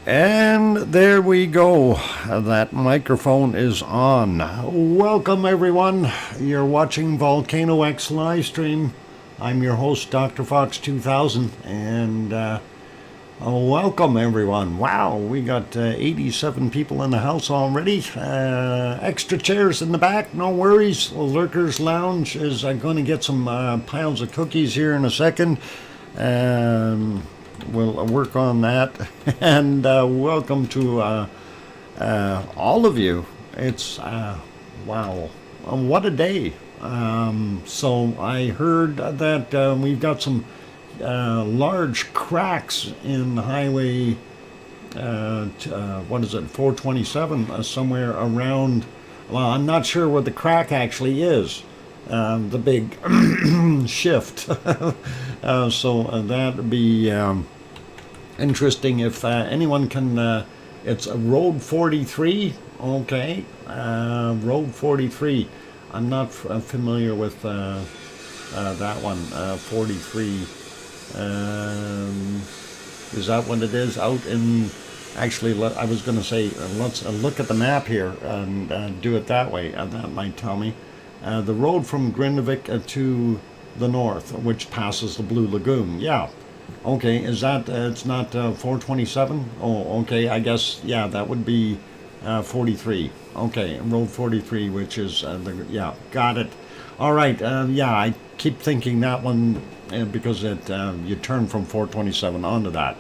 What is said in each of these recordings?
And there we go. That microphone is on. Welcome, everyone. You're watching VolcanoX live stream. I'm your host, DrFox2000, and welcome, everyone. Wow, we got 87 people in the house already. Extra chairs in the back, no worries. Lurkers Lounge is going to get some piles of cookies here in a second. We'll work on that. And welcome to all of you. It's, wow, what a day. So I heard that we've got some large cracks in highway, what is it, 427, somewhere around, well, I'm not sure what the crack actually is. The big shift. So that'd be interesting if anyone can. It's Road 43. Okay, Road 43. I'm not familiar with that one. 43. Is that what it is? Out in. Actually, I was going to say, let's look at the map here and do it that way. That might tell me. The road from Grindavik to the north, which passes the Blue Lagoon. Yeah. Okay, is that, it's not 427? Oh, okay, I guess, yeah, that would be 43. Okay, Road 43, which is, yeah, got it. All right, yeah, I keep thinking that one, because it you turn from 427 onto that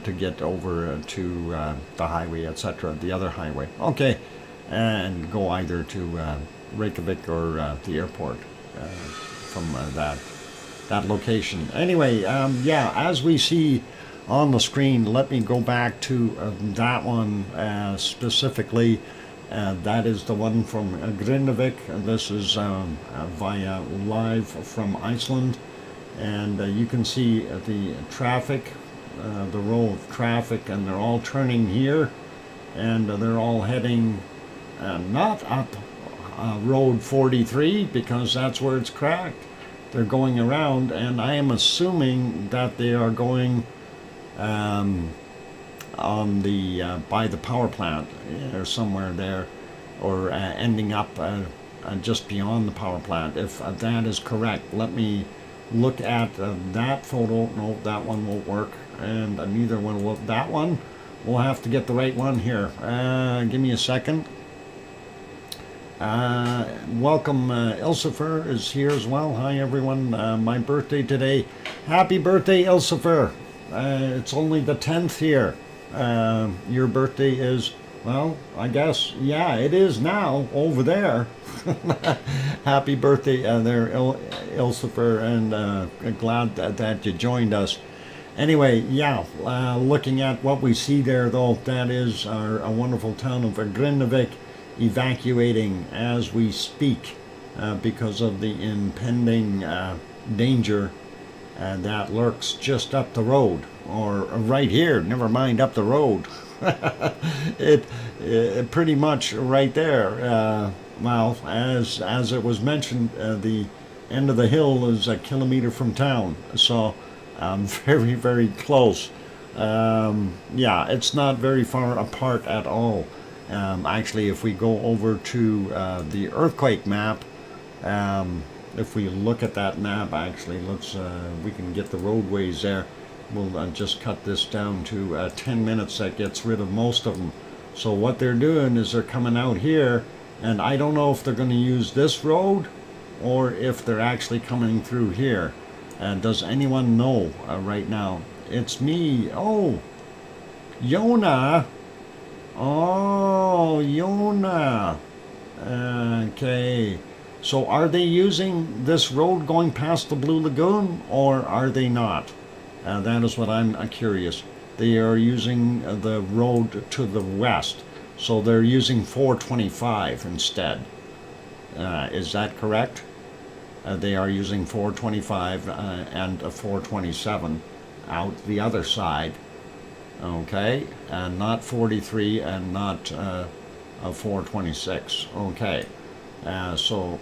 to get over to the highway, etc., the other highway. Okay, and go either to Reykjavik or the airport from that location. Anyway, yeah, as we see on the screen, let me go back to that one specifically. That is the one from Grindavik. This is via live from Iceland, and you can see the traffic, the row of traffic, and they're all turning here, and they're all heading not up Road 43, because that's where it's cracked. They're going around, and I am assuming that they are going on the by the power plant or somewhere there, or ending up just beyond the power plant. If that is correct, let me look at that photo. No, that one won't work, and neither one will. That one, we'll have to get the right one here. Give me a second. Welcome, Ilsifer is here as well. Hi, everyone. My birthday today. Happy birthday, Ilsifer. It's only the 10th here. Your birthday is, well, I guess, yeah, it is now over there. Happy birthday there, Ilsifer, and glad that you joined us. Anyway, yeah, looking at what we see there, though, that is our wonderful town of Grindavik evacuating as we speak because of the impending danger that lurks just up the road, or right here, never mind up the road. it pretty much right there. Well, as it was mentioned, the end of the hill is a kilometer from town, so very, very close. Yeah, it's not very far apart at all. Actually, if we go over to the earthquake map, if we look at that map, actually, let's we can get the roadways there. We'll just cut this down to 10 minutes. That gets rid of most of them. So what they're doing is they're coming out here, and I don't know if they're going to use this road or if they're actually coming through here. Does anyone know right now? It's me. Oh, Yona. Oh, Yona. Okay. So are they using this road going past the Blue Lagoon, or are they not? That is what I'm curious. They are using the road to the west. So they're using 425 instead. Is that correct? They are using 425 and 427 out the other side. Okay, and not 43 and not 426. Okay, so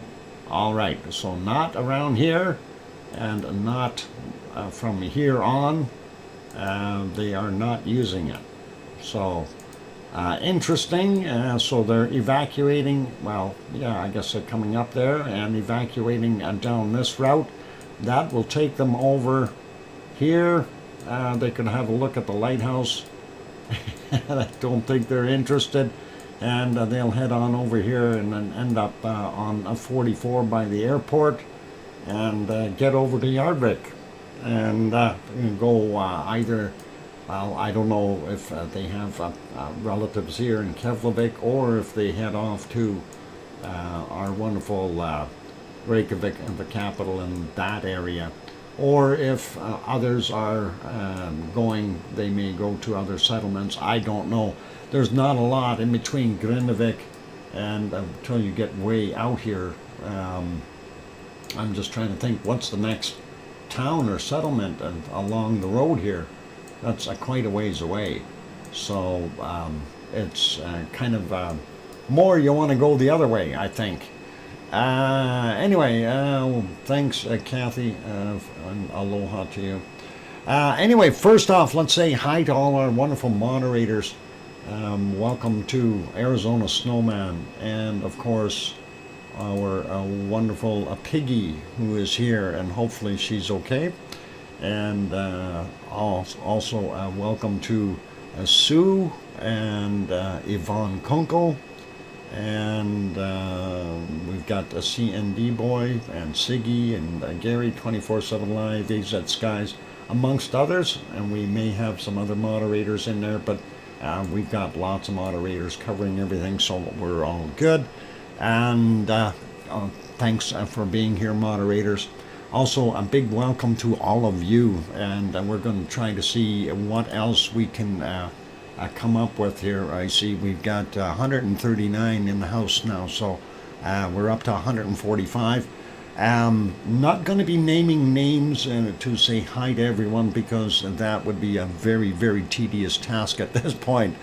all right, so not around here and not from here on. They are not using it. So interesting. So they're evacuating, well, yeah, I guess they're coming up there and evacuating down this route. That will take them over here. They can have a look at the lighthouse. I don't think they're interested. And they'll head on over here and then end up on 44 by the airport and get over to Yarvik and go either, well, I don't know if they have relatives here in Keflavik, or if they head off to our wonderful Reykjavik, the capital, in that area. Or if others are going, they may go to other settlements. I don't know. There's not a lot in between Grindavik and until you get way out here. I'm just trying to think, what's the next town or settlement along the road here? That's quite a ways away. So it's kind of more you want to go the other way, I think. Anyway, thanks, Kathy, and aloha to you. Anyway, first off, let's say hi to all our wonderful moderators. Welcome to Arizona Snowman, and of course our wonderful Piggy, who is here, and hopefully she's okay. And also welcome to Sue and Yvonne Kunkel. And we've got a CND boy and Siggy and Gary 24/7 Live, AZ Skies, amongst others. And we may have some other moderators in there, but we've got lots of moderators covering everything, so we're all good. And thanks for being here, moderators. Also, a big welcome to all of you, and we're going to try to see what else we can come up with here. I see we've got 139 in the house now, so we're up to 145. Not going to be naming names to say hi to everyone, because that would be a very, very tedious task at this point.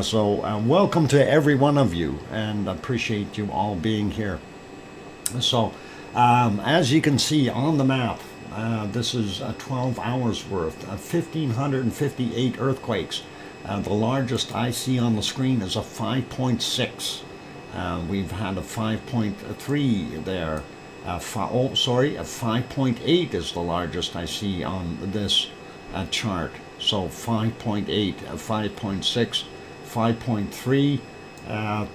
So welcome to every one of you, and appreciate you all being here. So as you can see on the map, this is 12 hours worth of 1,558 earthquakes. The largest I see on the screen is a 5.6. We've had a 5.3 there. A 5.8 is the largest I see on this chart. So 5.8, 5.6, 5.3.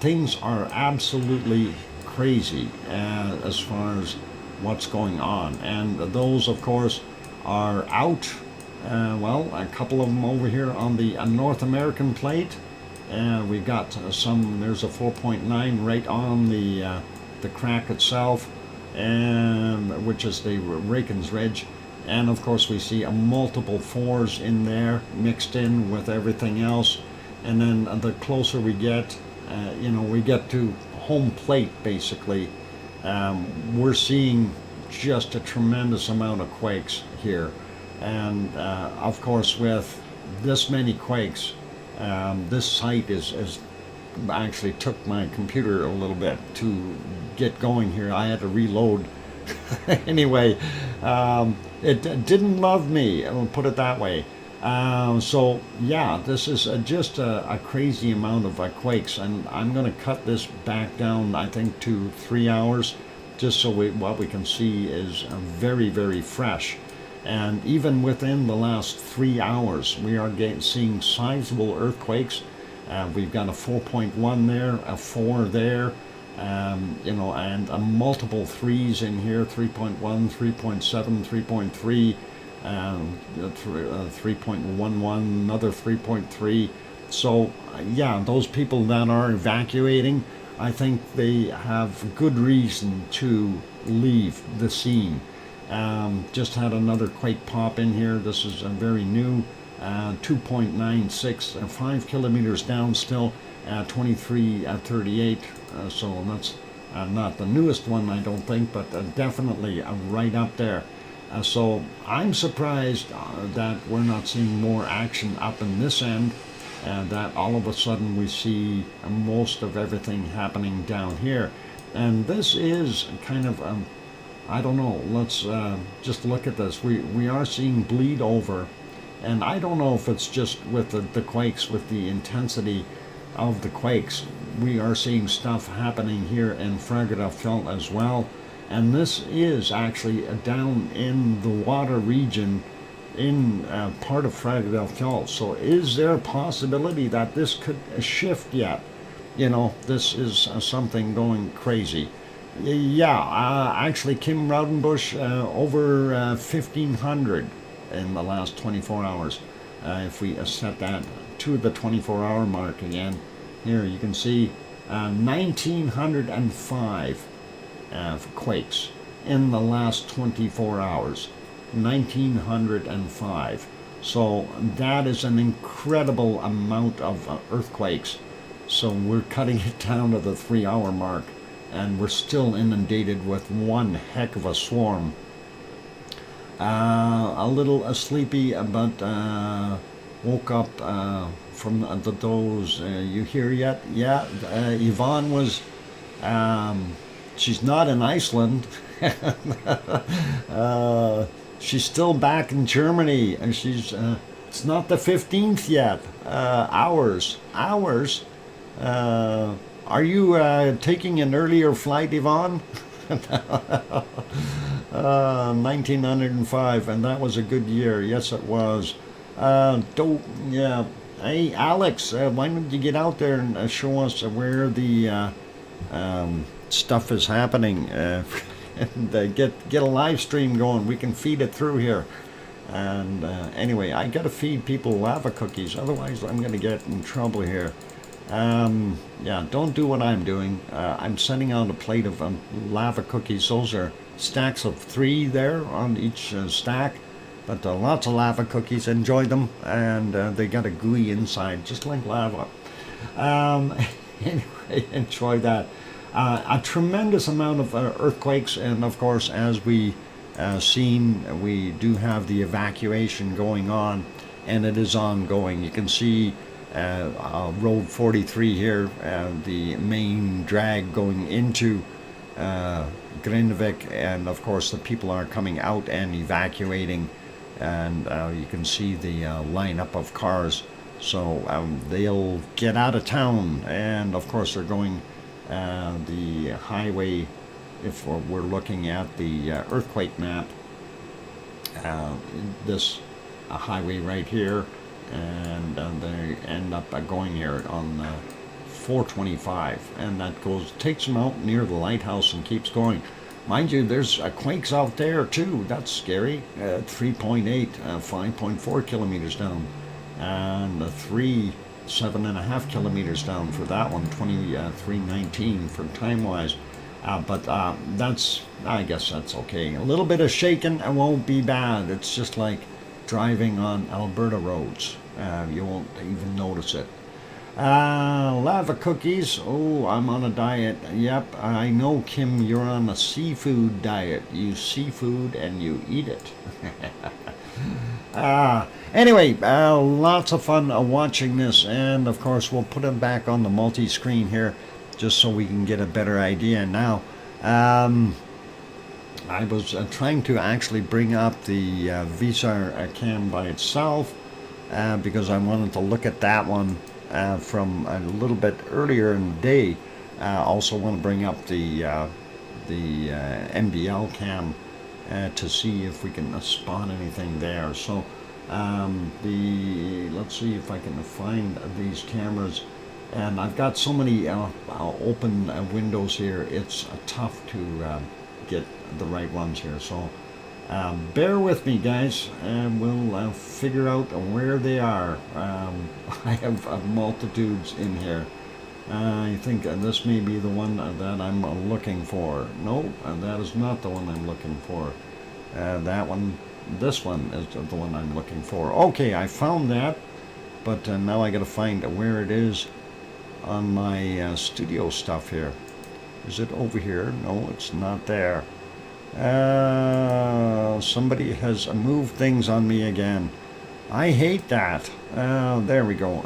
Things are absolutely crazy as far as what's going on. And those, of course, are out. Well, a couple of them over here on the North American plate. We've got some, there's a 4.9 right on the crack itself, which is the Raken's Ridge. And of course we see a multiple 4s in there mixed in with everything else. And then the closer we get, we get to home plate basically, we're seeing just a tremendous amount of quakes here. And of course, with this many quakes, this site is actually took my computer a little bit to get going here. I had to reload. Anyway, it didn't love me, I'll put it that way. So yeah, this is just a crazy amount of quakes, and I'm going to cut this back down, I think, to 3 hours, just so what we can see is very, very fresh. And even within the last 3 hours, we are seeing sizable earthquakes. We've got a 4.1 there, a 4 there, and multiple 3s in here, 3.1, 3.7, 3.3, 3.11, another 3.3. So yeah, those people that are evacuating, I think they have good reason to leave the scene. Just had another quake pop in here. This is a very new 2.96, 5 kilometers down still, 2338. So that's not the newest one, I don't think, but definitely right up there. So I'm surprised that we're not seeing more action up in this end, and that all of a sudden we see most of everything happening down here. And this is kind of I don't know, let's just look at this. We are seeing bleed over And I don't know if it's just with the quakes, with the intensity of the quakes. We are seeing stuff happening here in Fragedalfjall as well. And this is actually down in the water region in part of Fragedalfjall. So is there a possibility that this could shift yet? You know, this is something going crazy. Yeah, actually Kim Raudenbush, over 1,500 in the last 24 hours. If we set that to the 24-hour mark again, here you can see 1,905 quakes in the last 24 hours. 1,905. So that is an incredible amount of earthquakes. So we're cutting it down to the 3-hour mark, and we're still inundated with one heck of a swarm. A little sleepy, but woke up from the doze. You here yet? Yeah, Yvonne was, she's not in Iceland. She's still back in Germany, and she's, it's not the 15th yet. Hours. Are you taking an earlier flight, Yvonne? 1905, and that was a good year. Yes, it was. Yeah. Hey, Alex, why don't you get out there and show us where the stuff is happening, and get a live stream going. We can feed it through here. And anyway, I gotta feed people lava cookies, otherwise I'm gonna get in trouble here. Yeah, don't do what I'm doing. I'm sending out a plate of lava cookies. Those are stacks of 3 there on each stack, but lots of lava cookies. Enjoy them, and they got a gooey inside, just like lava. Anyway, enjoy that. A tremendous amount of earthquakes, and of course, as we seen, we do have the evacuation going on, and it is ongoing. You can see Road 43 here, the main drag going into Grindavik, and of course the people are coming out and evacuating, and you can see the lineup of cars. So they'll get out of town, and of course they're going the highway. If we're looking at the earthquake map, this highway right here, and they end up going here on 425, and that takes them out near the lighthouse and keeps going. Mind you, there's quakes out there too. That's scary. 3.8, 5.4 kilometers down, and 7.5 kilometers down for that one. 2319 for time-wise. But that's, I guess that's okay. A little bit of shaking, it won't be bad. It's just like driving on Alberta roads. You won't even notice it. Lava cookies. Oh, I'm on a diet. Yep, I know, Kim, you're on a seafood diet. You seafood and you eat it. Anyway, lots of fun watching this, and of course we'll put it back on the multi-screen here just so we can get a better idea. Now, I was trying to actually bring up the VSAR cam by itself because I wanted to look at that one from a little bit earlier in the day. Also want to bring up the MDL cam to see if we can spot anything there. So let's see if I can find these cameras. And I've got so many open windows here, it's tough to get the right ones here. So bear with me, guys, and we'll figure out where they are. I have multitudes in here. I think this may be the one that I'm looking for. No, that is not the one I'm looking for. That one, this one is the one I'm looking for. Okay, I found that, but now I got to find where it is on my studio stuff here. Is it over here? No, it's not there. Somebody has moved things on me again. I hate that. There we go.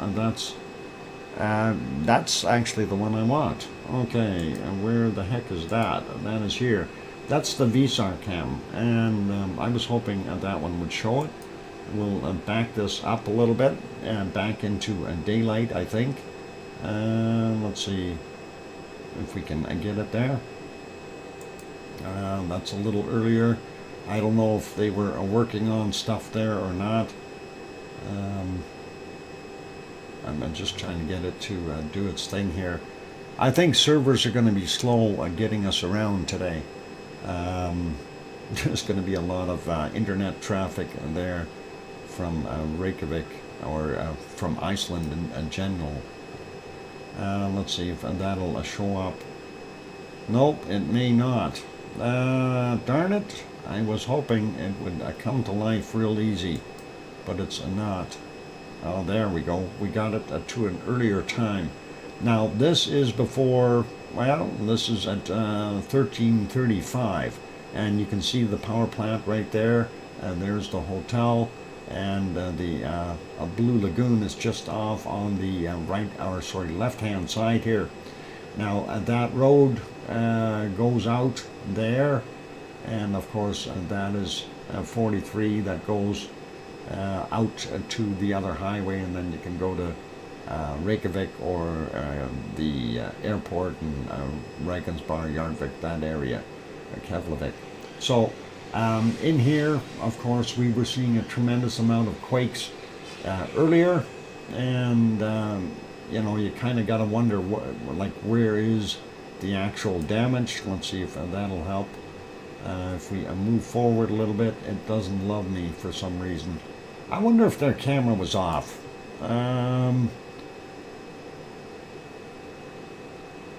And that's actually the one I want. Okay, and where the heck is that? That is here. That's the VSAR cam, and I was hoping that one would show it. we'll back this up a little bit and back into daylight, I think. Let's see if we can get it there. That's a little earlier. I don't know if they were working on stuff there or not. I'm just trying to get it to do its thing here. I think servers are going to be slow getting us around today. There's going to be a lot of internet traffic there from Reykjavik, or from Iceland in general. Let's see if that'll show up. Nope, it may not. Darn it. I was hoping it would come to life real easy, but it's not. Oh, there we go. We got it to an earlier time. Now, this is before, well, this is at 13:35, and you can see the power plant right there. There's the hotel, and the Blue Lagoon is just off on the left-hand side here. Now, that road goes out there, and of course that is 43 that goes out to the other highway, and then you can go to Reykjavik or the airport in Reykjanesbær, Jarvik, that area, Keflavik. So in here, of course, we were seeing a tremendous amount of quakes earlier, and you know, you kind of got to wonder where is the actual damage. Let's see if that'll help. If we move forward a little bit, it doesn't love me for some reason. I wonder if their camera was off.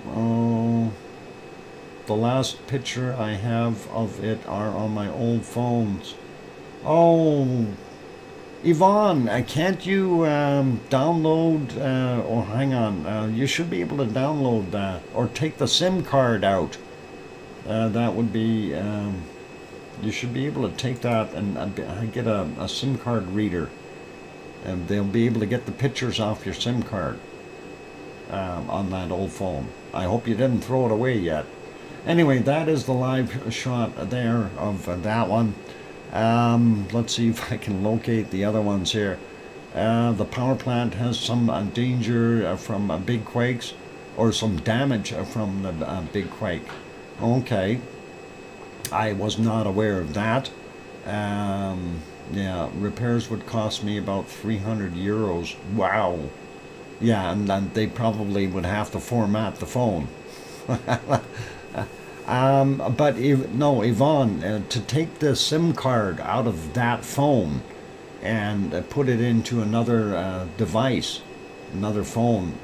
Oh, the last picture I have of it are on my old phones. Oh, Yvonne, can't you download, or hang on, you should be able to download that, or take the SIM card out. That would be, you should be able to take that and get a SIM card reader, and they'll be able to get the pictures off your SIM card on that old phone. I hope you didn't throw it away yet. Anyway, that is the live shot there of that one. Let's see if I can locate the other ones here. The power plant has some danger from big quakes, or some damage from the big quake. Okay, I was not aware of that. Yeah, repairs would cost me about 300 euros. Wow. Yeah, and then they probably would have to format the phone. But no, Yvonne, to take the SIM card out of that phone and put it into another device, another phone,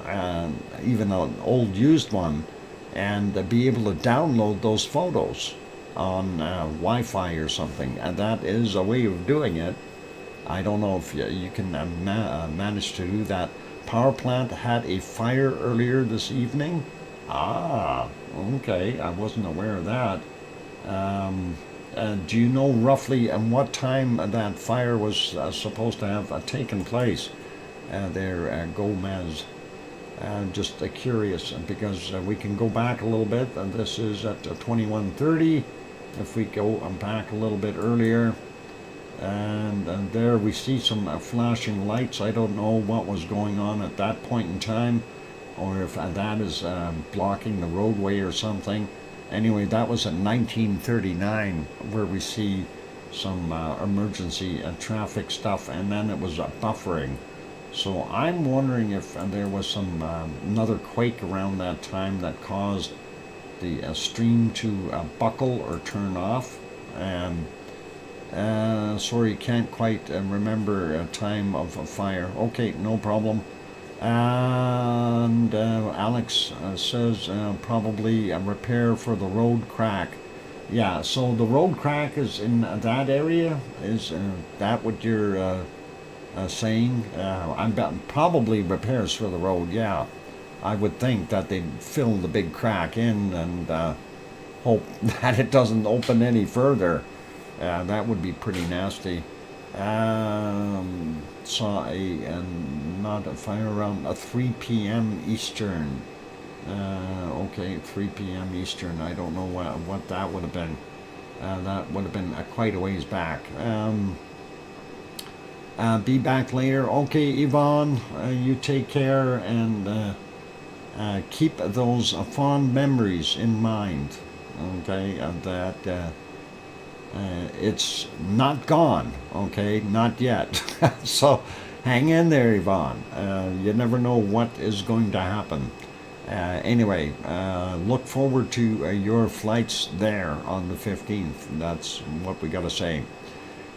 even an old used one, and be able to download those photos on Wi-Fi or something, and that is a way of doing it. I don't know if you can manage to do that. Power plant had a fire earlier this evening. Ah, okay, I wasn't aware of that. Do you know roughly at what time that fire was supposed to have taken place there, Gomez? Just curious, because we can go back a little bit, and this is at 21:30. If we go back a little bit earlier, and there we see some flashing lights. I don't know what was going on at that point in time, or if that is blocking the roadway or something. Anyway, that was at 1939, where we see some emergency traffic stuff, and then it was buffering. So I'm wondering if there was some another quake around that time that caused the stream to buckle or turn off. Sorry, can't quite remember a time of a fire. Okay, no problem. And Alex says probably a repair for the road crack. Yeah, so the road crack is in that area. Is that what you're saying? I'm probably repairs for the road. Yeah, I would think that they'd fill the big crack in and hope that it doesn't open any further. That would be pretty nasty. Saw not a fire around 3 p.m. Eastern. Okay, 3 p.m. Eastern. I don't know what that would have been. That would have been quite a ways back. Be back later. Okay, Yvonne, you take care and keep those fond memories in mind. Okay, that it's not gone. Okay, not yet. So hang in there, Yvonne. You never know what is going to happen. Anyway, look forward to your flights there on the 15th. That's what we got to say.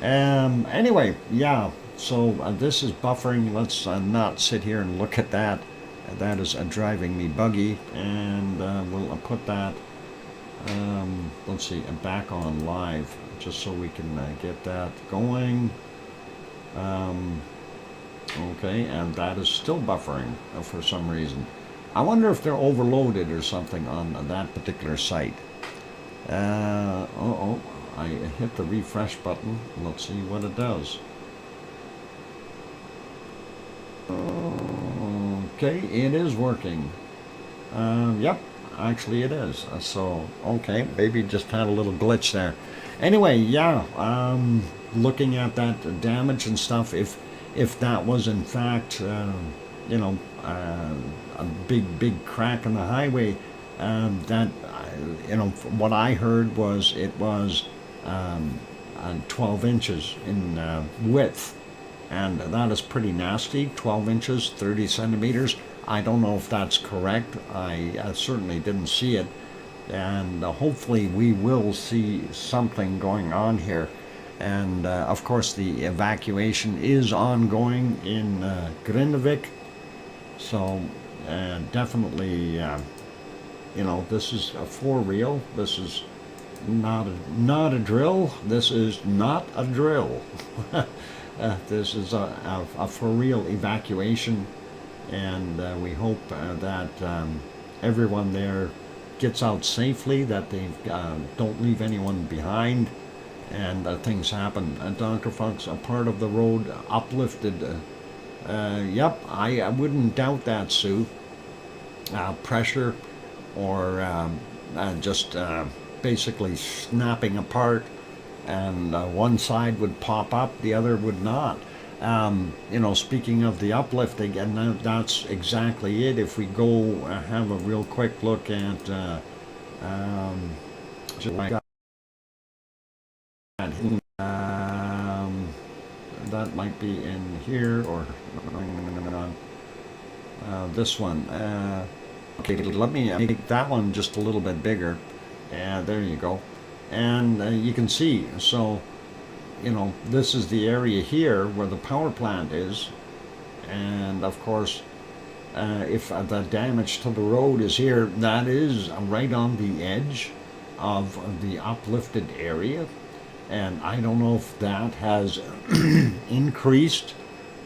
Anyway, yeah, so this is buffering. Let's not sit here and look at that. That is driving me buggy, and we'll put that, let's see, back on live, just so we can get that going. Okay, and that is still buffering for some reason. I wonder if they're overloaded or something on that particular site. I hit the refresh button. Let's see what it does. Okay, it is working. Yep, actually it is. So, okay, maybe just had a little glitch there. Anyway, yeah, looking at that damage and stuff, if that was in fact, you know, a big crack in the highway, that, you know, what I heard was it was 12 inches in width, and that is pretty nasty. 12 inches, 30 centimeters. I don't know if that's correct. I certainly didn't see it, and hopefully we will see something going on here. And of course the evacuation is ongoing in Grindavik, so definitely, you know, this is for real. This is not a drill. This is not a drill. This is a for real evacuation, and we hope that everyone there gets out safely, that they don't leave anyone behind, and things happen. Dr. Fox, a part of the road uplifted. Yep, I wouldn't doubt that, Sue. Pressure or just basically snapping apart, and one side would pop up, the other would not. You know, speaking of the uplifting, and that's exactly it. If we go have a real quick look at that might be in here, or this one. Okay, let me make that one just a little bit bigger. There you go. And you can see, so, you know, this is the area here where the power plant is. And of course, if the damage to the road is here, that is right on the edge of the uplifted area. And I don't know if that has increased,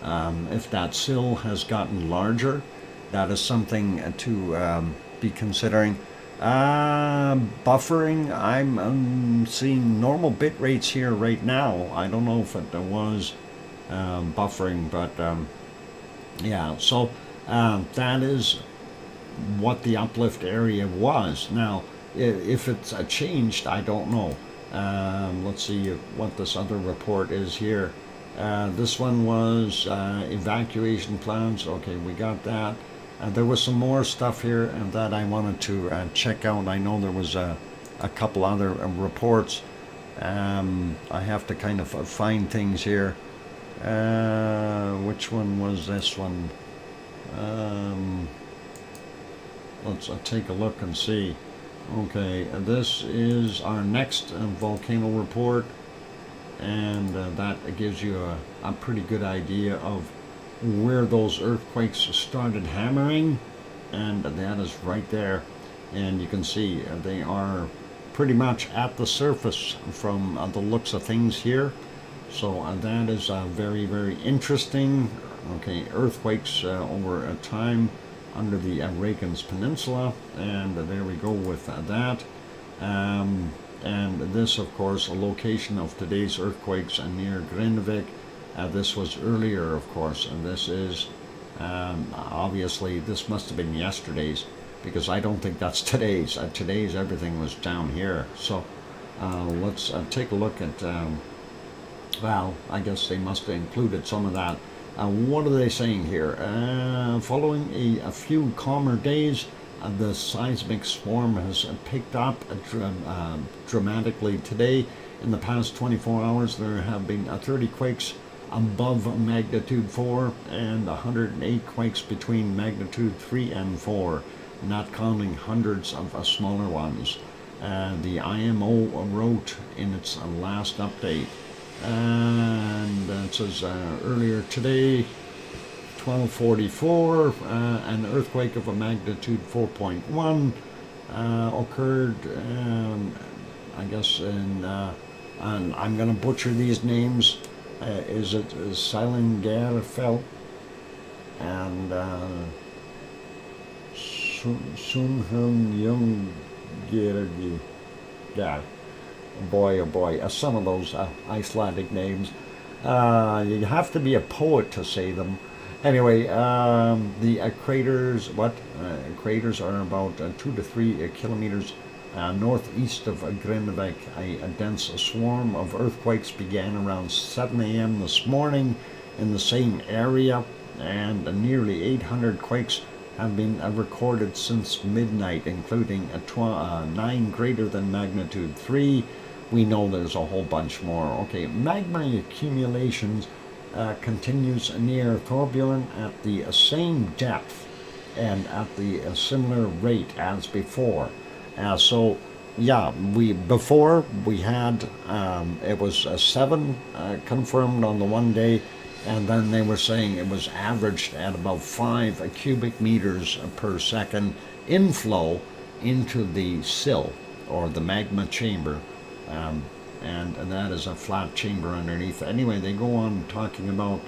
if that sill has gotten larger. That is something to be considering. Buffering, I'm seeing normal bit rates here right now. I don't know if it was buffering, but yeah, so that is what the uplift area was. Now, if it's changed, I don't know. Let's see what this other report is here. This one was evacuation plans. Okay, we got that. There was some more stuff here that I wanted to check out. I know there was a couple other reports. I have to kind of find things here. Which one was this one? Let's take a look and see. Okay, this is our next volcano report, and that gives you a pretty good idea of where those earthquakes started hammering, and that is right there. And you can see they are pretty much at the surface from the looks of things here. So that is very, very interesting. Okay, earthquakes over time under the Reykjanes Peninsula, and there we go with that. And this, of course, a location of today's earthquakes near Grindavik. This was earlier, of course, and this is obviously, this must have been yesterday's, because I don't think that's today's. Today's everything was down here. So let's take a look at Well, I guess they must have included some of that. What are they saying here? Following a few calmer days, the seismic swarm has picked up dramatically today. In the past 24 hours, there have been 30 quakes above magnitude 4 and 108 quakes between magnitude 3 and 4, not counting hundreds of smaller ones. The IMO wrote in its last update. And it says earlier today, 12:44, an earthquake of a magnitude 4.1 occurred, I guess, and I'm going to butcher these names. Is it Silengarfeld and Sunhun Young Gergi? Yeah. Boy, oh boy, some of those Icelandic names. You have to be a poet to say them. Anyway, the craters, craters are about 2 to 3 kilometers northeast of Grindavik. A dense swarm of earthquakes began around 7 a.m. this morning in the same area, and nearly 800 quakes have been recorded since midnight, including 9 greater than magnitude 3. We know there's a whole bunch more. Okay, magma accumulations continues near Thorbjorn at the same depth and at the similar rate as before. So yeah, before we had it was 7 confirmed on the one day, and then they were saying it was averaged at about 5 cubic meters per second inflow into the sill or the magma chamber. And that is a flat chamber underneath. Anyway, they go on talking about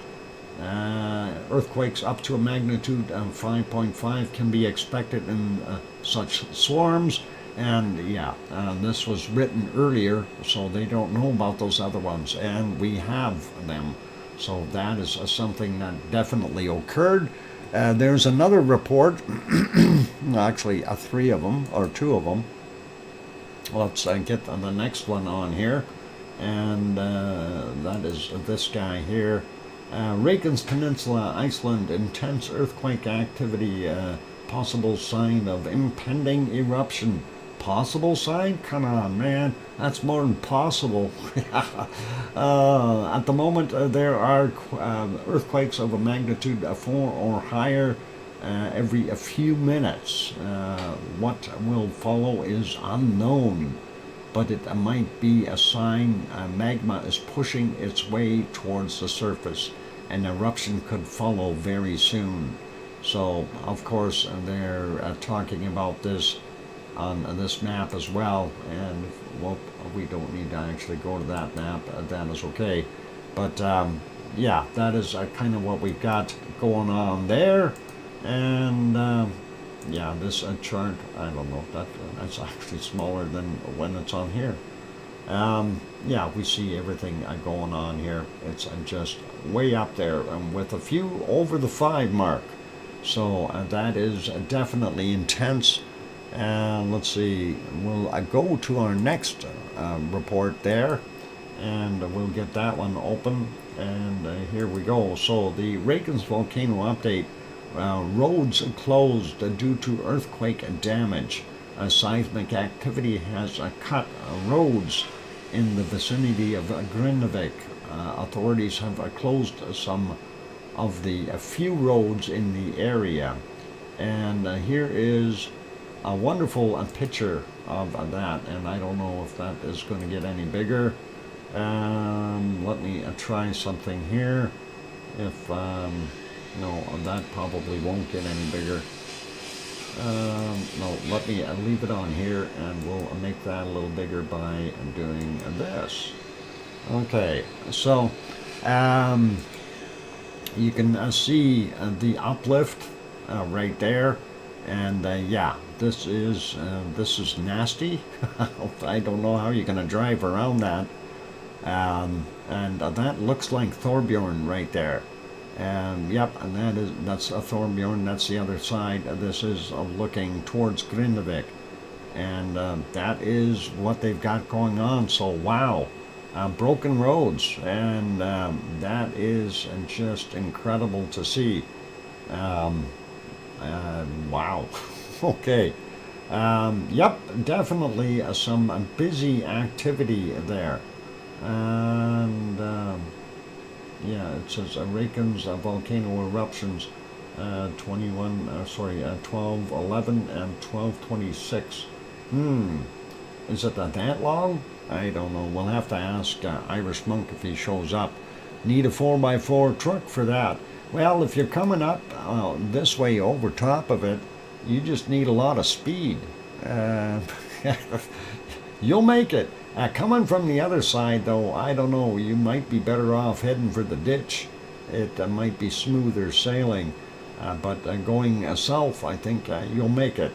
earthquakes up to a magnitude of 5.5 can be expected in such swarms. And yeah, this was written earlier, so they don't know about those other ones, and we have them. So that is something that definitely occurred. There's another report, actually 3 of them, or 2 of them. Let's get the next one on here, and that is this guy here. Reykjanes Peninsula, Iceland, intense earthquake activity, possible sign of impending eruption. Possible sign? Come on, man. That's more than possible. At the moment, there are earthquakes of a magnitude 4 or higher every few minutes. What will follow is unknown, but it might be a sign magma is pushing its way towards the surface. An eruption could follow very soon. So, of course, they're talking about this on this map as well, and well, we don't need to actually go to that map. That is okay. But yeah, that is kind of what we've got going on there. And yeah, this chart, I don't know, that's actually smaller than when it's on here. Yeah, we see everything going on here. It's just way up there, with a few over the 5 mark. So that is definitely intense. And let's see, we'll go to our next report there, and we'll get that one open. And here we go. So the Reykjanes volcano update. Roads closed due to earthquake damage. Seismic activity has cut roads in the vicinity of Grindavik. Authorities have closed some of the few roads in the area. And here is a wonderful picture of that, and I don't know if that is going to get any bigger. Let me try something here. If no, that probably won't get any bigger. No, let me leave it on here, and we'll make that a little bigger by doing this. Okay, so you can see the uplift right there, and yeah, this is nasty. I don't know how you're going to drive around that. And that looks like Thorbjorn right there. Yep, and that's a Thorbjorn. That's the other side. This is looking towards Grindavik, and that is what they've got going on. So wow, broken roads, and that is just incredible to see. Wow. Okay. Yep, definitely some busy activity there. And yeah, it says Reykjanes volcano eruptions 12:11 and 12:26. Is it that long? I don't know. We'll have to ask Irish Monk if he shows up. Need a 4x4 truck for that. Well, if you're coming up this way over top of it, you just need a lot of speed. You'll make it. Coming from the other side, though, I don't know. You might be better off heading for the ditch. It might be smoother sailing. But going south, I think you'll make it.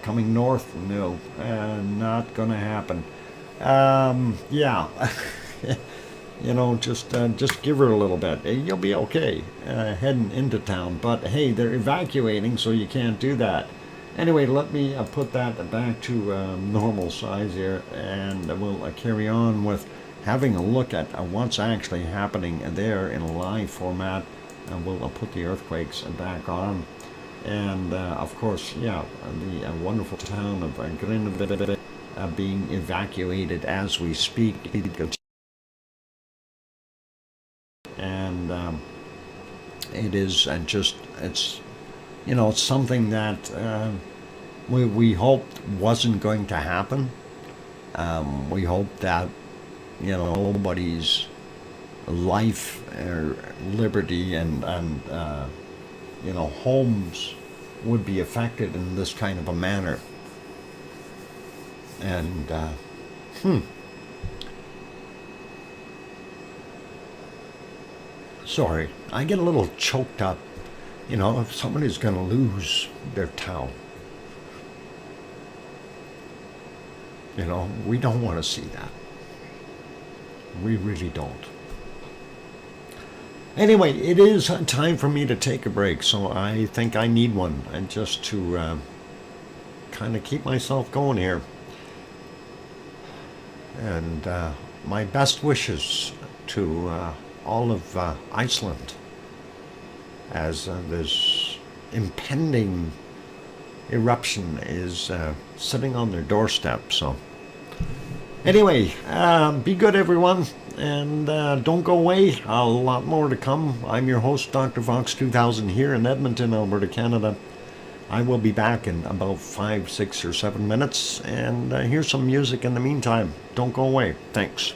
Coming north, no, not gonna happen. Yeah, you know, just give her a little bit. You'll be okay heading into town. But hey, they're evacuating, so you can't do that. Anyway, let me put that back to normal size here, and we'll carry on with having a look at what's actually happening there in a live format. And we'll put the earthquakes back on. And of course, yeah, the wonderful town of Grindavik being evacuated as we speak. And it is just, it's, you know, it's something that we hoped wasn't going to happen. We hoped that, you know, nobody's life or liberty and you know, homes would be affected in this kind of a manner. And sorry, I get a little choked up, you know, if somebody's going to lose their town. You know, we don't want to see that. We really don't. Anyway, it is time for me to take a break, so I think I need one, and just to kind of keep myself going here. And my best wishes to all of Iceland, as this impending eruption is sitting on their doorstep. So anyway, be good, everyone. And don't go away. A lot more to come. I'm your host, DrFox2000, here in Edmonton, Alberta, Canada. I will be back in about 5, 6, or 7 minutes. And here's some music in the meantime. Don't go away. Thanks.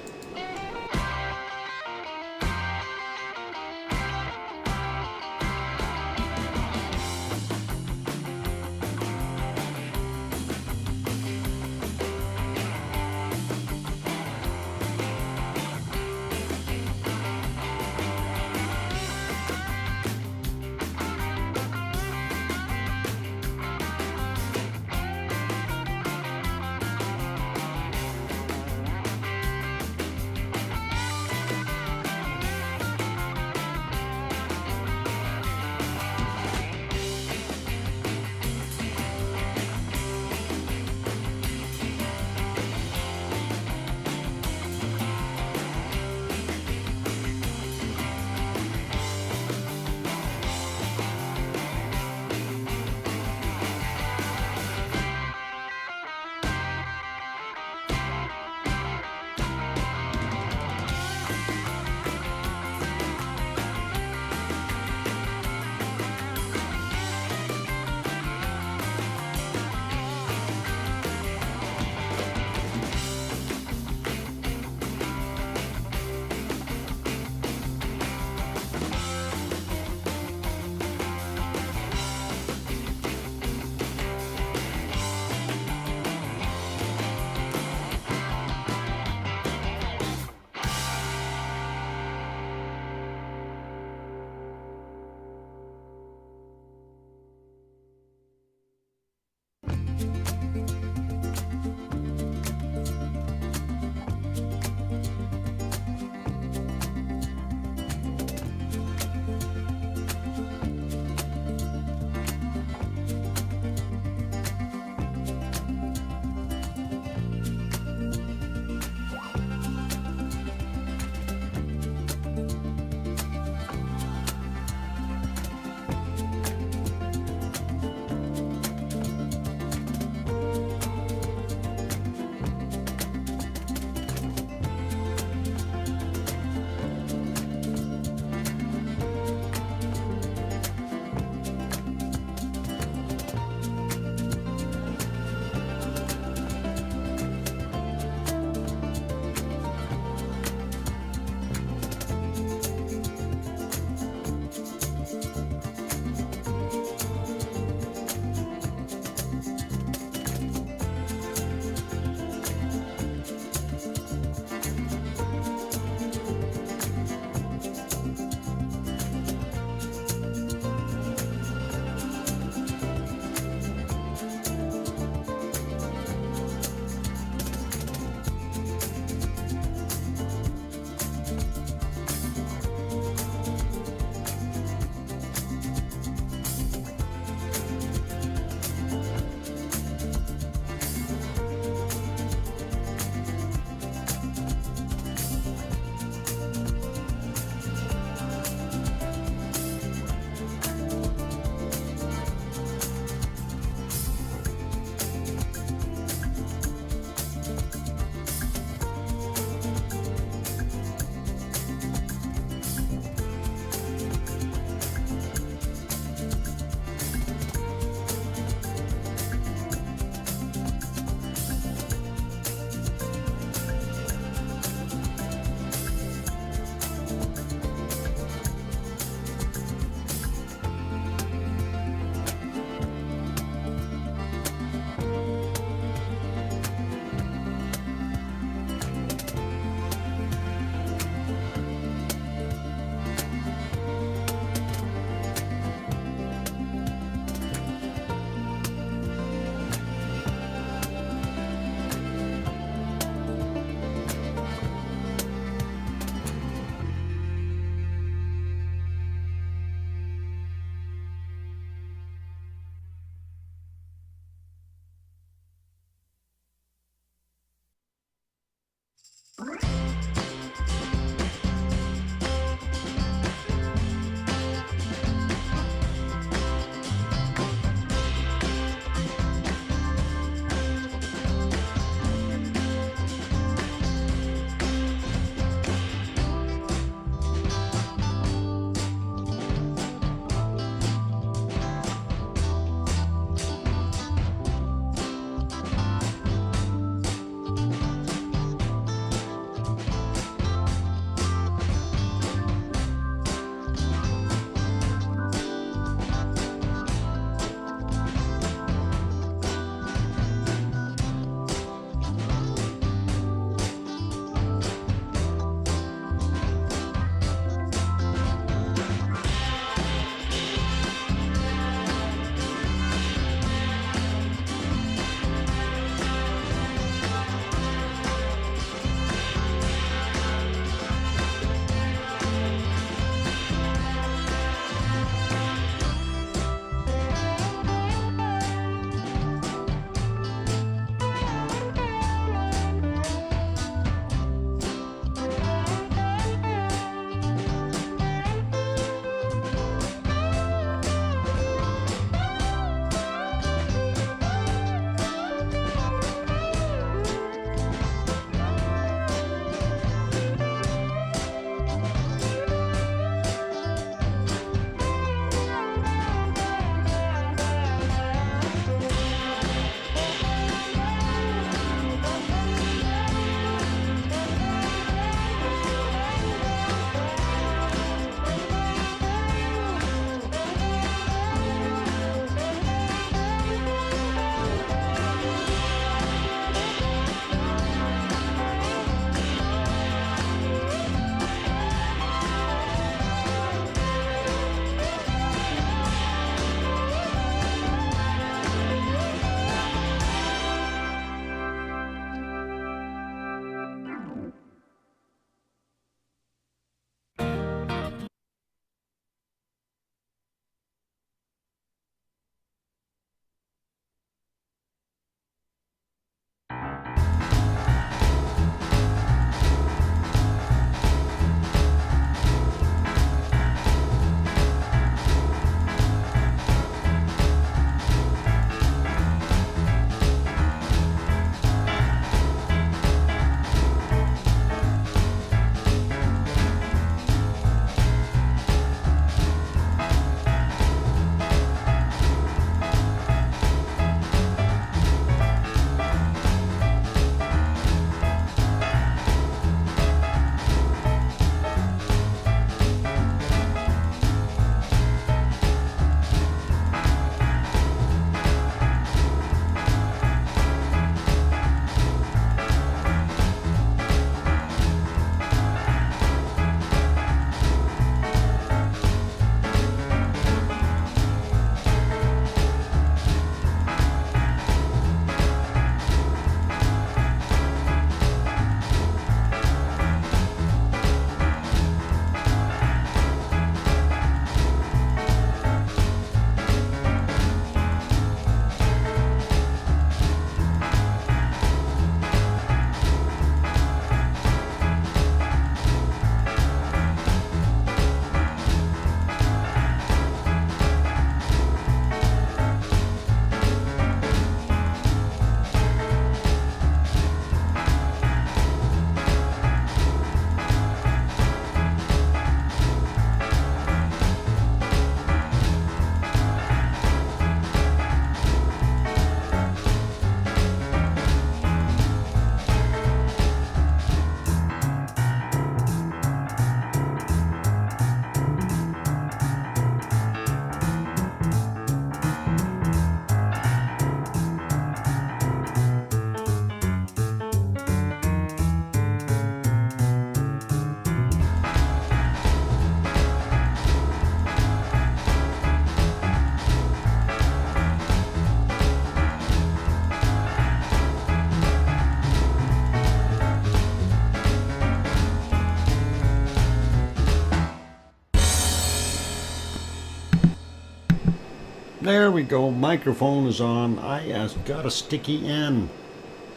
There we go. Microphone is on. I got a sticky end.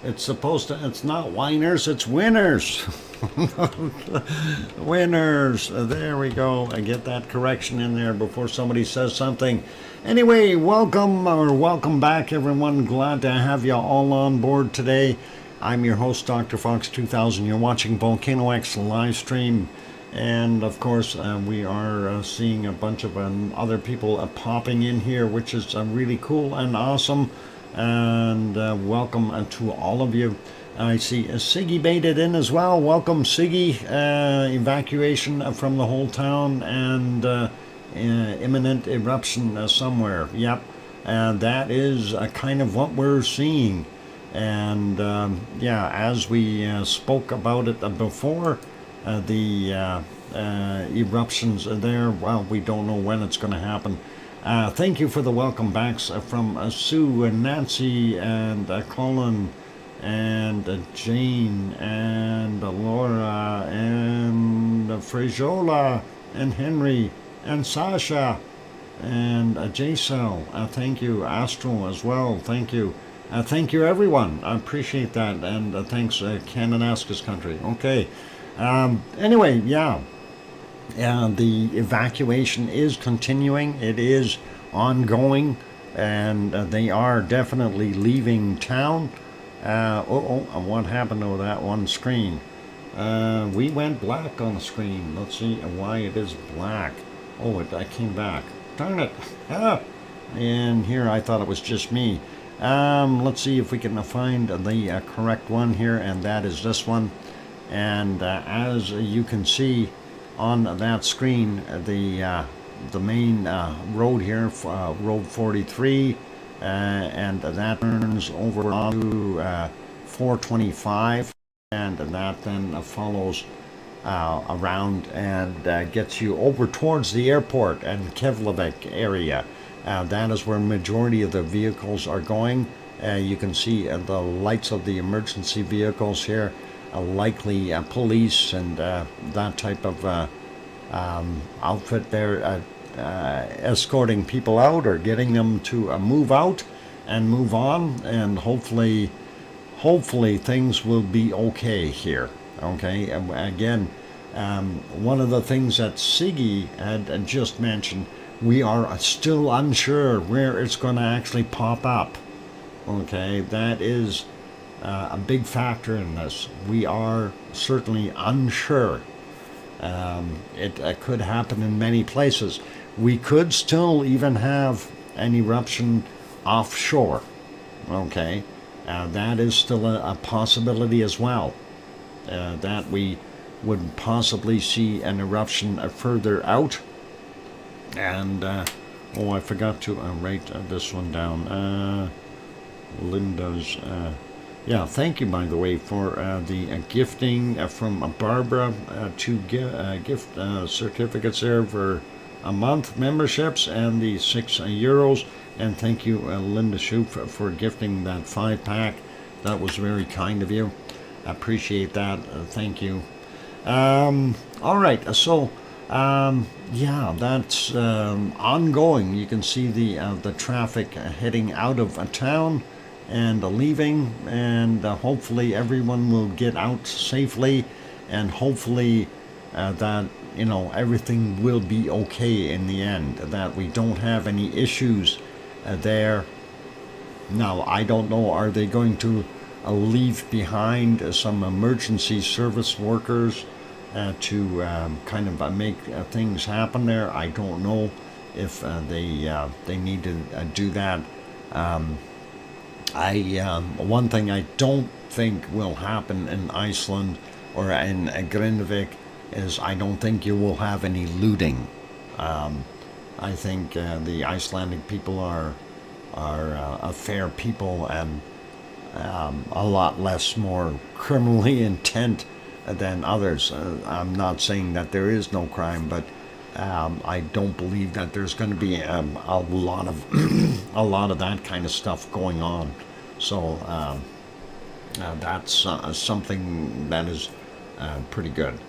It's supposed to, it's not whiners, it's winners. Winners. There we go. I get that correction in there before somebody says something. Anyway, welcome back, everyone. Glad to have you all on board today. I'm your host, DrFox2000. You're watching VolcanoX live stream. And of course, we are seeing a bunch of other people popping in here, which is really cool and awesome. And welcome to all of you. I see Siggy baited in as well. Welcome, Siggy. Evacuation from the whole town and imminent eruption somewhere. Yep, that is kind of what we're seeing. And yeah, as we spoke about it before, the eruptions are there. Well, we don't know when it's going to happen. Thank you for the welcome backs from Sue and Nancy and Colin and Jane and Laura and Frajola and Henry and Sasha and J-Cell. Thank you. Astro as well. Thank you. Thank you, everyone. I appreciate that. And thanks, Kananaskis country. Okay. Anyway, yeah. The evacuation is continuing. It is ongoing, and they are definitely leaving town. What happened to that one screen? We went black on the screen. Let's see why it is black. Oh, I came back. Darn it. And here I thought it was just me. Let's see if we can find the correct one here, and that is this one. And as you can see on that screen, the main road here, Road 43, and that turns over onto 425, and that then follows around and gets you over towards the airport and Keflavik area. That is where majority of the vehicles are going. You can see the lights of the emergency vehicles here. Likely police and that type of outfit there escorting people out or getting them to move out and move on, and hopefully things will be okay here. Okay, again, one of the things that Siggy had just mentioned, we are still unsure where it's going to actually pop up. Okay, that is a big factor in this. We are certainly unsure. It could happen in many places. We could still even have an eruption offshore. Okay, that is still a possibility as well. That we would possibly see an eruption further out. And oh, I forgot to write this one down. Linda's. Yeah, thank you, by the way, for the gifting from Barbara, 2 gift certificates there for a month memberships and the €6. And thank you, Linda Shoup, for gifting that 5-pack. That was very kind of you. I appreciate that. Thank you. All right, so yeah, that's ongoing. You can see the traffic heading out of town and leaving, and hopefully everyone will get out safely, and hopefully that everything will be okay in the end, that we don't have any issues there. Now, I don't know, are they going to leave behind some emergency service workers to kind of make things happen there? I don't know if they need to do that. One thing I don't think will happen in Iceland or in Grindavik is I don't think you will have any looting. I think the Icelandic people are a fair people and a lot less more criminally intent than others. I'm not saying that there is no crime, but I don't believe that there's going to be a lot of a lot of that kind of stuff going on. So that's something that is pretty good.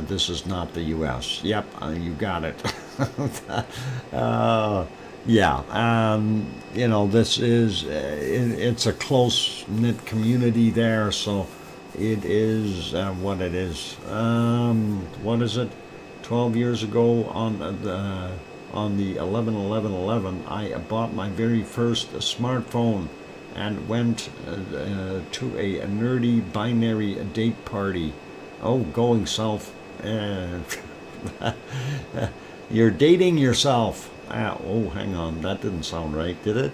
This is not the U.S. Yep, you got it. Yeah, this is it's a close knit community there, so it is what it is. What is it? 12 years ago on the 11/11/11, I bought my very first smartphone and went to a nerdy binary date party. Oh, going self. You're dating yourself. Oh, hang on. That didn't sound right, did it?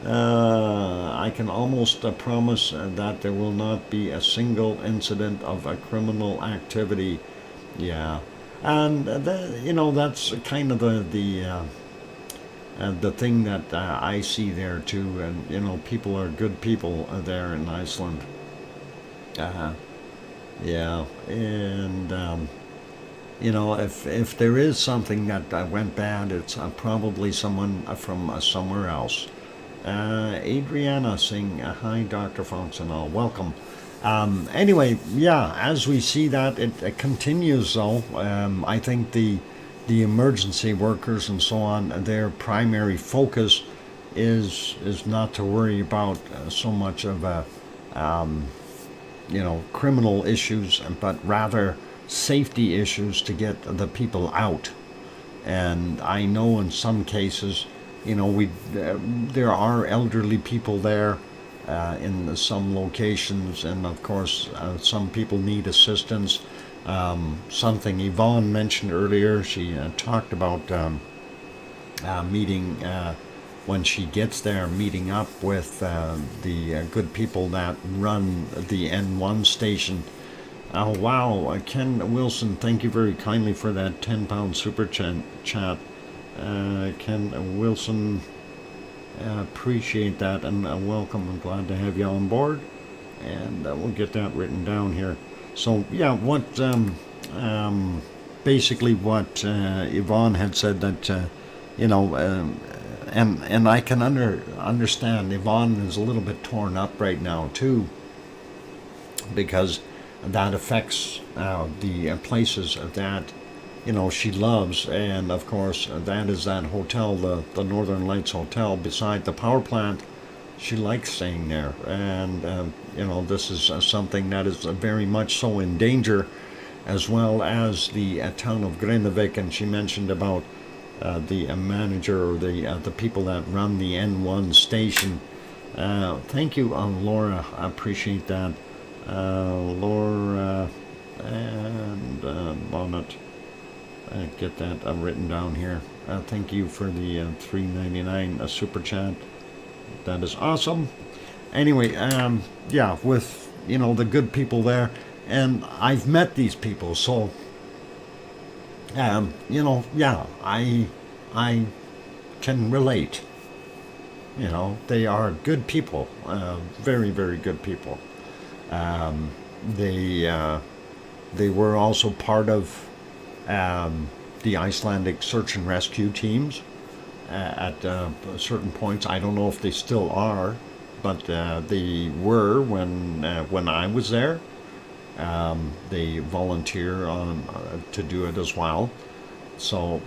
I can almost promise that there will not be a single incident of a criminal activity. Yeah, and that's kind of the thing that I see there too. And people are good people there in Iceland. Uh, yeah, and if there is something that went bad, it's probably someone from somewhere else. Adriana saying, "Hi, Dr. Fox and all, welcome." Anyway, yeah, as we see that it continues, though. I think the emergency workers and so on, their primary focus is not to worry about so much of criminal issues, but rather safety issues to get the people out. And I know in some cases, there are elderly people there in some locations, and of course, some people need assistance. Something Yvonne mentioned earlier, she talked about meeting when she gets there, meeting up with the good people that run the N1 station. Oh, wow. Ken Wilson, thank you very kindly for that £10 super chat. Ken Wilson, appreciate that, and welcome. I'm glad to have you on board. And we'll get that written down here. So, yeah, basically what Yvonne had said that, and I can understand Yvonne is a little bit torn up right now, too, because that affects the places that she loves, and of course that is that hotel, the Northern Lights Hotel beside the power plant. She likes staying there, and this is something that is very much so in danger, as well as the town of Grindavik. And she mentioned about the manager or the people that run the N1 station. Thank you, Laura. I appreciate that. Laura and Bonnet. Get that written down here. Thank you for the $3.99 super chat. That is awesome. Anyway, yeah, with the good people there, and I've met these people, so yeah, I can relate. They are good people, very, very good people. Um, they were also part of the Icelandic search and rescue teams at certain points. I don't know if they still are, but they were when I was there. They volunteer on to do it as well. So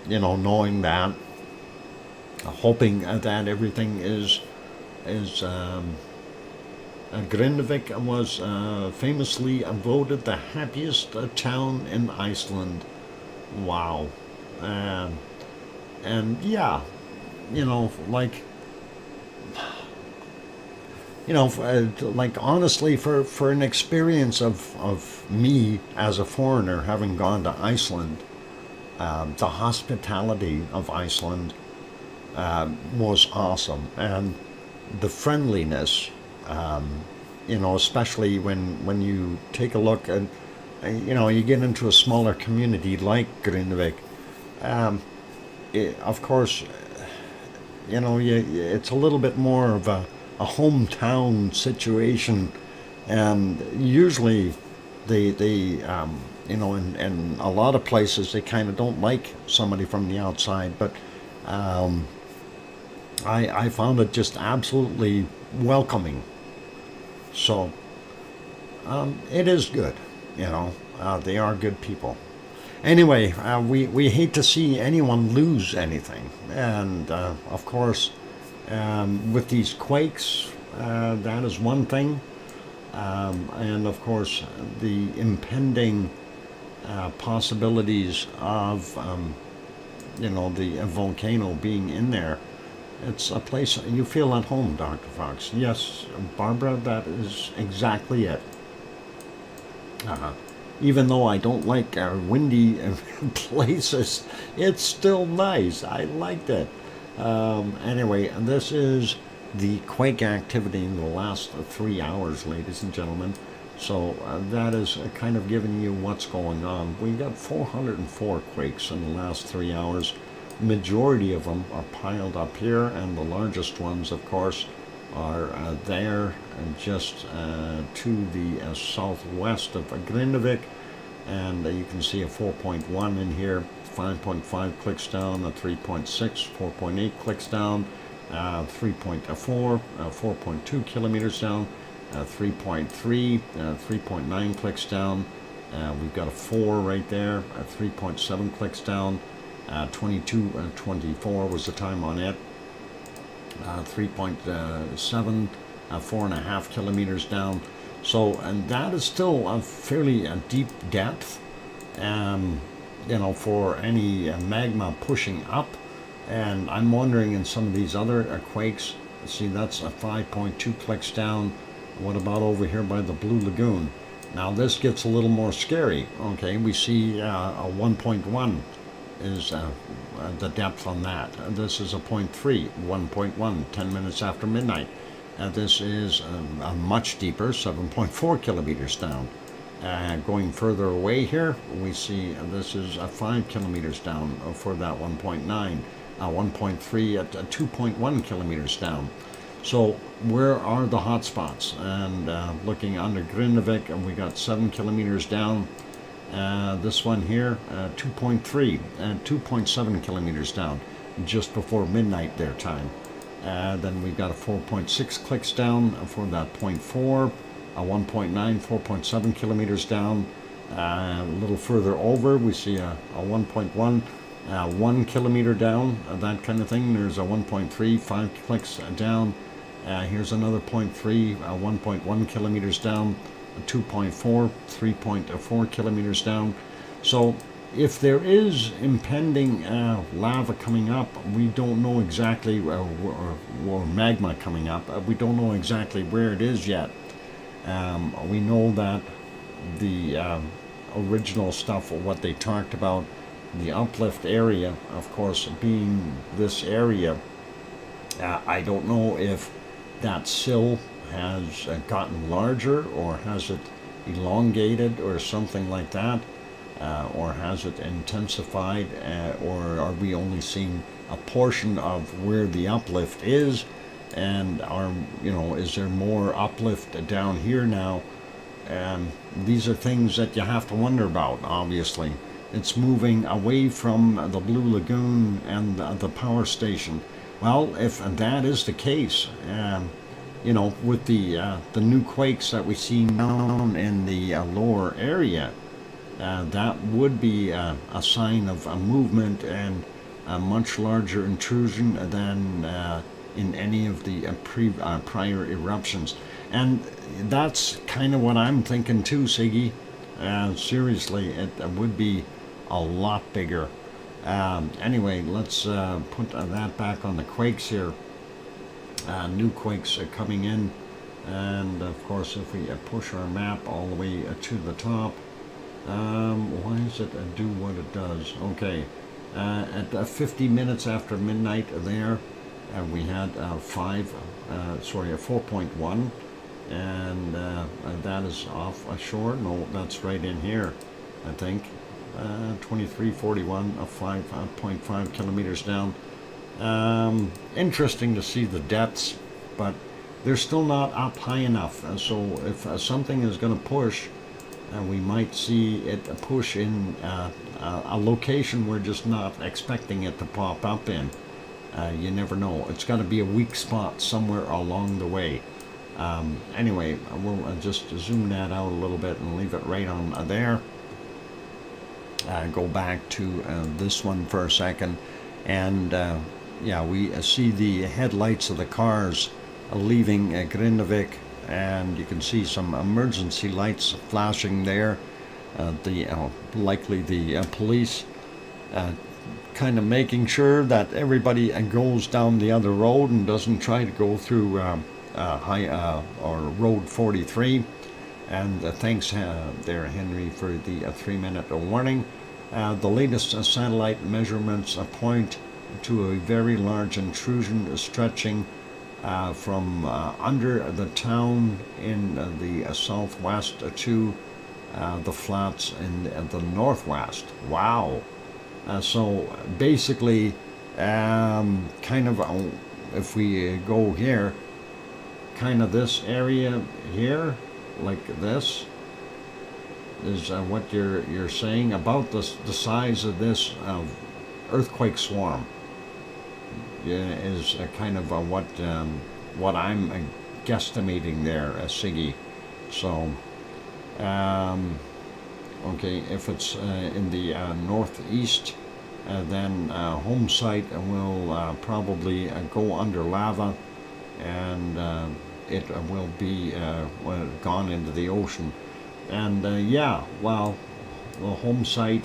knowing that, hoping that everything is Grindavik was famously voted the happiest town in Iceland. Wow. And yeah, like, like honestly, for an experience of me as a foreigner having gone to Iceland, the hospitality of Iceland was awesome, and the friendliness, especially when you take a look at, you get into a smaller community like Grindavik. Of course, it's a little bit more of a hometown situation, and usually they in a lot of places they kind of don't like somebody from the outside, but I found it just absolutely welcoming. So it is good, they are good people. Anyway, we hate to see anyone lose anything. And of course, with these quakes, that is one thing. And of course, the impending possibilities of, the volcano being in there. It's a place you feel at home, Dr. Fox. Yes, Barbara, that is exactly it. Even though I don't like windy places, it's still nice. I liked it. Anyway, this is the quake activity in the last 3 hours, ladies and gentlemen. So that is kind of giving you what's going on. We got 404 quakes in the last 3 hours. Majority of them are piled up here, and the largest ones, of course, are there just to the southwest of Grindavik, and you can see a 4.1 in here, 5.5 clicks down, a 3.6, 4.8 clicks down, 3.4, 4.2 kilometers down, 3.3, 3.9 clicks down. We've got a 4 right there, 3.7 clicks down, 22:24 was the time on it. 3.7, 4.5 kilometers down. So, and that is still a fairly deep depth, for any magma pushing up. And I'm wondering in some of these other quakes, see, that's a 5.2 clicks down. What about over here by the Blue Lagoon? Now this gets a little more scary. Okay, we see a 1.1 is the depth on that. This is a 0.3, 1.1, 10 minutes after midnight. This is a much deeper, 7.4 kilometers down. Going further away here, we see this is 5 kilometers down for that 1.9, 1.3 at 2.1 kilometers down. So where are the hot spots? And looking under Grindavik, and we got 7 kilometers down. This one here, 2.3 and 2.7 kilometers down, just before midnight their time. Then we've got a 4.6 clicks down for that 0.4, a 1.9, 4.7 kilometers down. A little further over, we see a 1.1, 1 kilometer down, that kind of thing. There's a 1.3, 5 clicks down. Here's another 0.3, 1.1 kilometers down. 2.4, 3.4 kilometers down. So if there is impending lava coming up, we don't know exactly, or magma coming up, we don't know exactly where it is yet. We know that the original stuff, or what they talked about, the uplift area, of course, being this area, I don't know if that sill has gotten larger, or has it elongated, or something like that, or has it intensified, or are we only seeing a portion of where the uplift is, and is there more uplift down here now? These are things that you have to wonder about. Obviously, it's moving away from the Blue Lagoon and the power station. Well, if that is the case, with the new quakes that we see down in the lower area, that would be a sign of a movement and a much larger intrusion than in any of the prior eruptions. And that's kind of what I'm thinking too, Siggy. Seriously, it would be a lot bigger. Anyway, let's put that back on the quakes here. New quakes are coming in, and of course if we push our map all the way to the top, why does it do what it does? Okay, at 50 minutes after midnight there, we had a 4.1, and that is off ashore. No, that's right in here, I think. 2341, a 5.5 kilometers down. Interesting to see the depths, but they're still not up high enough. So if something is going to push, we might see it push in a location we're just not expecting it to pop up in. You never know. It's got to be a weak spot somewhere along the way. Anyway, we'll just zoom that out a little bit and leave it right on there. go back to this one for a second, and yeah, we see the headlights of the cars leaving Grindavik, and you can see some emergency lights flashing there. The likely the police kind of making sure that everybody goes down the other road and doesn't try to go through or Road 43. And thanks there, Henry, for the 3-minute warning. The latest satellite measurements point to a very large intrusion stretching from under the town in the southwest to the flats in the northwest. Wow. So basically, kind of, if we go here, kind of this area here, like this, is what you're saying about the size of this earthquake swarm. Is kind of what I'm guesstimating there, Siggy. So, okay, if it's in the northeast, then home site will probably go under lava, and it will be gone into the ocean. And yeah, well, the home site,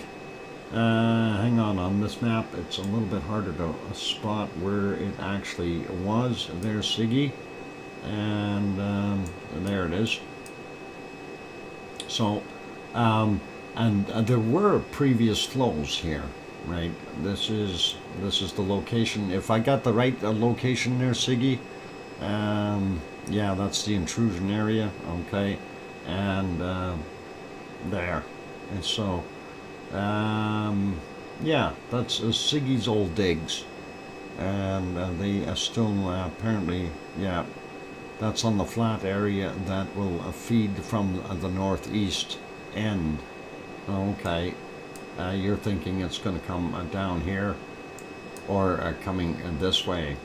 hang on this map, it's a little bit harder to spot where it actually was. There's Siggy, and there it is. So, and there were previous flows here, right? This is the location. If I got the right location there, Siggy, yeah, that's the intrusion area, okay, and there, and so, yeah, that's Siggy's old digs, and they are still apparently, yeah, that's on the flat area that will feed from the northeast end. Okay, you're thinking it's going to come down here, or coming this way.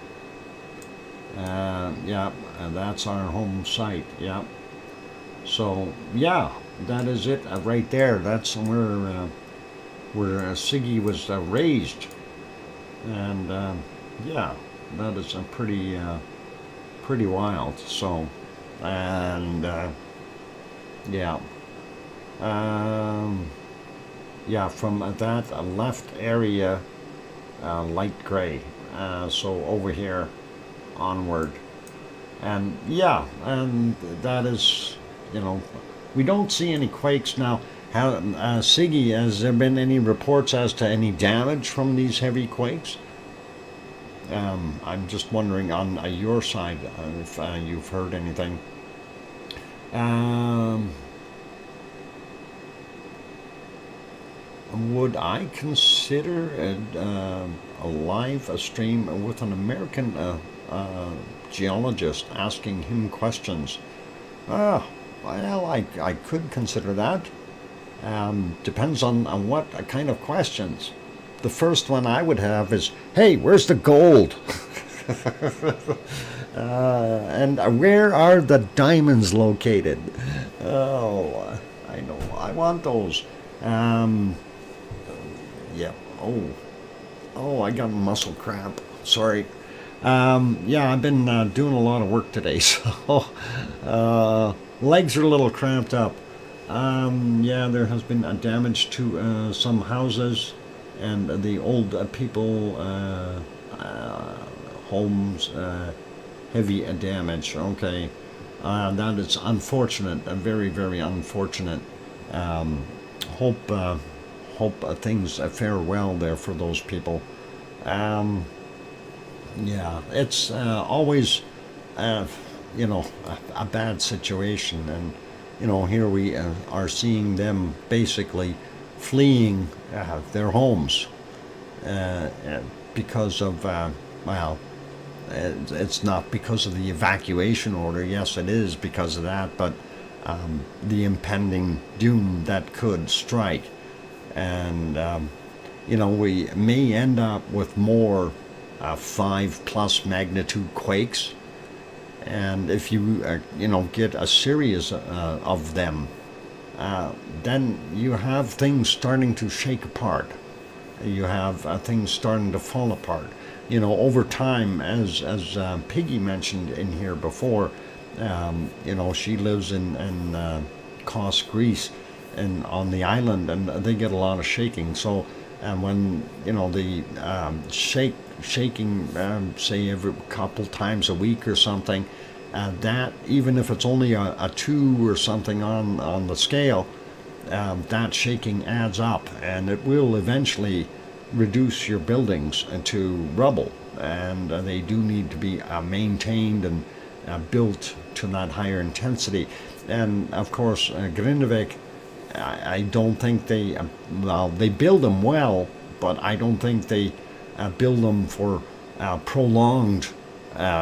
Yeah, that's our home site. Yeah. So yeah, that is it right there. That's where Siggy was raised, and yeah, that is pretty wild. So, and yeah, yeah, from that left area, light gray. So over here, onward, and yeah, and that is, you know, we don't see any quakes now. How, Siggy, has there been any reports as to any damage from these heavy quakes? I'm just wondering on your side if you've heard anything. Would I consider a live stream with an American geologist, asking him questions? Well, I could consider that. Depends on what kind of questions. The first one I would have is, hey, where's the gold? And where are the diamonds located? Oh, I know, I want those. Yeah, oh, I got muscle cramp. Sorry. Yeah, I've been doing a lot of work today, so legs are a little cramped up. Yeah, there has been damage to some houses, and the old people homes, heavy damage. Okay, that is unfortunate, very, very unfortunate. Hope things fare well there for those people. Yeah, it's always, you know, a bad situation, and you know, here we are seeing them basically fleeing their homes because of, well, it's not because of the evacuation order. Yes, it is because of that, but the impending doom that could strike. And, you know, we may end up with more 5+ magnitude quakes. And if you, you know, get a series of them, then you have things starting to shake apart. You have things starting to fall apart. Over time, as Piggy mentioned in here before, she lives in Kos, Greece, and on the island, and they get a lot of shaking. So, when the shaking, say every couple times a week or something, that even if it's only a 2 or something on the scale, that shaking adds up, and it will eventually reduce your buildings to rubble, and they do need to be maintained and built to that higher intensity. And of course, Grindavik, I don't think they build them well, but I don't think they build them for prolonged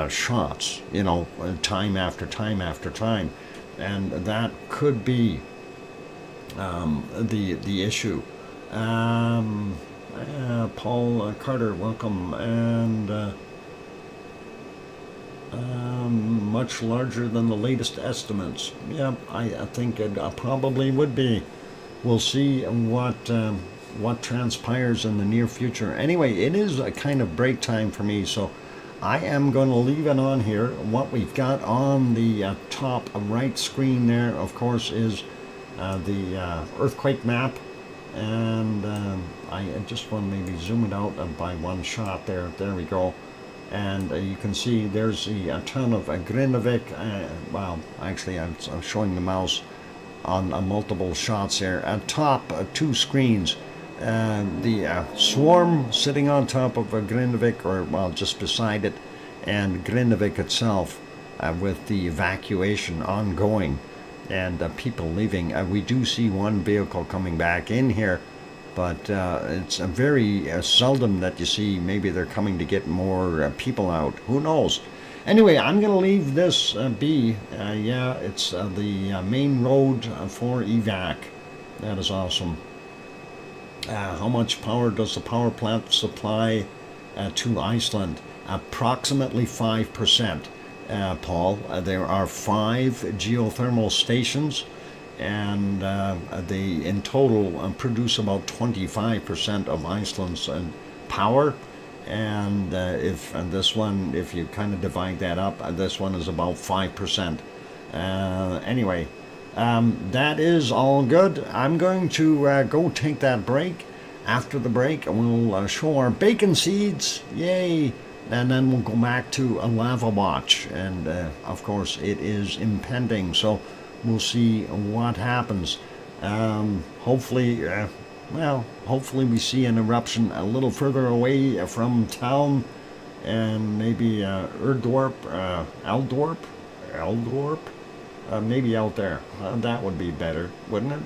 shots, time after time after time, and that could be the issue. Paul Carter, welcome, and much larger than the latest estimates. Yeah, I think it probably would be. We'll see what transpires in the near future. Anyway, it is a kind of break time for me, so I am going to leave it on here. What we've got on the top right screen there, of course, is the earthquake map, and I just want to maybe zoom it out by one shot there. There we go. And you can see there's a ton of Grindavik. Well, actually, I'm showing the mouse on multiple shots here. At top, 2 screens. The swarm sitting on top of Grindavik, or well, just beside it, and Grindavik itself, with the evacuation ongoing and people leaving. We do see one vehicle coming back in here, but it's very seldom that you see. Maybe they're coming to get more people out. Who knows? Anyway, I'm going to leave this be. Yeah, it's the main road for evac. That is awesome. How much power does the power plant supply to Iceland? Approximately 5%. Paul, there are 5 geothermal stations, and they in total produce about 25% of Iceland's power. And if this one, if you kind of divide that up, this one is about 5%. Anyway, that is all good. I'm going to go take that break. After the break, we'll show our bacon seeds. Yay! And then we'll go back to a lava watch. And of course, it is impending. So we'll see what happens. Hopefully, hopefully we see an eruption a little further away from town, and maybe Eldorp, maybe out there. That would be better, wouldn't it?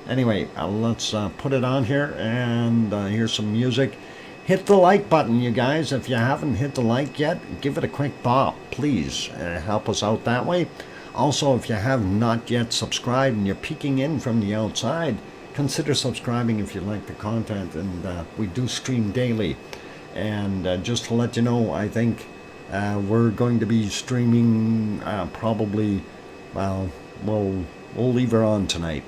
Anyway, let's put it on here, and here's some music. Hit the like button, you guys. If you haven't hit the like yet, give it a quick bop. Please help us out that way. Also, if you have not yet subscribed and you're peeking in from the outside, consider subscribing if you like the content, and we do stream daily. And just to let you know, I think we're going to be streaming probably, well, we'll leave her on tonight.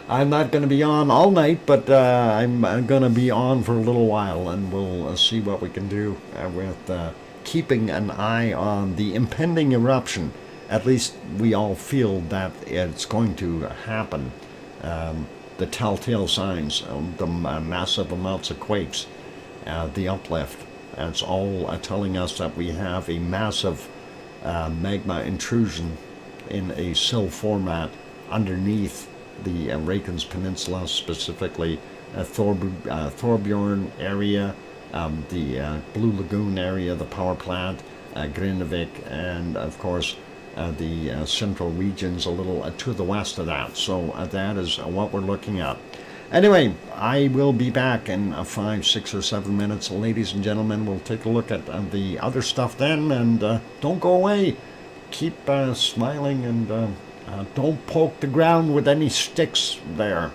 I'm not going to be on all night, but I'm going to be on for a little while, and we'll see what we can do with keeping an eye on the impending eruption. At least we all feel that it's going to happen. The telltale signs, the massive amounts of quakes, the uplift, it's all telling us that we have a massive magma intrusion in a sill format underneath the Reykjanes Peninsula, specifically Thorbjorn area, the Blue Lagoon area, the power plant, Grindavik, and of course the central regions a little to the west of that. So that is what we're looking at. Anyway, I will be back in 5, 6, or 7 minutes. Ladies and gentlemen, we'll take a look at the other stuff then, and don't go away. Keep smiling, and don't poke the ground with any sticks there.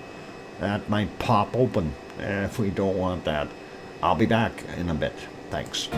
That might pop open if we don't want that. I'll be back in a bit. Thanks.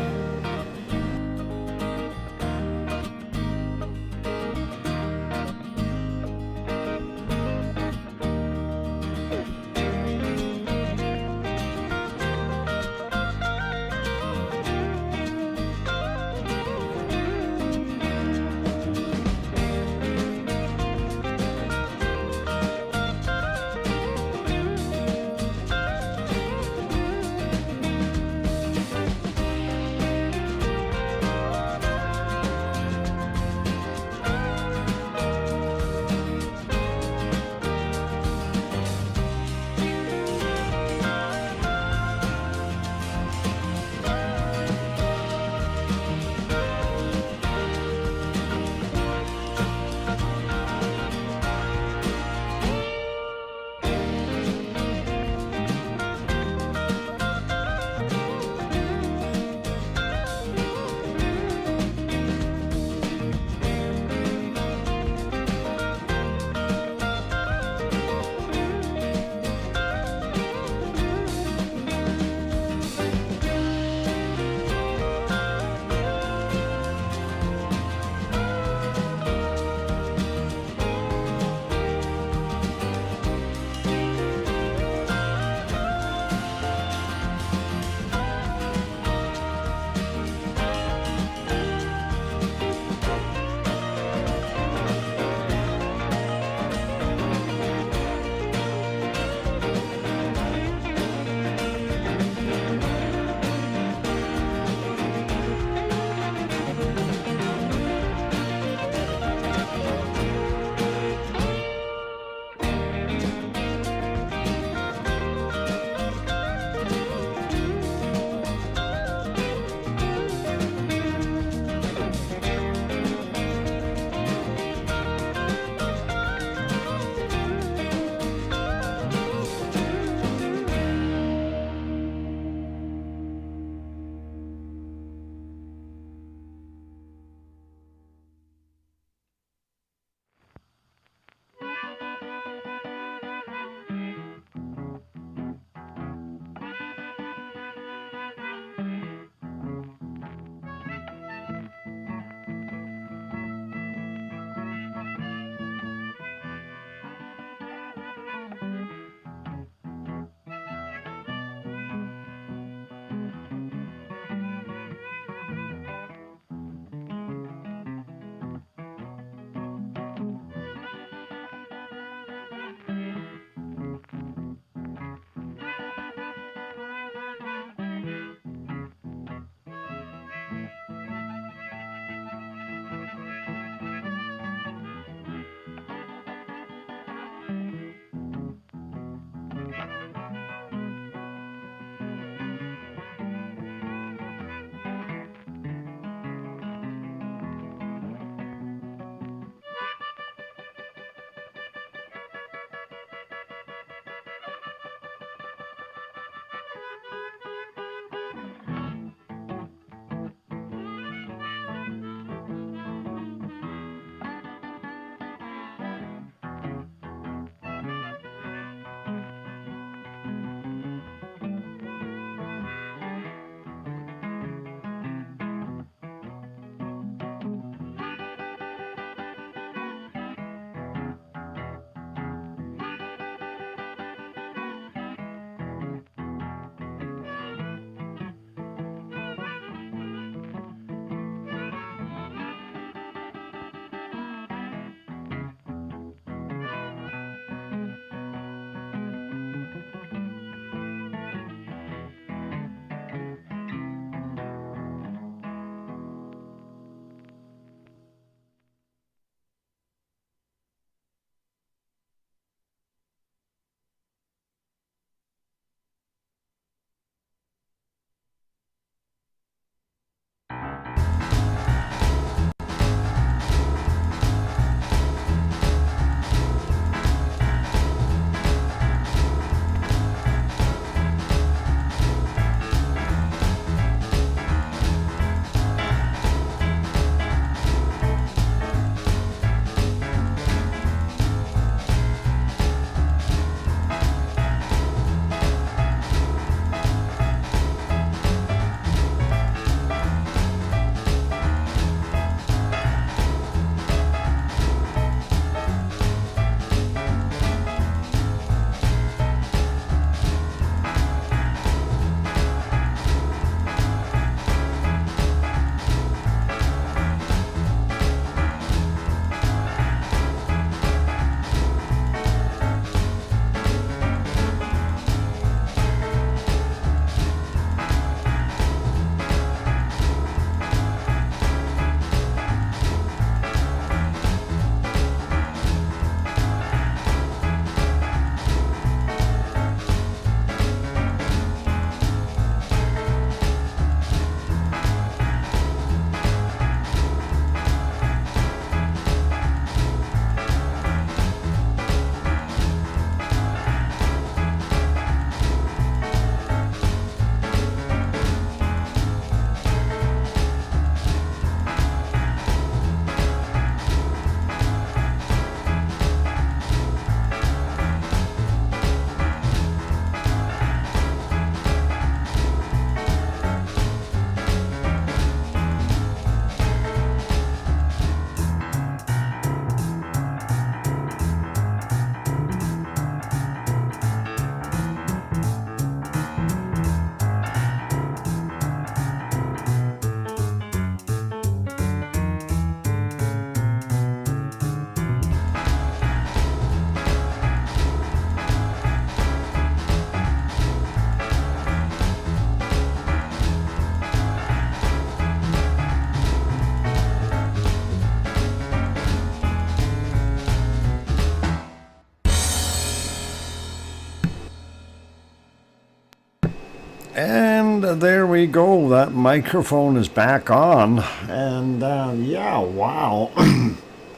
And there we go. That microphone is back on. And yeah, wow.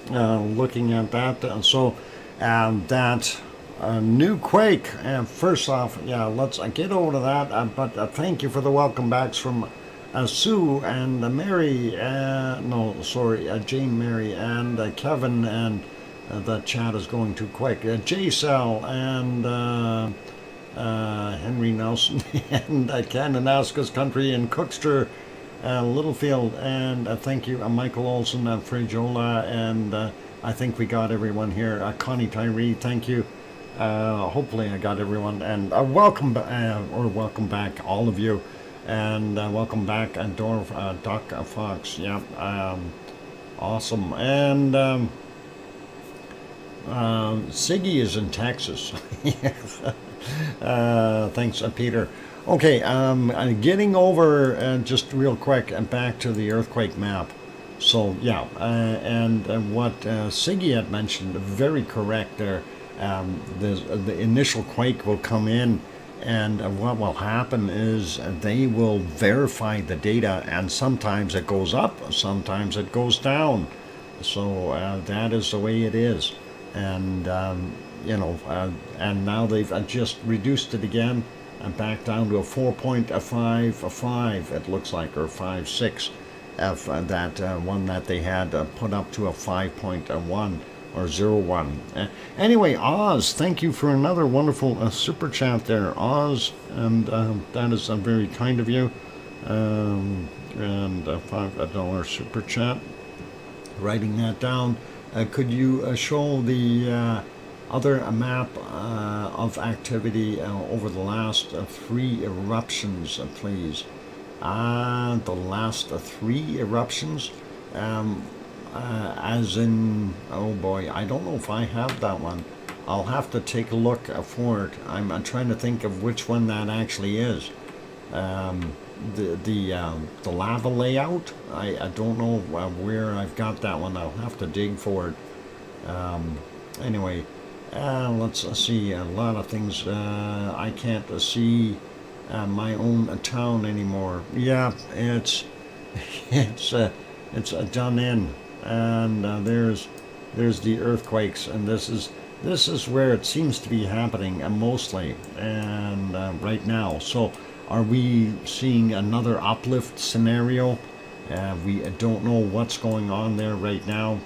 Looking at that. That new quake. First off, yeah, let's get over to that. But thank you for the welcome backs from Sue and Mary. Jane, Mary, and Kevin. And the chat is going too quick. J-Cell and Henry Nelson and Kananaska's Country and Cookster, Littlefield, and thank you, Michael Olson, Frijola, and I think we got everyone here. Connie Tyree, thank you. Hopefully I got everyone, and welcome back, all of you, and welcome back, Doc Fox. Yeah, awesome, and Siggy is in Texas. Thanks, Peter. Okay, getting over just real quick and back to the earthquake map. So yeah, and what Siggy had mentioned, very correct there. The initial quake will come in, and what will happen is they will verify the data, and sometimes it goes up, sometimes it goes down. So that is the way it is, and and now they've just reduced it again and back down to a 4.55, it looks like, or 5.6. That one that they had put up to a 5.1 or 0.1. Anyway, Oz, thank you for another wonderful super chat there, Oz, and that is very kind of you. And $5 super chat. Writing that down. Could you show the other map of activity over the last 3 eruptions, please? The last 3 eruptions? As in, oh boy, I don't know if I have that one. I'll have to take a look for it. I'm trying to think of which one that actually is. The lava layout, I don't know where I've got that one. I'll have to dig for it. Anyway, let's see. A lot of things. I can't see my own town anymore. Yeah, it's done in, and there's the earthquakes, and this is where it seems to be happening mostly, and right now. So, are we seeing another uplift scenario? We don't know what's going on there right now.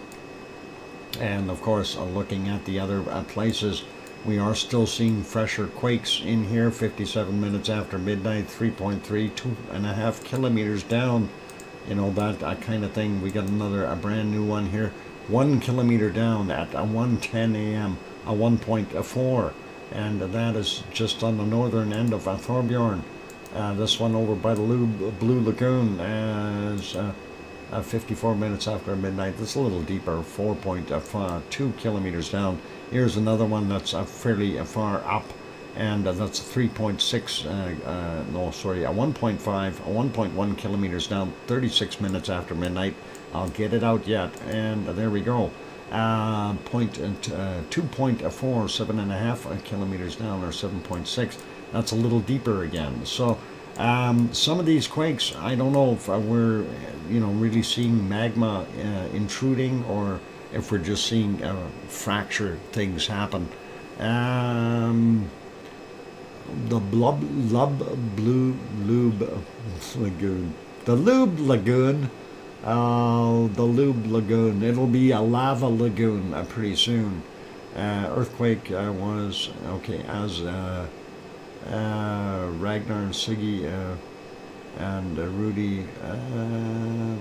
And of course, looking at the other places, we are still seeing fresher quakes in here. 57 minutes after midnight, 3.3, 2.5 kilometers down. You know, that kind of thing. We got a brand new one here. 1 kilometer down at 1:10 a.m. a 1.4. And that is just on the northern end of Thorbjorn. This one over by the Blue Lagoon is 54 minutes after midnight. That's a little deeper, 4.2 kilometers down. Here's another one that's fairly far up, and that's 3.6, a 1.1 kilometers down, 36 minutes after midnight. I'll get it out yet, and there we go. 2.4, 7.5 kilometers down, or 7.6. That's a little deeper again. So some of these quakes, I don't know if we're really seeing magma intruding, or if we're just seeing fracture things happen. The Lube Lagoon. It'll be a lava lagoon pretty soon. Earthquake was okay as Ragnar and Siggy and Rudy.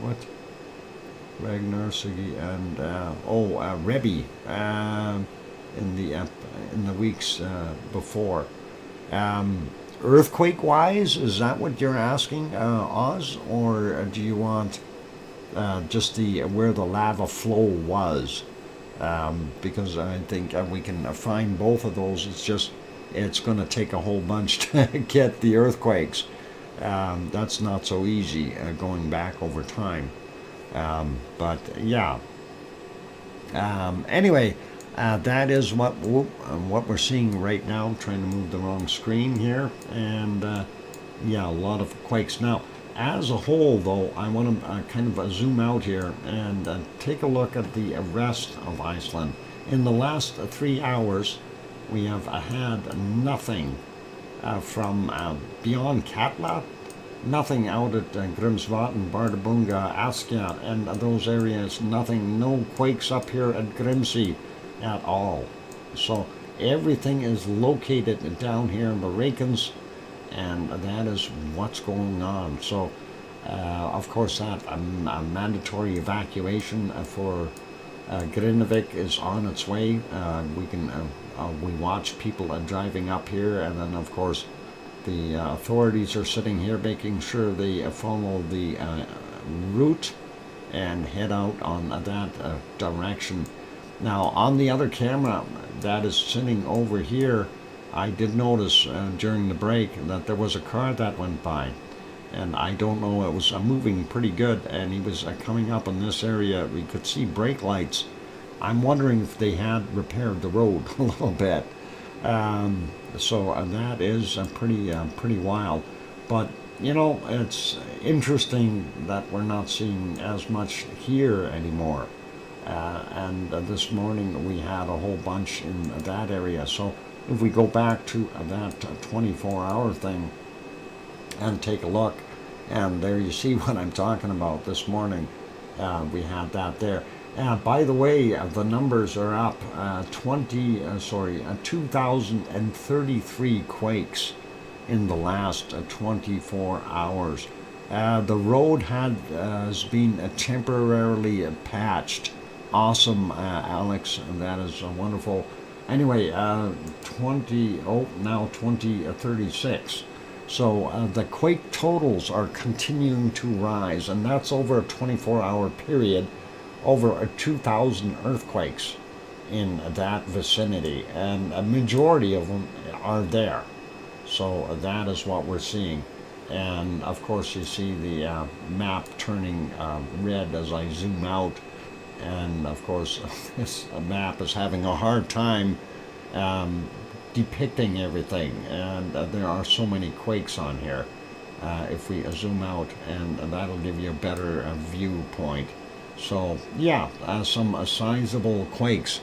What? Ragnar, Siggy, and Rebbe in the weeks before. Earthquake-wise, is that what you're asking, Oz, or do you want just where the lava flow was? Because I think we can find both of those. It's going to take a whole bunch to get the earthquakes. That's not so easy going back over time. But yeah. Anyway, that is what we're seeing right now. I'm trying to move the wrong screen here, and yeah, a lot of quakes. Now, as a whole, though, I want to kind of zoom out here and take a look at the rest of Iceland. In the last 3 hours, we have had nothing from beyond Katla, nothing out at Grimsvatn, Bardabunga, Askja, and those areas, nothing, no quakes up here at Grimsey at all. So everything is located down here in the Reykjans, and that is what's going on. So, of course, that a mandatory evacuation for Grindavik is on its way. We watch people driving up here, and then, of course, the authorities are sitting here making sure they follow the route and head out on that direction. Now, on the other camera that is sitting over here, I did notice during the break that there was a car that went by, and I don't know, it was moving pretty good, and he was coming up in this area. We could see brake lights. I'm wondering if they had repaired the road a little bit. So that is pretty wild. But, you know, it's interesting that we're not seeing as much here anymore. And this morning we had a whole bunch in that area. So if we go back to that 24-hour thing and take a look, and there you see what I'm talking about this morning. We had that there. By the way, the numbers are up 2,033 quakes in the last 24 hours. The road has been temporarily patched. Awesome, Alex, that is wonderful. Anyway, now 2036. So the quake totals are continuing to rise, and that's over a 24-hour period. Over 2,000 earthquakes in that vicinity, and a majority of them are there. So that is what we're seeing. And of course you see the map turning red as I zoom out, and of course this map is having a hard time depicting everything, and there are so many quakes on here. If we zoom out, and that'll give you a better viewpoint. So yeah, some sizable quakes,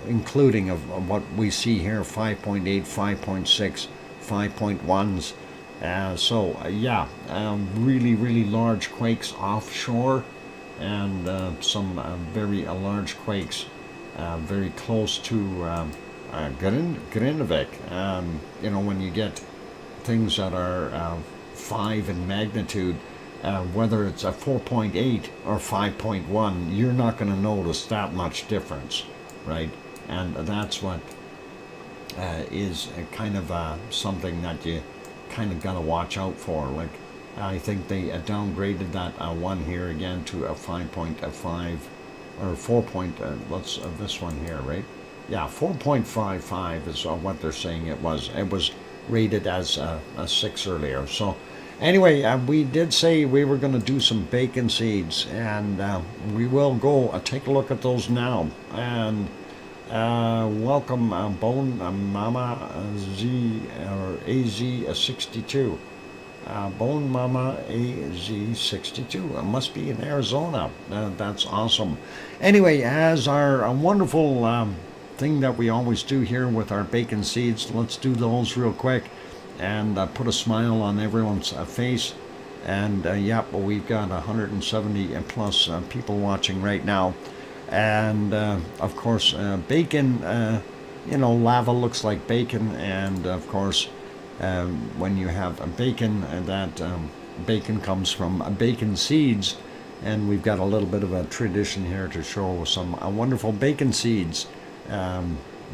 including of what we see here, 5.8, 5.6, 5.1s. So yeah, really large quakes offshore, and some very large quakes very close to Grindavik. You know, when you get things that are 5 in magnitude, whether it's a 4.8 or 5.1, you're not going to notice that much difference, right? And that's what is kind of something that you kind of got to watch out for. Like, I think they downgraded that one here again to a 5.5 or 4. What's this one here, right? Yeah, 4.55 is what they're saying it was. It was rated as a 6 earlier. So anyway, we did say we were going to do some bacon seeds, and we will go take a look at those now. And welcome Bone Mama Z or AZ62. Bone Mama AZ62. It must be in Arizona. That's awesome. Anyway, as our wonderful thing that we always do here with our bacon seeds, let's do those real quick and put a smile on everyone's face. And yep, we've got 170 plus people watching right now. And of course, bacon, you know, lava looks like bacon, and of course, when you have a bacon, that bacon comes from bacon seeds, and we've got a little bit of a tradition here to show some wonderful bacon seeds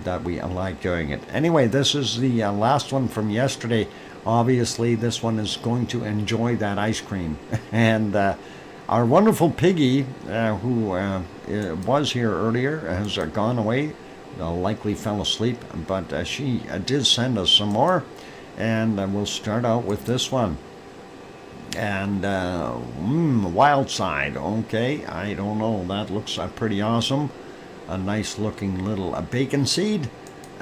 that we like doing it. Anyway, this is the last one from yesterday. Obviously, this one is going to enjoy that ice cream. And our wonderful Piggy, who was here earlier, has gone away, likely fell asleep, but she did send us some more. And we'll start out with this one. And Wild Side, okay, I don't know, that looks pretty awesome. A nice looking little bacon seed.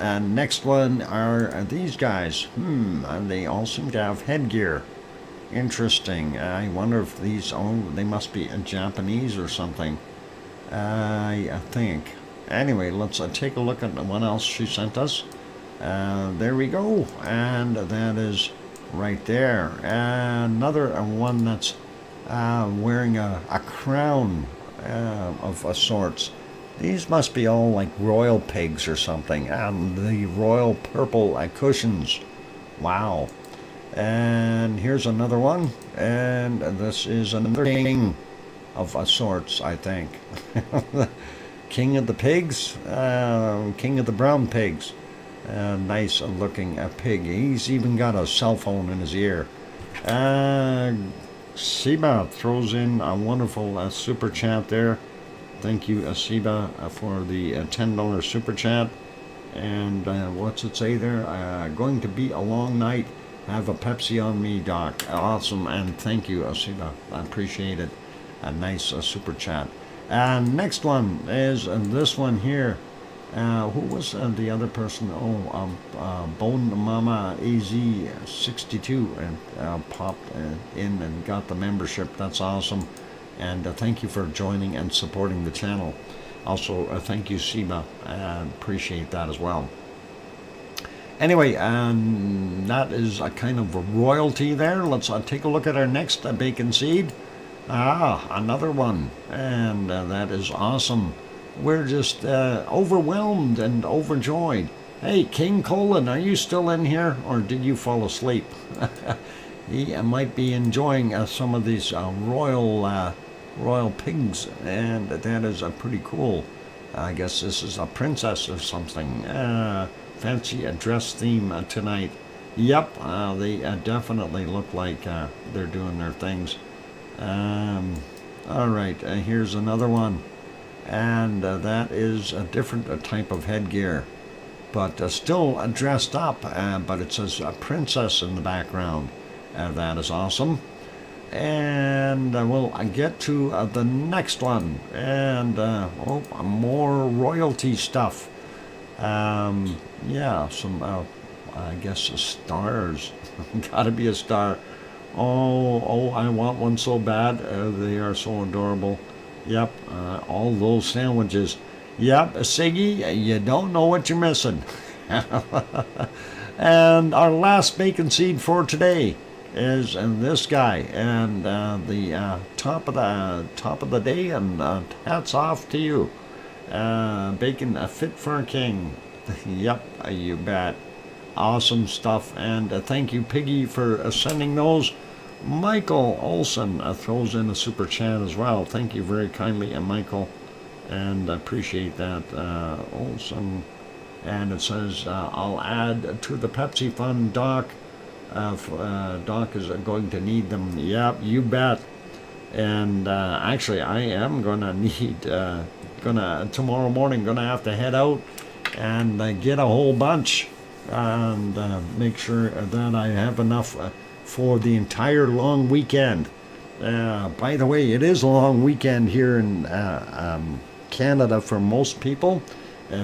next one are these guys. And they all seem to have headgear. Interesting. I wonder if these, they must be Japanese or something. I think. Anyway, let's take a look at what else she sent us. There we go. And that is right there. Another one that's wearing a crown of sorts. These must be all like royal pigs or something. And the royal purple cushions. Wow. And here's another one. And this is another king of sorts, I think. King of the pigs. King of the brown pigs. Nice looking pig. He's even got a cell phone in his ear. Siba throws in a wonderful super chat there. Thank you, Siba, for the $10 super chat. And what's it say there? Going to be a long night. Have a Pepsi on me, Doc. Awesome, and thank you, Siba. I appreciate it. A nice super chat. And next one is this one here. Who was the other person? Bone Mama AZ62 and popped in and got the membership. That's awesome. And thank you for joining and supporting the channel. Also, thank you, Siba. Appreciate that as well. Anyway, that is a kind of a royalty there. Let's take a look at our next bacon seed. Another one. And that is awesome. We're just overwhelmed and overjoyed. Hey, King Colin, are you still in here, or did you fall asleep? He might be enjoying some of these royal pigs, and that is pretty cool. I guess this is a princess or something. Fancy dress theme tonight. Yep, they definitely look like they're doing their things. All right, here's another one. And that is a different type of headgear, but still dressed up, but it says a princess in the background. That is awesome. And we'll get to the next one, and more royalty stuff. Yeah, some I guess stars. Gotta be a star. Oh, I want one so bad. They are so adorable. Yep, all those sandwiches. Yep, Siggy, you don't know what you're missing. And our last bacon seed for today is this guy, and the top of the day, and hats off to you. Bacon fit for a king. Yep, you bet. Awesome stuff, and thank you, Piggy, for sending those. Michael Olson throws in a super chat as well. Thank you very kindly, Michael, and appreciate that, Olson. And it says, I'll add to the Pepsi fund, Doc. Doc is going to need them. Yep, you bet. And actually, I am gonna need, tomorrow morning, gonna have to head out and get a whole bunch, and make sure that I have enough for the entire long weekend. By the way, it is a long weekend here in Canada for most people,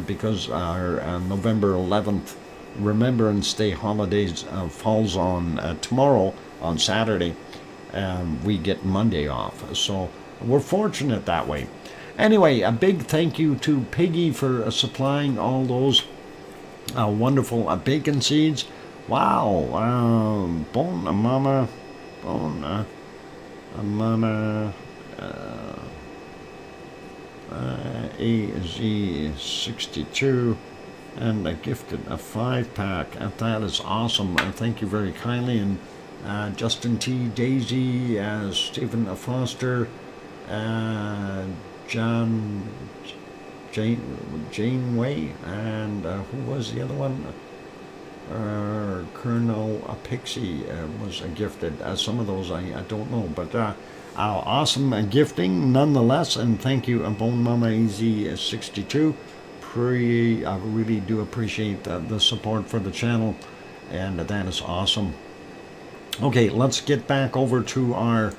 because our November 11th Remembrance Day holidays falls on tomorrow, on Saturday. We get Monday off, so we're fortunate that way. Anyway, a big thank you to Piggy for supplying all those wonderful bacon seeds. Wow, Bone Mama, AZ62, and gifted a 5-pack. That is awesome. Thank you very kindly. And Justin T, Daisy, Stephen Foster, Janeway, and who was the other one? Colonel Pixie was gifted. Some of those I don't know, but awesome gifting nonetheless. And thank you, Bone Mama EZ62. I really do appreciate the support for the channel, and that is awesome. Okay, let's get back over to our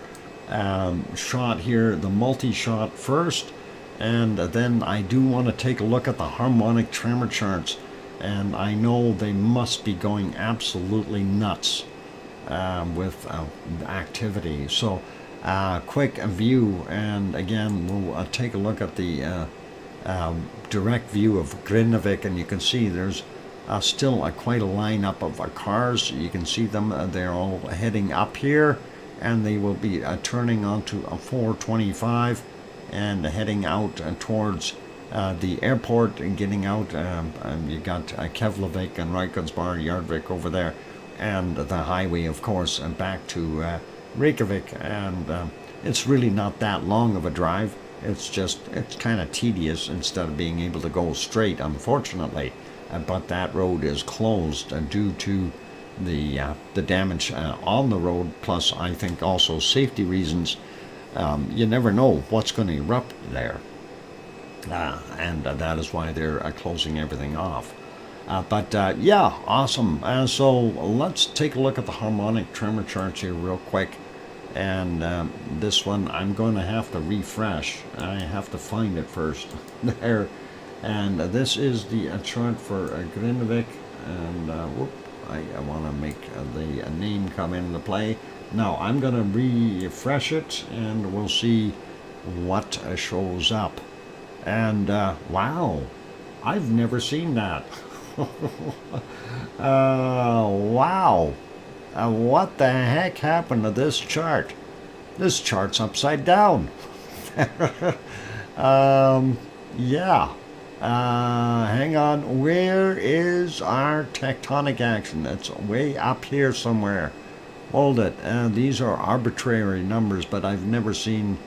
shot here, the multi-shot first, and then I do want to take a look at the harmonic tremor charts. and I know they must be going absolutely nuts with activity. So quick view, and again we'll take a look at the direct view of Grindavik, and you can see there's still quite a lineup of cars. You can see them, they're all heading up here, and they will be turning onto a 425 and heading out towards the airport and getting out. You got Keflavik and Reykjanesbær, Yardvik over there, and the highway, of course, and back to Reykjavik. And it's really not that long of a drive. It's kind of tedious instead of being able to go straight, unfortunately. But that road is closed due to the damage on the road, plus I think also safety reasons. You never know what's going to erupt there. And that is why they're closing everything off. But yeah, awesome. So let's take a look at the harmonic tremor charts here real quick. And this one I'm going to have to refresh. I have to find it first. There. And this is the chart for Grindavik. And I want to make the name come into play. Now I'm going to refresh it, and we'll see what shows up. And wow, I've never seen that. Wow. What the heck happened to this chart? This chart's upside down. Yeah. Hang on. Where is our tectonic action? It's way up here somewhere. Hold it. These are arbitrary numbers, but I've never seen,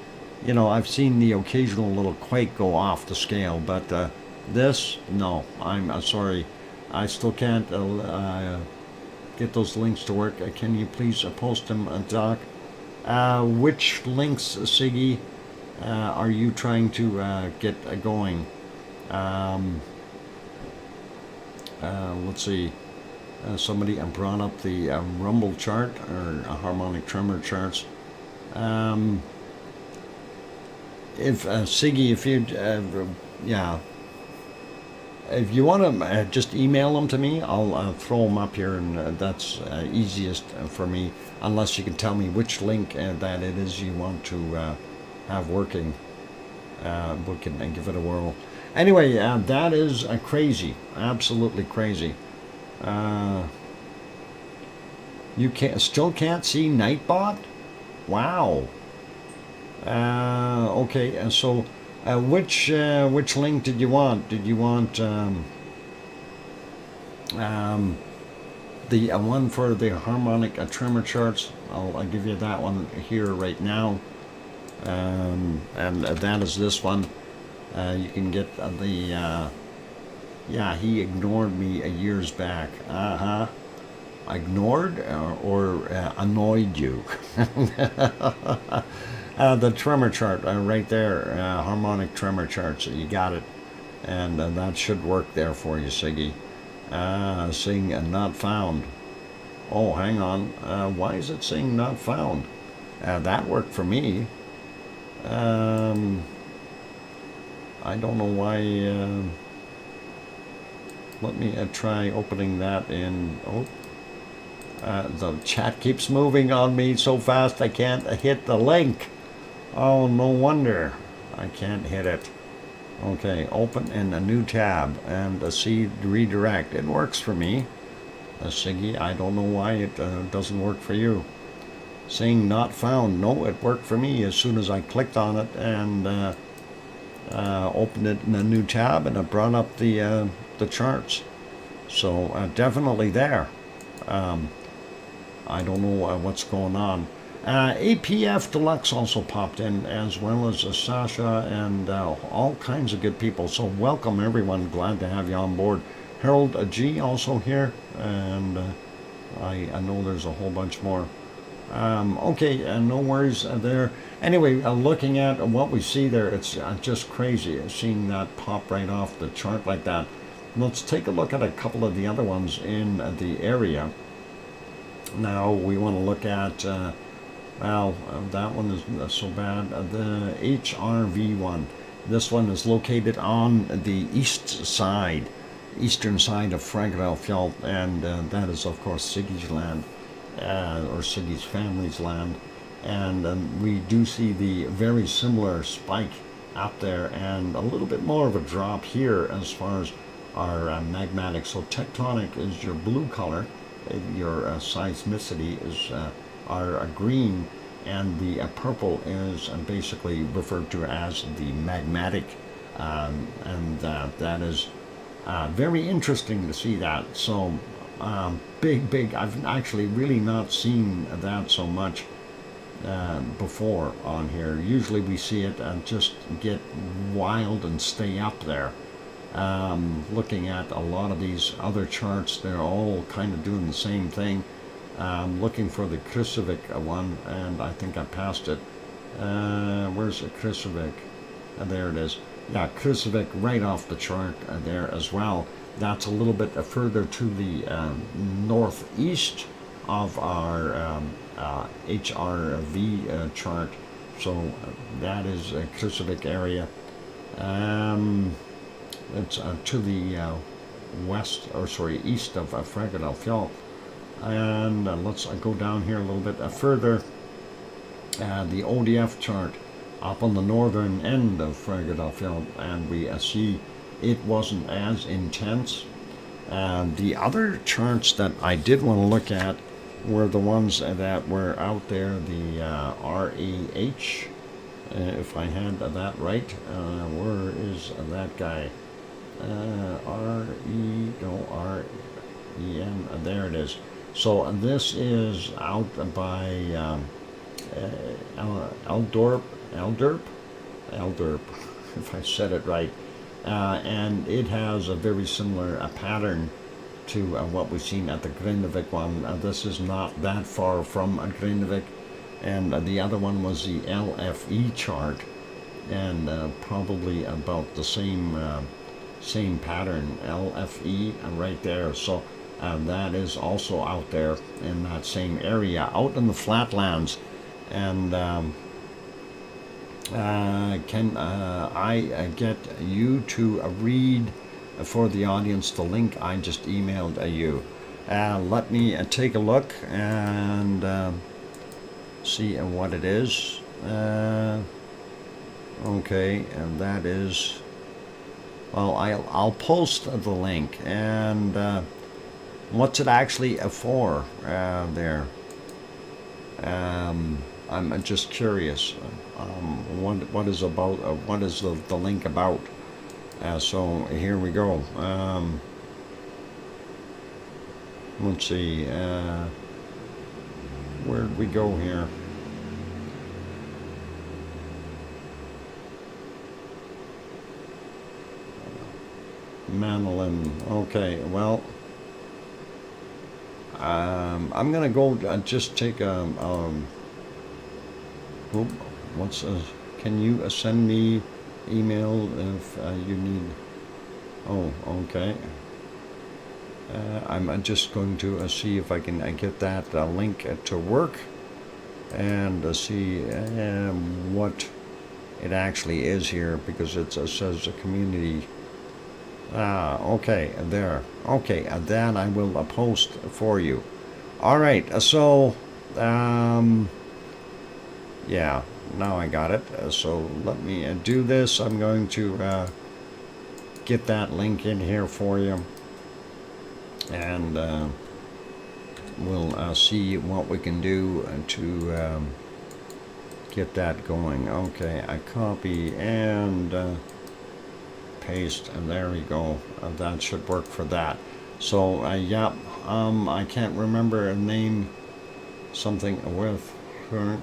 I've seen the occasional little quake go off the scale, but this, no. I'm sorry. I still can't get those links to work. Can you please post them, Doc? Which links, Siggy, are you trying to get going? Let's see. Somebody brought up the rumble chart, or harmonic tremor charts. If Siggy, if you yeah, if you want to just email them to me, I'll throw them up here, and that's easiest for me, unless you can tell me which link that it is you want to have working. We can give it a whirl. Anyway, that is crazy, absolutely crazy. You still can't see Nightbot? Wow. Okay, so which link did you want? Did you want the one for the harmonic tremor charts? I'll give you that one here right now, and that is this one. You can get the yeah, he ignored me years back. Ignored or annoyed you? The tremor chart right there, harmonic tremor chart. So you got it, and that should work there for you, Siggy. Saying not found. Oh, hang on. Why is it saying not found? That worked for me. I don't know why. Let me try opening that in. Oh, the chat keeps moving on me so fast I can't hit the link. Oh, no wonder I can't hit it. Okay, open in a new tab and see redirect. It works for me. Siggy, I don't know why it doesn't work for you. Saying not found. No, it worked for me as soon as I clicked on it and opened it in a new tab, and it brought up the charts. So definitely there. I don't know what's going on. APF Deluxe also popped in, as well as Sasha and all kinds of good people. So welcome everyone. Glad to have you on board. Harold G also here, and I know there's a whole bunch more. Okay, no worries there. Anyway, looking at what we see there, it's just crazy seeing that pop right off the chart like that. Let's take a look at a couple of the other ones in the area. Now we want to look at, well, that one is so bad. The HRV one. This one is located on the east side. eastern side of Fragedalfjall, and that is of course Siggy's land, or Siggy's family's land, and we do see the very similar spike up there and a little bit more of a drop here as far as our magmatic. So tectonic is your blue color, your seismicity is our green, and the purple is basically referred to as the magmatic, and that is very interesting to see that. So big, I've actually really not seen that so much before on here. Usually we see it just get wild and stay up there. Looking at a lot of these other charts, they're all kind of doing the same thing. Looking for the Krusevik one, and I think I passed it. Where's the Krusevik? There it is. Yeah, Krusevik right off the chart there as well. That's a little bit further to the northeast of our HRV chart. So that is a Krusevik area. It's to the west, or sorry, east of Fragedalfjall. And let's go down here a little bit further. The ODF chart up on the northern end of Fragedalfjall, and we see it wasn't as intense. The other charts that I did want to look at were the ones that were out there, the REH, if I had that right. Where is that guy? REN, there it is. So this is out by Eldorp, if I said it right. And it has a very similar pattern to what we've seen at the Grindavik one. This is not that far from a Grindavik, and the other one was the LFE chart, and probably about the same pattern, LFE, right there. So that is also out there in that same area, out in the flatlands. And can I get you to read for the audience the link I just emailed you? Let me take a look and see what it is. Okay, and that is, well, I'll post the link. And what's it actually for there? I'm just curious. What is about? What is the link about? So here we go. Let's see. Where did we go here? Manolin. Okay. Well, I'm gonna go just take a. Can you send me email if you need? Oh, okay. I'm just going to see if I can get that link to work, and see what it actually is here, because it says a community. Okay, there. Okay, and then I will post for you. All right. So. Yeah, now I got it. So let me do this. I'm going to get that link in here for you, and we'll see what we can do to get that going. Okay, I copy and paste, and there we go. That should work for that. So yeah, I can't remember a name. Something with Herc.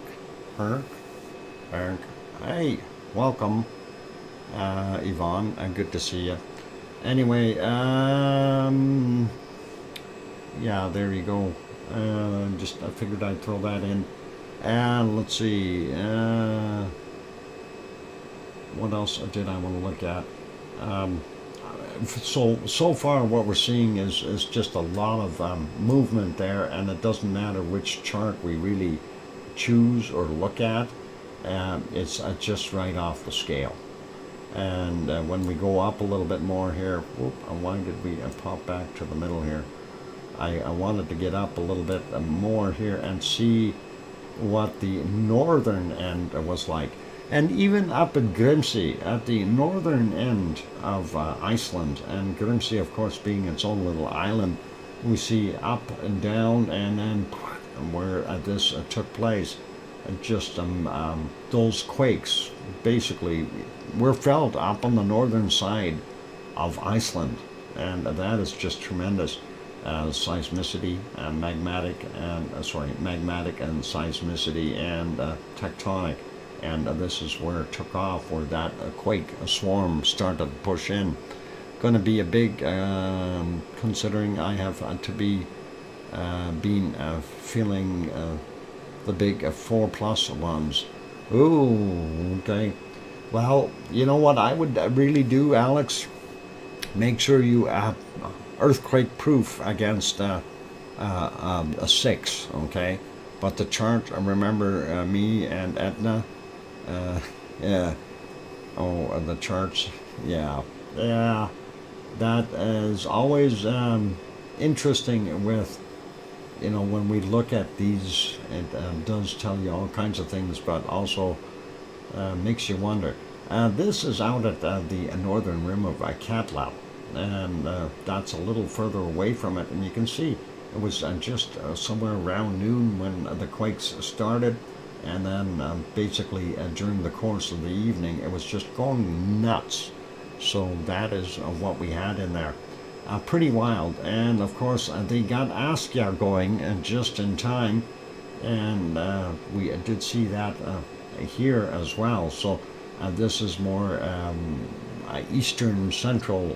Hey, welcome, Yvonne. Good to see you. Anyway, yeah, there you go. Just I figured I'd throw that in. And let's see. What else did I want to look at? So far, what we're seeing is just a lot of movement there, and it doesn't matter which chart we really choose or look at. It's just right off the scale. And when we go up a little bit more here, whoop, why did we pop back to the middle here? I wanted to get up a little bit more here and see what the northern end was like. And even up at Grimsey, at the northern end of Iceland, and Grimsey, of course, being its own little island, we see up and down, and then where this took place, just those quakes basically were felt up on the northern side of Iceland, and that is just tremendous. Seismicity, magmatic and seismicity and tectonic, and this is where it took off, where that quake swarm started to push in. Going to be a big, considering I have to be feeling the big 4+ ones. Ooh, okay. Well, you know what I would really do, Alex? Make sure you earthquake proof against a 6, okay? But the chart, remember me and Etna, yeah. Oh, the charts, yeah. That is always interesting with, when we look at these, it does tell you all kinds of things, but also makes you wonder. This is out at the northern rim of Katla, and that's a little further away from it, and you can see it was just somewhere around noon when the quakes started, and then basically during the course of the evening it was just going nuts. So that is what we had in there. Pretty wild. And of course they got Askia going just in time, and we did see that here as well. So this is more eastern central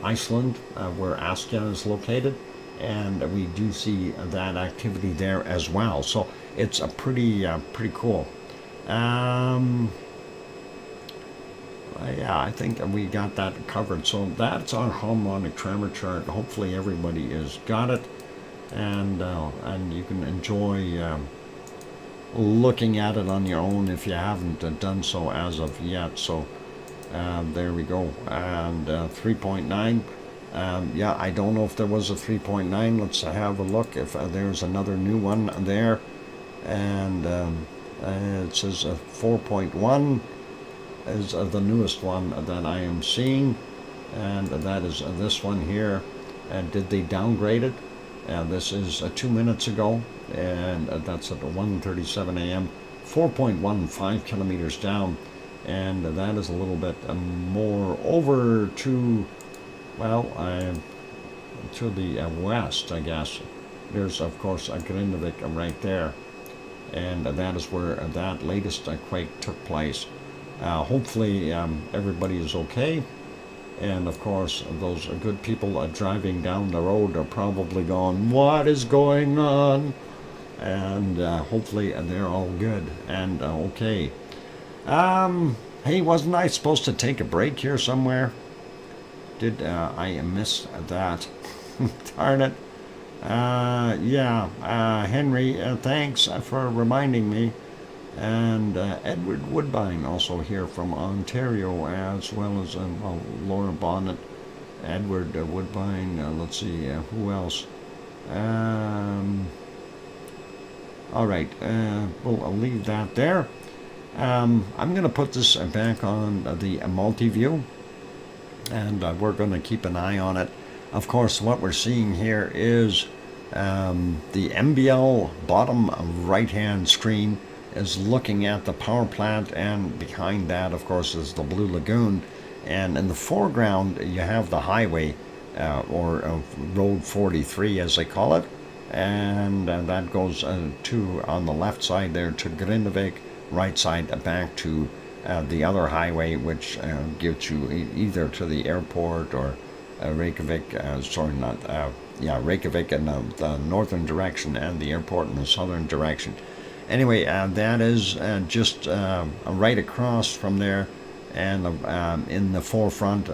Iceland, where Askia is located, and we do see that activity there as well. So it's a pretty cool. Yeah, I think we got that covered. So that's our harmonic tremor chart. Hopefully everybody has got it, and you can enjoy looking at it on your own if you haven't done so as of yet. So there we go. And 3.9. Yeah, I don't know if there was a 3.9. Let's have a look if there's another new one there. And it says 4.1 is the newest one that I am seeing, and that is this one here. And did they downgrade it? This is 2 minutes ago, and that's at 1:37 a.m. 4.15 kilometers down, and that is a little bit more over to, well, to the west, I guess. There's of course a Grindavik right there, and that is where that latest quake took place. Hopefully everybody is okay, and of course those good people driving down the road are probably going, what is going on? And hopefully they're all good and okay. Hey, wasn't I supposed to take a break here somewhere? Did I miss that? Darn it. Yeah, Henry, thanks for reminding me. And Edward Woodbine also here from Ontario, as well as Laura Bonnet, Edward Woodbine, let's see, who else? All right, I'll leave that there. I'm going to put this back on the multi-view, and we're going to keep an eye on it. Of course, what we're seeing here is the MBL bottom right-hand screen is looking at the power plant, and behind that, of course, is the Blue Lagoon. And in the foreground, you have the highway, or Road 43, as they call it. And that goes to, on the left side there, to Grindavik, right side back to the other highway, which gets you either to the airport or Reykjavik, Reykjavik in the northern direction, and the airport in the southern direction. Anyway, that is just right across from there, and in the forefront,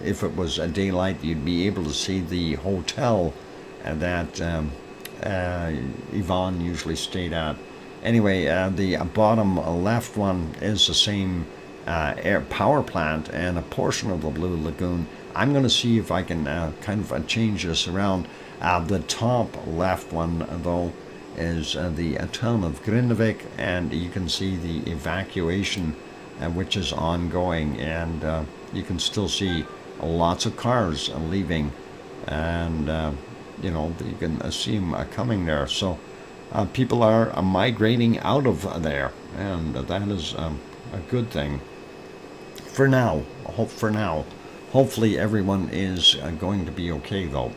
if it was daylight, you'd be able to see the hotel that Yvonne usually stayed at. Anyway, the bottom left one is the same air power plant and a portion of the Blue Lagoon. I'm going to see if I can kind of change this around. The top left one, though, is the town of Grindavik, and you can see the evacuation, which is ongoing, and you can still see lots of cars leaving, and you know, you can see them coming there. So people are migrating out of there, and that is a good thing. For now, hopefully everyone is going to be okay, though.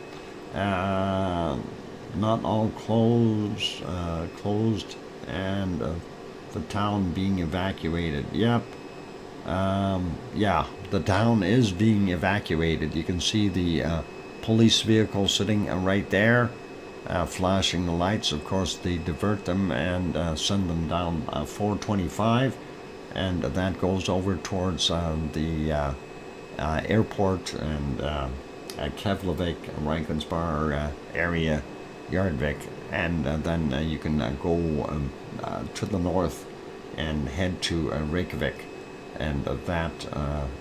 Not all closed, and the town being evacuated. Yep. Yeah, the town is being evacuated. You can see the police vehicle sitting right there, flashing the lights. Of course, they divert them and send them down 425, and that goes over towards the airport and Keflavik, Rankensbar area, Yardvik, and then you can go to the north and head to Reykjavik and that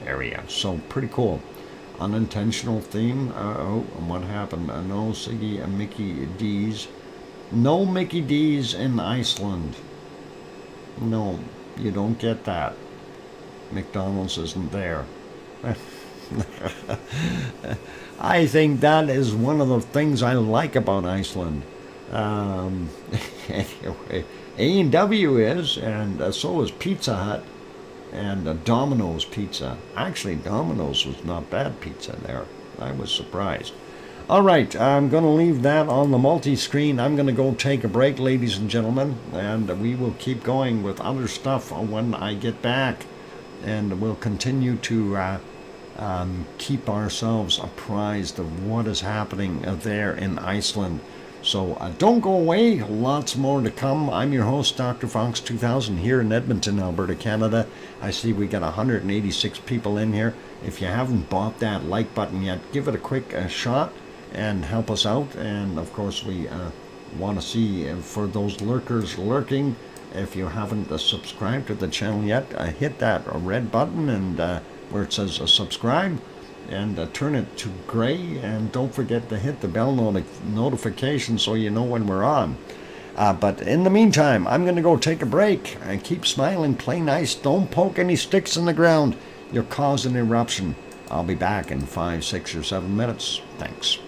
area. So pretty cool. Unintentional theme. Oh, what happened? No Siggy and Mickey D's. No Mickey D's in Iceland. No, you don't get that. McDonald's isn't there. I think that is one of the things I like about Iceland. Anyway, A&W is, and so is Pizza Hut, and Domino's Pizza. Actually, Domino's was not bad pizza there. I was surprised. All right, I'm going to leave that on the multi-screen. I'm going to go take a break, ladies and gentlemen, and we will keep going with other stuff when I get back, and we'll continue to keep ourselves apprised of what is happening there in Iceland. So don't go away, lots more to come. I'm your host, DrFox2000, here in Edmonton, Alberta, Canada. I see we got 186 people in here. If you haven't bought that like button yet, give it a quick shot and help us out. And of course, we want to see for those lurkers lurking, if you haven't subscribed to the channel yet, hit that red button and where it says subscribe, and turn it to gray, and don't forget to hit the bell notification so you know when we're on. But in the meantime, I'm going to go take a break, and keep smiling, play nice, don't poke any sticks in the ground. You'll cause an eruption. I'll be back in 5, 6, or 7 minutes. Thanks.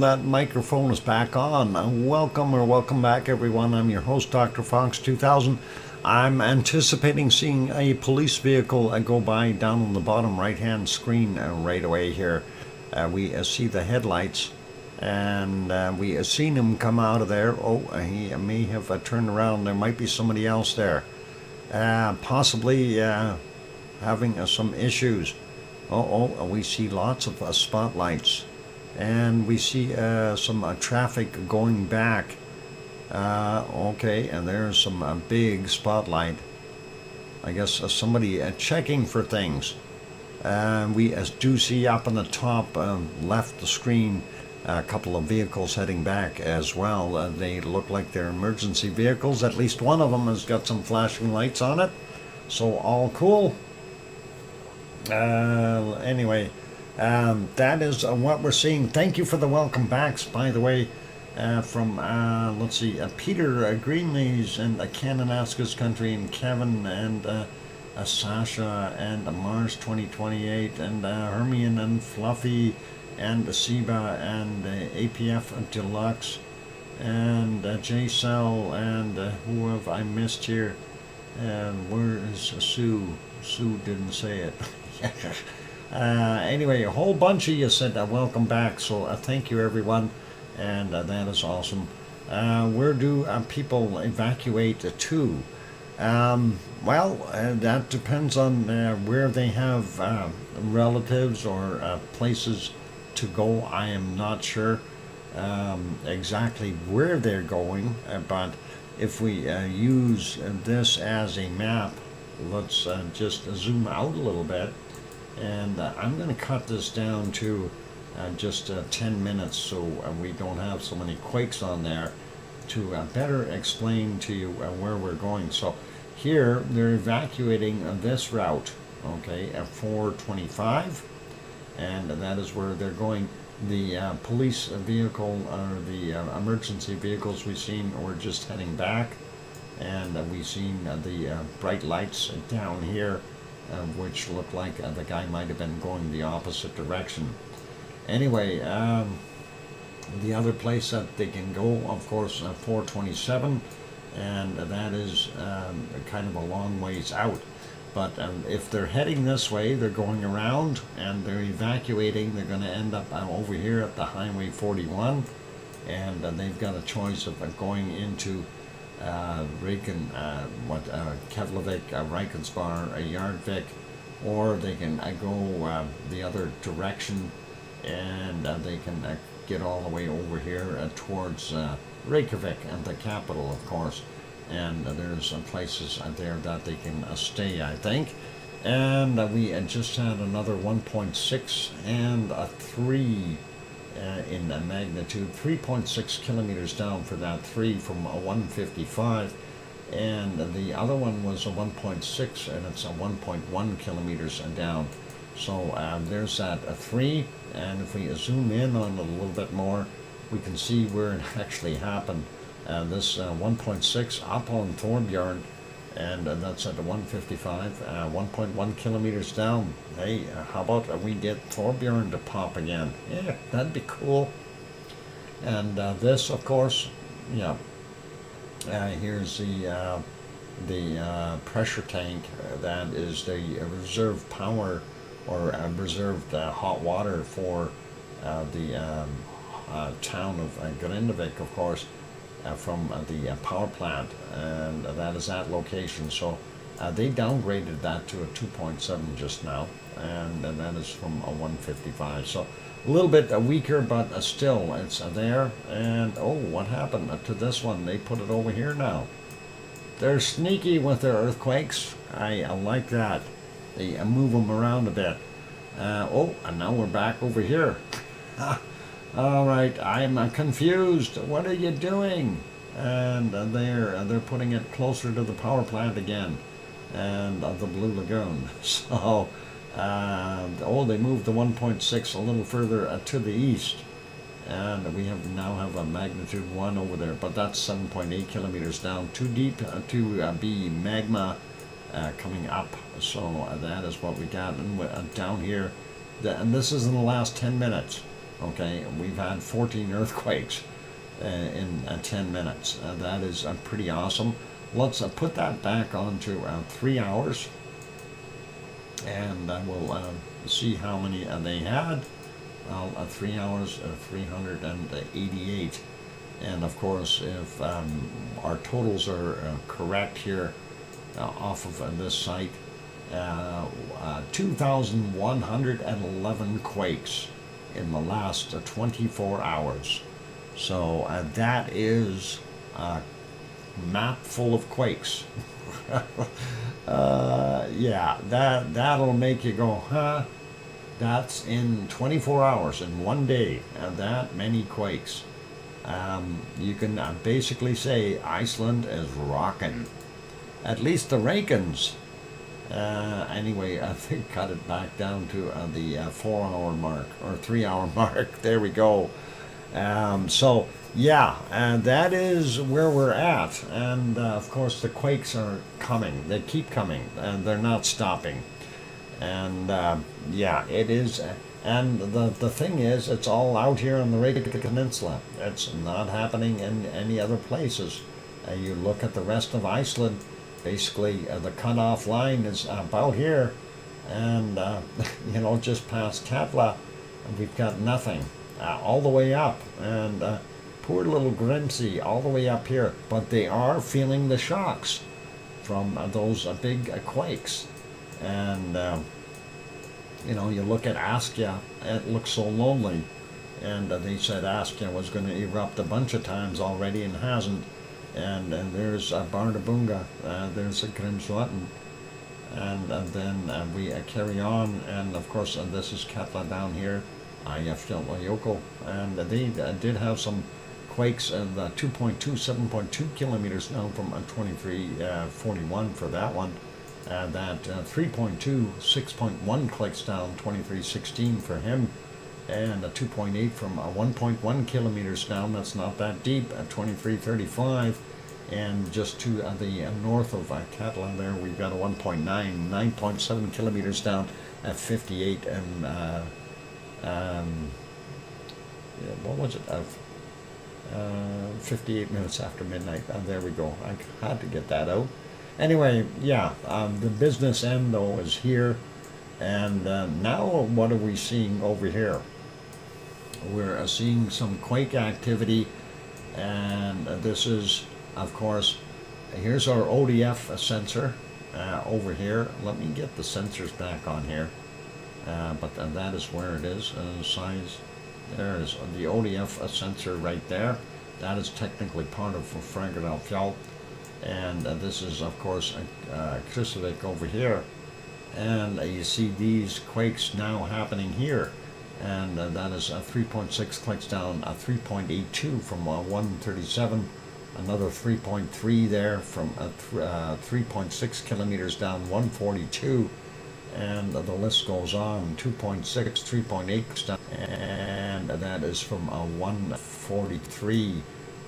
that microphone is back on. Welcome back, everyone. I'm your host, DrFox2000. I'm anticipating seeing a police vehicle go by down on the bottom right-hand screen right away here. We see the headlights, and we seen him come out of there. Oh, he may have turned around. There might be somebody else there, possibly having some issues. We see lots of spotlights, and we see some traffic going back. Okay, and there's some big spotlight. I guess somebody checking for things. We do see up on the top left the screen a couple of vehicles heading back as well. They look like they're emergency vehicles. At least one of them has got some flashing lights on it. So all cool. Anyway, that is what we're seeing. Thank you for the welcome backs, by the way, from let's see, Peter Greenleys and Kananaskis Country, and Kevin and Sasha and Mars 2028 and Hermione and Fluffy and Seba and APF Deluxe and J-Cell and who have I missed here? Where is Sue? Sue didn't say it. Anyway, a whole bunch of you said welcome back, so thank you, everyone, and that is awesome. Where do people evacuate to? Well, that depends on where they have relatives or places to go. I am not sure exactly where they're going, but if we use this as a map, let's just zoom out a little bit, and I'm going to cut this down to just 10 minutes so we don't have so many quakes on there, to better explain to you where we're going. So here they're evacuating this route, okay, at 425, and that is where they're going. The police vehicle or the emergency vehicles we've seen were just heading back, and we've seen the bright lights down here, which look like the guy might have been going the opposite direction. Anyway, the other place that they can go, of course, 427, and that is kind of a long ways out. But if they're heading this way, they're going around and they're evacuating, they're going to end up over here at the Highway 41, and they've got a choice of going into Keflavik, Reichenspar, Yardvik, or they can go the other direction, and they can get all the way over here towards Reykjavik, and the capital, of course. And there's places there that they can stay, I think. And we just had another 1.6 and a 3 in magnitude, 3.6 kilometers down for that 3 from a 155, and the other one was a 1.6, and it's a 1.1 kilometers down. So there's that 3, and if we zoom in on it a little bit more, we can see where it actually happened. This 1.6 up on Thorbjorn, and that's at the 155, 1.1 kilometers down. Hey, how about we get Thorbjorn to pop again? Yeah, that'd be cool. And this, of course, yeah. Here's the pressure tank. That is the reserve power or reserved hot water for the town of Grindavik, of course. From the power plant, and that is that location. So they downgraded that to a 2.7 just now, and that is from a 155. So a little bit weaker, but still it's there. And oh, what happened to this one? They put it over here now. They're sneaky with their earthquakes. I like that. They move them around a bit. Oh, and now we're back over here. All right, I'm confused. What are you doing? And they're putting it closer to the power plant again, and the Blue Lagoon. So, they moved the 1.6 a little further to the east, and we now have a magnitude 1 over there. But that's 7.8 kilometers down, too deep to be magma coming up. So that is what we got. And down here, and this is in the last 10 minutes. Okay, we've had 14 earthquakes in 10 minutes. That is pretty awesome. Let's put that back onto 3 hours, and we'll see how many they had. Well, 3 hours, 388. And of course, if our totals are correct here off of this site, 2,111 quakes in the last 24 hours. So that is a map full of quakes. Yeah, that'll make you go, huh? That's in 24 hours, in one day, that many quakes. You can basically say Iceland is rocking. At least the Reykjans. Anyway, I think cut it back down to the 4 hour mark, or 3 hour mark. There we go. So, yeah, that is where we're at. And of course, the quakes are coming. They keep coming, and they're not stopping. And yeah, it is. And the thing is, it's all out here on the Reykjavik Peninsula. It's not happening in any other places. You look at the rest of Iceland, basically the cutoff line is about here, and you know, just past Katla, we've got nothing all the way up, and poor little Grimsey all the way up here. But they are feeling the shocks from those big quakes, and you know, you look at Askja, it looks so lonely, and they said Askja was going to erupt a bunch of times already and hasn't. And there's Bardabunga, there's Grimsvötn, and then we carry on, and of course this is Katla down here, Eyjafjallajökull, and they did have some quakes, and 2.2, 7.2 kilometers down from 2341 for that one. That 3.2, 6.1 clicks down, 2316 for him, and 2.8 from 1.1 kilometers down. That's not that deep at 2335, and just to the north of Katla there, we've got a 1.9, 9.7 kilometers down at 58, and what was it? 58 minutes after midnight. There we go. I had to get that out. Anyway, yeah, the business end though is here, and now what are we seeing over here? We're seeing some quake activity, and this is, of course, here's our ODF sensor over here. Let me get the sensors back on here, but that is where it is. Size, there is the ODF sensor right there. That is technically part of Fagradalfjall. And this is, of course, Kristavik over here. And you see these quakes now happening here. And that is 3.6 clicks down, 3.82 from 137, another 3.3 there from 3.6 kilometers down, 142. And the list goes on, 2.6, 3.8 down, and that is from 143.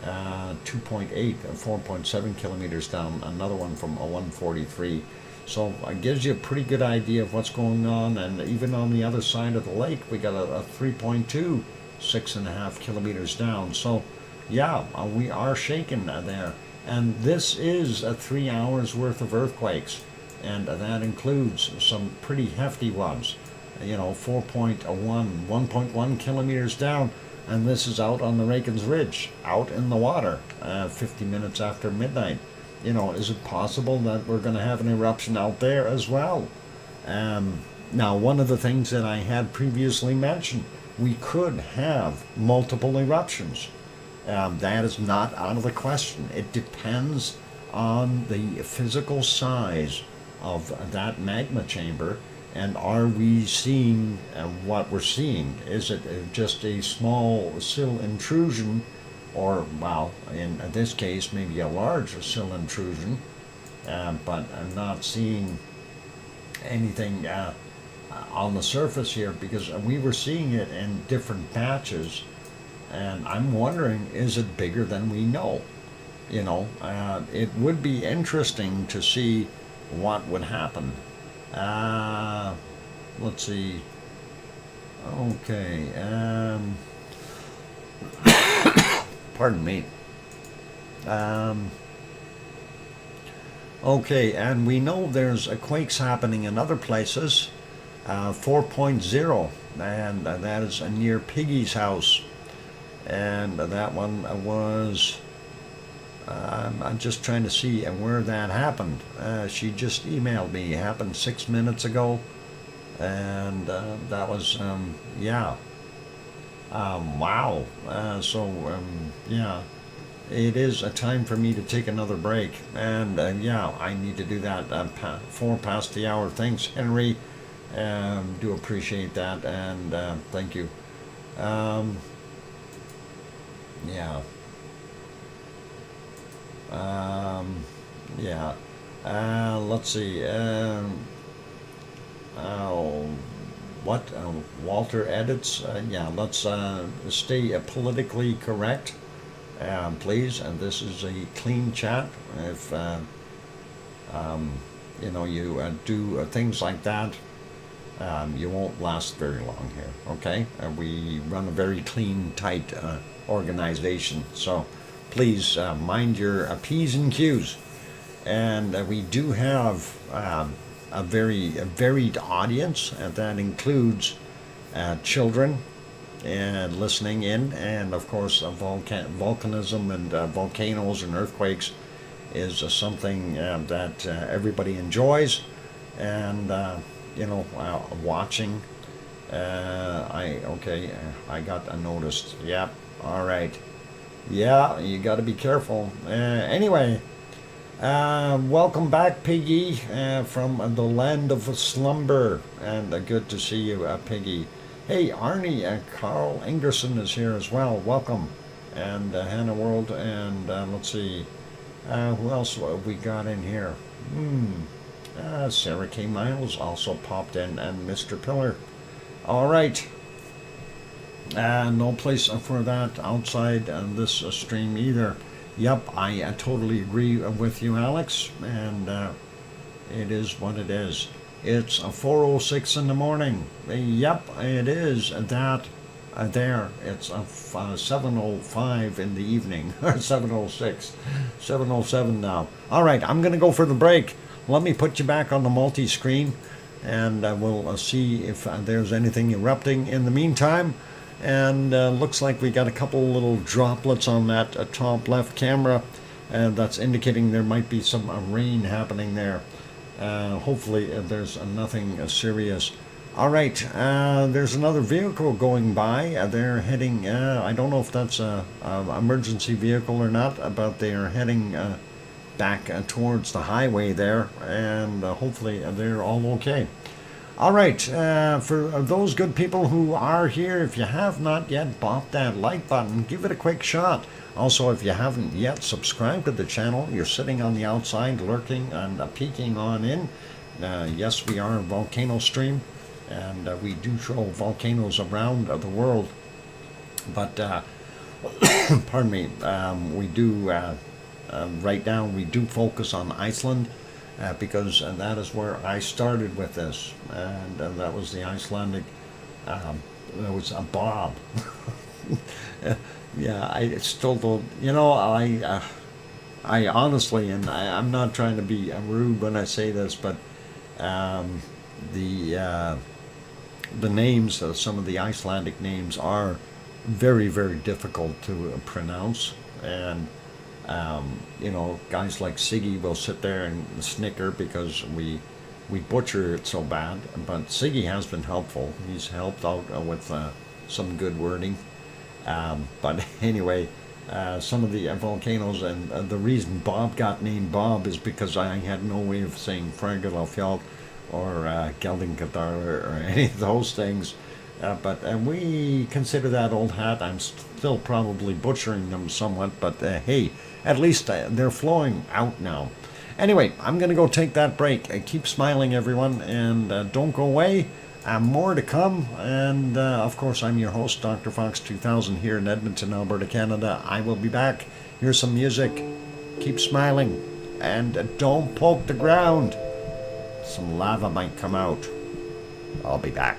2.8, 4.7 kilometers down, another one from 143. So it gives you a pretty good idea of what's going on. And even on the other side of the lake, we got a 3.2, 6.5 kilometers down. So yeah, we are shaking there. And this is 3 hours worth of earthquakes, and that includes some pretty hefty ones. You know, 4.1, 1.1 kilometers down. And this is out on the Reykjans Ridge, out in the water, 50 minutes after midnight. You know, is it possible that we're going to have an eruption out there as well? Now, one of the things that I had previously mentioned, we could have multiple eruptions. That is not out of the question. It depends on the physical size of that magma chamber. And are we seeing what we're seeing? Is it just a small sill intrusion, or, well, in this case, maybe a large sill intrusion, but I'm not seeing anything on the surface here, because we were seeing it in different batches, and I'm wondering, is it bigger than we know? You know, it would be interesting to see what would happen. Let's see. Okay. Pardon me. Okay, and we know there's quakes happening in other places. 4.0, and that is near Piggy's house. And that one was, I'm just trying to see where that happened. She just emailed me. It happened 6 minutes ago. And that was, yeah. Wow. Yeah. It is a time for me to take another break. And yeah, I need to do that. 4 past the hour. Thanks, Henry. Do appreciate that. And thank you. Yeah. Yeah. Let's see. What? Walter edits? Yeah, let's stay politically correct, please. And this is a clean chat. If you know, you do things like that, you won't last very long here. Okay? We run a very clean, tight organization. So please mind your P's and Q's. And we do have a very varied audience, and that includes children and listening in, and of course volcanism and volcanoes and earthquakes is something that everybody enjoys, and you know, watching. I got noticed. Yep. All right. Yeah, you got to be careful. Anyway. Welcome back, Piggy, from the land of slumber, and good to see you, Piggy. Hey, Arnie, Carl Ingerson is here as well. Welcome, and Hannah World, and let's see, who else have we got in here? Sarah K. Miles also popped in, and Mr. Pillar. All right. No place for that outside this stream either. Yep, I totally agree with you, Alex, and it is what it is. It's 4:06 in the morning. Yep, it is that there. It's 7:05 in the evening, or 7:06, 7:07 now. All right, I'm going to go for the break. Let me put you back on the multi-screen, and we'll see if there's anything erupting in the meantime. And looks like we got a couple little droplets on that top left camera, and that's indicating there might be some rain happening there. Hopefully there's nothing serious. All right, there's another vehicle going by. They're heading, I don't know if that's a emergency vehicle or not, but they are heading back towards the highway there, and hopefully they're all okay. All right, for those good people who are here, if you have not yet bought that like button, give it a quick shot. Also, if you haven't yet subscribed to the channel, you're sitting on the outside lurking and peeking on in. Yes, we are a volcano stream, and we do show volcanoes around the world. But, pardon me, we do, right now, we do focus on Iceland. Because that is where I started with this, and that was the Icelandic, that was a Bob. Yeah, I still don't, you know, I honestly, and I'm not trying to be rude when I say this, but the names, some of the Icelandic names are very, very difficult to pronounce, and you know, guys like Siggy will sit there and snicker because we butcher it so bad. But Siggy has been helpful. He's helped out with some good wording. But anyway, some of the volcanoes, and the reason Bob got named Bob is because I had no way of saying Fragelafjall or Geldingadar or any of those things. But we consider that old hat. I'm still probably butchering them somewhat, but hey, at least they're flowing out now. Anyway, I'm going to go take that break. Keep smiling, everyone, and don't go away. More to come. And, of course, I'm your host, DrFox2000, here in Edmonton, Alberta, Canada. I will be back. Here's some music. Keep smiling. And don't poke the ground. Some lava might come out. I'll be back.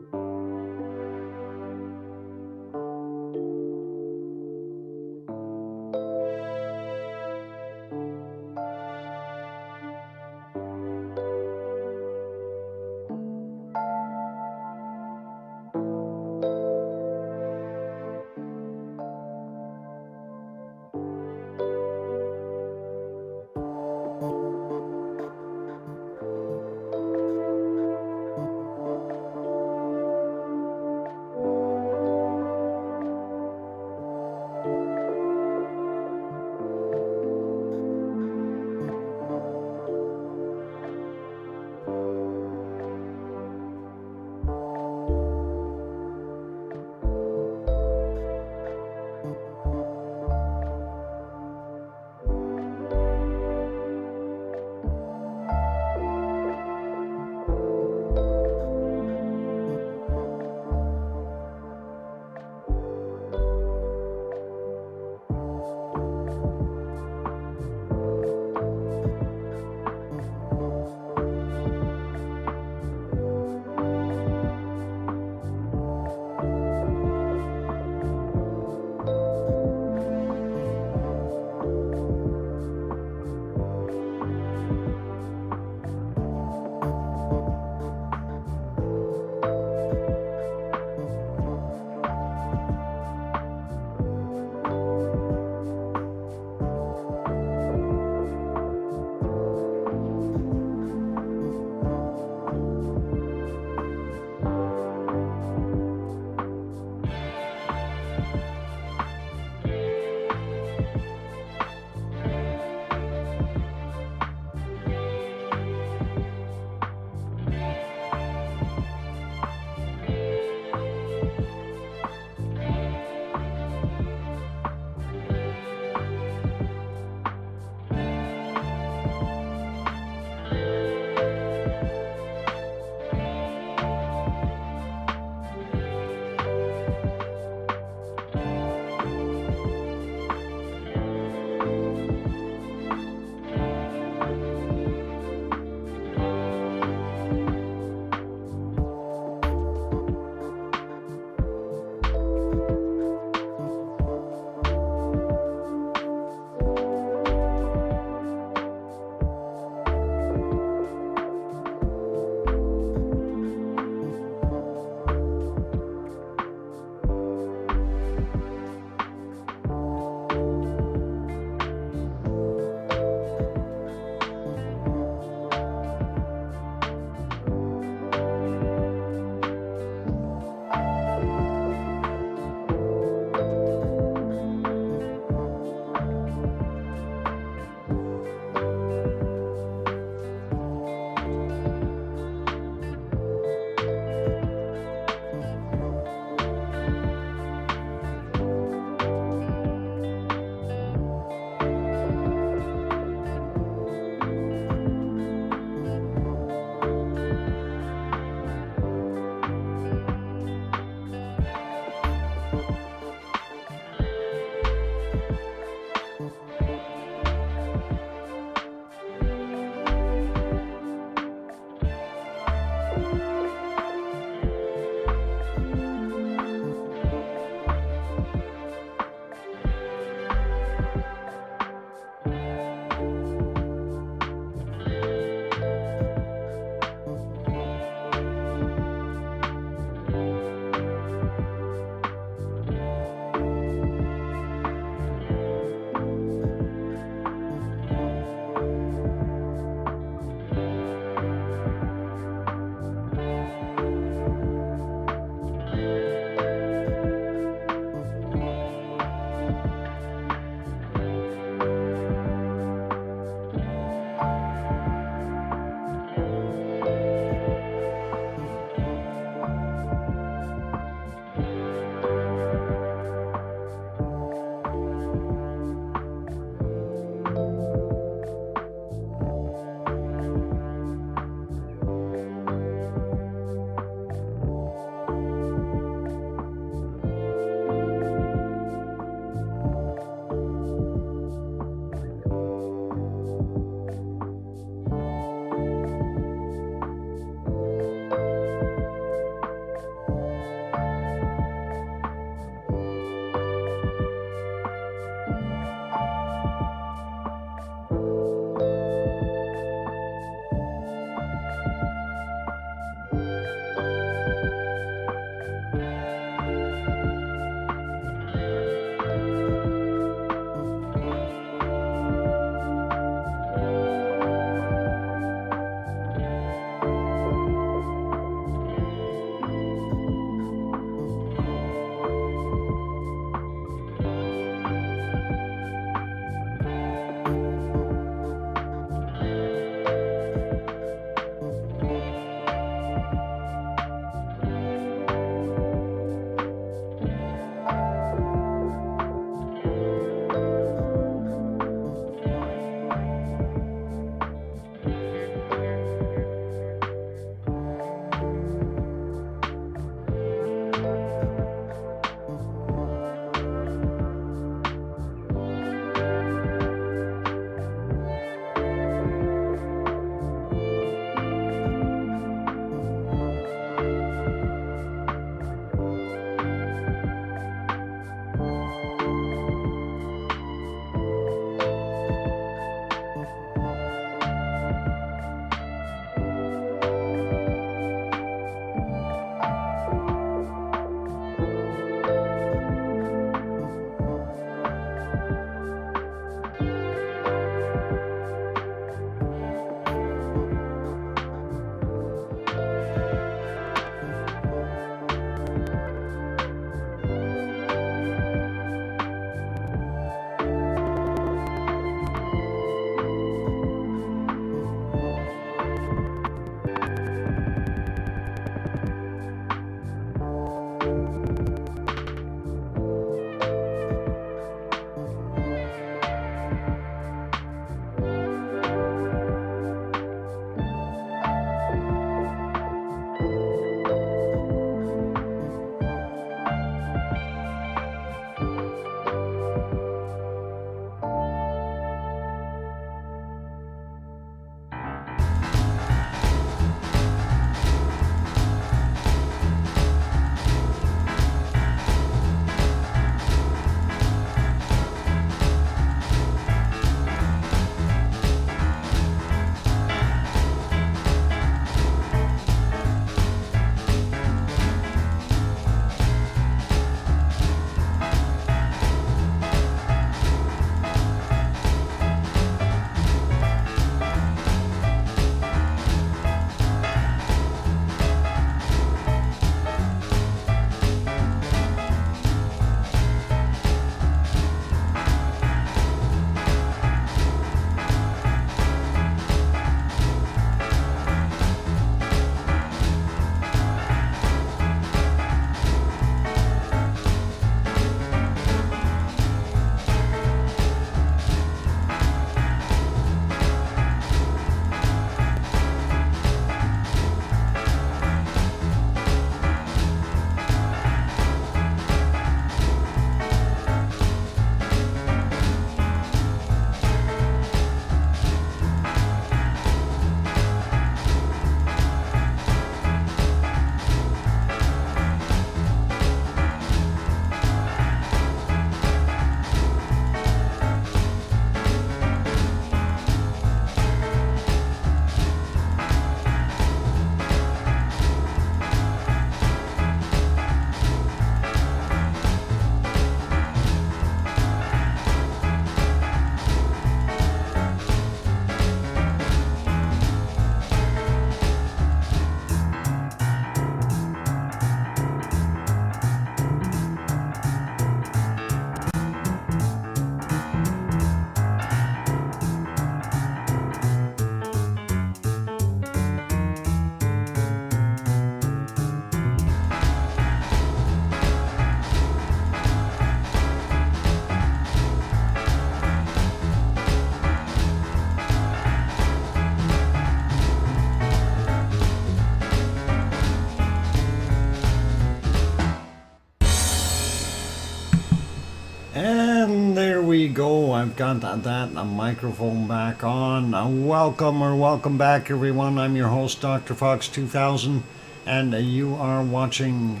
And there we go. I've got that microphone back on. Welcome back, everyone. I'm your host, DrFox2000, and you are watching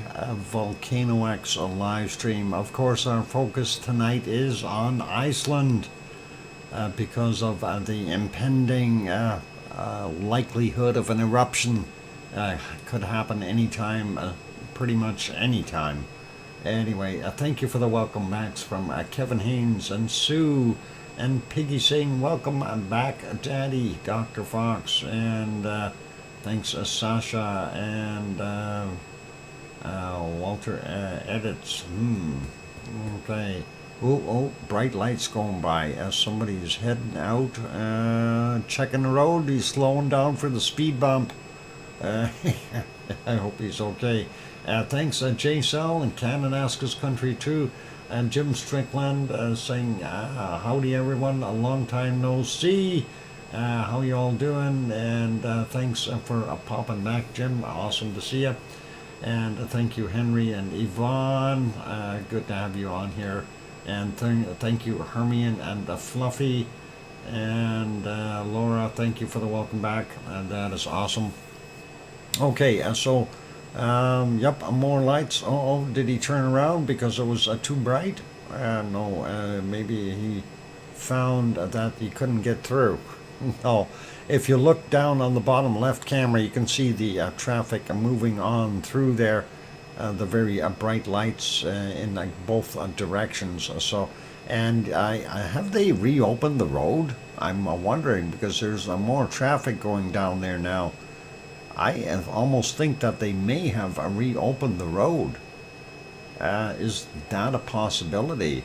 VolcanoX, a live stream. Of course, our focus tonight is on Iceland because of the impending likelihood of an eruption. Could happen anytime, pretty much anytime. Anyway, thank you for the welcome backs from Kevin Haynes and Sue and Piggy saying welcome back, Daddy, Dr. Fox, and thanks Sasha and Walter Edits. Okay. Oh, bright lights going by. Somebody's heading out, checking the road. He's slowing down for the speed bump. I hope he's okay. Thanks, J-Cell and Kananaska's Country too. And Jim Strickland saying, howdy everyone, a long time no see. How you all doing? And thanks for popping back, Jim. Awesome to see you. And thank you, Henry and Yvonne. Good to have you on here. And thank you, Hermione and Fluffy. And Laura, thank you for the welcome back. That is awesome. Okay, so... yep, more lights. Oh, did he turn around because it was too bright? No, maybe he found that he couldn't get through. No, if you look down on the bottom left camera, you can see the traffic moving on through there, the very bright lights in both directions. So, and have they reopened the road? I'm wondering because there's more traffic going down there now. I almost think that they may have reopened the road. Is that a possibility?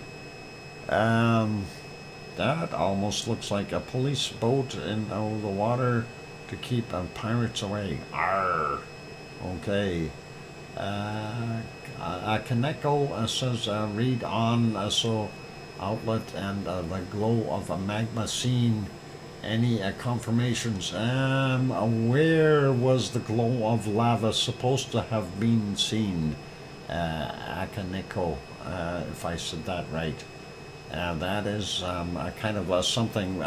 That almost looks like a police boat in the water to keep pirates away. Arr! Okay. Kaneko says read on so outlet and the glow of a magma scene. Any confirmations? Where was the glow of lava supposed to have been seen? Akaneko, if I said that right. That is kind of something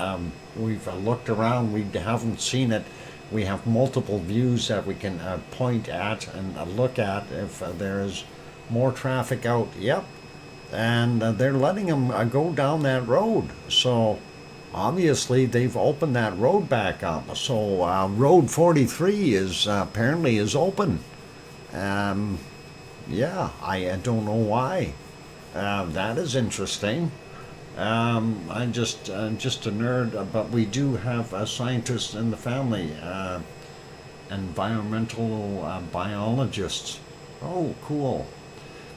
we've looked around. We haven't seen it. We have multiple views that we can point at and look at if there is more traffic out. Yep. And they're letting them go down that road. So... obviously, they've opened that road back up. So, Road 43 is apparently is open. Yeah, I don't know why. That is interesting. I'm just a nerd, but we do have a scientist in the family, environmental biologists. Oh, cool.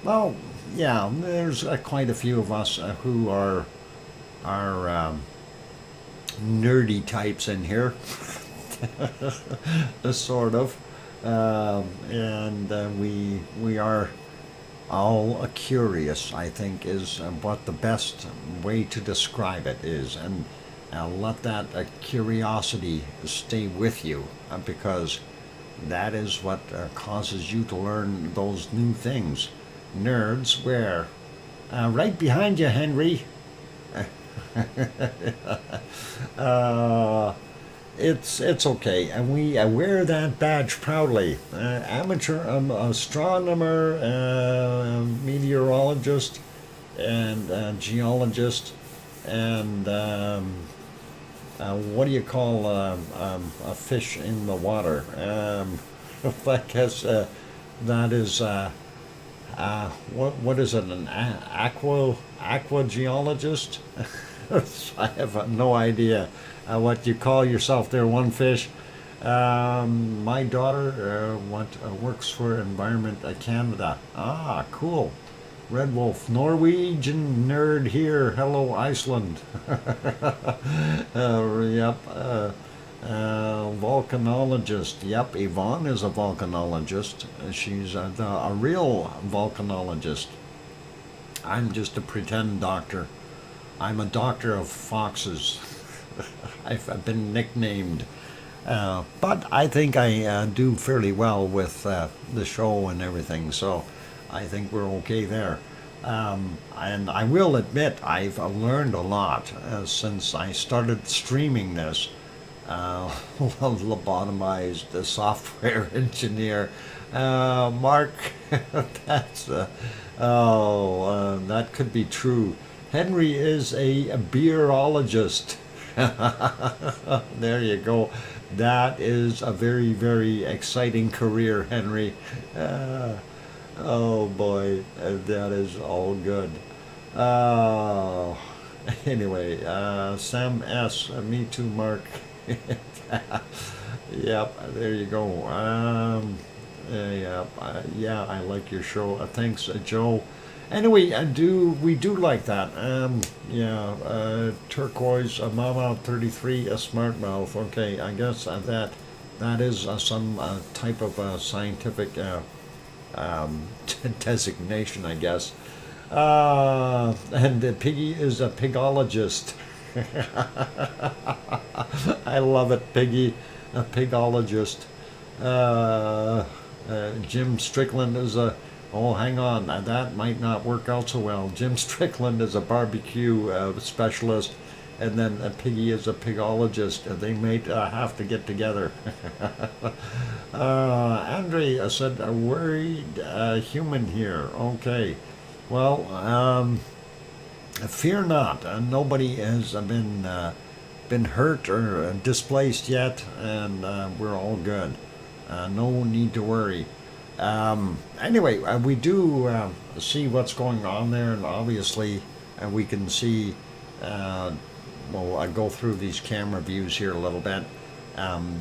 Well, yeah, there's quite a few of us who are nerdy types in here, sort of, and we are all curious, I think, is what the best way to describe it is, and let that curiosity stay with you, because that is what causes you to learn those new things. Nerds, where? Right behind you, Henry. It's okay, and we wear that badge proudly. Amateur astronomer, meteorologist, and geologist, and what do you call a fish in the water? I guess that is what is it? An aqua geologist? I have no idea what you call yourself there, one fish. My daughter works for Environment Canada. Ah, cool. Red Wolf, Norwegian nerd here. Hello, Iceland. Yep. Volcanologist. Yep, Yvonne is a volcanologist. She's a real volcanologist. I'm just a pretend doctor. I'm a doctor of foxes. I've been nicknamed. But I think I do fairly well with the show and everything, so I think we're okay there. And I will admit I've learned a lot since I started streaming this. Lobotomized the software engineer. Mark, that's that could be true. Henry is a beerologist. There you go. That is a very, very exciting career, Henry. Oh boy, that is all good. Uh, anyway, Sam S. Me too, Mark. Yep, there you go. Yeah, I like your show. Thanks, Joe. Anyway, we do like that. Yeah, turquoise, a Mama 33, a smart mouth. Okay, I guess that is some type of scientific designation, I guess. And Piggy is a pigologist. I love it, Piggy, a pigologist. Jim Strickland is a. Oh, hang on, that might not work out so well. Jim Strickland is a barbecue specialist, and then Piggy is a pigologist. They might have to get together. Andre said, a worried human here. Okay. Well, fear not. Nobody has been hurt or displaced yet, and we're all good. No need to worry. Anyway, we do see what's going on there, and obviously we can see, well, I go through these camera views here a little bit.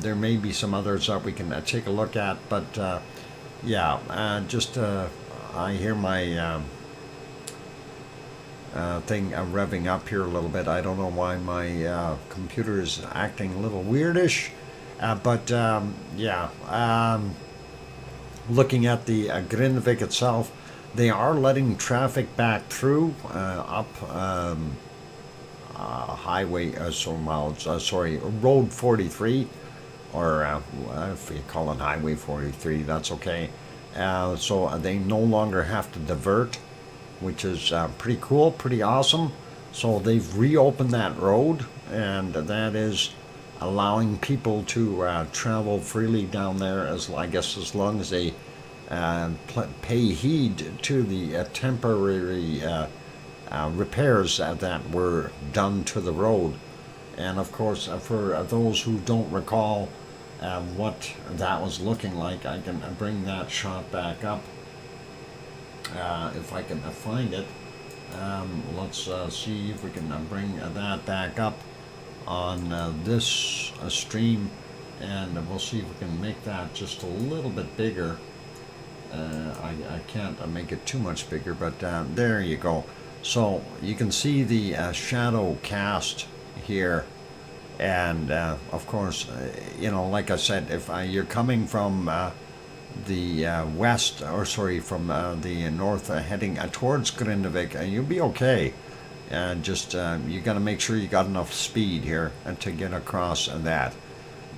There may be some others that we can take a look at, but yeah, I hear my thing revving up here a little bit. I don't know why my computer is acting a little weirdish, but yeah. Looking at the Grindavik itself, they are letting traffic back through up highway, road 43, or if you call it highway 43, that's okay. So they no longer have to divert, which is pretty cool, pretty awesome. So they've reopened that road, and that is allowing people to travel freely down there, as I guess as long as they pay heed to the temporary repairs that were done to the road. And of course, for those who don't recall what that was looking like, I can bring that shot back up if I can find it. Let's see if we can bring that back up on this stream, and we'll see if we can make that just a little bit bigger. I can't make it too much bigger, but there you go. So you can see the shadow cast here, and of course, you know, like I said, if you're coming from the west, or sorry, from the north, heading towards Grindavik, you'll be okay. Just you got to make sure you got enough speed here to get across that.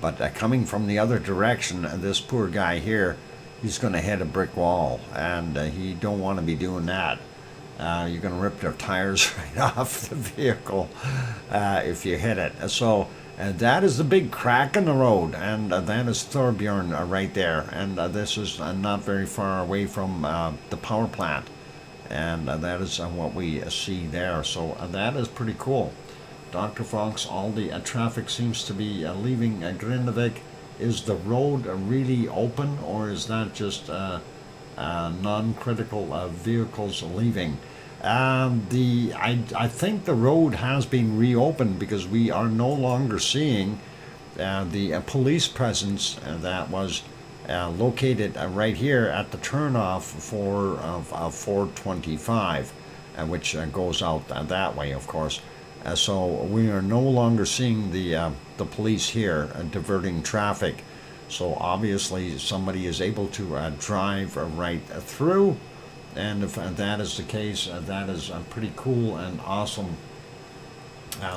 But coming from the other direction, this poor guy here, he's going to hit a brick wall, and he don't want to be doing that. You're going to rip their tires right off the vehicle if you hit it. So that is the big crack in the road, and that is Thorbjorn right there. And this is not very far away from the power plant. And that is what we see there. So that is pretty cool. Dr. Fox, all the traffic seems to be leaving Grindavik. Is the road really open, or is that just non-critical vehicles leaving? I think the road has been reopened, because we are no longer seeing the police presence that was located right here at the turnoff for 425, which goes out that way, of course. So we are no longer seeing the police here diverting traffic. So obviously somebody is able to drive right through, and if that is the case, that is pretty cool and awesome.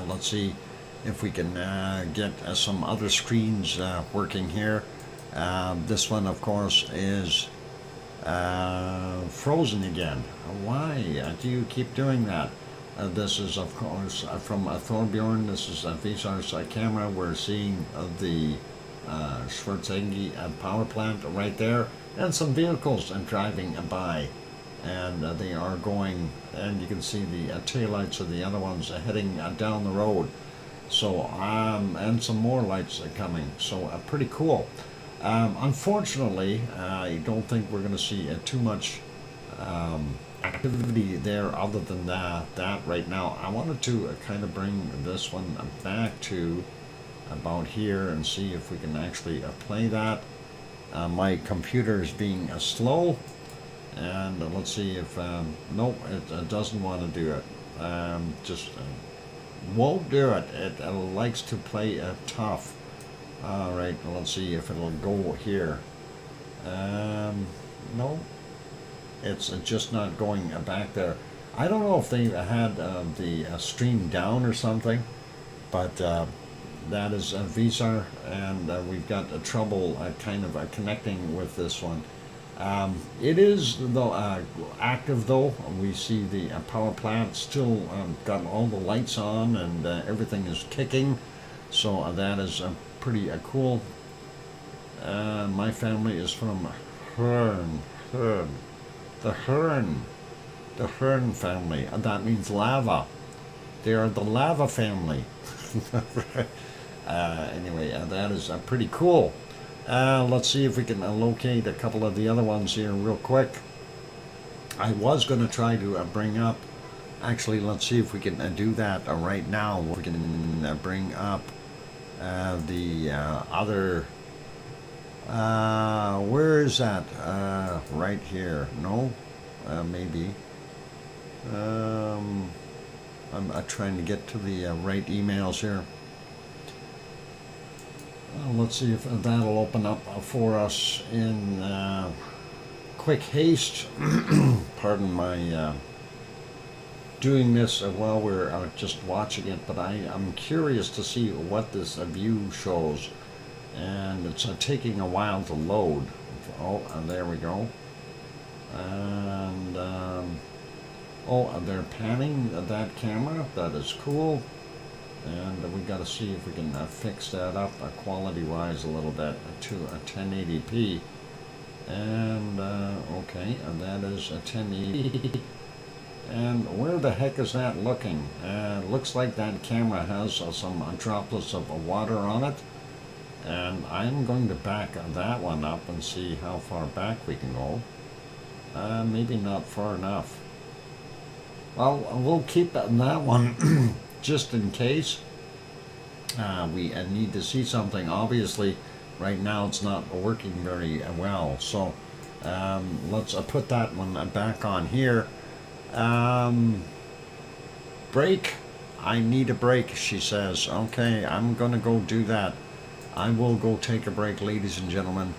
Let's see if we can get some other screens working here. This one, of course, is frozen again. Why do you keep doing that? This is, of course, from Thorbjorn. This is Visar's camera. We're seeing the Schwarzenegger power plant right there, and some vehicles driving by. And they are going, and you can see the taillights of the other ones heading down the road. So, and some more lights are coming. So, pretty cool. Unfortunately, I don't think we're going to see too much activity there other than that right now. I wanted to kind of bring this one back to about here and see if we can actually play that. My computer is being slow, and let's see if nope, it doesn't want to do it. Just won't do it. It likes to play tough. All right, let's see if it'll go here. No, it's just not going back there. I don't know if they had the stream down or something, but that is Visar, and we've got trouble kind of connecting with this one. It is though active though. We see the power plant still got all the lights on, and everything is kicking. So that is pretty cool. My family is from the Hearn family. That means lava. They are the lava family. Anyway, that is pretty cool. Let's see if we can locate a couple of the other ones here real quick. I was going to try to bring up, actually, let's see if we can do that right now. We can bring up the other, where is that? Right here. No, maybe. I'm trying to get to the right emails here. Let's see if that'll open up for us in quick haste. Pardon my doing this while we're just watching it, but I'm curious to see what this view shows, and it's taking a while to load. Oh, and there we go. And oh, they're panning that camera. That is cool. And we got to see if we can fix that up quality-wise a little bit to a 1080p. And okay, and that is a 1080. And where the heck is that looking? Looks like that camera has some droplets of water on it. And I'm going to back that one up and see how far back we can go. Maybe not far enough. Well, we'll keep that one just in case we need to see something. Obviously, right now it's not working very well. So let's put that one back on here. Break. I need a break, she says. Okay, I'm going to go do that. I will go take a break, ladies and gentlemen.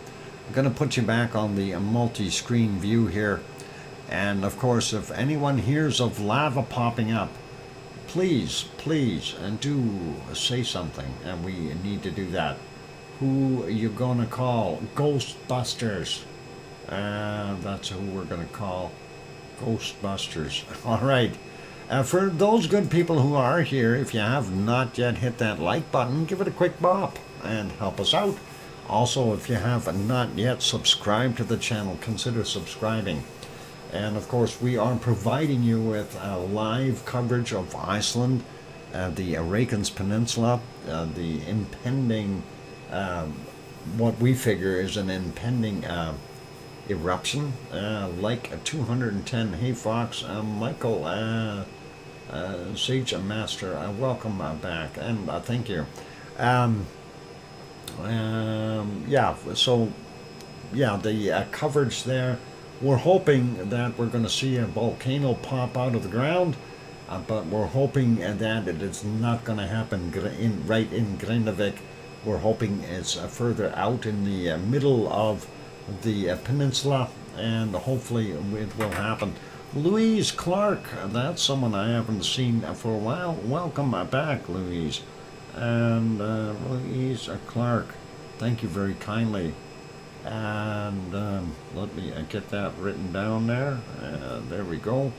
I'm going to put you back on the multi-screen view here. And of course, if anyone hears of lava popping up, please, and do say something, and we need to do that. Who are you going to call? Ghostbusters. That's who we're going to call. Ghostbusters. All right. For those good people who are here, if you have not yet hit that like button, give it a quick bop and help us out. Also, if you have not yet subscribed to the channel, consider subscribing. And of course, we are providing you with live coverage of Iceland, the Reykjanes Peninsula, the impending, what we figure is an impending eruption, like 210. Hey Fox, Michael, Sage Master, welcome back, and thank you. Yeah, so yeah, the coverage there. We're hoping that we're going to see a volcano pop out of the ground, but we're hoping that it is not going to happen right in Grindavik. We're hoping it's further out in the middle of the peninsula, and hopefully it will happen. Louise Clark, that's someone I haven't seen for a while. Welcome back, Louise. And Louise Clark, thank you very kindly. And let me get that written down there. There we go.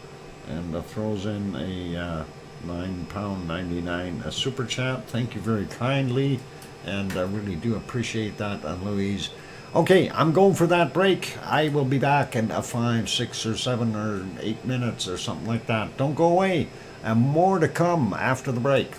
And throws in a £9.99 super chat. Thank you very kindly, and I really do appreciate that, Louise. Okay, I'm going for that break. I will be back in 5, 6, or 7, or 8 minutes or something like that. Don't go away. And more to come after the break.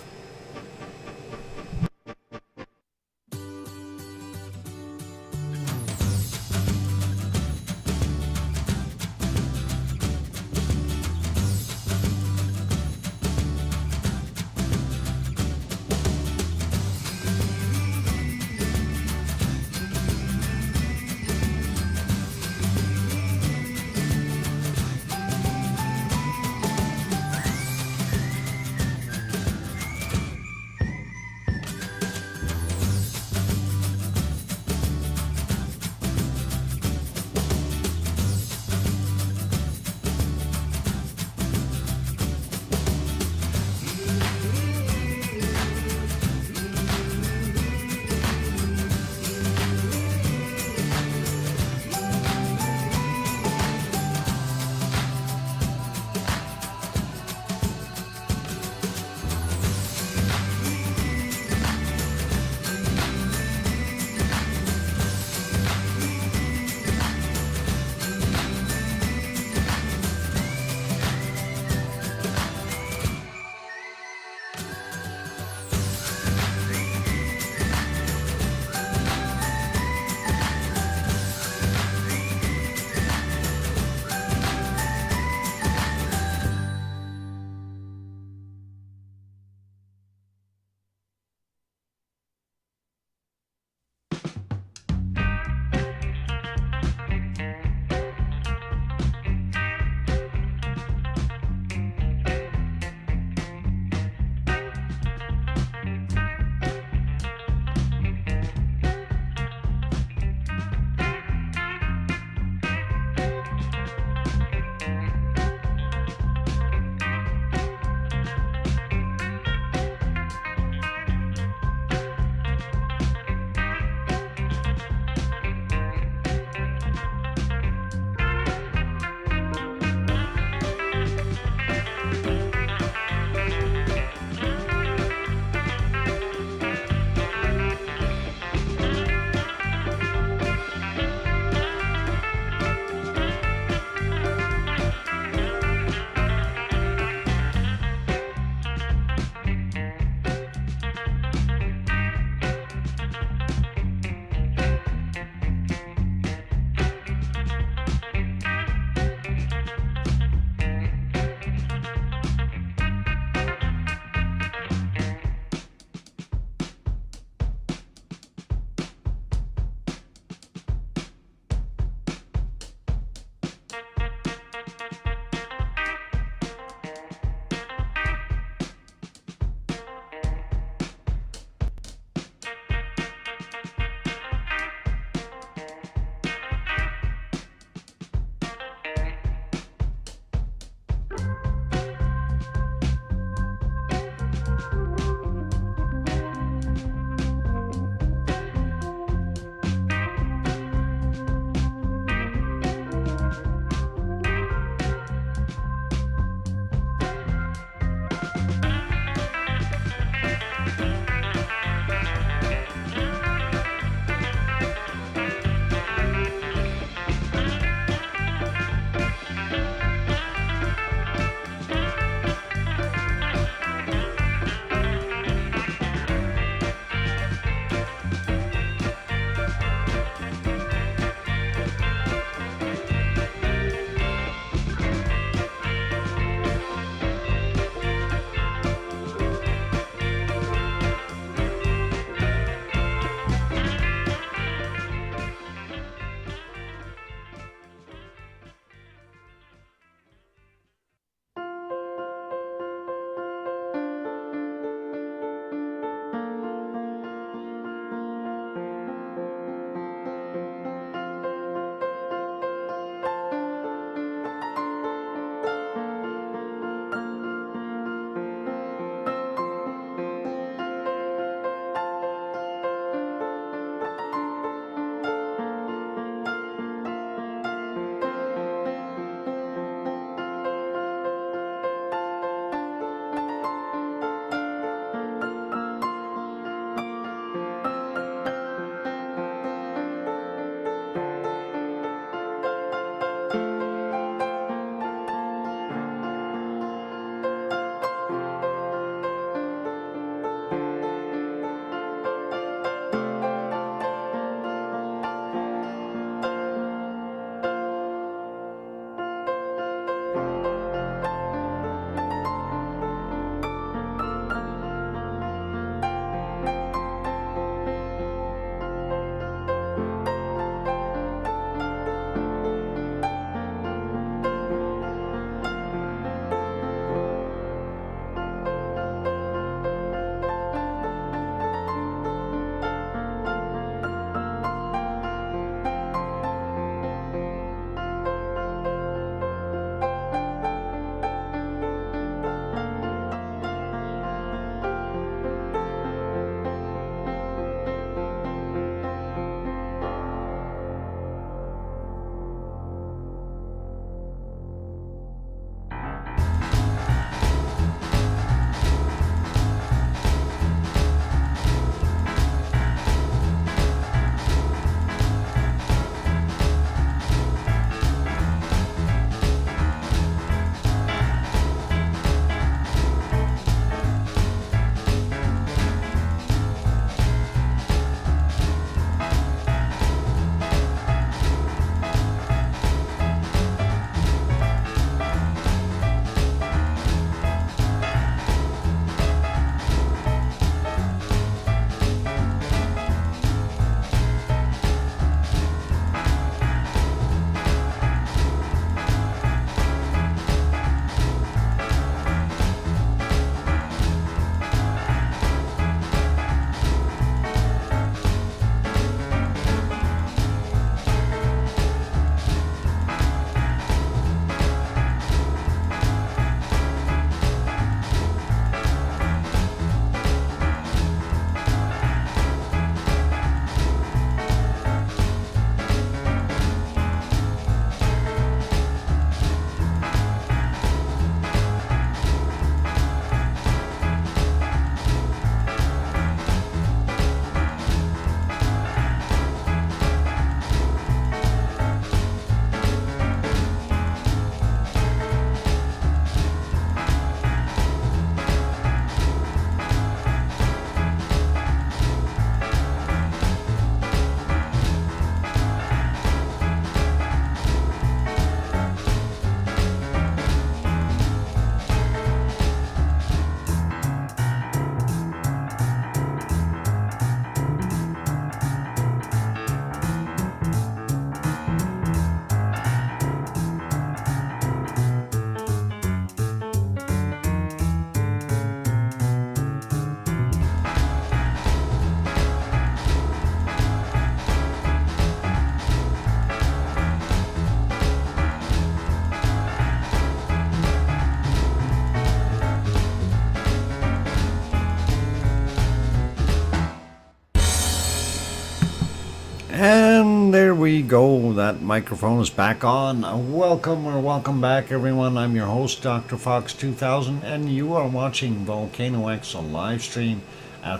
go. That microphone is back on. Welcome back, everyone. I'm your host, DrFox2000, and you are watching VolcanoX on live stream.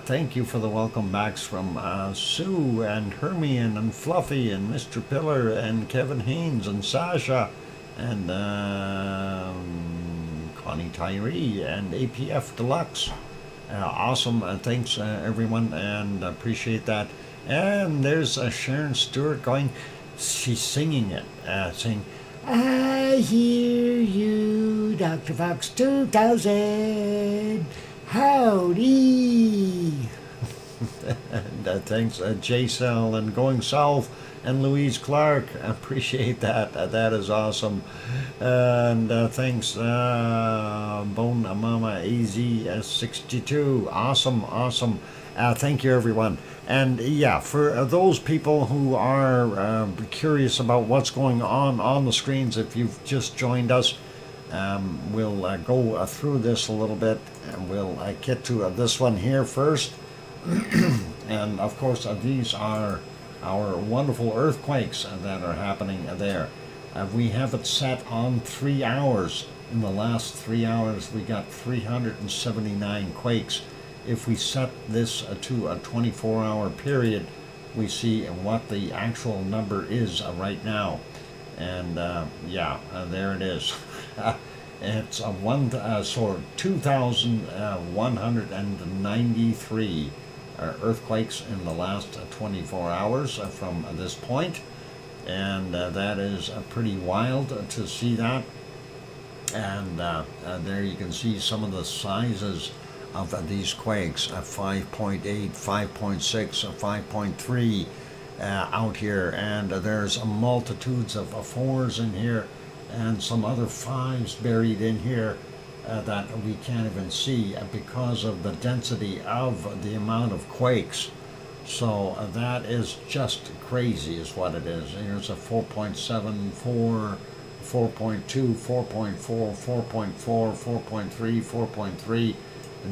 Thank you for the welcome backs from Sue and Hermione and Fluffy and Mr. Pillar and Kevin Haynes and Sasha and Connie Tyree and APF Deluxe. Awesome. Thanks, everyone, and appreciate that. And there's Sharon Stewart going, she's singing it, saying, I hear you, Dr. Fox 2000, howdy. And thanks, J-Cell and Going South and Louise Clark. I appreciate that. That is awesome. And thanks, Bone Mama AZ62. Awesome. Thank you, everyone. And yeah, for those people who are curious about what's going on the screens, if you've just joined us, we'll go through this a little bit, and we'll get to this one here first. And of course, these are our wonderful earthquakes that are happening there. We have it set on 3 hours. In the last 3 hours, we got 379 quakes. If we set this to a 24-hour period, we see what the actual number is right now. And yeah, there it is. It's 2,193 earthquakes in the last 24 hours from this point. And that is pretty wild to see that. And there you can see some of the sizes of these quakes, 5.8, 5.6, 5.3 out here, and there's multitudes of 4s in here and some other 5s buried in here that we can't even see because of the density of the amount of quakes. So that is just crazy is what it is. Here's a 4.7, 4, 4.2, 4.4, 4.4, 4.3, 4.3.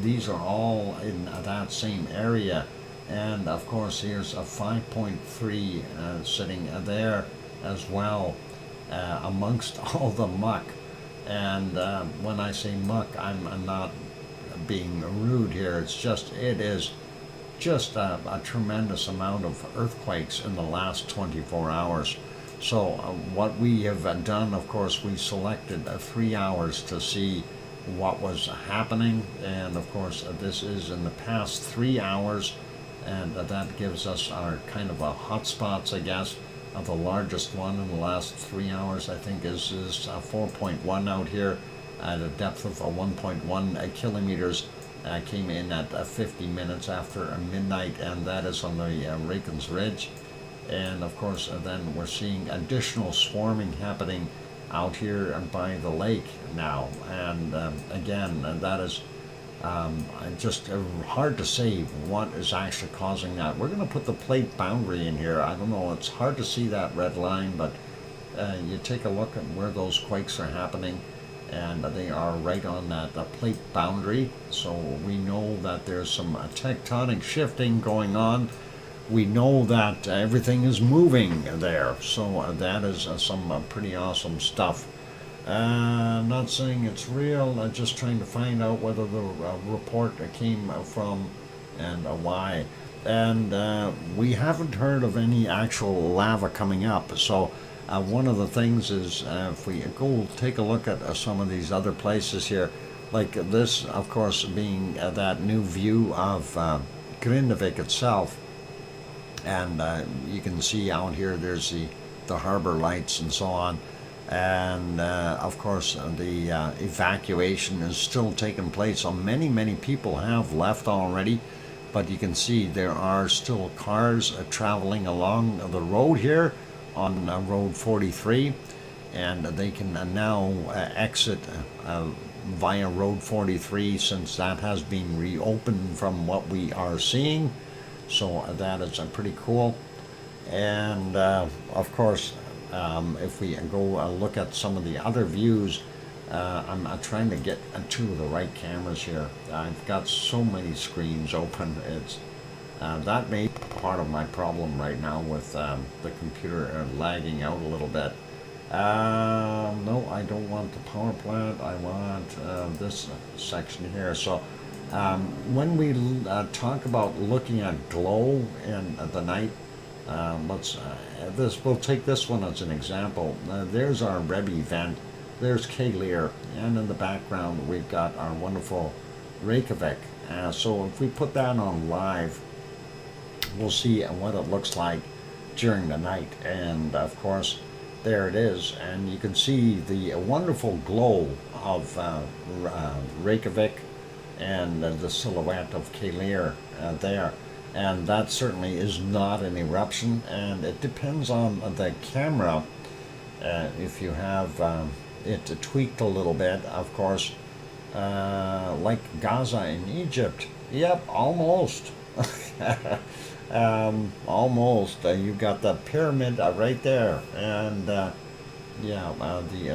These are all in that same area. And of course, here's a 5.3 sitting there as well, amongst all the muck. And when I say muck, I'm not being rude here. It is just a tremendous amount of earthquakes in the last 24 hours. So what we have done, of course, we selected 3 hours to see what was happening, and of course this is in the past 3 hours, and that gives us our kind of a hotspots, I guess. The largest one in the last 3 hours, I think, is 4.1 out here at a depth of 1.1 kilometers. Came in at 50 minutes after midnight, and that is on the Rakens Ridge. And of course then we're seeing additional swarming happening out here by the lake now, and again, that is just hard to say what is actually causing that. We're going to put the plate boundary in here. I don't know, it's hard to see that red line, but you take a look at where those quakes are happening, and they are right on that plate boundary. So we know that there's some tectonic shifting going on. We know that everything is moving there, so that is some pretty awesome stuff. I'm not saying it's real, just trying to find out whether the report came from and why. And we haven't heard of any actual lava coming up, so one of the things is if we go take a look at some of these other places here, like this, of course, being that new view of Grindavik itself. And you can see out here there's the harbor lights and so on, and of course the evacuation is still taking place. So many people have left already, but you can see there are still cars traveling along the road here on road 43, and they can now exit via road 43 since that has been reopened from what we are seeing. So that is pretty cool. And of course, if we go look at some of the other views, I'm trying to get to the right cameras here. I've got so many screens open. It's That may be part of my problem right now with the computer lagging out a little bit. No, I don't want the power plant. I want this section here. So when we talk about looking at glow in the night, we'll take this one as an example. There's our Rebbe vent. There's Kalir, and in the background we've got our wonderful Reykjavik. So if we put that on live, we'll see what it looks like during the night. And of course, there it is, and you can see the wonderful glow of Reykjavik and the silhouette of Kalir there. And that certainly is not an eruption, and it depends on the camera. If you have it tweaked a little bit, of course, like Gaza in Egypt. Yep, almost. Almost. You've got the pyramid right there, and the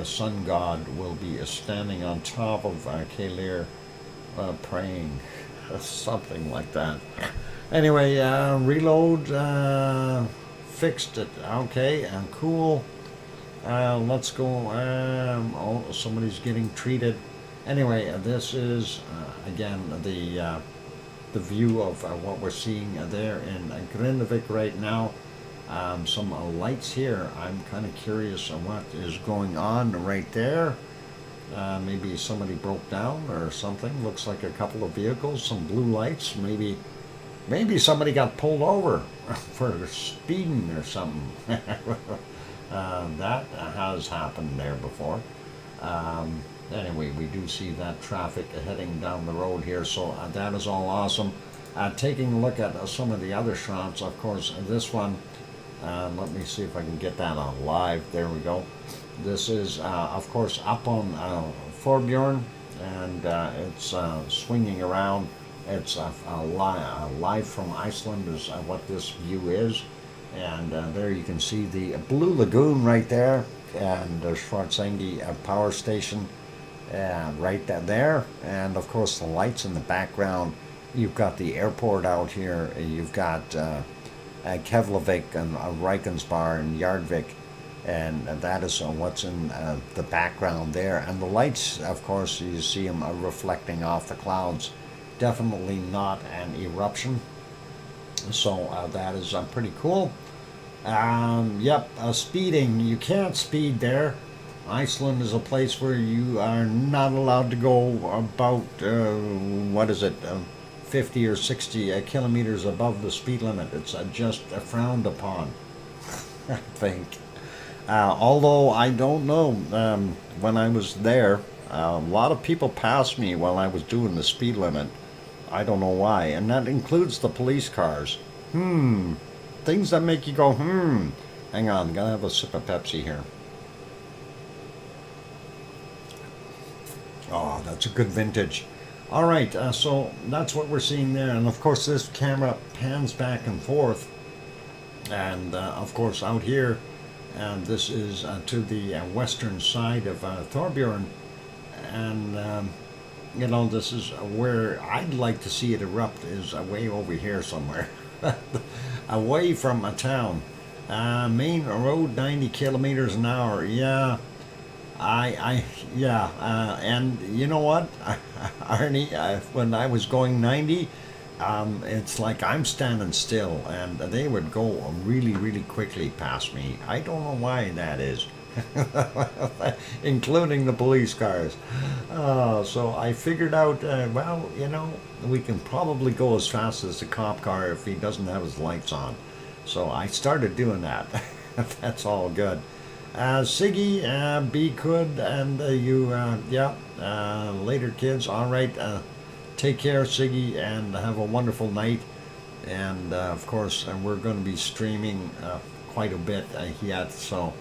sun god will be standing on top of Kalir praying, something like that. Anyway, reload, fixed it. Okay, and cool. Let's go. Oh, somebody's getting treated. Anyway, this is again the view of what we're seeing there in Grindavik right now. Some lights here. I'm kind of curious on what is going on right there. Maybe somebody broke down or something. Looks like a couple of vehicles, some blue lights. Maybe somebody got pulled over for speeding or something. That has happened there before. Anyway, we do see that traffic heading down the road here, so that is all awesome. Taking a look at some of the other shots, of course, this one, let me see if I can get that on live. There we go. This is, of course, up on Thorbjorn, and it's swinging around. It's live from Iceland is what this view is. And there you can see the Blue Lagoon right there, and the Schwarzenegger power station right there. And of course the lights in the background. You've got the airport out here. You've got Keflavik and Reykjanesbar and Yardvik. And that is what's in the background there. And the lights, of course, you see them reflecting off the clouds. Definitely not an eruption. So that is pretty cool. Yep, speeding. You can't speed there. Iceland is a place where you are not allowed to go about, 50 or 60 kilometers above the speed limit. It's just frowned upon, I think. Although I don't know, when I was there, a lot of people passed me while I was doing the speed limit. I don't know why, and that includes the police cars. Things that make you go, Hang on, gotta have a sip of Pepsi here. Oh, that's a good vintage. All right, so that's what we're seeing there. And of course, this camera pans back and forth. And of course, out here, this is to the western side of Thorbjorn. And this is where I'd like to see it erupt, is way over here somewhere. Away from a town. Main road, 90 kilometers an hour. Yeah. And you know what, Arnie, when I was going 90, it's like I'm standing still, and they would go really, really quickly past me. I don't know why that is. Including the police cars. So I figured out, we can probably go as fast as the cop car if he doesn't have his lights on. So I started doing that. That's all good. Siggy, be good, and later, kids. All right, take care, Siggy, and have a wonderful night. And of course, we're going to be streaming quite a bit yet, so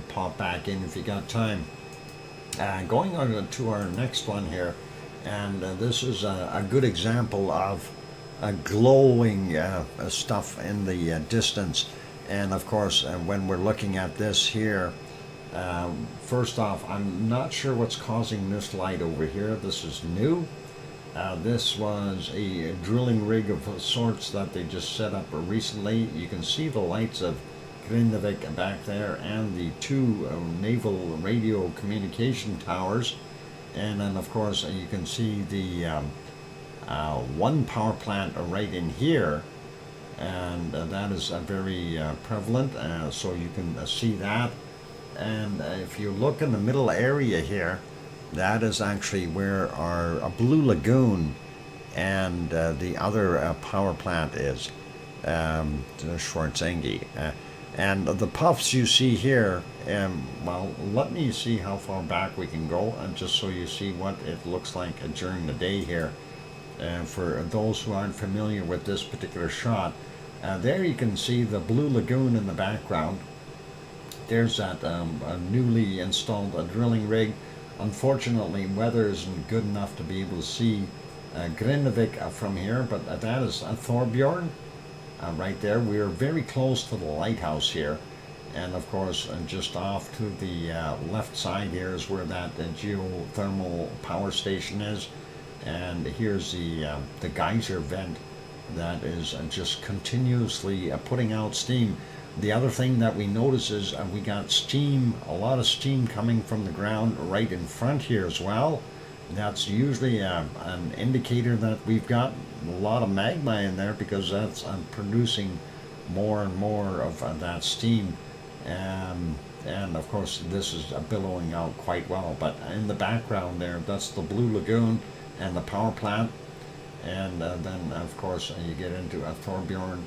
pop back in if you got time. Going on to our next one here, and this is a good example of glowing stuff in the distance. And of course, when we're looking at this here, first off, I'm not sure what's causing this light over here. This is new. This was a drilling rig of sorts that they just set up recently. You can see the lights of Grindavik back there and the two naval radio communication towers. And then, of course, you can see the one power plant right in here. And that is very prevalent, so you can see that. And if you look in the middle area here, that is actually where our Blue Lagoon and the other power plant is, Schwarzenegger. And the puffs you see here, well, let me see how far back we can go, and just so you see what it looks like during the day here. For those who aren't familiar with this particular shot, there you can see the Blue Lagoon in the background. There's that newly installed drilling rig. Unfortunately, weather isn't good enough to be able to see Grindavik from here, but that is Thorbjorn right there. We are very close to the lighthouse here, and of course, just off to the left side here is where that geothermal power station is, and here's the geyser vent that is just continuously putting out steam. The other thing that we notice is we got steam, a lot of steam coming from the ground right in front here as well. That's usually an indicator that we've got a lot of magma in there, because that's producing more and more of that steam. And of course this is billowing out quite well. But in the background there, that's the Blue Lagoon and the power plant. And then of course you get into Thorbjorn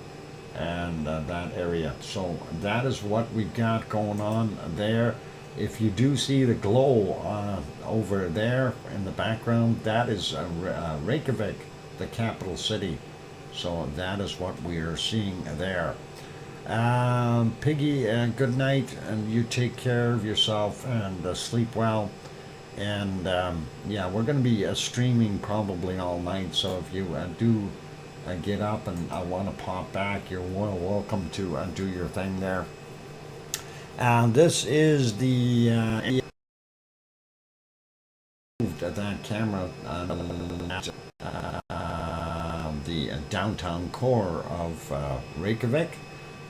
and that area. So that is what we've got going on there. If you do see the glow over there in the background, that is Reykjavik, the capital city. So that is what we are seeing there. Piggy, good night, and you take care of yourself and sleep well. And yeah, we're going to be streaming probably all night, so if you do get up and want to pop back, you're welcome to do your thing there. This is the that camera, the downtown core of Reykjavik,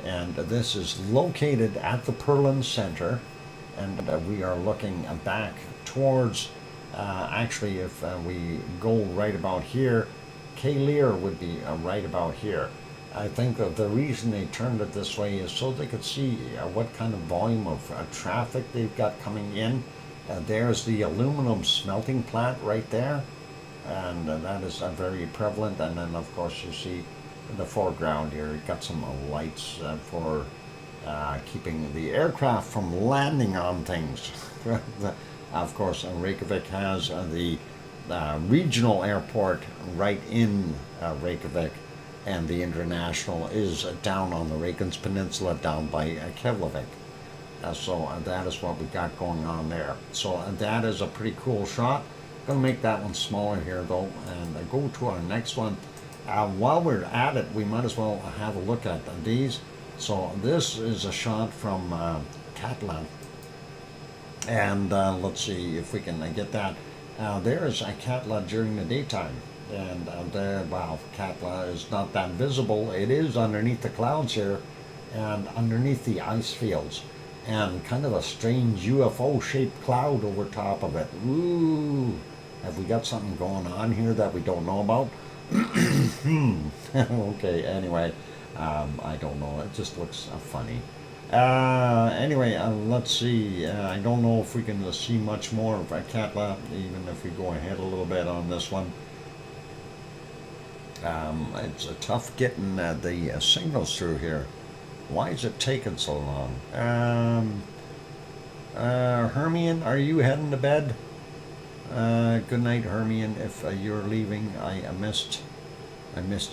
and this is located at the Perlin Center, and we are looking back towards, actually if we go right about here, Kaleer would be right about here. I think that the reason they turned it this way is so they could see what kind of volume of traffic they've got coming in. There's the aluminum smelting plant right there, and that is very prevalent. And then of course you see in the foreground here, you've got some lights for keeping the aircraft from landing on things. Of course, Reykjavik has the regional airport right in Reykjavik, and the international is down on the Reykjanes Peninsula, down by Keflavik. So that is what we got going on there. So that is a pretty cool shot. I'm going to make that one smaller here though, and go to our next one. While we're at it, we might as well have a look at these. So this is a shot from Katla, and let's see if we can get that. There's a Katla during the daytime, and there, well, Katla is not that visible. It is underneath the clouds here and underneath the ice fields, and kind of a strange UFO-shaped cloud over top of it. Ooh, have we got something going on here that we don't know about? Okay, anyway, I don't know. It just looks funny. Anyway, let's see. I don't know if we can see much more of Katla, even if we go ahead a little bit on this one. It's tough getting the signals through here. Why is it taking so long? Hermione, are you heading to bed? Good night, Hermione. If you're leaving, I missed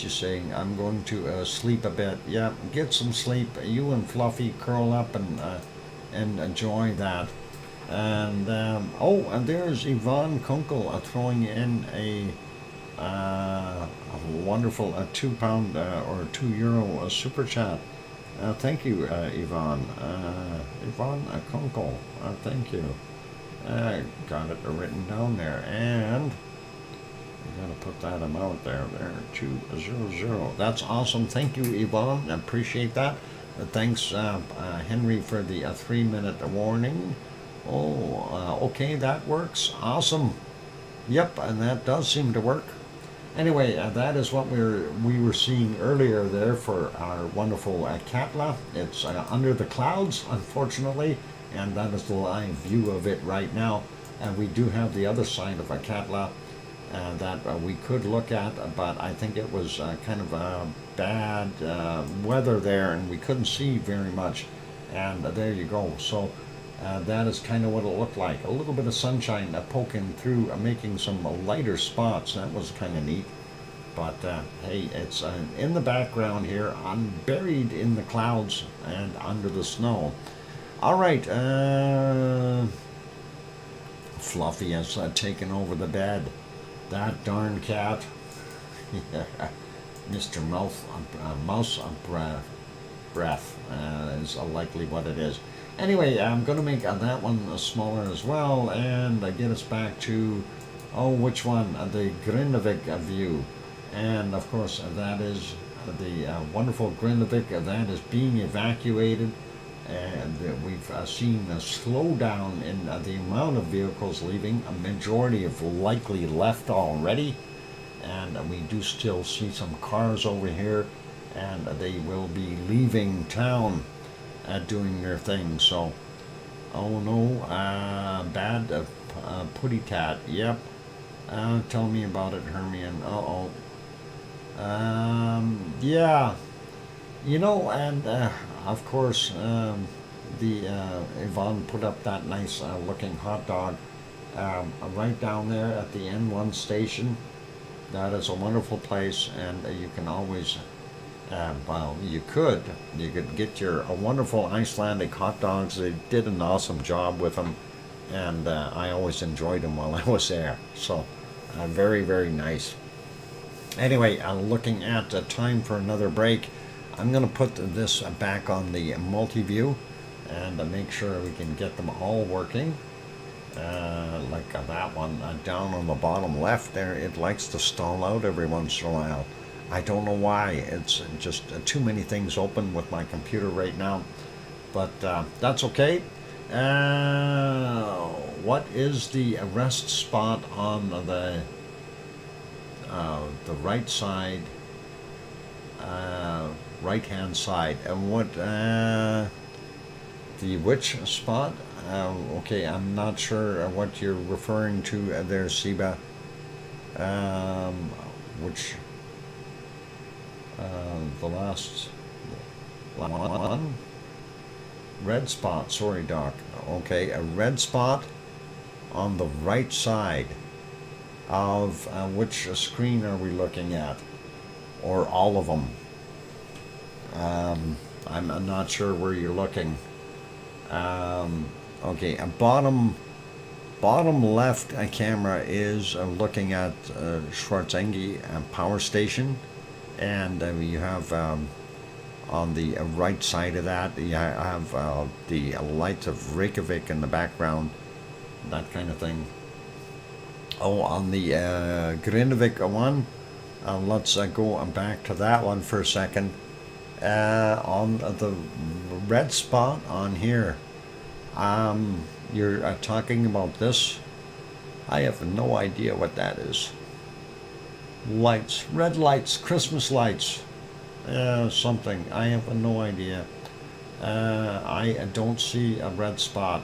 you saying I'm going to sleep a bit. Yeah, get some sleep. You and Fluffy curl up and enjoy that. And oh, and there's Yvonne Kunkel throwing in a wonderful £2 or €2 super chat. Thank you, Yvonne. Yvonne Kunkel. Thank you. Got it written down there. And You gotta put that amount there. 200. That's awesome. Thank you, Yvonne. I appreciate that. Thanks, Henry, for the 3-minute warning. Oh, okay, that works. Awesome. Yep, and that does seem to work. Anyway, that is what we were seeing earlier there for our wonderful Katla. It's under the clouds, unfortunately, and that is the live view of it right now. And we do have the other side of a Katla that we could look at, but I think it was kind of bad weather there, and we couldn't see very much. And there you go. So that is kind of what it looked like. A little bit of sunshine poking through, making some lighter spots. That was kind of neat. But hey, it's in the background here. I'm buried in the clouds and under the snow. All right. Fluffy has taken over the bed. That darn cat. Mr. Mouse Breath is likely what it is. Anyway, I'm going to make that one smaller as well, and get us back to, which one? The Grindavik view. And of course, that is the wonderful Grindavik that is being evacuated. And we've seen a slowdown in the amount of vehicles leaving. A majority have likely left already. And we do still see some cars over here, and they will be leaving town doing their thing. So, oh no, bad putty tat. Yep. Tell me about it, Hermione. Yeah. You know, and of course, Yvonne put up that nice looking hot dog right down there at the N1 station. That is a wonderful place, and you can always, well, you could get your wonderful Icelandic hot dogs. They did an awesome job with them, and I always enjoyed them while I was there. So, very, very nice. Anyway, looking at time for another break, I'm going to put this back on the multi-view and make sure we can get them all working. Like that one down on the bottom left there, it likes to stall out every once in a while. I don't know why. It's just too many things open with my computer right now, but that's okay. What is the rest spot on the right side, right hand side, and what the which spot? Okay, I'm not sure what you're referring to there, Siba. Which the last one? Red spot, sorry, Doc. Okay, a red spot on the right side of which screen are we looking at? Or all of them? I'm not sure where you're looking. Okay, a bottom left camera is looking at Schwarzenegger power station, and you have on the right side of that you have the lights of Reykjavik in the background, that kind of thing. On the Grindavik one, let's go back to that one for a second. On the red spot on here, you're talking about this. I have no idea what that is. Lights, red lights, Christmas lights, something. I have no idea. I don't see a red spot.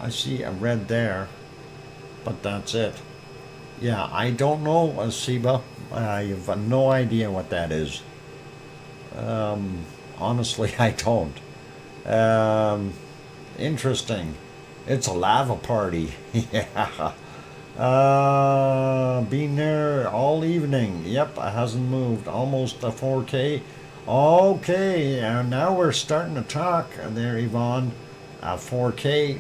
I see a red there, but that's it. Yeah, I don't know, Siba. I have no idea what that is. Honestly, I don't. Interesting. It's a lava party. Yeah. Been there all evening. Yep, it hasn't moved. Almost a 4K. Okay, now we're starting to talk there, Yvonne. 4K.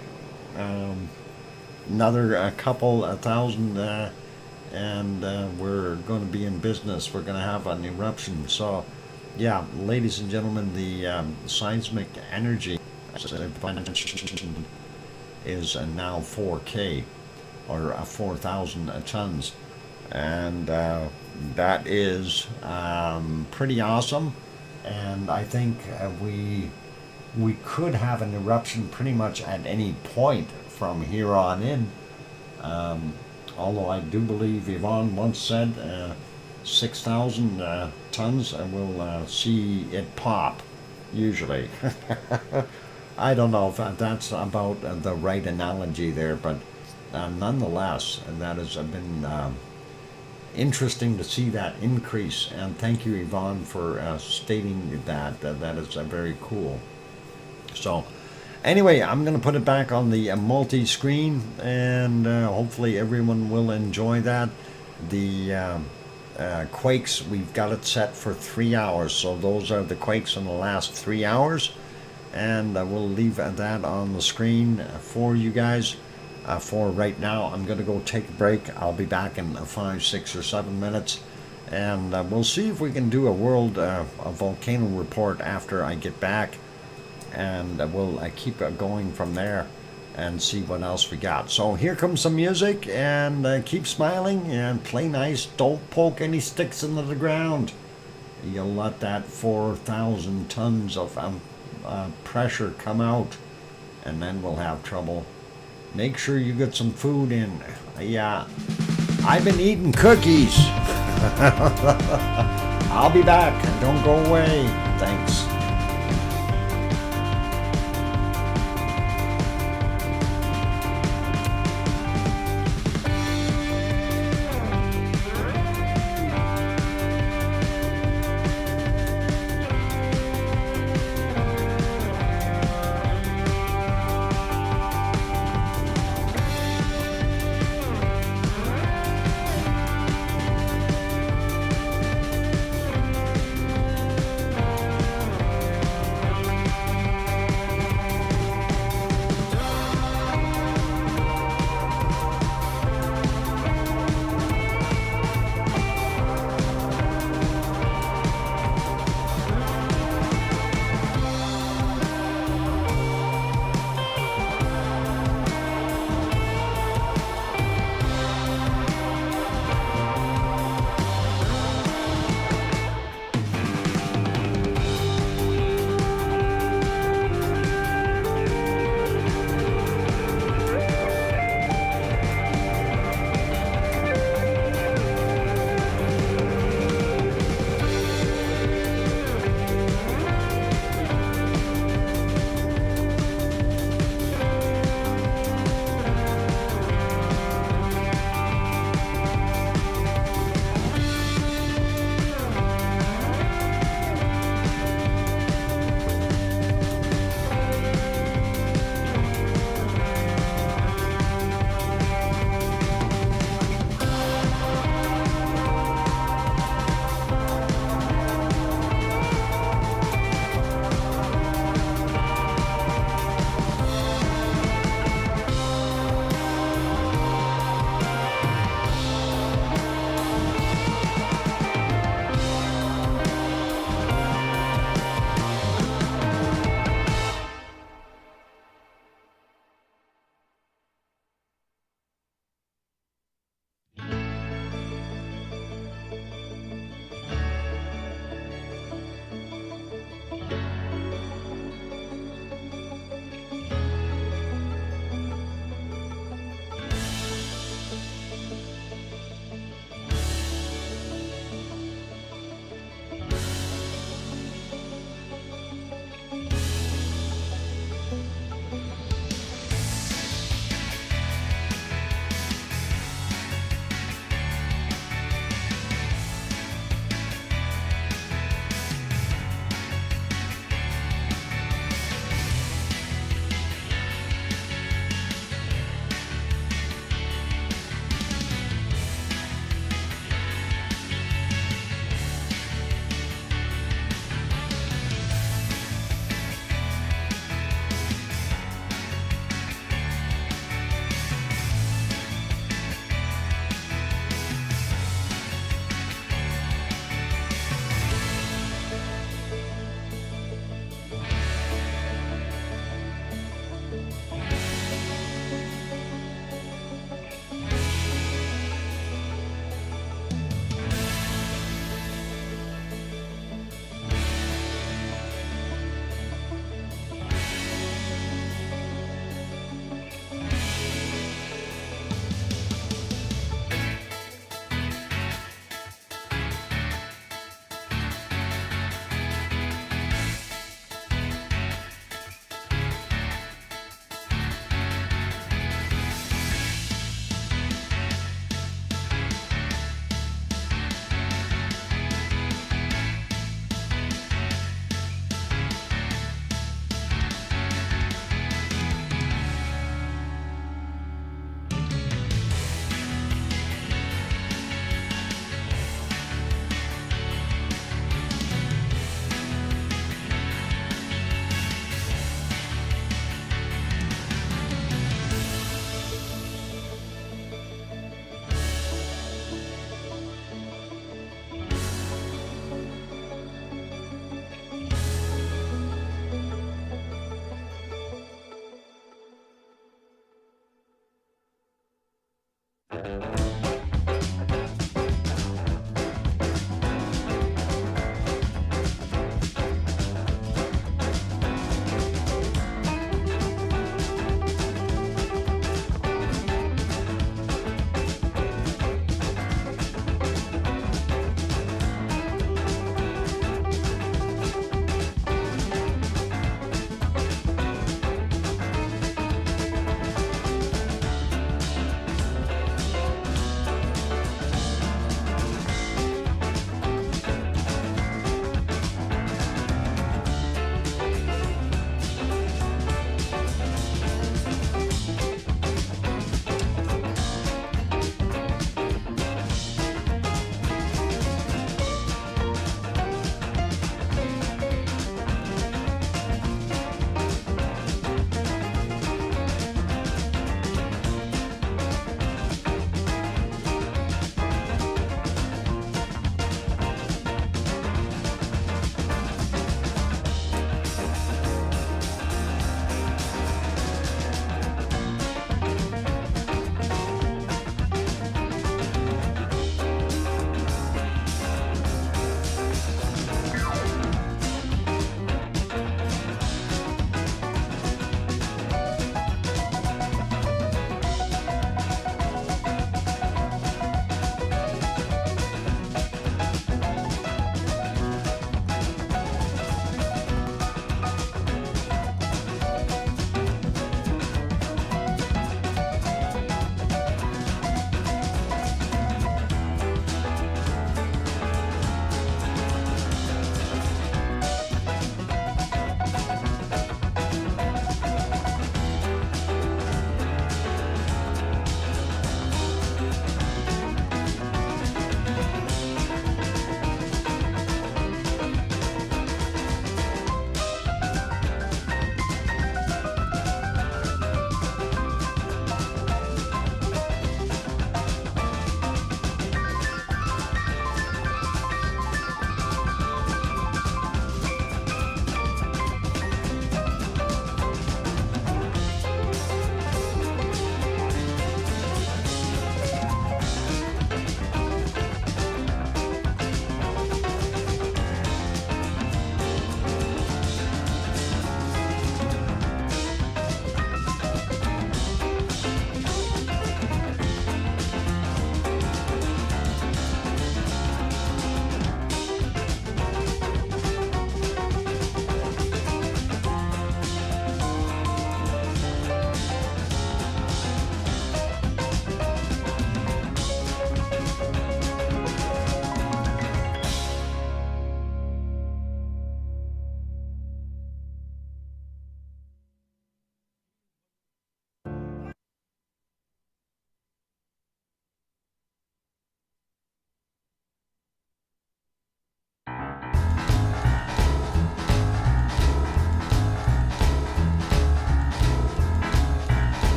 Another couple thousand, and we're going to be in business. We're going to have an eruption. So, yeah, ladies and gentlemen, the seismic energy is now 4K, or 4,000 tons. and that is pretty awesome. And I think we could have an eruption pretty much at any point from here on in. Although I do believe Yvonne once said 6,000 tons, and we'll see it pop, usually. I don't know if that's about the right analogy there, but nonetheless, that has been interesting to see that increase. And thank you, Yvonne, for stating that. That is very cool. So, anyway, I'm going to put it back on the multi-screen, and hopefully everyone will enjoy that. The quakes, we've got it set for 3 hours, so those are the quakes in the last 3 hours, and we'll leave that on the screen for you guys. For right now, I'm going to go take a break. I'll be back in 5, 6, or 7 minutes, and we'll see if we can do a world a volcano report after I get back. And we'll keep going from there and see what else we got. So here comes some music, and keep smiling and play nice. Don't poke any sticks into the ground. You'll let that 4,000 tons of pressure come out, and then we'll have trouble. Make sure you get some food in. Yeah, I've been eating cookies. I'll be back. Don't go away. Thanks.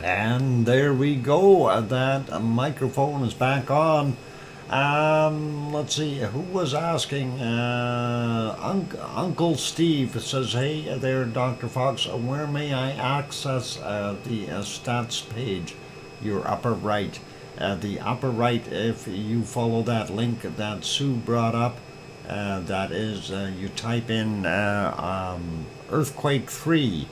And there we go. That microphone is back on. Let's see, who was asking? Uncle Steve says, "Hey there, Dr. Fox. Where may I access the stats page? Your upper right. The upper right, if you follow that link that Sue brought up, that is, you type in Earthquake 3,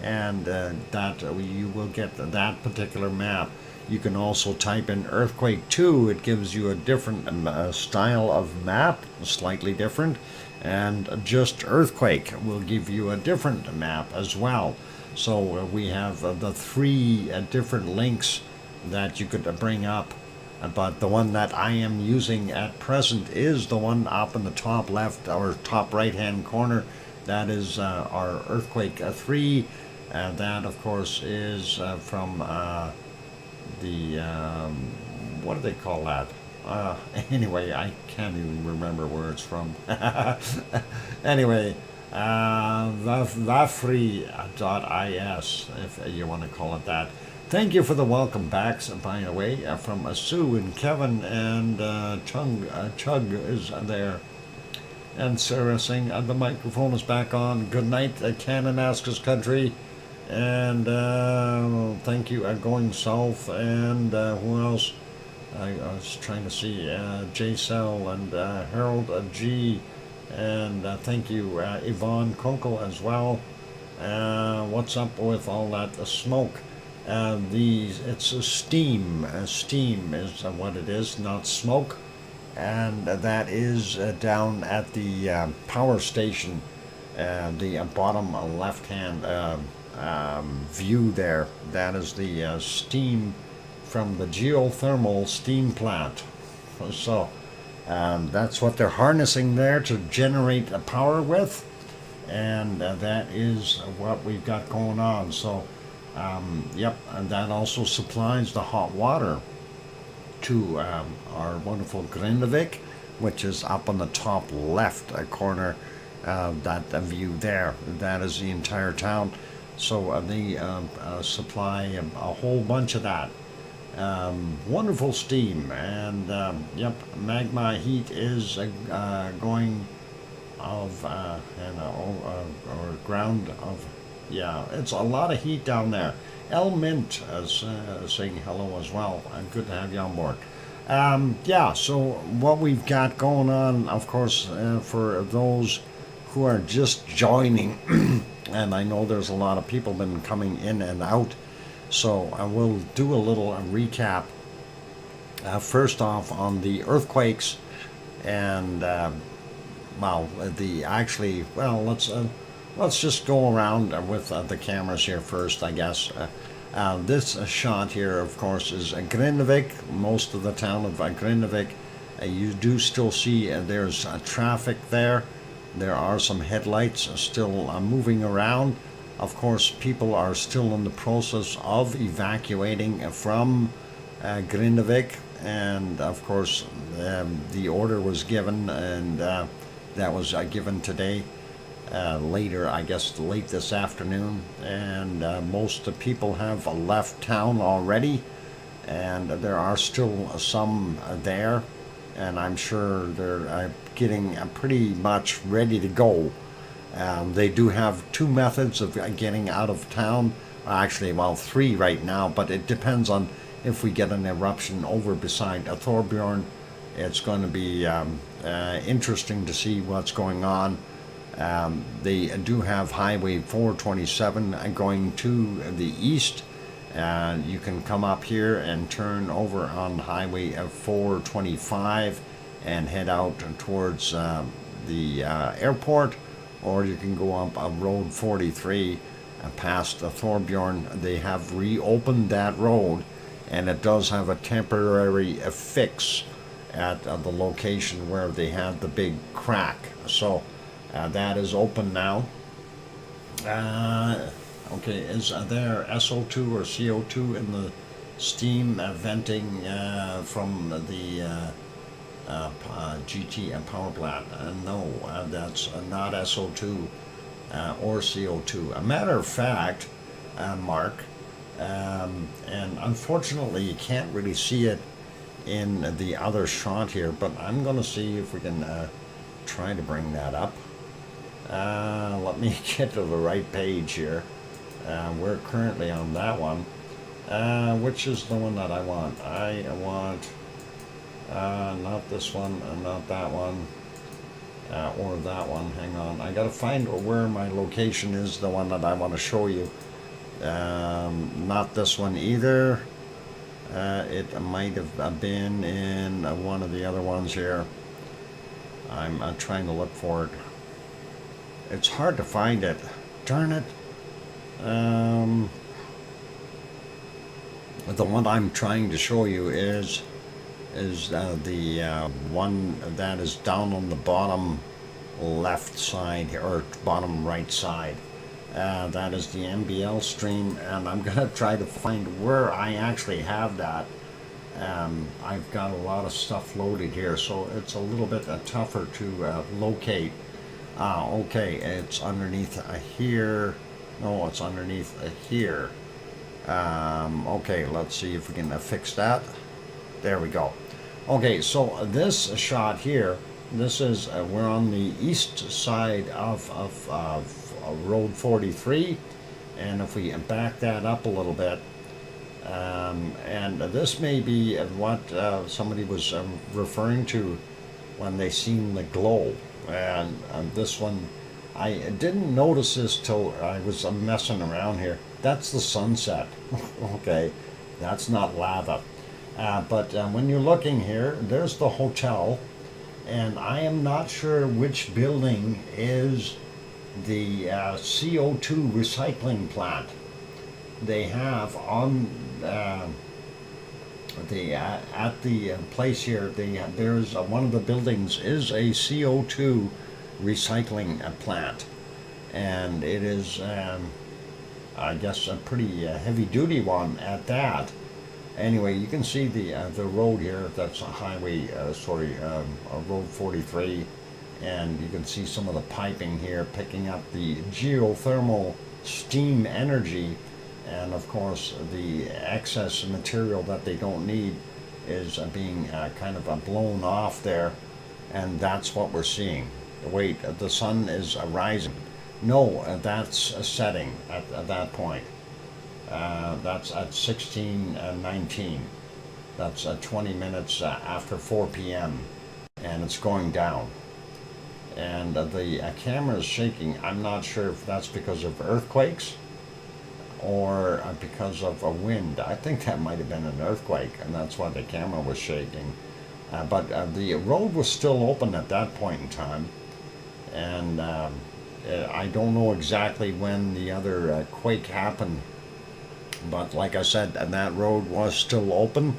and that you will get that particular map. You can also type in Earthquake 2. It gives you a different style of map, slightly different. And just Earthquake will give you a different map as well. So we have the three different links that you could bring up. But the one that I am using at present is the one up in the top left or top right hand corner. That is our Earthquake 3. That, of course, is from the what do they call that? Anyway, I can't even remember where it's from. Anyway, vafri.is, if you want to call it that. Thank you for the welcome backs, by the way, from Sue and Kevin, and Chug is there. And Sarah saying the microphone is back on. Good night, Kananaskis country. And thank you, Going South. And who else? I was trying to see J-Cell and Harold G. And thank you, Yvonne Kunkel as well. What's up with all that smoke? It's a steam. Steam is what it is, not smoke. And that is down at the power station, the bottom left-hand view there. That is the steam from the geothermal steam plant. So that's what they're harnessing there to generate power with, and that is what we've got going on. So yep, and that also supplies the hot water to our wonderful Grindavik, which is up on the top left corner. That view there, that is the entire town. So they supply a whole bunch of that. Wonderful steam, and yep, magma heat is going of or ground of, yeah, it's a lot of heat down there. El Mint is saying hello as well. Good to have you on board. Yeah, so what we've got going on, of course, for those who are just joining, and I know there's a lot of people been coming in and out, so I will do a little recap. First off, on the earthquakes, and well, let's just go around with the cameras here first, I guess. This shot here, of course, is Grindavik, most of the town of Grindavik. You do still see there's traffic there. There are some headlights still moving around. Of course, people are still in the process of evacuating from Grindavik, and of course the order was given, and that was given today. Later, I guess late this afternoon, and most of the people have left town already, and there are still some there, and I'm sure they're getting pretty much ready to go. They do have two methods of getting out of town, actually, well, three right now, but it depends on if we get an eruption over beside Thorbjorn. It's going to be interesting to see what's going on. They do have Highway 427 going to the east. You can come up here and turn over on Highway 425 and head out towards the airport, or you can go up Road 43 past Thorbjorn. They have reopened that road, and it does have a temporary fix at the location where they had the big crack. So that is open now. Okay, is there SO2 or CO2 in the steam venting from the GT power plant? No, that's not SO2 or CO2. A matter of fact, Mark, And unfortunately you can't really see it in the other shot here, but I'm going to see if we can try to bring that up. Let me get to the right page here. We're currently on that one, which is the one that I want. I want not this one, not that one, or that one. Hang on, I gotta find where my location is, the one that I want to show you. Not this one either. It might have been in one of the other ones here. I'm trying to look for it. It's hard to find it. Darn it. The one I'm trying to show you is the one that is down on the bottom left side, or bottom right side. That is the MBL stream, and I'm gonna try to find where I actually have that. I've got a lot of stuff loaded here, so it's a little bit tougher to locate. Okay, it's underneath here. No, it's underneath here. Okay, let's see if we can fix that. There we go. Okay, so this shot here, this is we're on the east side of Road 43, and if we back that up a little bit, and this may be what somebody was referring to when they seen the glow, and this one, I didn't notice this till I was messing around here. That's the sunset. Okay, that's not lava. But when you're looking here, there's the hotel, and I am not sure which building is the CO2 recycling plant. They have on at the place here. There's one of the buildings is a CO2 recycling plant, and it is I guess a pretty heavy duty one at that. Anyway, you can see the road here. That's a highway, road 43, and you can see some of the piping here picking up the geothermal steam energy, and of course the excess material that they don't need is being kind of blown off there, and that's what we're seeing. Wait, the sun is rising. No, that's setting at that point. That's at 16:19. That's 20 minutes after 4 p.m. and it's going down. And the camera is shaking. I'm not sure if that's because of earthquakes or because of a wind. I think that might have been an earthquake, and that's why the camera was shaking. But the road was still open at that point in time, and I don't know exactly when the other quake happened, but like I said, that road was still open.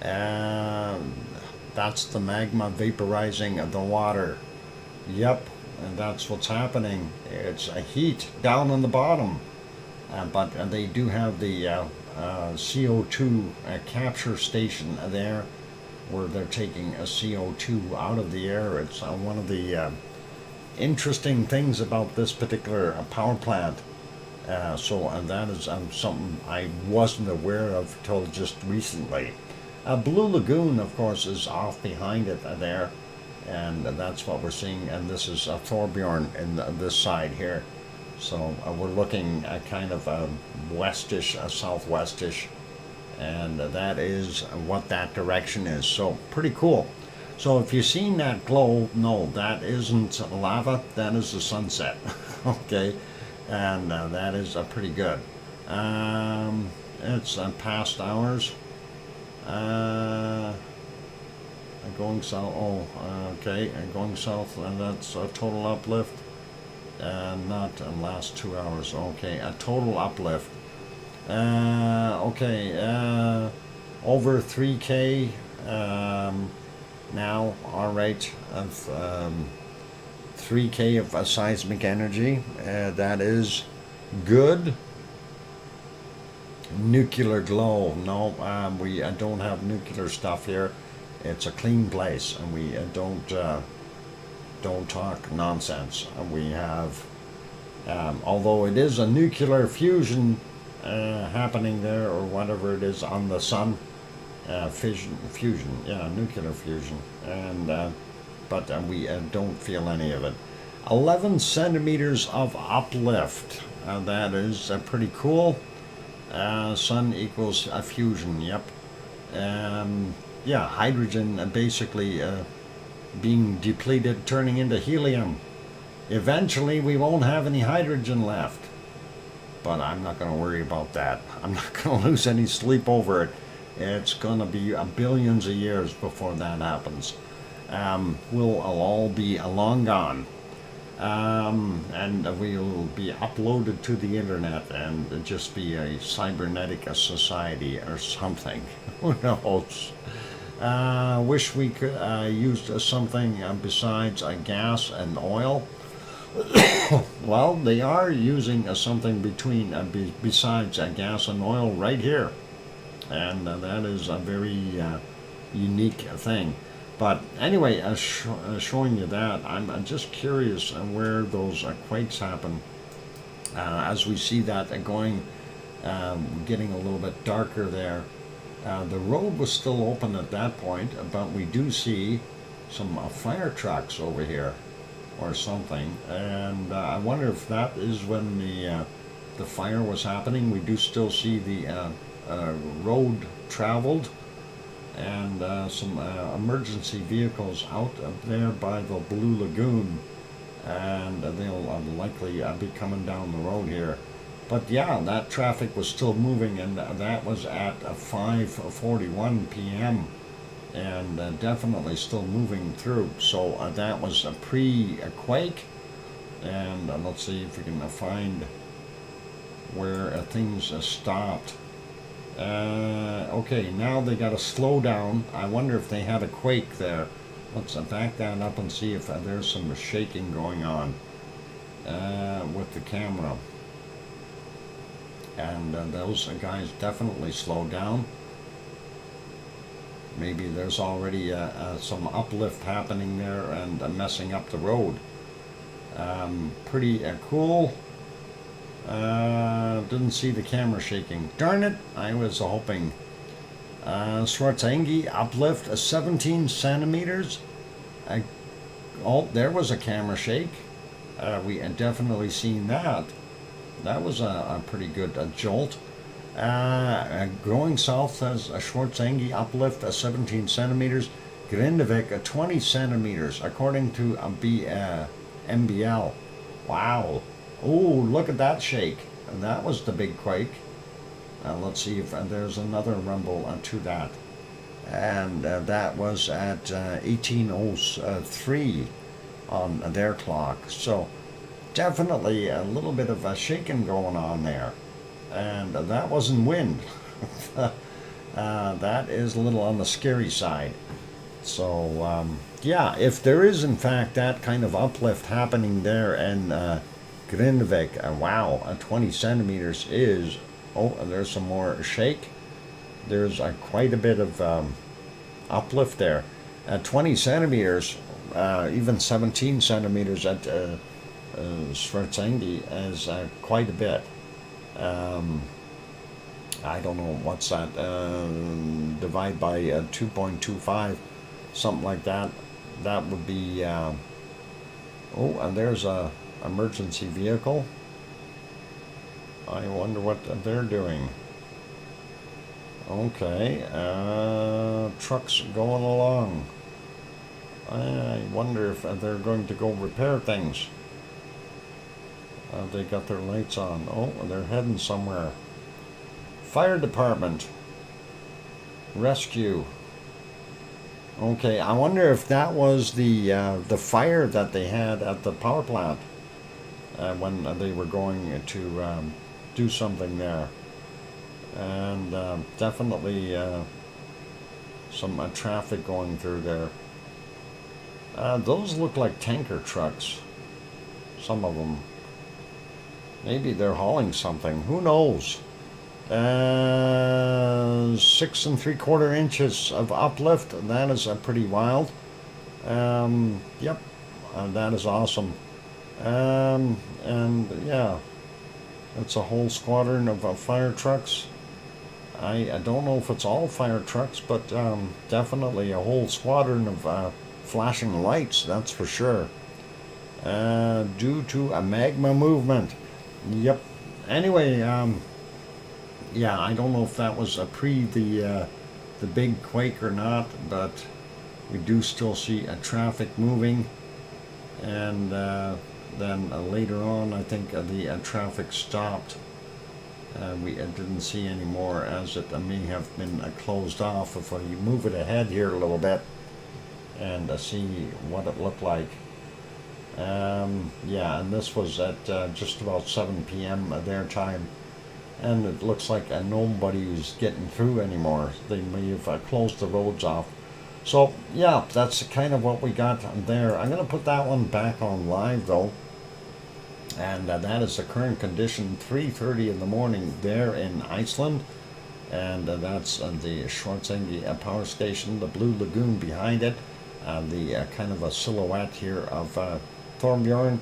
That's the magma vaporizing the water. Yep, and that's what's happening. It's a heat down on the bottom, but they do have the CO2 capture station there, where they're taking a CO2 out of the air. It's one of the interesting things about this particular power plant. So that is something I wasn't aware of till just recently. Blue Lagoon, of course, is off behind it there, and that's what we're seeing. And this is Thorbjorn in this side here. So we're looking at kind of westish, southwestish, and that is what that direction is. So pretty cool. So if you've seen that glow, no, that isn't lava, that is the sunset. Okay, and that is pretty good. It's past hours. Going south, okay, and going south, and that's a total uplift. Not last 2 hours, okay, a total uplift. Okay, over 3K now, alright, of 3K of seismic energy. That is good. Nuclear glow, no, we don't have nuclear stuff here. It's a clean place, and we don't talk nonsense. We have, although it is a nuclear fusion happening there, or whatever it is on the sun. Fusion, yeah, nuclear fusion, and but we don't feel any of it. 11 centimeters of uplift. That is pretty cool. Sun equals a fusion. Yep. Yeah, hydrogen basically being depleted, turning into helium. Eventually, we won't have any hydrogen left. But I'm not going to worry about that. I'm not going to lose any sleep over it. It's going to be billions of years before that happens. We'll all be long gone. And we'll be uploaded to the internet and just be a cybernetic society or something. Who knows? Wish we could use something besides gas and oil. Well, they are using something between besides gas and oil right here, and that is a very unique thing. But anyway, showing you that, I'm just curious where those quakes happen. As we see that going, getting a little bit darker there. The road was still open at that point, but we do see some fire trucks over here or something, and I wonder if that is when the fire was happening. We do still see the road traveled, and some emergency vehicles out there by the Blue Lagoon, and they'll likely be coming down the road here. But yeah, that traffic was still moving, and that was at 5:41 p.m. and definitely still moving through. So that was a pre-quake, and let's see if we can find where things stopped. Okay, now they got to slow down. I wonder if they had a quake there. Let's back that up and see if there's some shaking going on with the camera. And those guys definitely slowed down. Maybe there's already some uplift happening there and messing up the road. Pretty cool. Didn't see the camera shaking. Darn it, I was hoping. Schwarzenegger uplift 17 centimeters. Oh, there was a camera shake. We had definitely seen that. That was a pretty good jolt. Going south has a Schwarzenegger uplift of 17 centimeters. Grindavik 20 centimeters, according to MBL. Wow. Oh, look at that shake. And that was the big quake. Let's see if there's another rumble to that. And that was at 1803 on their clock. So definitely a little bit of a shaking going on there. And that wasn't wind. That is a little on the scary side. So yeah, if there is in fact that kind of uplift happening there in Grindavik, wow, 20 centimeters is, oh, there's some more shake. There's quite a bit of uplift there. At 20 centimeters, even 17 centimeters at Schwarzenegger is quite a bit. I don't know what's that, divide by 2.25, something like that. That would be, oh, and there's a emergency vehicle. I wonder what they're doing. Okay, trucks going along. I wonder if they're going to go repair things. They got their lights on. Oh, they're heading somewhere. Fire department. Rescue. Okay, I wonder if that was the fire that they had at the power plant when they were going to do something there. And definitely some traffic going through there. Those look like tanker trucks. Some of them. Maybe they're hauling something. Who knows? 6 3/4 inches of uplift. That is pretty wild. Yep, that is awesome. And yeah, It's a whole squadron of fire trucks. I don't know if it's all fire trucks, but definitely a whole squadron of flashing lights, that's for sure. Due to a magma movement. Yep. Anyway, yeah, I don't know if that was pre the big quake or not, but we do still see traffic moving, and then later on, I think the traffic stopped. We didn't see any more, as it may have been closed off. If you move it ahead here a little bit and see what it looked like. Yeah, and this was at just about 7 p.m. Their time, and it looks like nobody's getting through anymore. They may have closed the roads off. So yeah, that's kind of what we got there. I'm going to put that one back on live though, and that is the current condition, 3:30 in the morning there in Iceland, and that's the Schwarzenegger power station, the Blue Lagoon behind it, the kind of a silhouette here of Thorbjorn,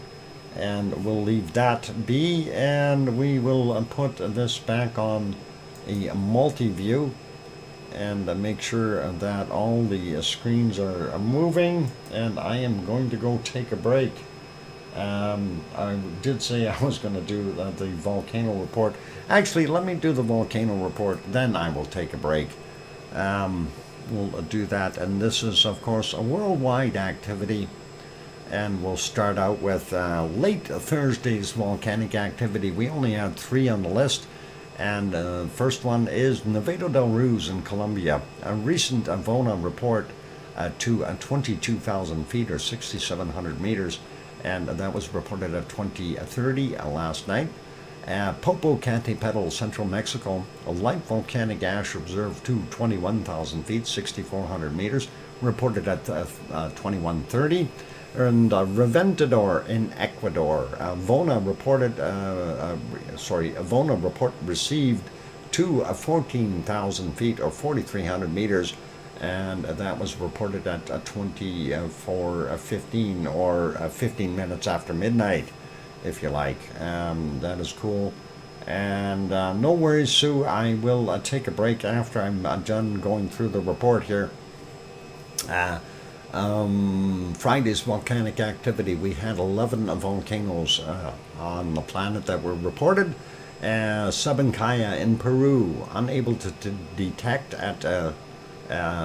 and we'll leave that be, and we will put this back on a multi-view and make sure that all the screens are moving, and I am going to go take a break. I did say I was going to do the volcano report. Actually, let me do the volcano report, then I will take a break. We'll do that, and this is of course a worldwide activity, and we'll start out with late Thursday's volcanic activity. We only had 3 on the list, and the first one is Nevado del Ruiz in Colombia. A recent VONA report to 22,000 feet or 6,700 meters, and that was reported at 20:30 last night. Popocatépetl, Central Mexico, a light volcanic ash observed to 21,000 feet, 6,400 meters, reported at 21:30. And Reventador in Ecuador, VONA report received to 14,000 feet or 4,300 meters, and that was reported at 24:15 or 15 minutes after midnight, if you like. That is cool. And no worries, Sue. I will take a break after I'm done going through the report here. Friday's volcanic activity, we had 11 volcanoes on the planet that were reported. Sabancaya in Peru, unable to detect at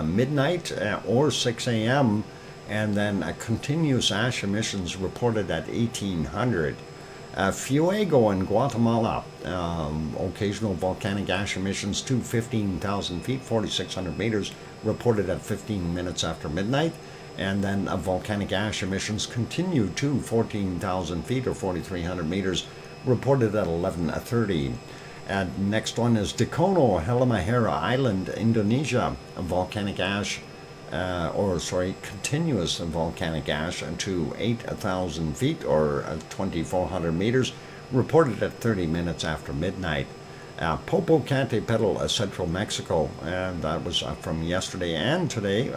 midnight or 6 a.m., and then continuous ash emissions reported at 1800. Fuego in Guatemala, occasional volcanic ash emissions to 15,000 feet, 4,600 meters, reported at 15 minutes after midnight. And then volcanic ash emissions continue to 14,000 feet or 4,300 meters, reported at 11:30. And next one is Dakono, Halmahera Island, Indonesia, volcanic ash, continuous volcanic ash to 8,000 feet or 2,400 meters, reported at 30 minutes after midnight. Popocatépetl, Central Mexico, and that was from yesterday and today.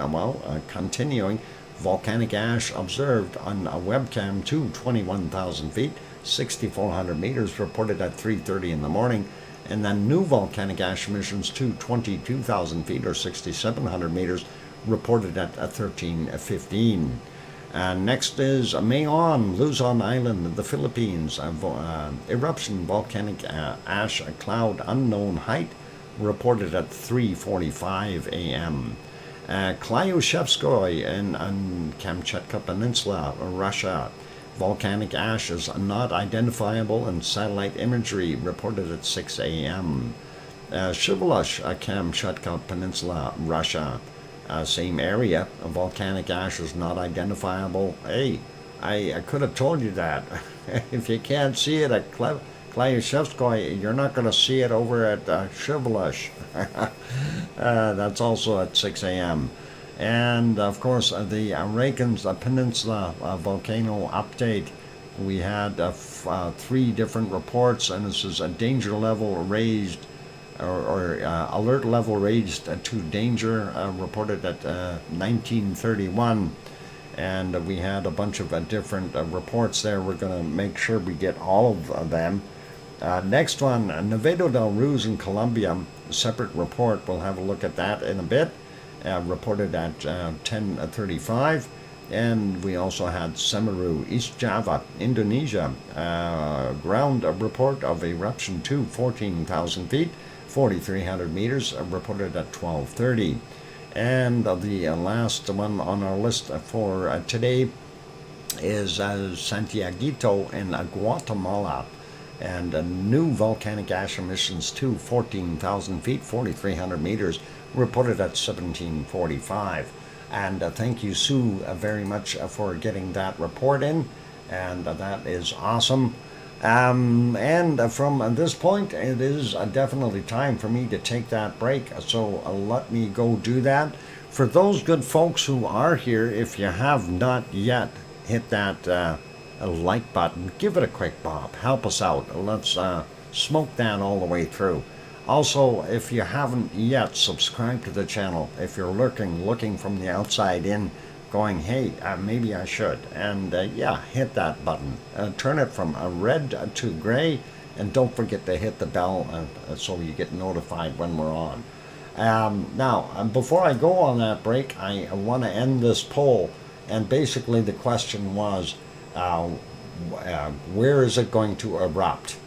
Continuing, volcanic ash observed on a webcam to 21,000 feet, 6,400 meters, reported at 3:30 in the morning. And then new volcanic ash emissions to 22,000 feet or 6,700 meters, reported at 13:15. Next is Mayon, Luzon Island, the Philippines. Eruption, volcanic ash cloud, unknown height, reported at 3:45 a.m. Klyushevskoy in Kamchatka Peninsula, Russia. Volcanic ash is not identifiable in satellite imagery, reported at 6 a.m. Shivalash, Kamchatka Peninsula, Russia. Same area, volcanic ash is not identifiable. Hey, I could have told you that. If you can't see it at Klyushevskoy, you're not going to see it over at Shivalash. That's also at 6 a.m. And of course, the Reykjanes Peninsula volcano update. We had 3 different reports, and this is a danger level raised, or alert level raised to danger, reported at 1931. And we had a bunch of different reports there. We're going to make sure we get all of them. Next one, Nevado del Ruz in Colombia, separate report. We'll have a look at that in a bit. Reported at 10:35. And we also had Semeru, East Java, Indonesia, ground report of eruption 2, 14,000 feet, 4,300 meters, reported at 12:30. And the last one on our list for today is Santiaguito in Guatemala, and new volcanic ash emissions 2, 14,000 feet, 4,300 meters, reported at 17:45. And thank you, Sue, very much for getting that report in, and that is awesome. And from this point, it is definitely time for me to take that break, so let me go do that. For those good folks who are here, if you have not yet hit that like button, give it a quick bob, help us out. Let's smoke that all the way through. Also, if you haven't yet subscribed to the channel, if you're looking from the outside in, going, hey, maybe I should, and yeah, hit that button. Turn it from red to gray, and don't forget to hit the bell so you get notified when we're on. Now, before I go on that break, I want to end this poll, and basically the question was, where is it going to erupt?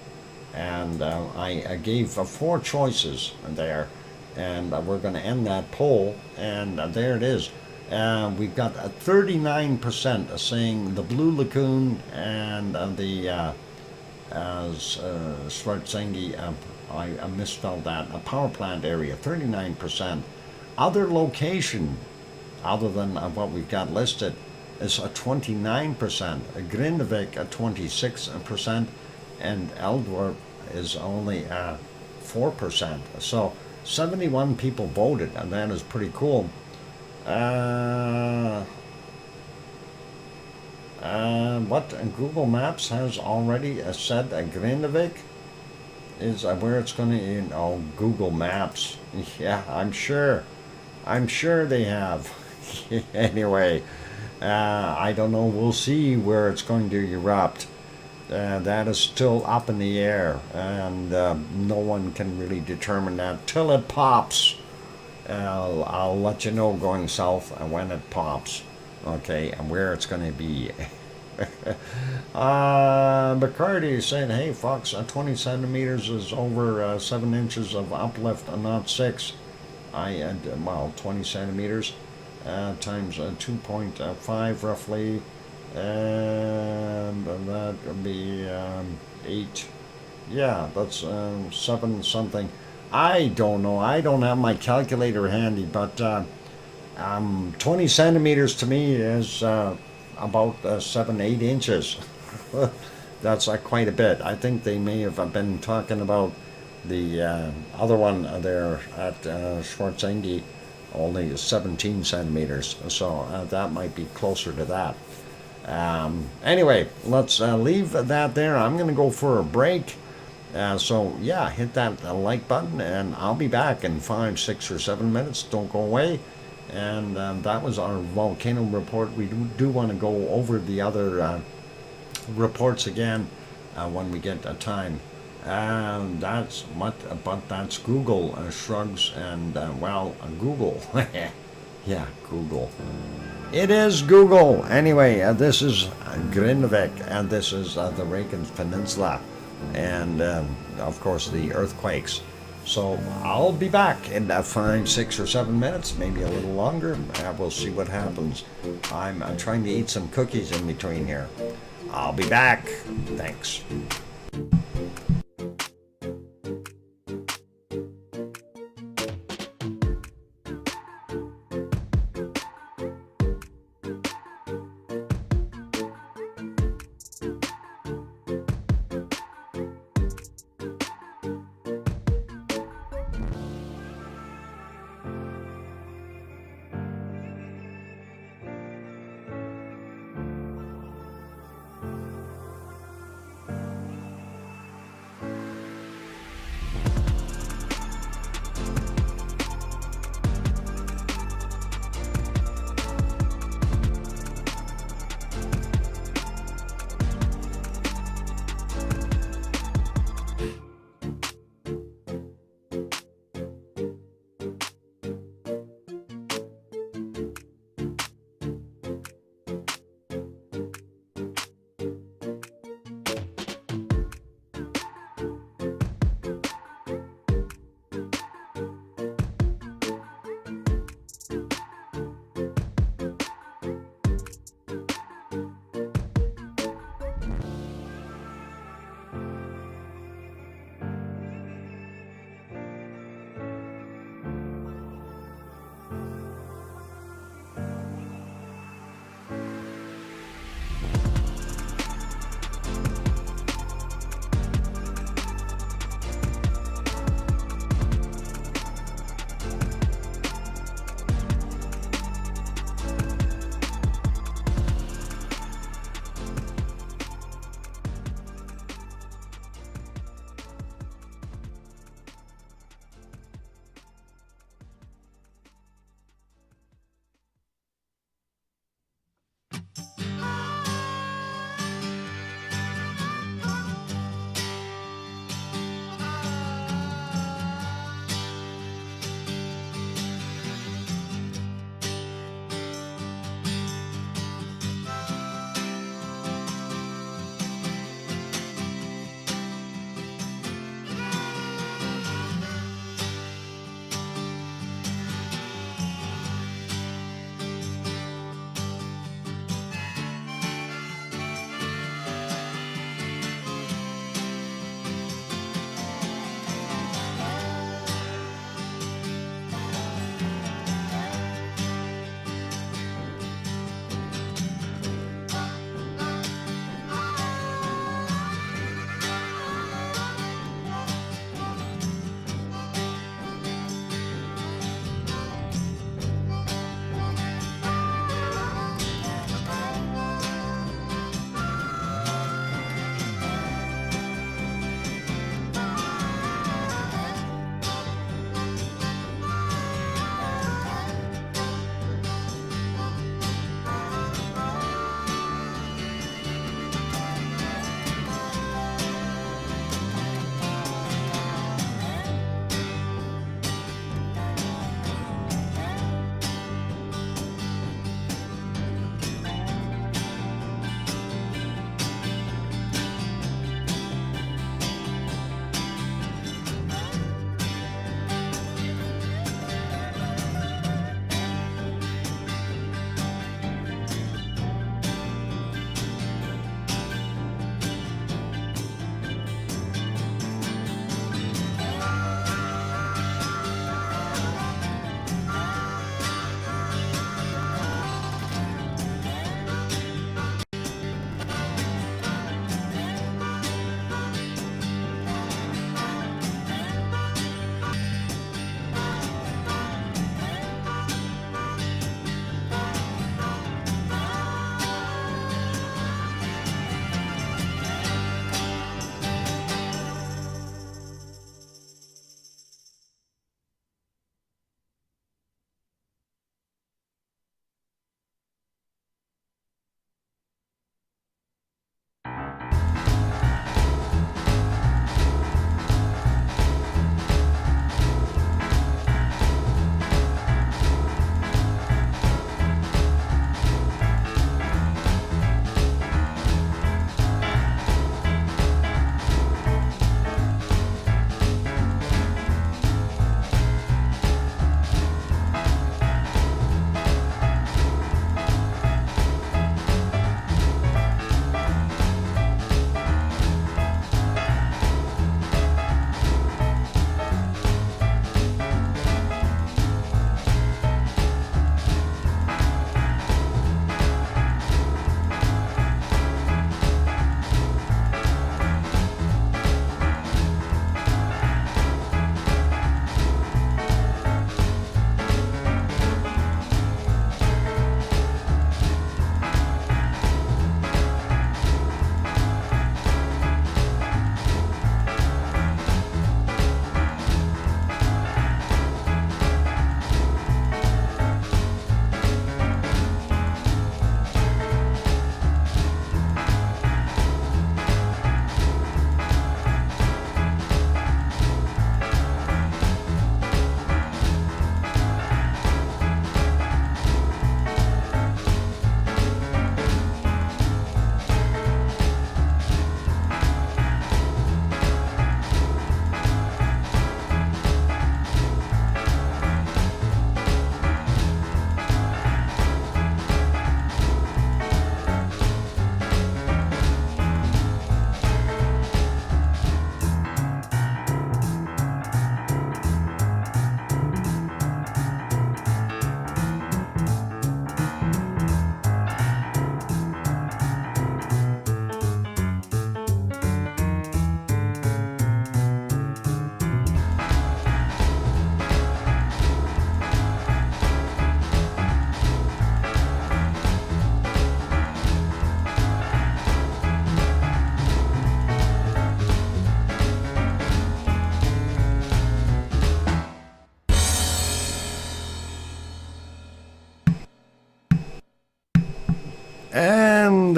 And I gave 4 choices there, and we're going to end that poll, and there it is. We've got 39% saying the Blue Lagoon and the Schwarzenegger, I misspelled that, a power plant area, 39%. Other location, other than what we've got listed, is 29%. Grindavik, 26%. And Eldorp is only 4%. So 71 people voted, and that is pretty cool. What Google Maps has already said Grindavik is where it's going to. Oh, Google Maps. Yeah, I'm sure they have. Anyway, I don't know. We'll see where it's going to erupt. That is still up in the air, and no one can really determine that till it pops. I'll let you know going south when it pops, okay, and where it's going to be. McCarty saying, hey, Fox, 20 centimeters is over 7 inches of uplift, not 6. Well, 20 centimeters times 2.5 roughly. And that would be 8. Yeah, that's 7 something. I don't know. I don't have my calculator handy, but 20 centimeters to me is about 7-8 inches. That's quite a bit. I think they may have been talking about the other one there at Schwarzenegger, only 17 centimeters. So that might be closer to that. Anyway, let's leave that there. I'm going to go for a break. So yeah, hit that like button, and I'll be back in 5, 6, or 7 minutes. Don't go away. And that was our volcano report. We do want to go over the other reports again when we get time. That's what, but that's Google shrugs, and well, Google. Yeah, Google. It is Google. Anyway, this is Grindavik, and this is the Reykjavik Peninsula, and of course the earthquakes. So I'll be back in 5, 6, or 7 minutes, maybe a little longer. We'll see what happens. I'm trying to eat some cookies in between here. I'll be back. Thanks.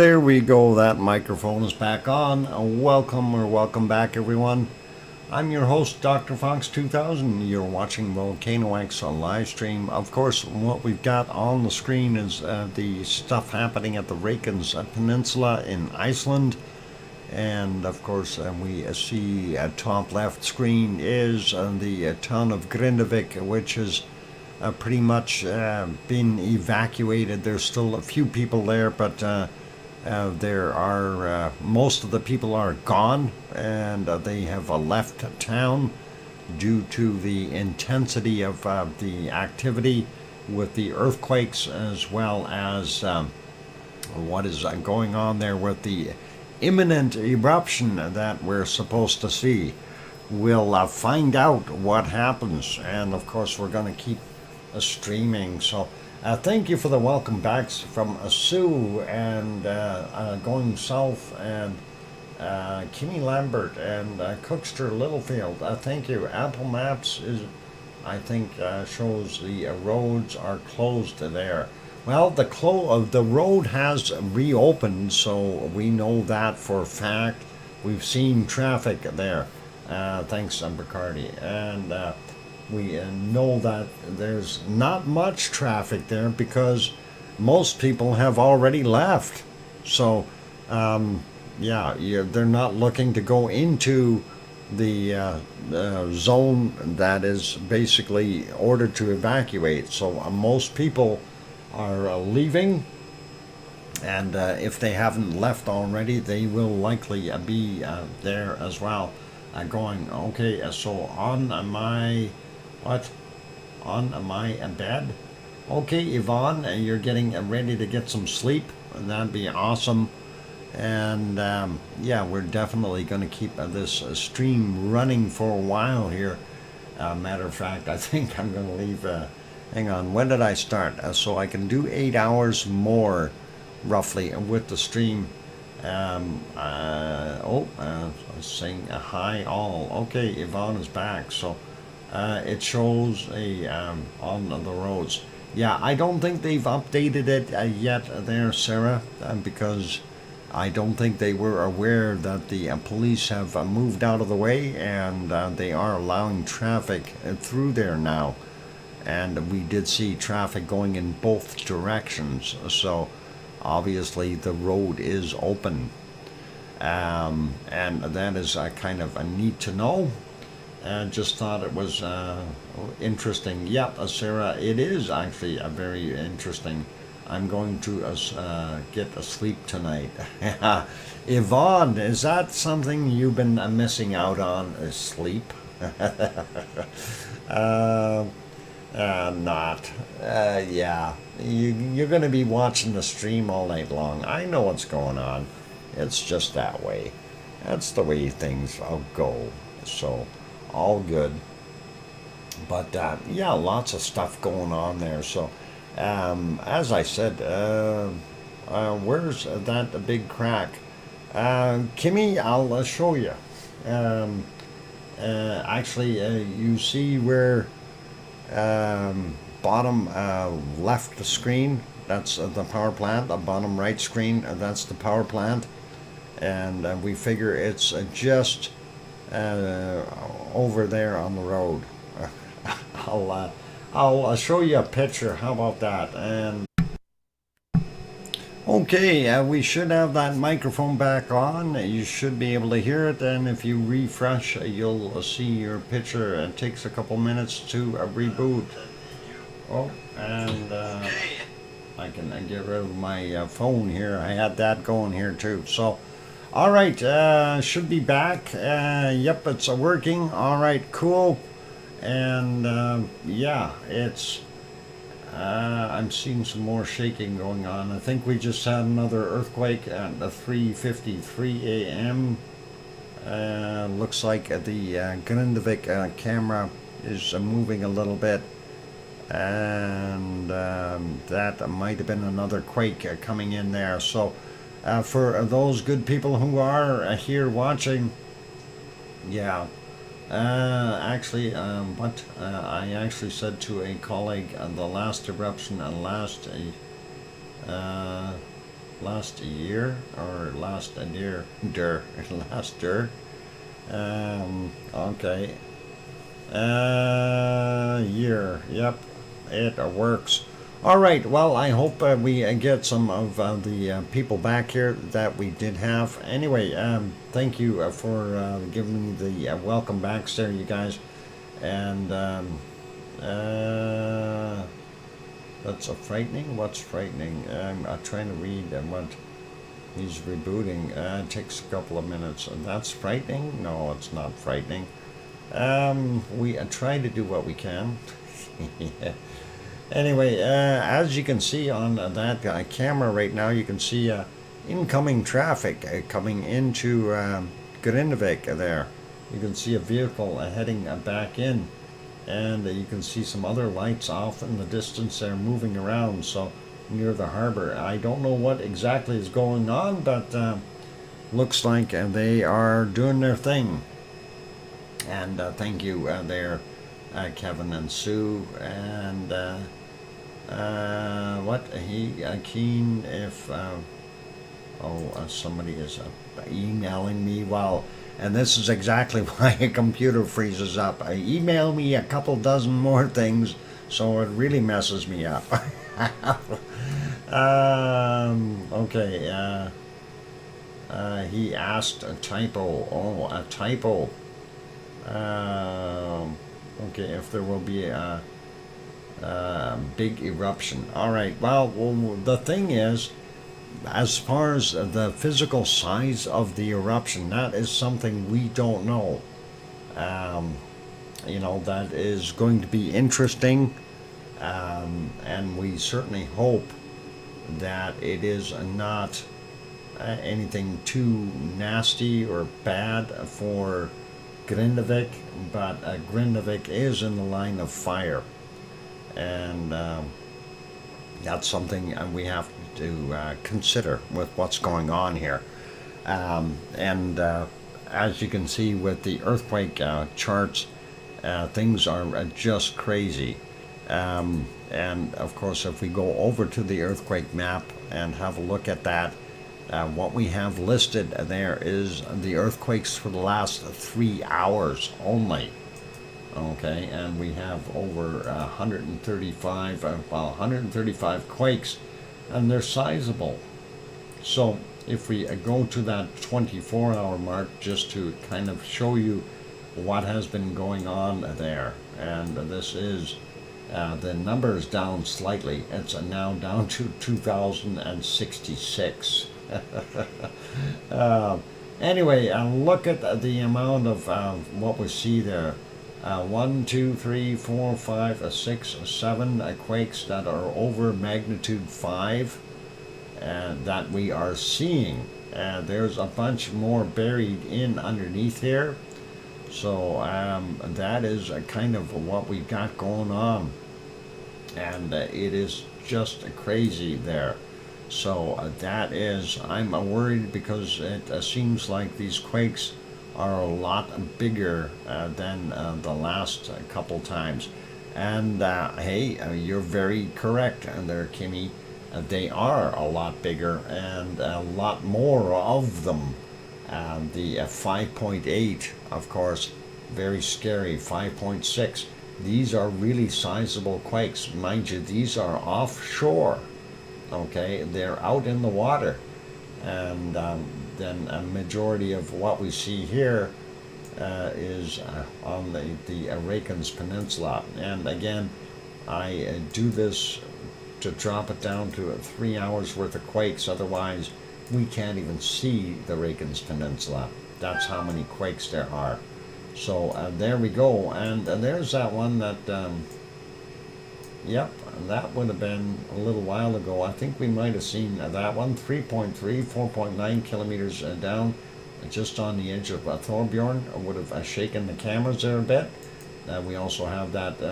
there we go. That microphone is back on. Welcome back, everyone. I'm your host, DrFox2000. You're watching VolcanoX, a live stream. Of course, what we've got on the screen is the stuff happening at the Reykjanes Peninsula in Iceland. And of course, we see top left screen is the town of Grindavik, which has pretty much been evacuated. There's still a few people there, but there are most of the people are gone, and they have left town due to the intensity of the activity with the earthquakes, as well as what is going on there with the imminent eruption that we're supposed to see. We'll find out what happens, and of course we're going to keep streaming. So thank you for the welcome backs from Sue and going south, and Kimmy Lambert and Cookster Littlefield. Thank you. Apple Maps is, I think, shows the roads are closed there. Well, the road has reopened, so we know that for a fact. We've seen traffic there. Thanks, Bacardi. And we know that there's not much traffic there because most people have already left. So, they're not looking to go into the zone that is basically ordered to evacuate. So most people are leaving, and if they haven't left already, they will likely be there as well. Going, okay, so on my bed. Okay, Yvonne, you're getting ready to get some sleep. That'd be awesome. And we're definitely going to keep this stream running for a while here. Matter of fact, I think I'm going to leave. Hang on, when did I start? So I can do 8 hours more, roughly, with the stream. Saying hi all. Okay, Yvonne is back. So it shows on the roads. Yeah, I don't think they've updated it yet there, Sarah, because I don't think they were aware that the police have moved out of the way, and they are allowing traffic through there now. And we did see traffic going in both directions, so obviously the road is open, and that is kind of neat to know. And just thought it was interesting. Yep, Sarah, it is actually very interesting. I'm going to get a sleep tonight. Yvonne, is that something you've been missing out on, is sleep? Not. You're going to be watching the stream all night long. I know what's going on. It's just that way. That's the way things go. So, all good. But, lots of stuff going on there. So, as I said, where's that big crack? Kimmy, I'll show you. You see where bottom left the screen, that's the power plant. The bottom right screen, that's the power plant. And we figure it's just over there on the road. I'll show you a picture. How about that? And okay, we should have that microphone back on. You should be able to hear it, and if you refresh, you'll see your picture. It takes a couple minutes to reboot. Oh, and I can get rid of my phone here. I had that going here too. So, all right, should be back. Yep, it's working. All right, cool. And it's I'm seeing some more shaking going on. I think we just had another earthquake at 3:53 a.m. Looks like the Grindavik camera is moving a little bit, and that might have been another quake coming in there. So for those good people who are here watching, I actually said to a colleague, the last eruption and last last year or last year, last year. Okay. Year. Yep, it works. All right. Well, I hope we get some of the people back here that we did have. Anyway, thank you for giving me the welcome backs there, you guys. And that's frightening. What's frightening? I'm trying to read what he's rebooting. It takes a couple of minutes. That's frightening? No, it's not frightening. We try to do what we can. Anyway, as you can see on that camera right now, you can see incoming traffic coming into Grindavik there. You can see a vehicle heading back in, and you can see some other lights off in the distance there moving around, so near the harbor. I don't know what exactly is going on, but looks like they are doing their thing. And thank you there, Kevin and Sue, and keen if somebody is emailing me while, and this is exactly why a computer freezes up. Email me a couple dozen more things, so it really messes me up. Okay, he asked a typo. Oh, a typo. Okay, if there will be a big eruption. All right. Well, the thing is, as far as the physical size of the eruption, that is something we don't know. That is going to be interesting, and we certainly hope that it is not anything too nasty or bad for Grindavik, but Grindavik is in the line of fire, and that's something we have to consider with what's going on here. As you can see with the earthquake charts, things are just crazy. And of course, if we go over to the earthquake map and have a look at that, what we have listed there is the earthquakes for the last 3 hours only. Okay, and we have over 135 quakes, and they're sizable. So if we go to that 24-hour mark, just to kind of show you what has been going on there, and this is the number is down slightly. It's now down to 2,066. Anyway, look at the amount of what we see there. 1, 2, 3, 4, 5, 6, 7 quakes that are over magnitude 5 that we are seeing. There's a bunch more buried in underneath here. So that is kind of what we've got going on. And it is just crazy there. So that is, I'm worried because it seems like these quakes are a lot bigger than the last couple times. And hey, you're very correct there, Kimmy. They are a lot bigger and a lot more of them. The 5.8, of course, very scary. 5.6. These are really sizable quakes. Mind you, these are offshore. Okay, they're out in the water. And then a majority of what we see here is on the Reykjanes Peninsula. And again, I do this to drop it down to 3 hours worth of quakes. Otherwise, we can't even see the Reykjanes Peninsula. That's how many quakes there are. So there we go. And there's that one that, yep, that would have been a little while ago. I think we might have seen that one, 3.3, 4.9 kilometers down, just on the edge of Thorbjorn. Would have shaken the cameras there a bit. We also have that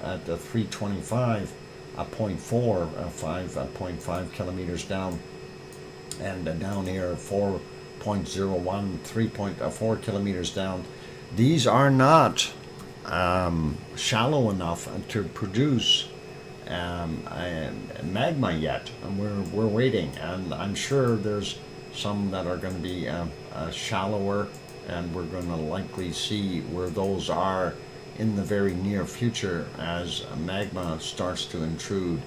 at the 325, 5.5 kilometers down. And down here, 4.01, 3.4 kilometers down. These are not shallow enough to produce magma yet, and we're waiting. And I'm sure there's some that are going to be shallower, and we're going to likely see where those are in the very near future as magma starts to intrude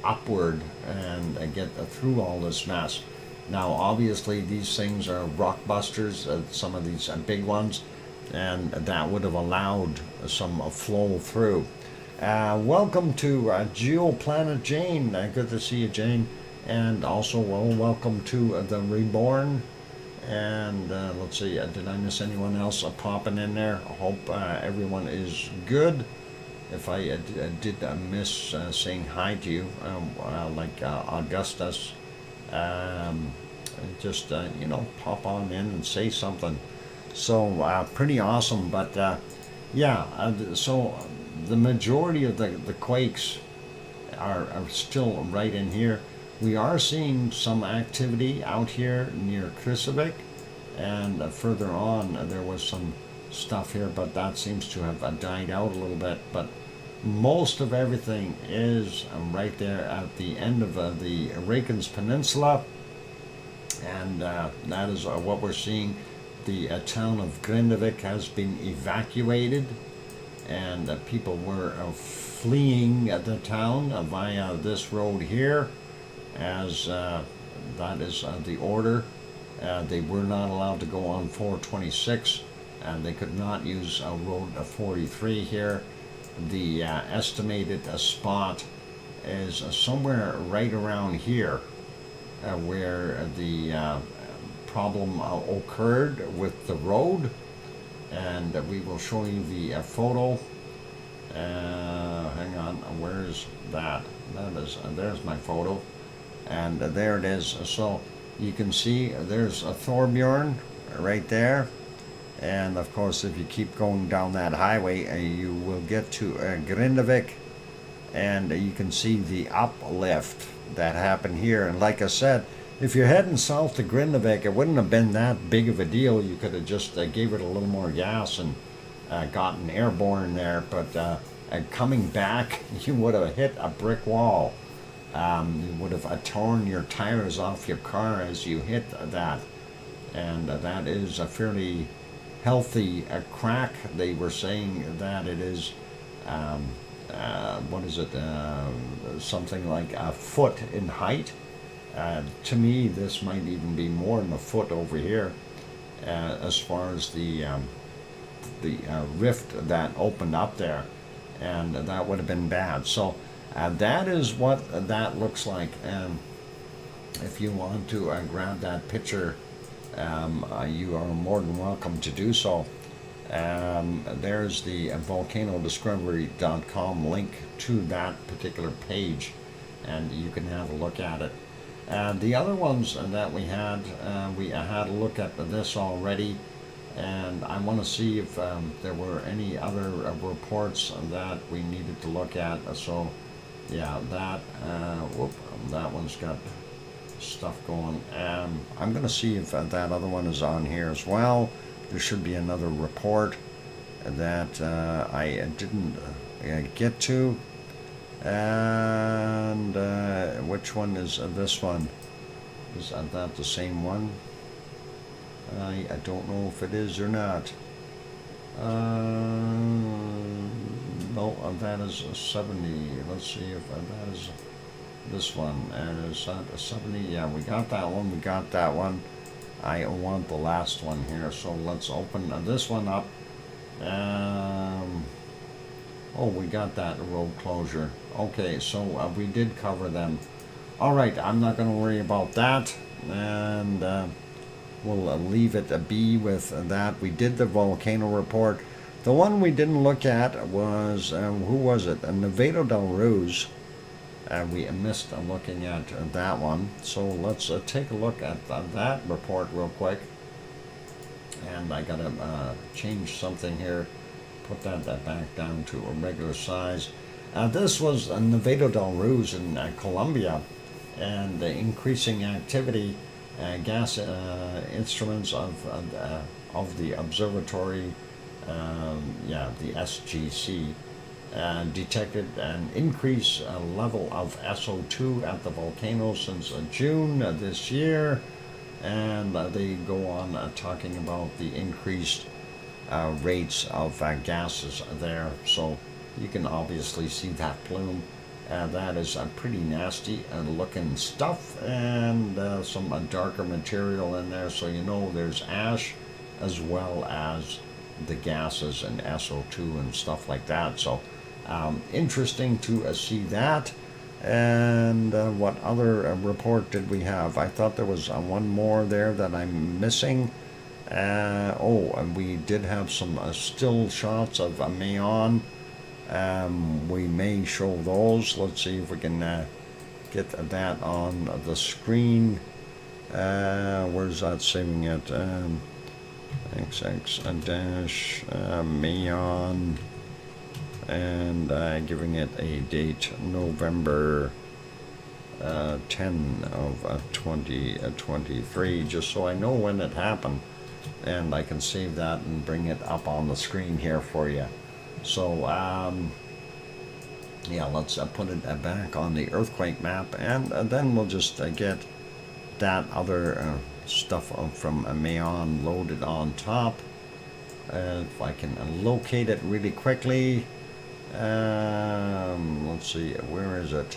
upward and get through all this mess. Now, obviously, these things are rock busters, some of these big ones, and that would have allowed some flow through. Welcome to Geoplanet Jane. Good to see you, Jane. And also, well, welcome to the Reborn. And let's see, did I miss anyone else popping in there? I hope everyone is good. If I did miss saying hi to you, like Augustus, just pop on in and say something. So pretty awesome. But yeah, so the majority of the quakes are still right in here. We are seeing some activity out here near Kristevik, and further on there was some stuff here, but that seems to have died out a little bit. But most of everything is right there at the end of the Reykjanes Peninsula, and that is what we're seeing. The town of Grindavik has been evacuated, and people were fleeing the town via this road here, as that is the order. They were not allowed to go on 426, and they could not use road 43 here. The estimated spot is somewhere right around here, where the problem occurred with the road, and we will show you the photo. Hang on, where's that? That is, there's my photo, and there it is. So you can see there's a Thorbjorn right there, and of course if you keep going down that highway you will get to Grindavik, and you can see the uplift that happened here. And like I said, if you're heading south to Grindavik, it wouldn't have been that big of a deal. You could have just gave it a little more gas and gotten airborne there, but coming back you would have hit a brick wall. You would have torn your tires off your car as you hit that, and that is a fairly healthy crack. They were saying that it is what is it, something like a foot in height. To me, this might even be more than a foot over here, as far as the rift that opened up there, and that would have been bad. So that is what that looks like. And if you want to grab that picture, you are more than welcome to do so. There's the volcanodiscovery.com link to that particular page, and you can have a look at it. The other ones that we had a look at this already, and I want to see if there were any other reports that we needed to look at. So yeah, that that one's got stuff going. I'm going to see if that other one is on here as well. There should be another report that I didn't get to. And which one is this one? Is that the same one? I don't know if it is or not. No, that is a 70. Let's see if that is this one. And is that a 70? Yeah, we got that one. We got that one. I want the last one here. So let's open this one up. Oh, we got that road closure. Okay, so we did cover them. All right, I'm not going to worry about that, and we'll leave it be with that. We did the volcano report. The one we didn't look at was, who was it? Nevado del Ruz. We missed looking at that one. So let's take a look at that report real quick. And I got to change something here. Put that back down to a regular size. This was Nevado del Ruz in Colombia, and the increasing activity, gas instruments of the observatory, the SGC, detected an increased level of SO2 at the volcano since June this year. And they go on talking about the increased rates of gases there. So you can obviously see that plume. That is pretty nasty looking stuff, and some darker material in there. So you know there's ash as well as the gases and SO2 and stuff like that. So interesting to see that. And what other report did we have? I thought there was one more there that I'm missing. And we did have some still shots of Mayon. We may show those. Let's see if we can get that on the screen. Where's that saving it? XX dash Mayon. And giving it a date, November 10 of 2023, just so I know when it happened, and I can save that and bring it up on the screen here for you. So yeah, let's put it back on the earthquake map, and then we'll just get that other stuff from Mayon loaded on top. If I can locate it really quickly. Let's see, where is it?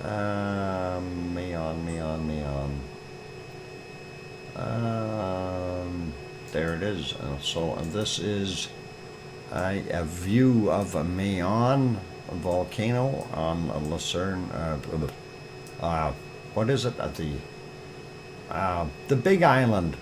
Mayon. There it is. So this is a view of a Mayon volcano on Lucerne. What is it? The Big Island.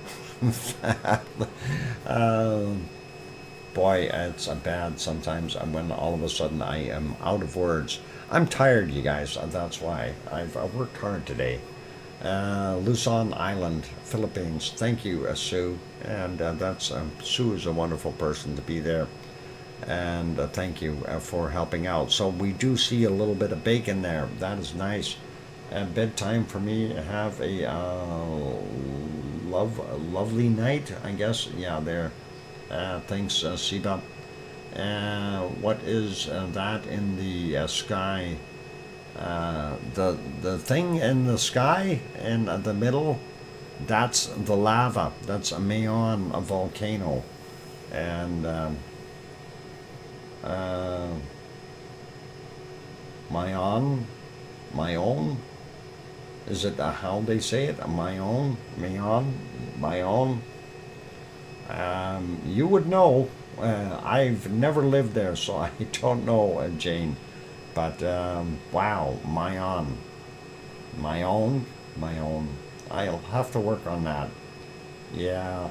Boy, it's bad sometimes when all of a sudden I am out of words. I'm tired, you guys. That's why. I've worked hard today. Luzon Island, Philippines. Thank you, Sue. And that's Sue is a wonderful person to be there. And thank you for helping out. So we do see a little bit of bacon there. That is nice. Bedtime for me. Have a lovely night, I guess. Yeah, there. Thanks, Siba. What is that in the sky? The thing in the sky in the middle, that's the lava. That's a Mayon, a volcano. And Mayon. Is it how they say it? Mayon. You would know. I've never lived there, so I don't know, Jane. But wow, Mayon. I'll have to work on that. Yeah.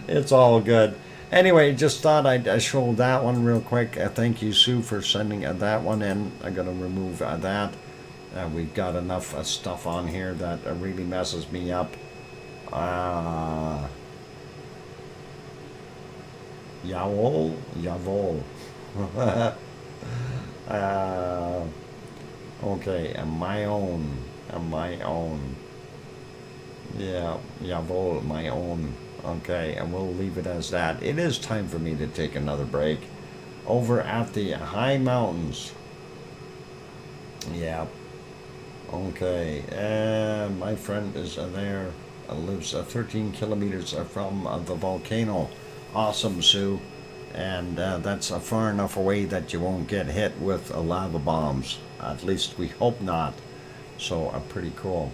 It's all good. Anyway, just thought I'd show that one real quick. Thank you, Sue, for sending that one in. I'm going to remove that. We've got enough stuff on here that really messes me up. Jawohl. Okay, my own. Yeah, jawohl, my own. Okay, and we'll leave it as that. It is time for me to take another break. Over at the high mountains. Yeah. Okay, my friend is there. Lives 13 kilometers from the volcano. Awesome, Sue. And that's far enough away that you won't get hit with lava bombs. At least we hope not. So pretty cool.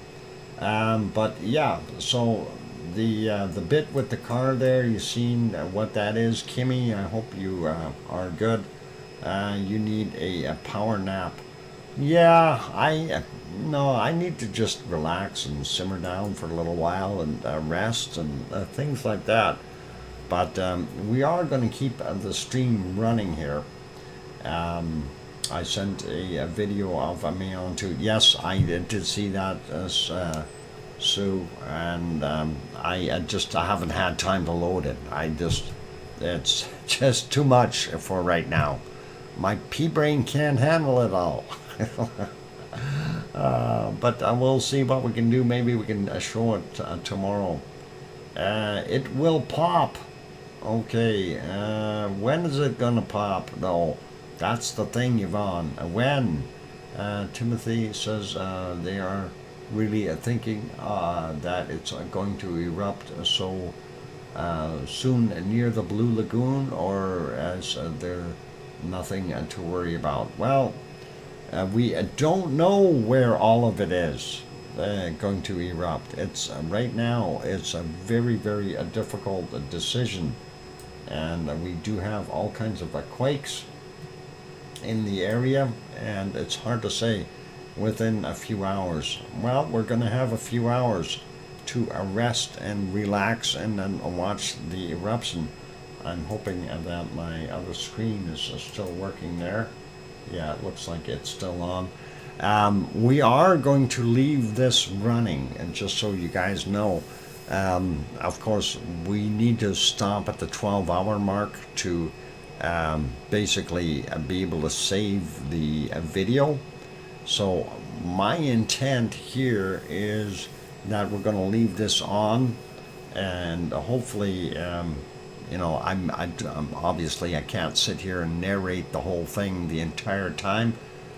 But yeah, so the bit with the car there, you seen what that is, Kimmy? I hope you are good. You need a power nap. Yeah, I need to just relax and simmer down for a little while and rest and things like that. But we are going to keep the stream running here. I sent a video of Mayon to. Yes, I did see that, Sue, and I haven't had time to load it. It's just too much for right now. My pea brain can't handle it all. But we'll see what we can do. Maybe we can show it tomorrow. It will pop. Okay, when is it gonna pop? No, that's the thing, Yvonne. When? Timothy says they are really thinking that it's going to erupt so soon near the Blue Lagoon, or as there nothing to worry about. Well, we don't know where all of it is going to erupt. It's right now. It's a very, very difficult decision, and we do have all kinds of quakes in the area, and it's hard to say within a few hours. Well, we're going to have a few hours to rest and relax and then watch the eruption. I'm hoping that my other screen is still working there. Yeah, it looks like it's still on. We are going to leave this running, and just so you guys know, of course, we need to stop at the 12-hour mark to basically be able to save the video. So my intent here is that we're going to leave this on, and hopefully, you know, I'm obviously I can't sit here and narrate the whole thing the entire time.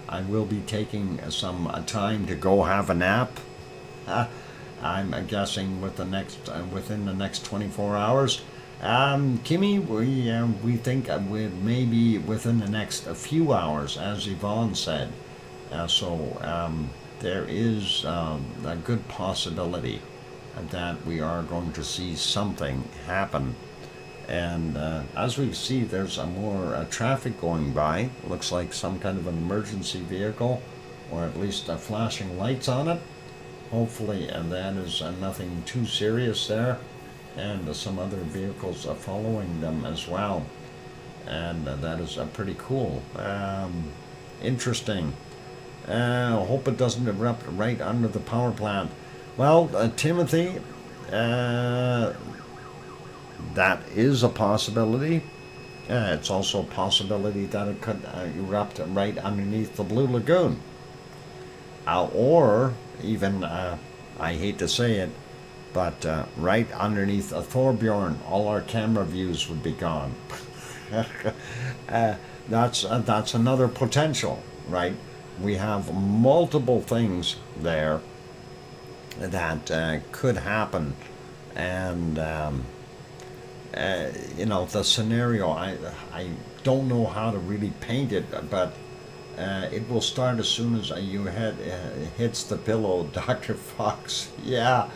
I will be taking some time to go have a nap. I'm guessing within the next 24 hours. Kimmy, we think maybe within the next few hours, as Yvonne said. So there is a good possibility that we are going to see something happen. And as we see, there's more traffic going by. Looks like some kind of an emergency vehicle, or at least flashing lights on it. Hopefully, that is nothing too serious there. And some other vehicles are following them as well. And that is pretty cool. Interesting. Hope it doesn't erupt right under the power plant. Well, Timothy, that is a possibility. It's also a possibility that it could erupt right underneath the Blue Lagoon. Or even, I hate to say it, but right underneath Thorbjorn, all our camera views would be gone. That's another potential, right? We have multiple things there that could happen, and you know, the scenario, I don't know how to really paint it, but it will start as soon as your head hits the pillow, Dr. Fox. Yeah.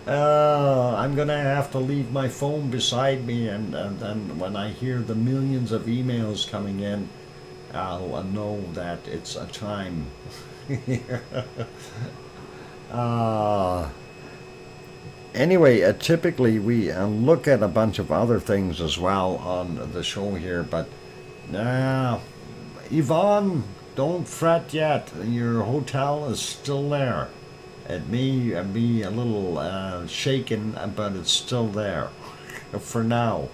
I'm gonna have to leave my phone beside me, and then when I hear the millions of emails coming in, I'll know that it's a time. Anyway, typically we look at a bunch of other things as well on the show here, but Yvonne, don't fret yet. Your hotel is still there. It may be a little shaken, but it's still there for now.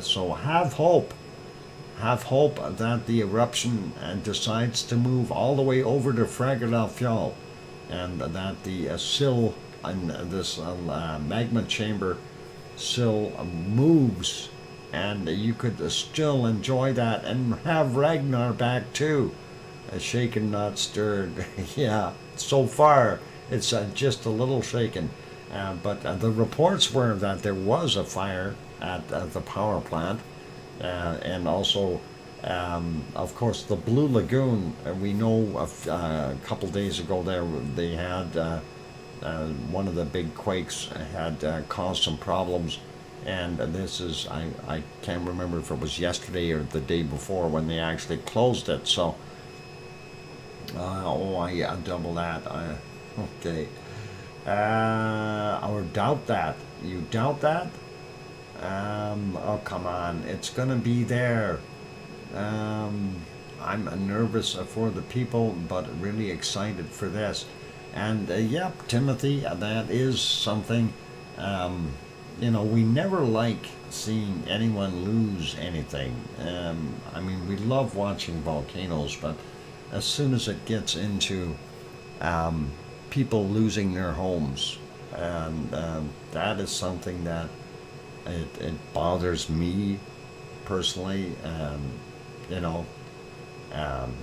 So have hope. Have hope that the eruption decides to move all the way over to Fragedalfjall, and that the sill and this magma chamber sill moves, and you could still enjoy that and have Ragnar back too. Shaken, not stirred. Yeah, so far it's just a little shaken. But the reports were that there was a fire at the power plant. And also, of course, the Blue Lagoon, we know a couple days ago there they had one of the big quakes had caused some problems, and this is, I can't remember if it was yesterday or the day before when they actually closed it, so I double that. Okay. Or doubt that. You doubt that? Oh, come on. It's going to be there. I'm nervous for the people, but really excited for this. And, yep, Timothy, that is something, you know, we never like seeing anyone lose anything. I mean, we love watching volcanoes, but as soon as it gets into people losing their homes, and that is something that it bothers me personally, you know,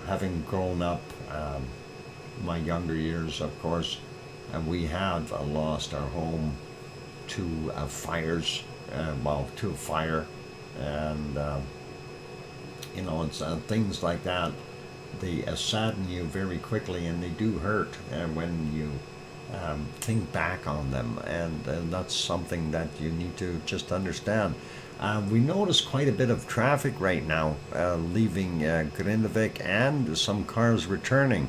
having grown up my younger years, of course, and we have lost our home to fires, to a fire, and you know, it's things like that. They sadden you very quickly, and they do hurt when you think back on them, and that's something that you need to just understand. We notice quite a bit of traffic right now leaving Grindavik, and some cars returning.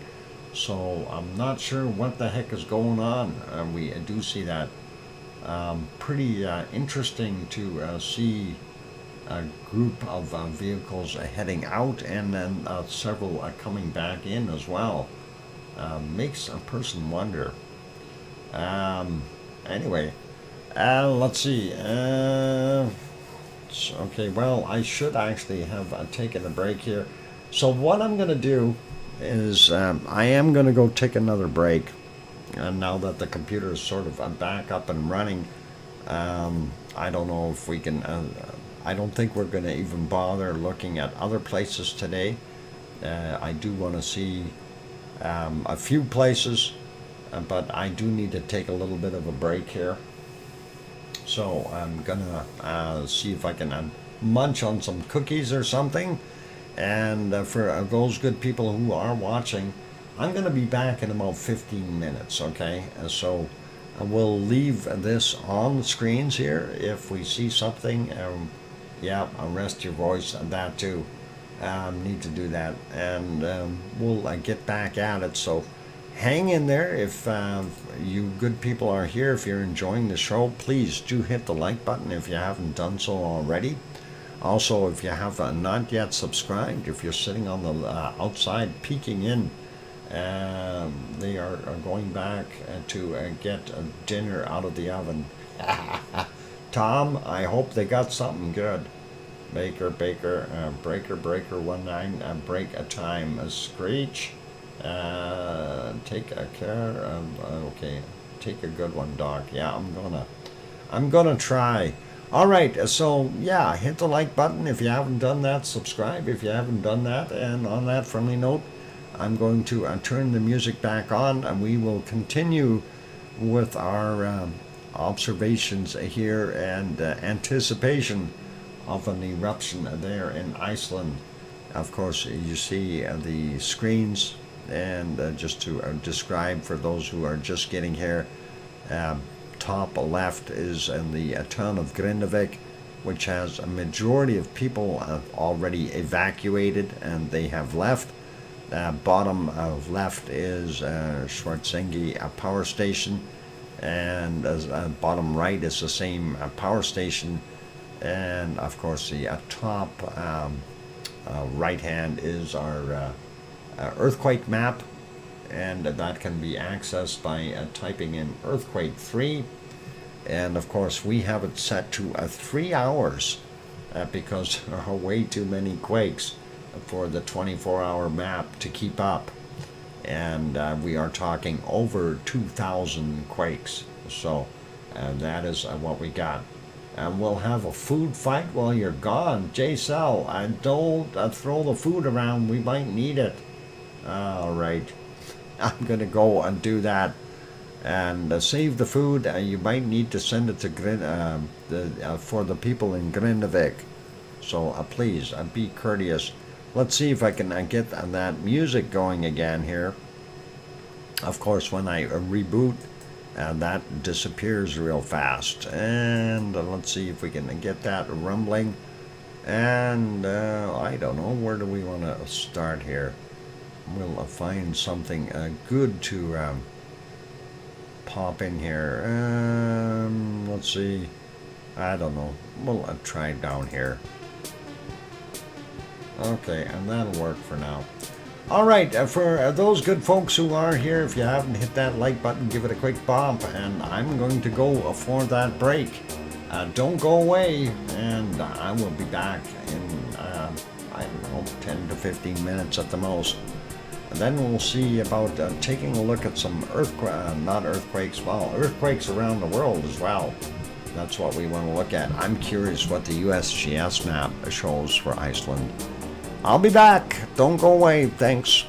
So I'm not sure what the heck is going on. We do see that. Pretty interesting to see a group of vehicles heading out, and then several coming back in as well. Makes a person wonder. Anyway, let's see. Okay, well, I should actually have taken a break here. So what I'm going to do is I am going to go take another break. And now that the computer is sort of back up and running, I don't know if we can... I don't think we're going to even bother looking at other places today. I do want to see a few places, but I do need to take a little bit of a break here. So I'm gonna see if I can munch on some cookies or something. And for those good people who are watching, I'm gonna be back in about 15 minutes, okay? So we'll leave this on the screens here. If we see something, yeah, rest your voice on that too. Need to do that. And we'll get back at it. So hang in there. If you good people are here, if you're enjoying the show, please do hit the like button if you haven't done so already. Also, if you have not yet subscribed, if you're sitting on the outside peeking in, they are going back to get dinner out of the oven. Tom, I hope they got something good. Breaker, breaker 19, break a time, a screech. Take a care. Okay, take a good one, Doc. Yeah, I'm gonna try. All right, so yeah, hit the like button if you haven't done that. Subscribe if you haven't done that. And on that friendly note, I'm going to turn the music back on, and we will continue with our observations here and anticipation of an eruption there in Iceland. Of course, you see the screens. And just to describe for those who are just getting here, top left is in the town of Grindavik, which has a majority of people already evacuated, and they have left. Bottom of left is Schwarzengi power station, and bottom right is the same power station. And of course the top right hand is our earthquake map, and that can be accessed by typing in earthquake 3. And of course we have it set to 3 hours because there are way too many quakes for the 24-hour map to keep up, and we are talking over 2,000 quakes. So that is what we got. And we'll have a food fight while you're gone. J-Cell, don't throw the food around. We might need it. All right, I'm gonna go and do that and save the food. You might need to send it to for the people in Grindavik. So please be courteous. Let's see if I can get that music going again here. Of course, when I reboot, that disappears real fast. And let's see if we can get that rumbling. And I don't know, where do we want to start here? We'll find something good to pop in here. Let's see. I don't know. We'll try down here. Okay, and that'll work for now. All right, for those good folks who are here, if you haven't hit that like button, give it a quick bump, and I'm going to go for that break. Don't go away, and I will be back in, I don't know, 10 to 15 minutes at the most. And then we'll see about taking a look at some earthquakes around the world as well. That's what we want to look at. I'm curious what the USGS map shows for Iceland. I'll be back. Don't go away. Thanks.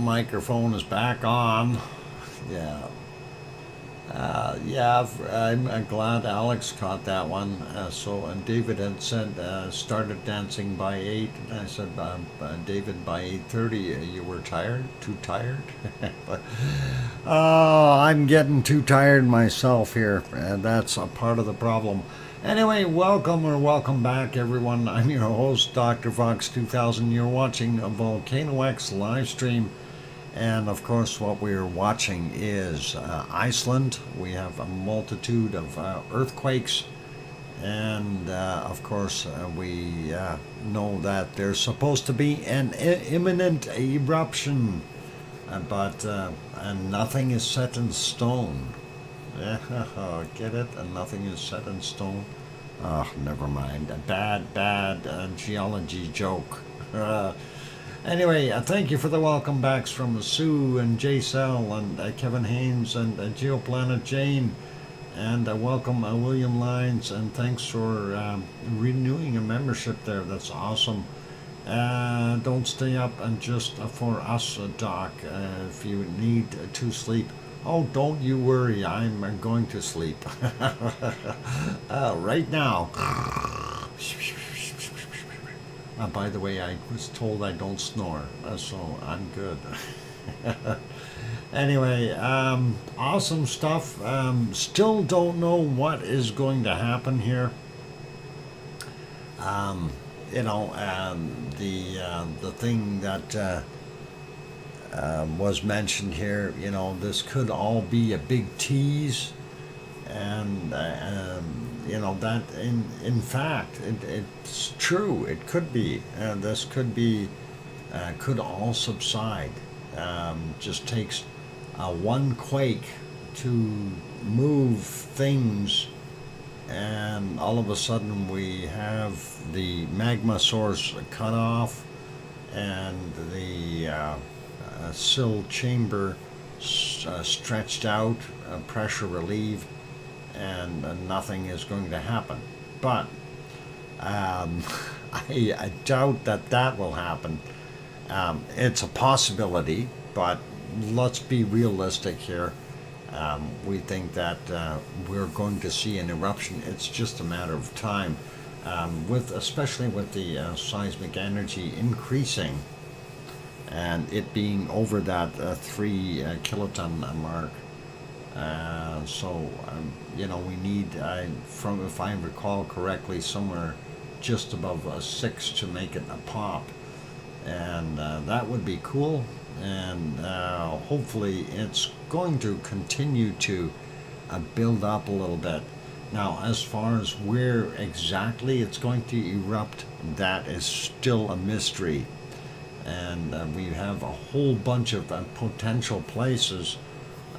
microphone is back on. Yeah. Yeah, I'm glad Alex caught that one. And David had said started dancing by 8. And I said, David, by 8:30, you were tired? Too tired? Oh, I'm getting too tired myself here. That's a part of the problem. Anyway, welcome back, everyone. I'm your host, DrFox2000. You're watching a VolcanoX live stream. And of course, what we're watching is Iceland. We have a multitude of earthquakes. And of course, we know that there's supposed to be an imminent eruption. But nothing is set in stone. Get it? And nothing is set in stone. Oh, never mind. A bad geology joke. Anyway, thank you for the welcome backs from Sue and J-Cell and Kevin Haynes and Geoplanet Jane. And welcome William Lines, and thanks for renewing a membership there. That's awesome. Don't stay up and just for us, Doc, if you need to sleep. Oh, don't you worry, I'm going to sleep. Right now. By the way, I was told I don't snore, so I'm good. Anyway, awesome stuff. Still don't know what is going to happen here. The thing that was mentioned here, this could all be a big tease, and that in fact it's true. It could be. This could all subside. Just takes one quake to move things, and all of a sudden we have the magma source cut off, and the sill chamber stretched out, pressure relieved, and nothing is going to happen. But I doubt that will happen. It's a possibility, but let's be realistic here. We think that we're going to see an eruption. It's just a matter of time, especially with the seismic energy increasing and it being over that 3 kiloton mark. We need, if I recall correctly, somewhere just above 6 to make it a pop. And that would be cool. And hopefully it's going to continue to build up a little bit. Now, as far as where exactly it's going to erupt, that is still a mystery. And we have a whole bunch of potential places.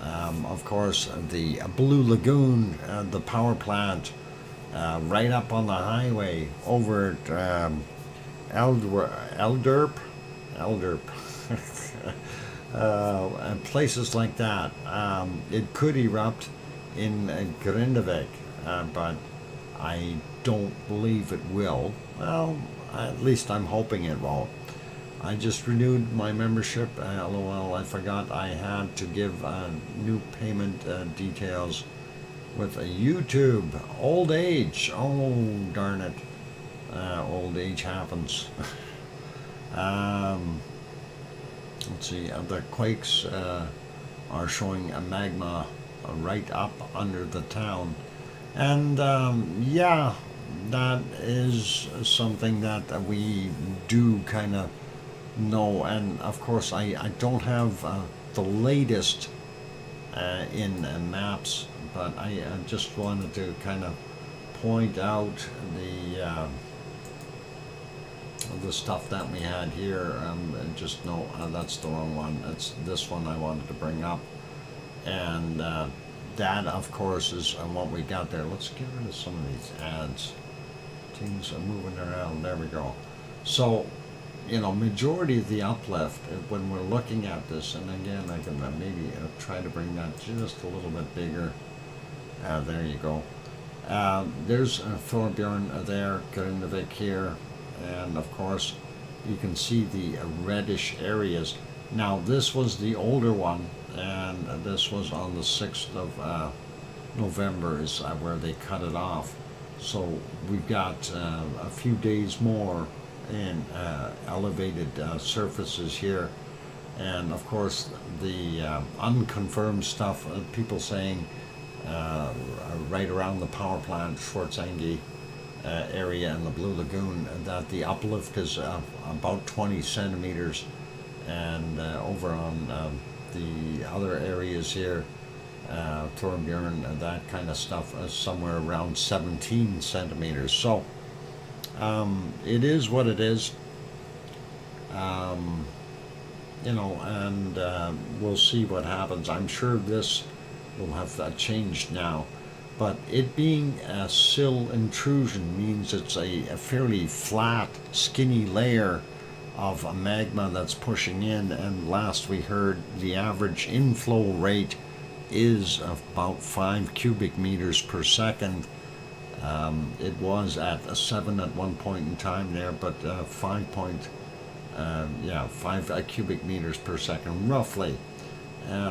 Of course, the Blue Lagoon, the power plant, right up on the highway over at Elderp, and places like that. It could erupt in Grindavik, but I don't believe it will. Well, at least I'm hoping it won't. I just renewed my membership. LOL, I forgot I had to give new payment details with a YouTube. Old age. Oh, darn it. Old age happens. Let's see. The quakes are showing a magma right up under the town. And yeah, that is something that we do kind of know. And of course, I don't have the latest in maps, but I just wanted to kind of point out the stuff that we had here. And just no, that's the wrong one. It's this one I wanted to bring up. And that, of course, is what we got there. Let's get rid of some of these ads. Things are moving around. There we go. So, majority of the uplift, when we're looking at this, and again, I can maybe try to bring that just a little bit bigger. There you go. There's Thorbjorn there, Grindavik here, and of course, you can see the reddish areas. Now this was the older one, and this was on the 6th of November is where they cut it off. So we've got a few days more in elevated surfaces here. And of course, the unconfirmed stuff, people saying right around the power plant, Schwarzangi area in the Blue Lagoon, that the uplift is about 20 centimeters. And over on the other areas here, Thorbjorn, that kind of stuff, somewhere around 17 centimeters. So it is what it is. And we'll see what happens. I'm sure this will have changed now. But it being a sill intrusion means it's a fairly flat, skinny layer of a magma that's pushing in. And last we heard, the average inflow rate is about 5 cubic meters per second. It was at 7 at one point in time there, but 5 cubic meters per second, roughly.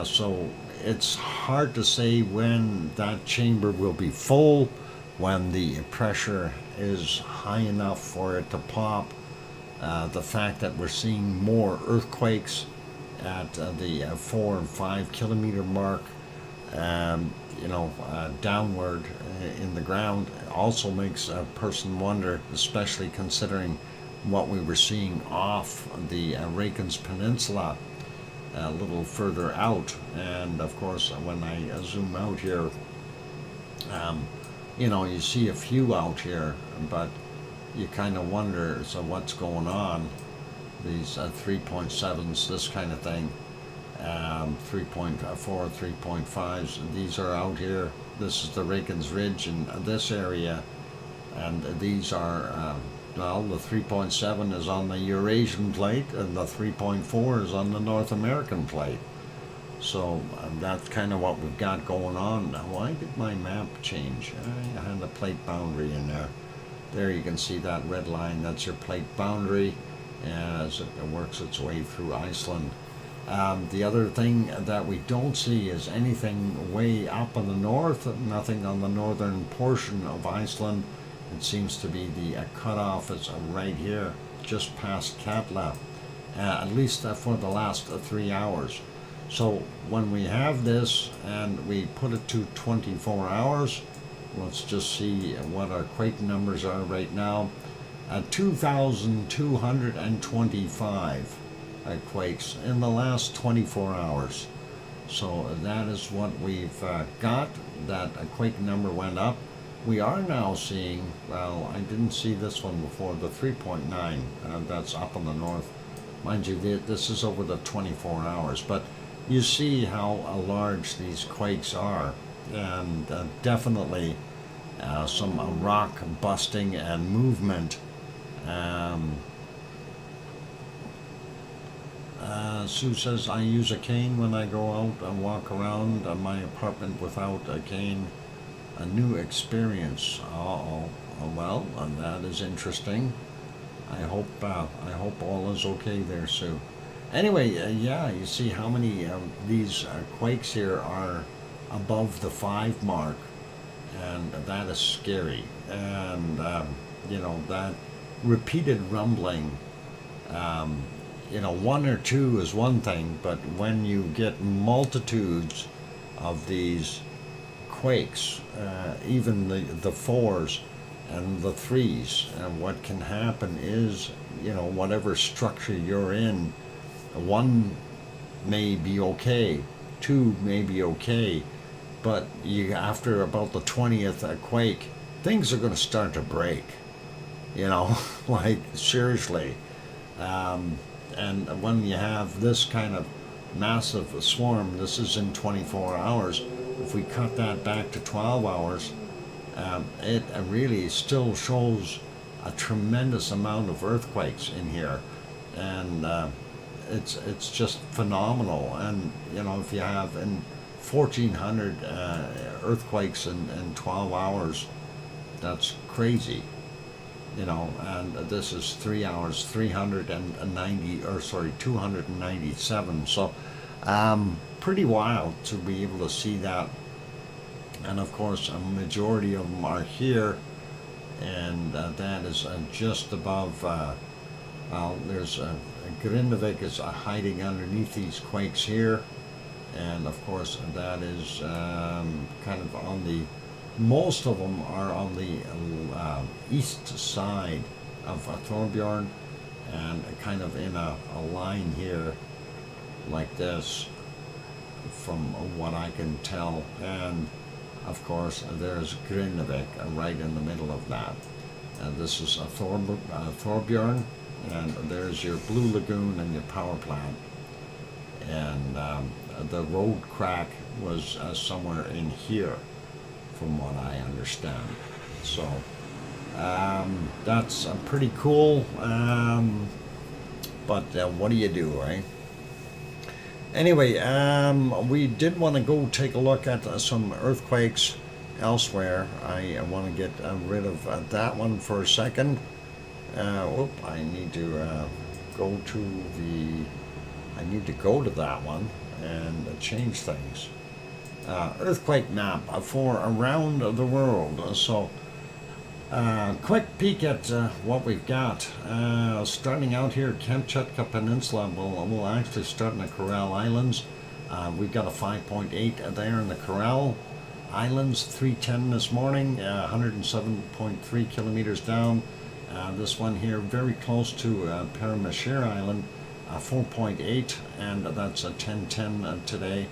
So it's hard to say when that chamber will be full, when the pressure is high enough for it to pop. The fact that we're seeing more earthquakes at the 4 and 5 kilometer mark, downward in the ground, also makes a person wonder, especially considering what we were seeing off the Reykjanes Peninsula a little further out. And of course, when I zoom out here, you see a few out here, but you kind of wonder, so what's going on? These 3.7s, this kind of thing, 3.4, 3.5s, these are out here. This is the Reykjanes Ridge in this area, and these are well, the 3.7 is on the Eurasian plate, and the 3.4 is on the North American plate. So that's kind of what we've got going on. Now, why did my map change? I had the plate boundary in there. There you can see that red line. That's your plate boundary as it works its way through Iceland. The other thing that we don't see is anything way up in the north, nothing on the northern portion of Iceland. It seems to be the cutoff is right here, just past Katla, at least for the last 3 hours. So when we have this and we put it to 24 hours, let's just see what our quake numbers are right now. 2,225 quakes in the last 24 hours. So that is what we've got. That quake number went up. We are now seeing, well, I didn't see this one before, the 3.9, that's up in the north. Mind you, this is over the 24 hours, but you see how large these quakes are, and definitely some rock busting and movement. Sue says, I use a cane when I go out and walk around my apartment without a cane. A new experience. Well, that is interesting. I hope all is okay there, Sue. Anyway, yeah, you see how many of these quakes here are above the 5 mark, and that is scary. And that repeated rumbling. 1 or 2 is one thing, but when you get multitudes of these quakes, even the 4s and the 3s, and what can happen is, whatever structure you're in, 1 may be okay, 2 may be okay, but after about the 20th quake, things are going to start to break, like seriously. And when you have this kind of massive swarm, this is in 24 hours, if we cut that back to 12 hours, it really still shows a tremendous amount of earthquakes in here, and it's just phenomenal. And if you have 1,400 earthquakes in 12 hours, that's crazy. you know, and this is 3 hours, 297. So, pretty wild to be able to see that. And of course, a majority of them are here, and that is just above. There's Grindavik is hiding underneath these quakes here, and of course that is kind of on the. Most of them are on the east side of Thorbjorn, and kind of in a line here, like this, from what I can tell. And of course, there's Grindavik right in the middle of that. This is a Thorbjorn, and there's your Blue Lagoon and your power plant. And the road crack was somewhere in here, from what I understand. So that's pretty cool. But what do you do, right? Anyway, we did want to go take a look at some earthquakes elsewhere. I want to get rid of that one for a second. I need to go to that one and change things. Earthquake map for around the world. So, quick peek at what we've got. Starting out here, Kamchatka Peninsula. We'll actually start in the Coral Islands. We've got a 5.8 there in the Coral Islands, 310 this morning, 107.3 kilometers down. This one here, very close to Paramashir Island, 4.8, and that's a 1010 today.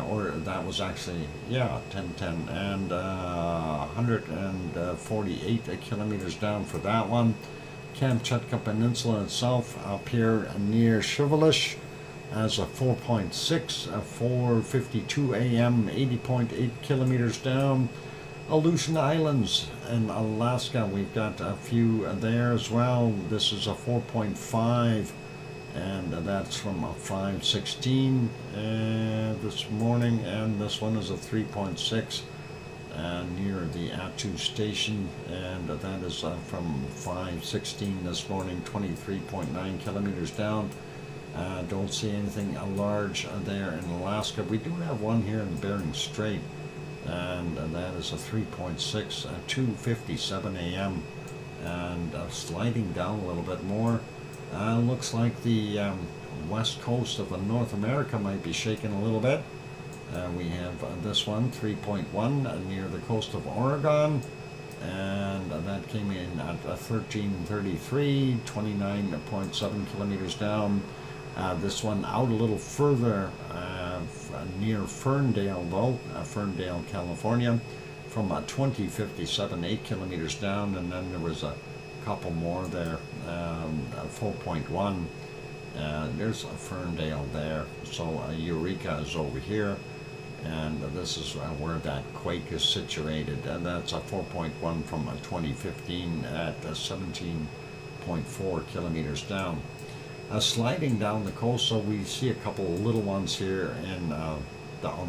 Or that was actually, 1010, and 148 kilometers down for that one. Kamchatka Peninsula itself up here near Shivalish has a 4.6, 4:52 a.m., 80.8 kilometers down. Aleutian Islands in Alaska, we've got a few there as well. This is a 4.5. And that's from a 5:16 this morning, and this one is a 3.6 near the Attu station, and that is from 5:16 this morning, 23.9 kilometers down. Don't see anything large there in Alaska. We do have one here in Bering Strait, and that is a 3.6, 2:57 a.m. and sliding down a little bit more. Looks like the west coast of North America might be shaking a little bit. We have this one, 3.1, near the coast of Oregon, and that came in at 1333, 29.7 kilometers down. This one out a little further near Ferndale, though, Ferndale, California, from 2057, 8 kilometers down, and then there was a couple more there, 4.1. There's a Ferndale there. So Eureka is over here, and this is where that quake is situated, and that's a 4.1 from 2015 at 17.4 kilometers down. Sliding down the coast, so we see a couple of little ones here in on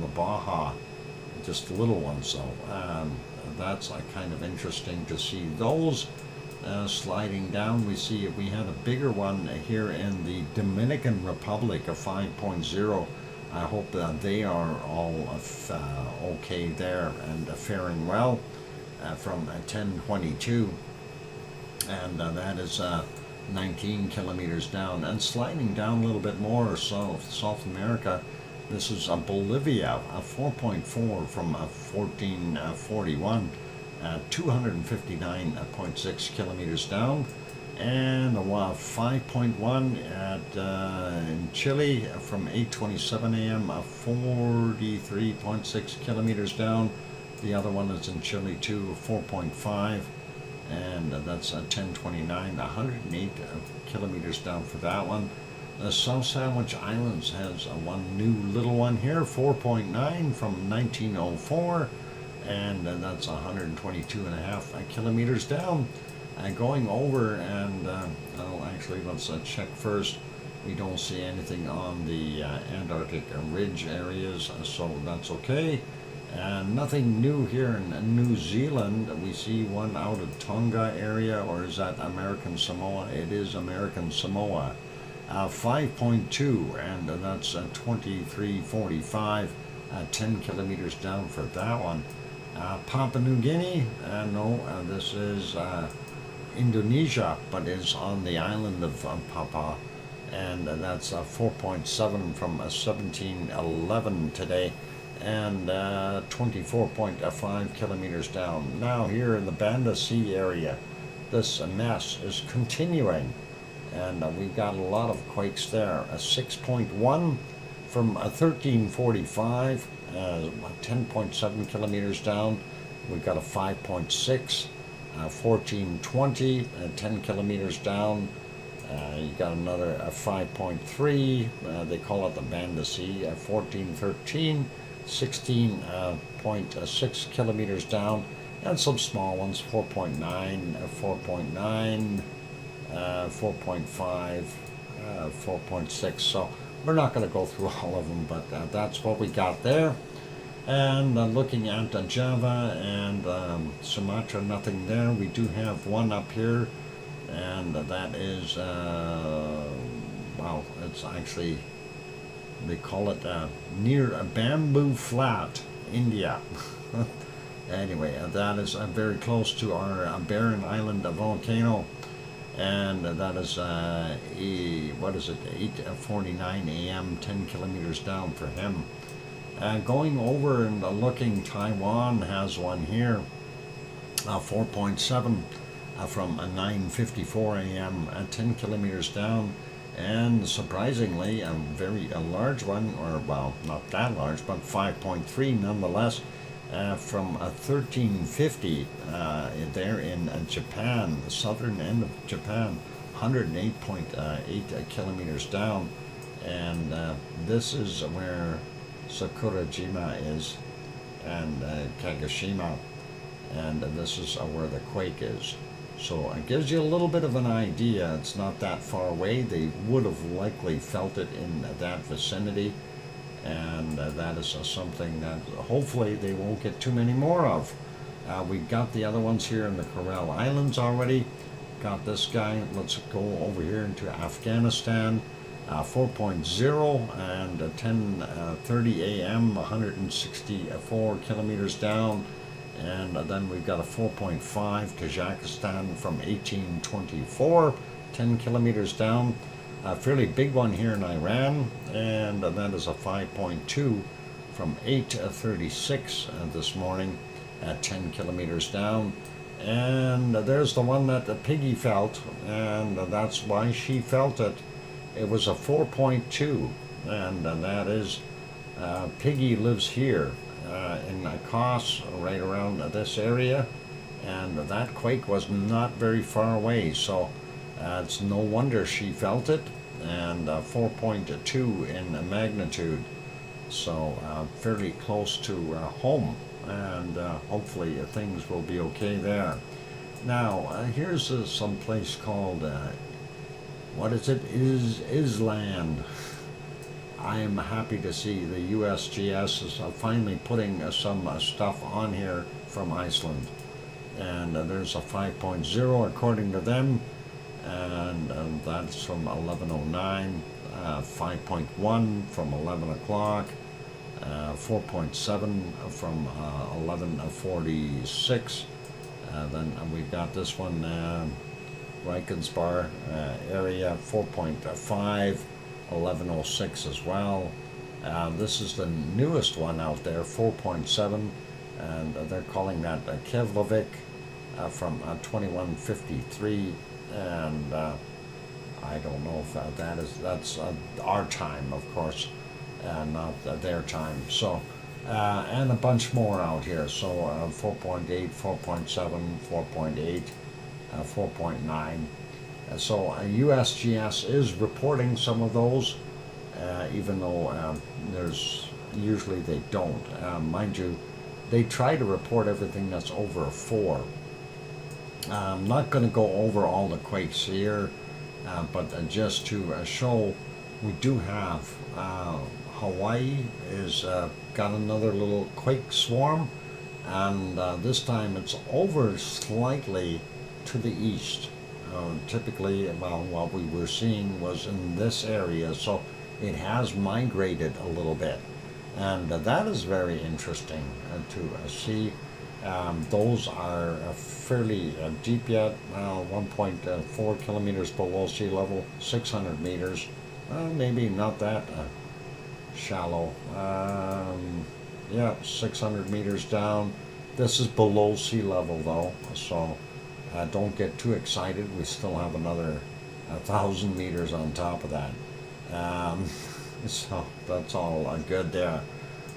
the Baja, just little ones. So that's kind of interesting to see those. Sliding down, we had a bigger one here in the Dominican Republic, a 5.0. I hope that they are all okay there and faring well, from 1022, and that is 19 kilometers down. And sliding down a little bit more, South America, this is Bolivia, a 4.4 from 1441. 259.6 kilometers down, and a 5.1 at in Chile from 8:27 a.m. 43.6 kilometers down. The other one is in Chile too, 4.5, and that's 10:29, 108 kilometers down for that one. The South Sandwich Islands has one new little one here, 4.9 from 1904. And that's 122.5 kilometers down. Going over, and let's check first. We don't see anything on the Antarctic ridge areas, so that's okay. And nothing new here in New Zealand. We see one out of Tonga area, or is that American Samoa? It is American Samoa. 5.2, and that's 2345, 10 kilometers down for that one. Papua New Guinea, no, this is Indonesia, but is on the island of Papua, and that's 4.7 from 1711 today, and 24.5 kilometers down. Now here in the Banda Sea area, this mess is continuing, and we've got a lot of quakes there. A 6.1 from 1345, 10.7 kilometers down. We've got a 5.6, 1420, 10 kilometers down. You got another 5.3, they call it the Banda Sea, 1413, 16.6 kilometers down, and some small ones, 4.9, 4.9, 4.5, 4.6. So we're not going to go through all of them, but that's what we got there. And looking at Java and Sumatra, nothing there. We do have one up here, and that is, well, it's actually, they call it near a Bamboo Flat, India. Anyway, that is very close to our barren island volcano, and that is, what is it, 8:49 a.m., 10 kilometers down for him. Going over and looking, Taiwan has one here, 4.7 from 9:54 a.m., 10 kilometers down, and surprisingly, a large one, or well, not that large, but 5.3 nonetheless, from 1350 there in Japan, the southern end of Japan, 108.8 kilometers down, and this is where Sakurajima is, and Kagoshima, and this is where the quake is. So it gives you a little bit of an idea. It's not that far away. They would have likely felt it in that vicinity, and that is something that hopefully they won't get too many more of. We've got the other ones here in the Coral Islands already. Got this guy. Let's go over here into Afghanistan. 4.0 and 10:30 a.m., 164 kilometers down. And then we've got a 4.5, Kazakhstan from 1824, 10 kilometers down. A fairly big one here in Iran, and that is a 5.2 from 8:36 this morning at 10 kilometers down. And there's the one that the Piggy felt, and that's why she felt it. It was a 4.2, and that is, Piggy lives here in Kos, right around this area, and that quake was not very far away, so it's no wonder she felt it, and 4.2 in magnitude, so fairly close to home, and hopefully things will be okay there. Now, here's some place called, what is it? Island. I am happy to see the USGS is finally putting some stuff on here from Iceland. And there's a 5.0 according to them, and that's from 11:09, 5.1 from 11 o'clock, 4.7 from 11:46. Then we've got this one, Reichensbar area, 4.5, 11:06 as well. This is the newest one out there, 4.7, and they're calling that Keflavik from 21:53, and I don't know if that's our time, of course, not their time. So, and a bunch more out here. So 4.8, 4.7, 4.8, 4.9. So USGS is reporting some of those, even though there's usually they don't. Mind you, they try to report everything that's over a 4. I'm not going to go over all the quakes here, but just to show, we do have Hawaii is got another little quake swarm, and this time it's over slightly to the east. Typically, well, what we were seeing was in this area, so it has migrated a little bit, and that is very interesting to see. Those are fairly deep yet, 1.4 kilometers below sea level, 600 meters. Maybe not that shallow. Yeah, 600 meters down. This is below sea level though, so don't get too excited. We still have another 1,000 meters on top of that. So that's all good there.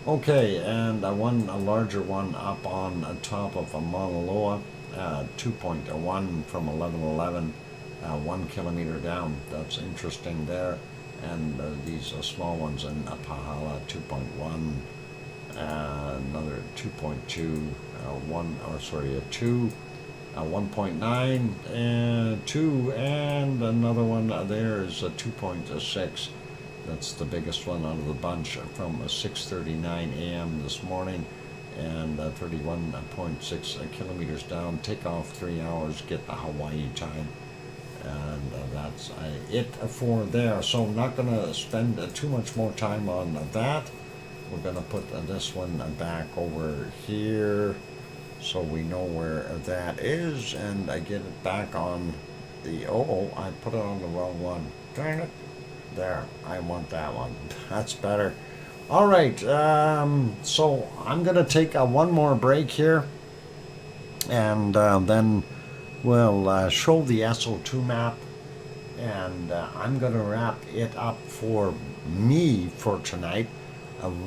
Okay, and a larger one up on top of Mauna Loa, 2.1 from 1111, 1 kilometer down. That's interesting there. And these small ones in Pahala, 2.1, another 2.2, 2, 1.9, and 2, and another one there is a 2.6. That's the biggest one out of the bunch from 6:39 a.m. this morning, and 31.6 kilometers down. Take off 3 hours, get the Hawaii time, and that's it for there. So I'm not going to spend too much more time on that. We're going to put this one back over here so we know where that is, and I get it back on the, I put it on the wrong one. Darn it. There, I want that one. That's better. All right, so I'm going to take one more break here, and then we'll show the SO2 map, and I'm going to wrap it up for me for tonight.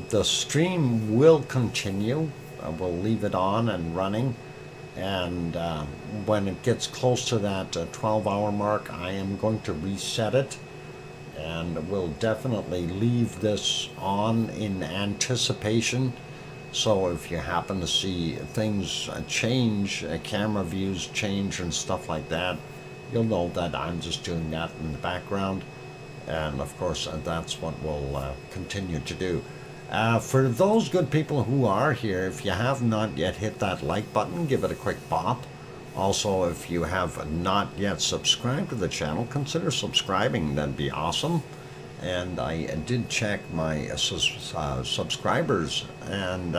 The stream will continue. We'll leave it on and running, and when it gets close to that 12-hour mark, I am going to reset it. And we'll definitely leave this on in anticipation. So if you happen to see things change, camera views change and stuff like that, you'll know that I'm just doing that in the background. And of course, that's what we'll continue to do. For those good people who are here, if you have not yet hit that like button, give it a quick bop. Also, if you have not yet subscribed to the channel, consider subscribing. That'd be awesome. And I did check my subscribers, and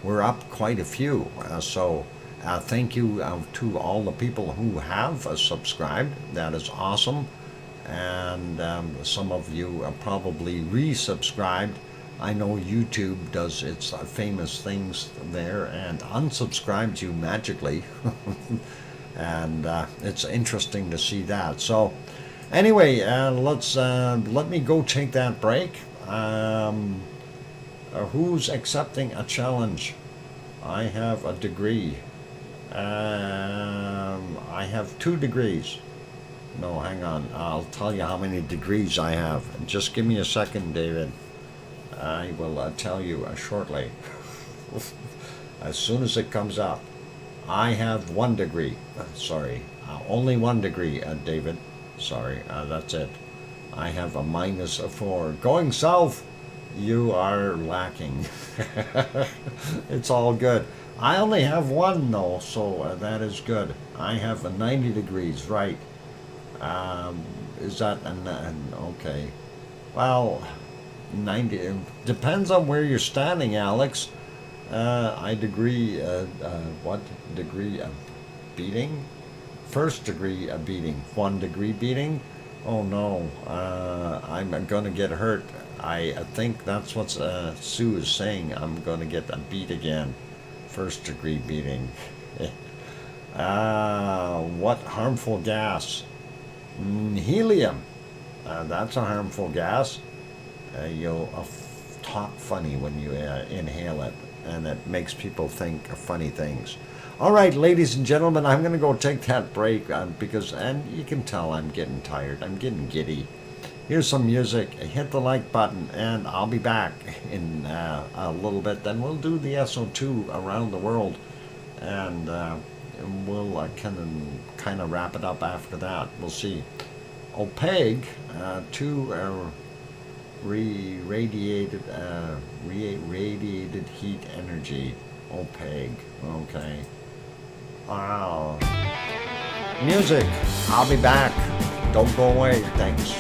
we're up quite a few. So thank you to all the people who have subscribed. That is awesome. And some of you probably resubscribed. I know YouTube does its famous things there and unsubscribes you magically. And it's interesting to see that. So anyway, let me go take that break. Who's accepting a challenge? I have a degree. I have 2 degrees. No, hang on. I'll tell you how many degrees I have. Just give me a second, David. I will tell you shortly, as soon as it comes up. I have 1 degree. Sorry, only 1 degree, David. Sorry, that's it. I have a -4. Going south, you are lacking. It's all good. I only have 1 though, so that is good. I have a 90 degrees, right? Is that okay? Well, 90 depends on where you're standing, Alex. I degree what degree of beating? 1st degree of beating. 1 degree beating? Oh no, I'm gonna get hurt. I think that's what Sue is saying. I'm gonna get a beat again. 1st degree beating. What harmful gas? Helium. That's a harmful gas. You'll talk funny when you inhale it, and it makes people think funny things. All right, ladies and gentlemen, I'm going to go take that break because, and you can tell I'm getting tired. I'm getting giddy. Here's some music. Hit the like button, and I'll be back in a little bit. Then we'll do the SO2 around the world, and we'll kind of wrap it up after that. We'll see. OPEG to radiated heat energy. OPEG. Okay. Wow. Music. I'll be back. Don't go away. Thanks.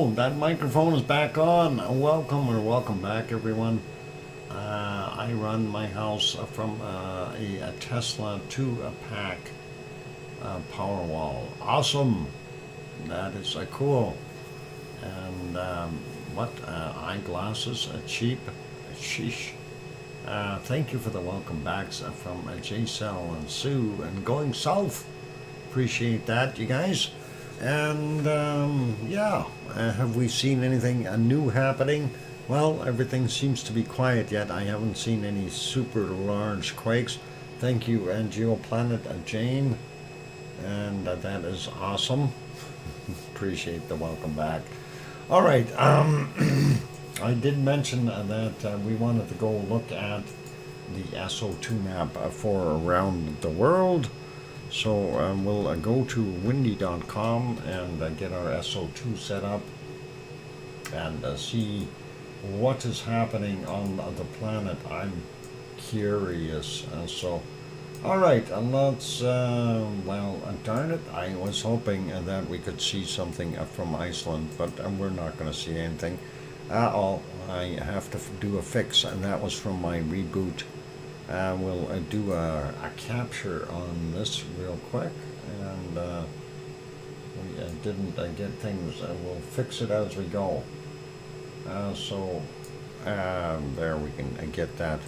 go. That microphone is back on. Welcome or welcome back, everyone. I run my house from a Tesla to a pack Powerwall. Awesome. That is cool. And what eyeglasses? Cheap. Sheesh. Thank you for the welcome backs from J-Cell and Sue and Going South. Appreciate that, you guys. And yeah, have we seen anything new happening? Well, everything seems to be quiet yet. I haven't seen any super large quakes. Thank you, Geoplanet Jane. And that is awesome. Appreciate the welcome back. All right. I did mention that we wanted to go look at the SO2 map for around the world. So we'll go to windy.com and get our SO2 set up and see what is happening on the planet. I'm curious. All right, let's, well, darn it, I was hoping that we could see something from Iceland, but we're not going to see anything. I have to do a fix, and that was from my reboot. We'll do a capture on this real quick, and we didn't get things. We'll fix it as we go. There we can get that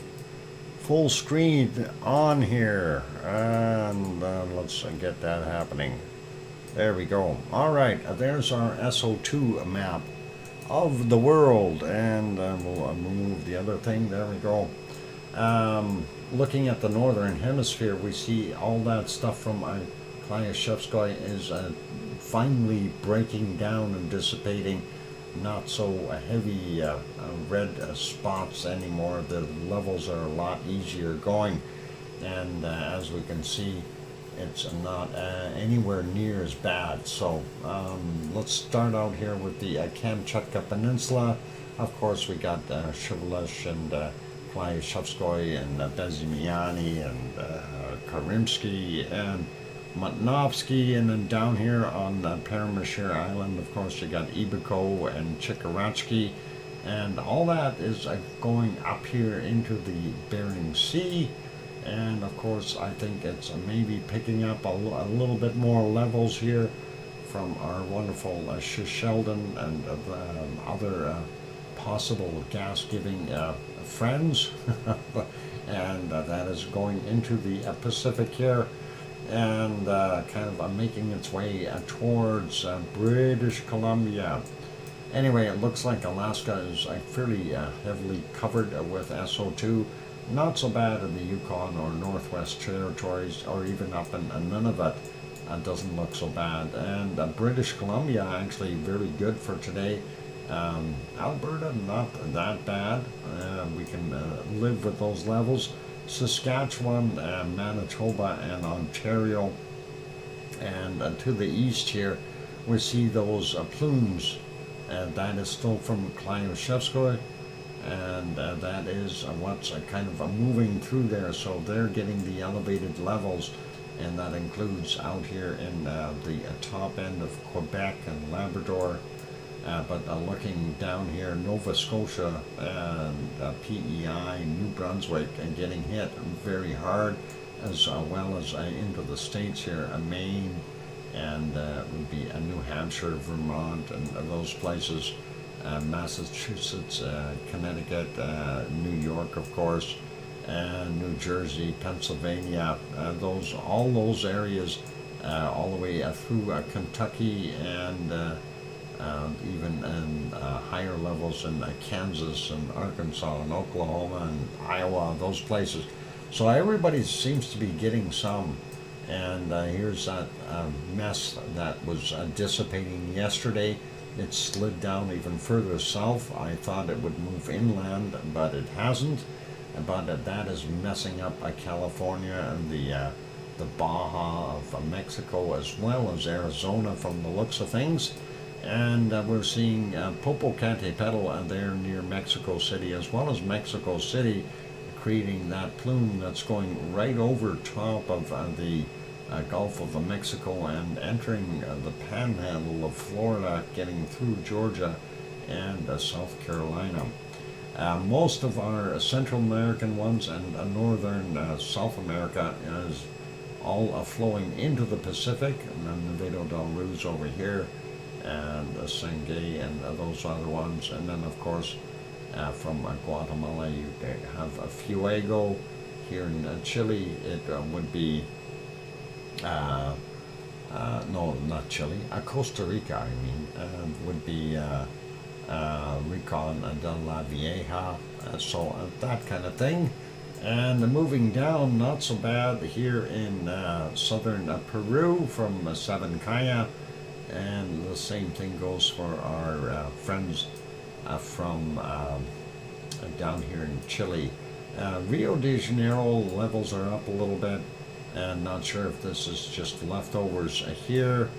full screen on here, and let's get that happening. There we go. All right, there's our SO2 map of the world, and we'll remove the other thing. There we go. Looking at the northern hemisphere, we see all that stuff from Klyashevskoy is finally breaking down and dissipating. Not so heavy red spots anymore. The levels are a lot easier going, and as we can see, it's not anywhere near as bad. So let's start out here with the Kamchatka Peninsula. Of course, we got Shevlesh and Klyashevskoy and Bezimiani and Karimsky and Matnovsky, and then down here on Paramashir Island, of course, you got Ibiko and Chikaratsky, and all that is going up here into the Bering Sea. And of course, I think it's maybe picking up a little bit more levels here from our wonderful Sheldon and other possible gas-giving friends. And that is going into the Pacific here, and kind of making its way towards British Columbia. Anyway, it looks like Alaska is fairly heavily covered with SO2. Not so bad in the Yukon or Northwest Territories, or even up in Nunavut. Doesn't look so bad. And British Columbia actually very good for today. Alberta, not that bad. We can live with those levels. Saskatchewan, Manitoba, and Ontario. And to the east here, we see those plumes. That is still from Klyashevskoy. And that is what's kind of moving through there. So they're getting the elevated levels, and that includes out here in the top end of Quebec and Labrador. But looking down here, Nova Scotia and PEI, New Brunswick, and getting hit very hard, as well as into the States here, Maine, and would be New Hampshire, Vermont, and those places. Massachusetts, Connecticut, New York, of course, and New Jersey, Pennsylvania, all those areas, all the way through Kentucky, and even in higher levels in Kansas and Arkansas and Oklahoma and Iowa, those places. So everybody seems to be getting some. And here's that mess that was dissipating yesterday. It slid down even further south. I thought it would move inland, but it hasn't. But that is messing up California and the Baja of Mexico, as well as Arizona from the looks of things. And we're seeing Popocatépetl there near Mexico City, as well as Mexico City, creating that plume that's going right over top of the Gulf of Mexico and entering the panhandle of Florida, getting through Georgia and South Carolina. Most of our Central American ones and northern South America is all flowing into the Pacific, and then Nevado del Ruiz over here, and Sangay and those other ones. And then, of course, from Guatemala, you have Fuego. Here in Chile, it would be, no, not Chile, Costa Rica, I mean, would be Rincon de la Vieja, so that kind of thing. And moving down, not so bad here in southern Peru from Sabancaya, and the same thing goes for our friends from down here in Chile. Rio de Janeiro levels are up a little bit, and not sure if this is just leftovers here,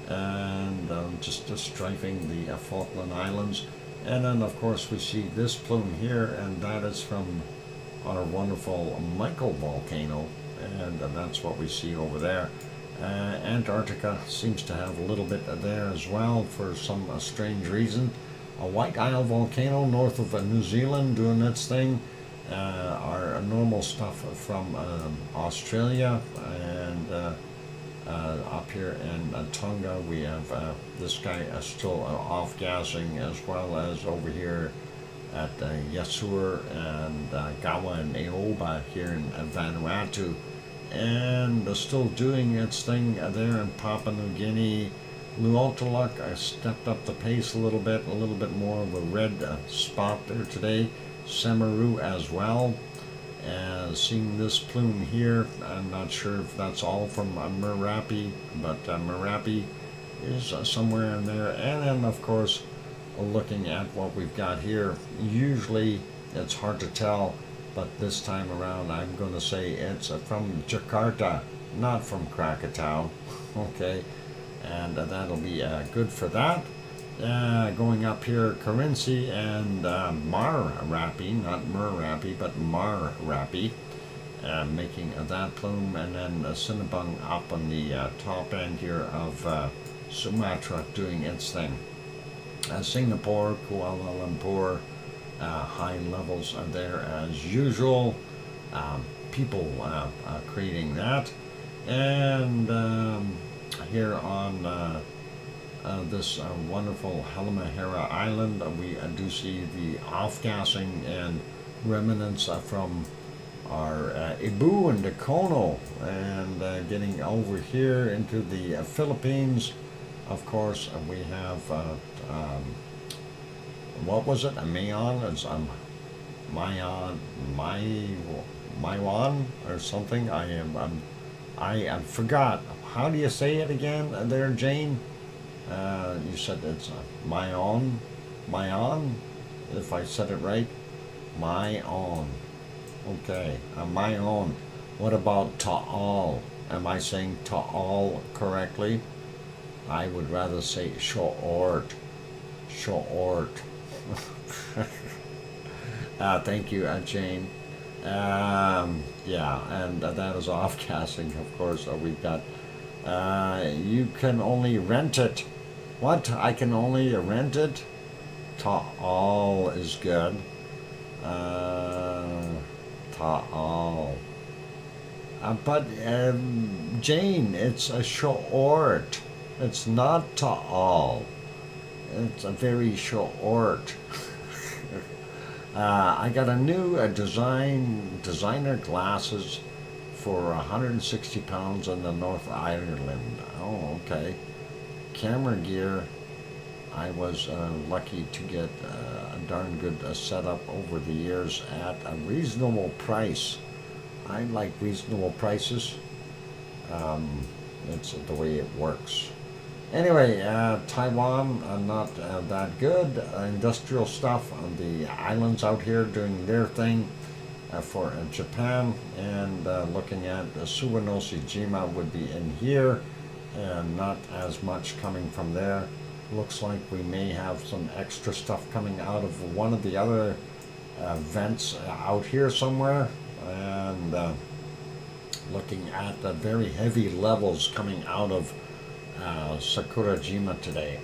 and just strifing the Falkland Islands. And then, of course, we see this plume here, and that is from our wonderful Michael volcano, and that's what we see over there. Antarctica seems to have a little bit there as well for some strange reason. A White Isle volcano north of New Zealand doing its thing. Our normal stuff from Australia, and up here in Tonga we have this guy still off-gassing, as well as over here at Yasur and Gawa and Aoba here in Vanuatu, and still doing its thing there in Papua New Guinea. Luotaluk stepped up the pace a little bit more of a red spot there today. Semaru as well. Seeing this plume here, I'm not sure if that's all from Merapi, but Merapi is somewhere in there. And then, of course, looking at what we've got here, usually it's hard to tell, but this time around I'm going to say it's from Jakarta, not from Krakatau. Okay, and that'll be good for that. Going up here, Carinci and Marapi, not Merapi, but Marapi, making that plume, and then Sinabung up on the top end here of Sumatra doing its thing. Singapore, Kuala Lumpur, high levels are there as usual. People creating that. And here on this wonderful Halmahera Island, we do see the off-gassing and remnants from our Ibu and Dacono, and getting over here into the Philippines. Of course, we have what was it? A Mayon? It's Maiwan or something. I forgot. How do you say it again there, Jane? You said it's Mayon, if I said it right. Mayon. Okay, Mayon. What about Taal? Am I saying Taal correctly? I would rather say Shoort. Thank you, Jane. Yeah, and that is off-casting, of course. We've got, you can only rent it. What? I can only rent it? Ta'al is good. Ta'al. But, Jane, it's a short. It's not Ta'al. It's a very short. I got a new designer glasses for 160 pounds in the North Ireland. Oh, okay. Camera gear, I was lucky to get a darn good setup over the years at a reasonable price. I like reasonable prices. It's the way it works. Anyway, Taiwan, not that good. Industrial stuff on the islands out here doing their thing for Japan, and looking at Suwanoshi-jima would be in here, and not as much coming from there. Looks like we may have some extra stuff coming out of one of the other vents out here somewhere, and looking at the very heavy levels coming out of Sakurajima today.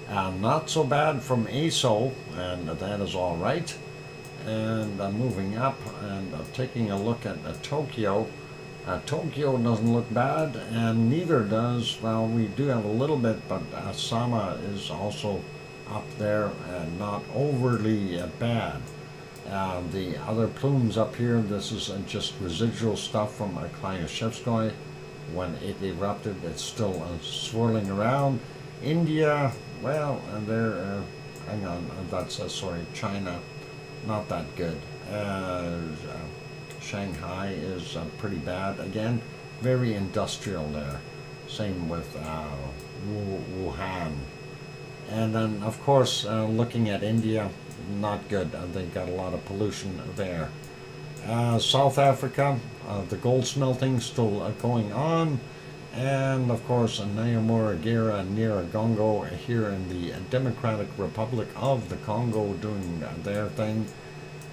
Not so bad from ASO, and that is all right. And moving up and taking a look at Tokyo. Tokyo doesn't look bad, and neither does, well, we do have a little bit, but Sama is also up there and not overly bad. The other plumes up here, this is just residual stuff from Klyushevskoye. When it erupted, it's still swirling around. India, well, they're, hang on, that's, sorry, China, not that good. Shanghai is pretty bad. Again, very industrial there. Same with Wuhan. And then, of course, looking at India, not good. They've got a lot of pollution there. South Africa, the gold smelting still going on. And, of course, Nyamuragira near Congo here in the Democratic Republic of the Congo doing their thing.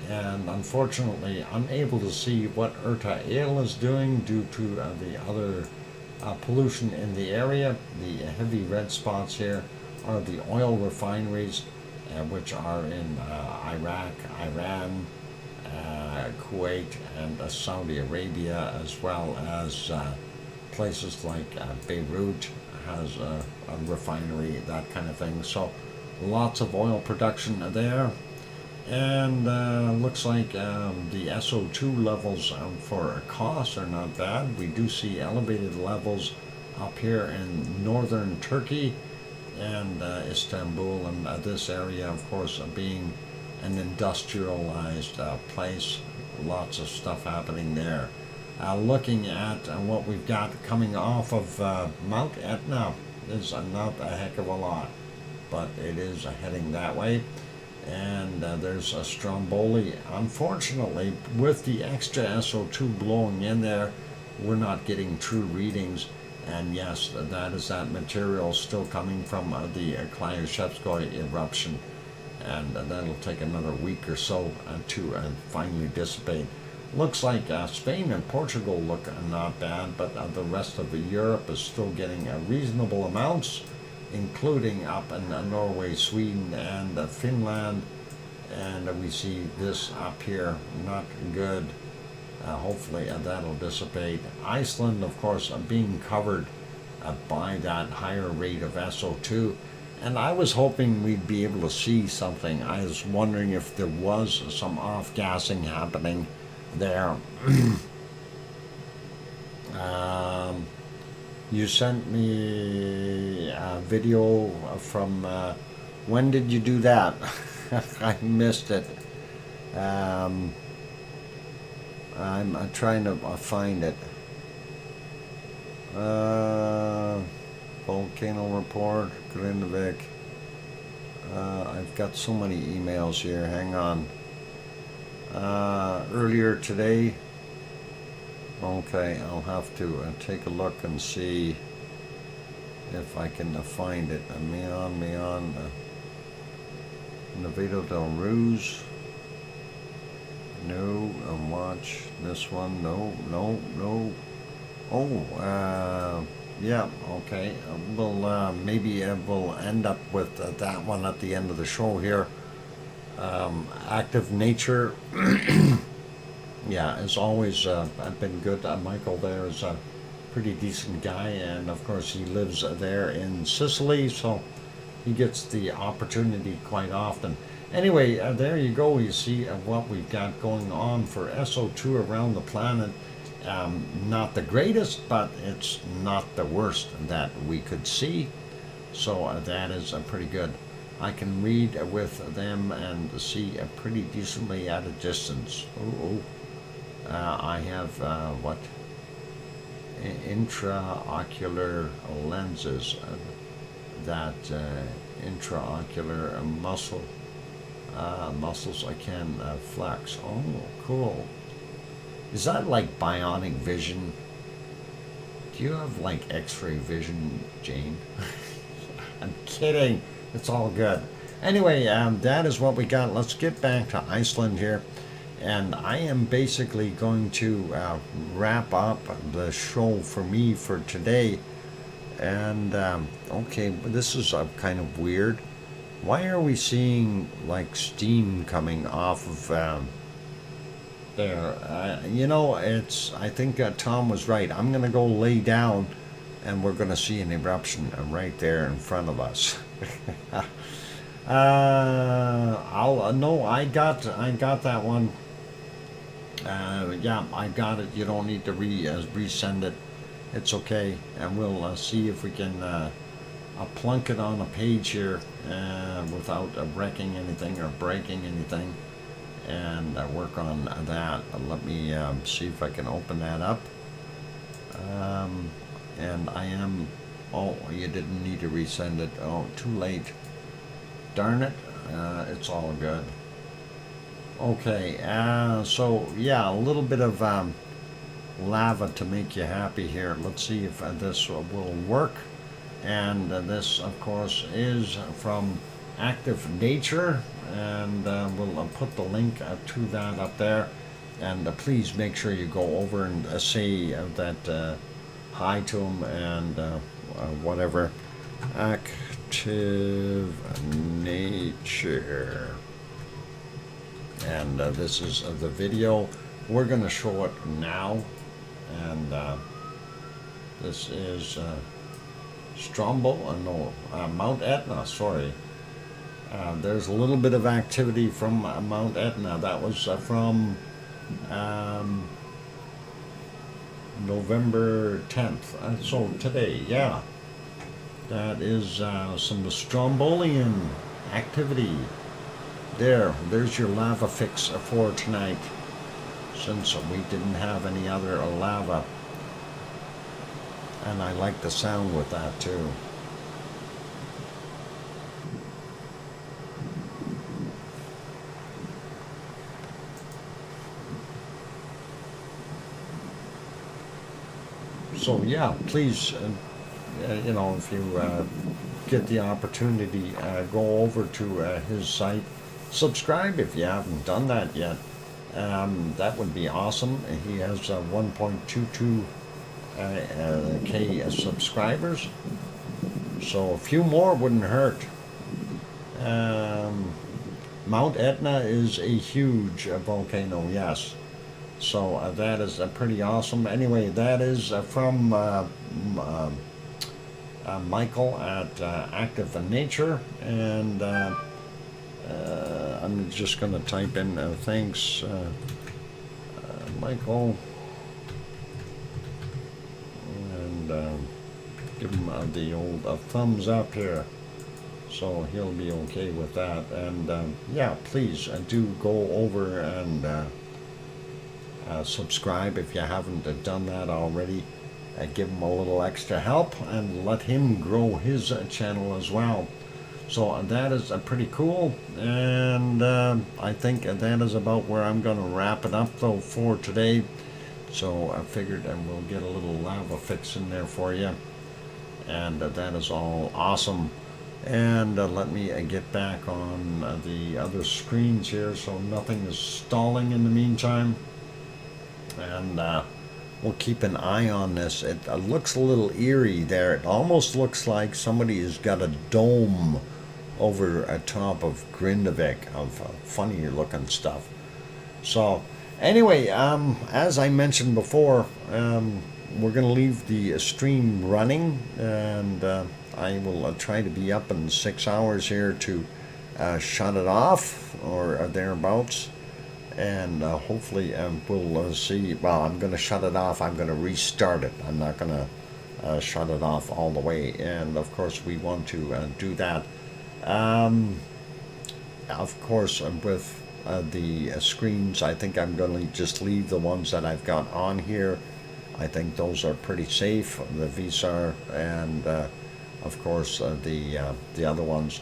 And unfortunately, unable to see what Erta-Ale is doing due to the other pollution in the area. The heavy red spots here are the oil refineries, which are in Iraq, Iran, Kuwait, and Saudi Arabia, as well as places like Beirut has a refinery, that kind of thing. So lots of oil production there. And looks like the SO2 levels for Kos are not bad. We do see elevated levels up here in northern Turkey and Istanbul, and this area, of course, being an industrialized place. Lots of stuff happening there. Looking at what we've got coming off of Mount Etna is not a heck of a lot, but it is heading that way. And there's a Stromboli. Unfortunately, with the extra SO2 blowing in there, we're not getting true readings. And yes, that is that material still coming from the Klyushevskoye eruption. And that'll take another week or so to finally dissipate. Looks like Spain and Portugal look not bad, but the rest of Europe is still getting reasonable amounts, including up in Norway, Sweden, and Finland. And we see this up here, not good. Hopefully that'll dissipate. Iceland, of course, being covered by that higher rate of SO2. And I was hoping we'd be able to see something. I was wondering if there was some off-gassing happening there. You sent me a video from, when did you do that? I missed it. I'm trying to find it. Volcano report, Grindavik. I've got so many emails here, hang on. Earlier today, okay, I'll have to take a look and see if I can find it. Mian, Navido del Ruz. No, watch this one. No. Oh, yeah, okay. We'll maybe we'll end up with that one at the end of the show here. Active nature. Yeah, as always, I've been good. Michael there is a pretty decent guy, and of course he lives there in Sicily, so he gets the opportunity quite often. Anyway, there you go. You see what we've got going on for SO2 around the planet. Not the greatest, but it's not the worst that we could see. So that is pretty good. I can read with them and see pretty decently at a distance. I have what? Intraocular lenses. That intraocular muscles I can flex. Oh, cool. Is that like bionic vision? Do you have like X-ray vision, Jane? I'm kidding. It's all good. Anyway, that is what we got. Let's get back to Iceland here. and I am basically going to wrap up the show for me for today. And okay, this is kind of weird. Why are we seeing like steam coming off of there? You know, it's. I think Tom was right. I'm gonna go lay down, and we're gonna see an eruption right there in front of us. I'll no, I got that one. Yeah, I got it. You don't need to resend it. It's okay, and we'll see if we can plunk it on a page here without wrecking anything or breaking anything, and work on that. Let me see if I can open that up. And I am. Oh, you didn't need to resend it. Oh, too late. Darn it. It's all good. Okay, so yeah, a little bit of lava to make you happy here. Let's see if this will work. And this, of course, is from Active Nature, and we'll put the link to that up there. And please make sure you go over and say that hi to them and whatever. Active Nature. And this is the video. We're going to show it now. And this is Mount Etna, sorry. There's a little bit of activity from Mount Etna. That was from November 10th. So today, yeah. That is some Strombolian activity. There's your lava fix for tonight, since we didn't have any other lava. And I like the sound with that too. So yeah, please, you know, if you get the opportunity, go over to his site. Subscribe if you haven't done that yet. That would be awesome. He has 1.22 K subscribers, so a few more wouldn't hurt. Mount Etna is a huge volcano, yes. So that is pretty awesome. Anyway, that is from Michael at Active Nature, and I'm just going to type in thanks, Michael, and give him the old thumbs up here, so he'll be okay with that. And yeah, please do go over and subscribe if you haven't done that already. Give him a little extra help and let him grow his channel as well. So that is pretty cool, and I think that is about where I'm going to wrap it up though for today. So I figured we'll get a little lava fix in there for you, and that is all awesome. And let me get back on the other screens here so nothing is stalling in the meantime, and we'll keep an eye on this. It looks a little eerie there. It almost looks like somebody has got a dome over top of Grindavik of funny looking stuff. So anyway, as I mentioned before, we're going to leave the stream running, and I will try to be up in 6 hours here to shut it off or thereabouts. And hopefully we'll see. Well, I'm going to shut it off. I'm going to restart it. I'm not going to shut it off all the way. And of course we want to do that. Of course, with the screens, I think I'm going to just leave the ones that I've got on here. I think those are pretty safe, the VSAR, and of course the other ones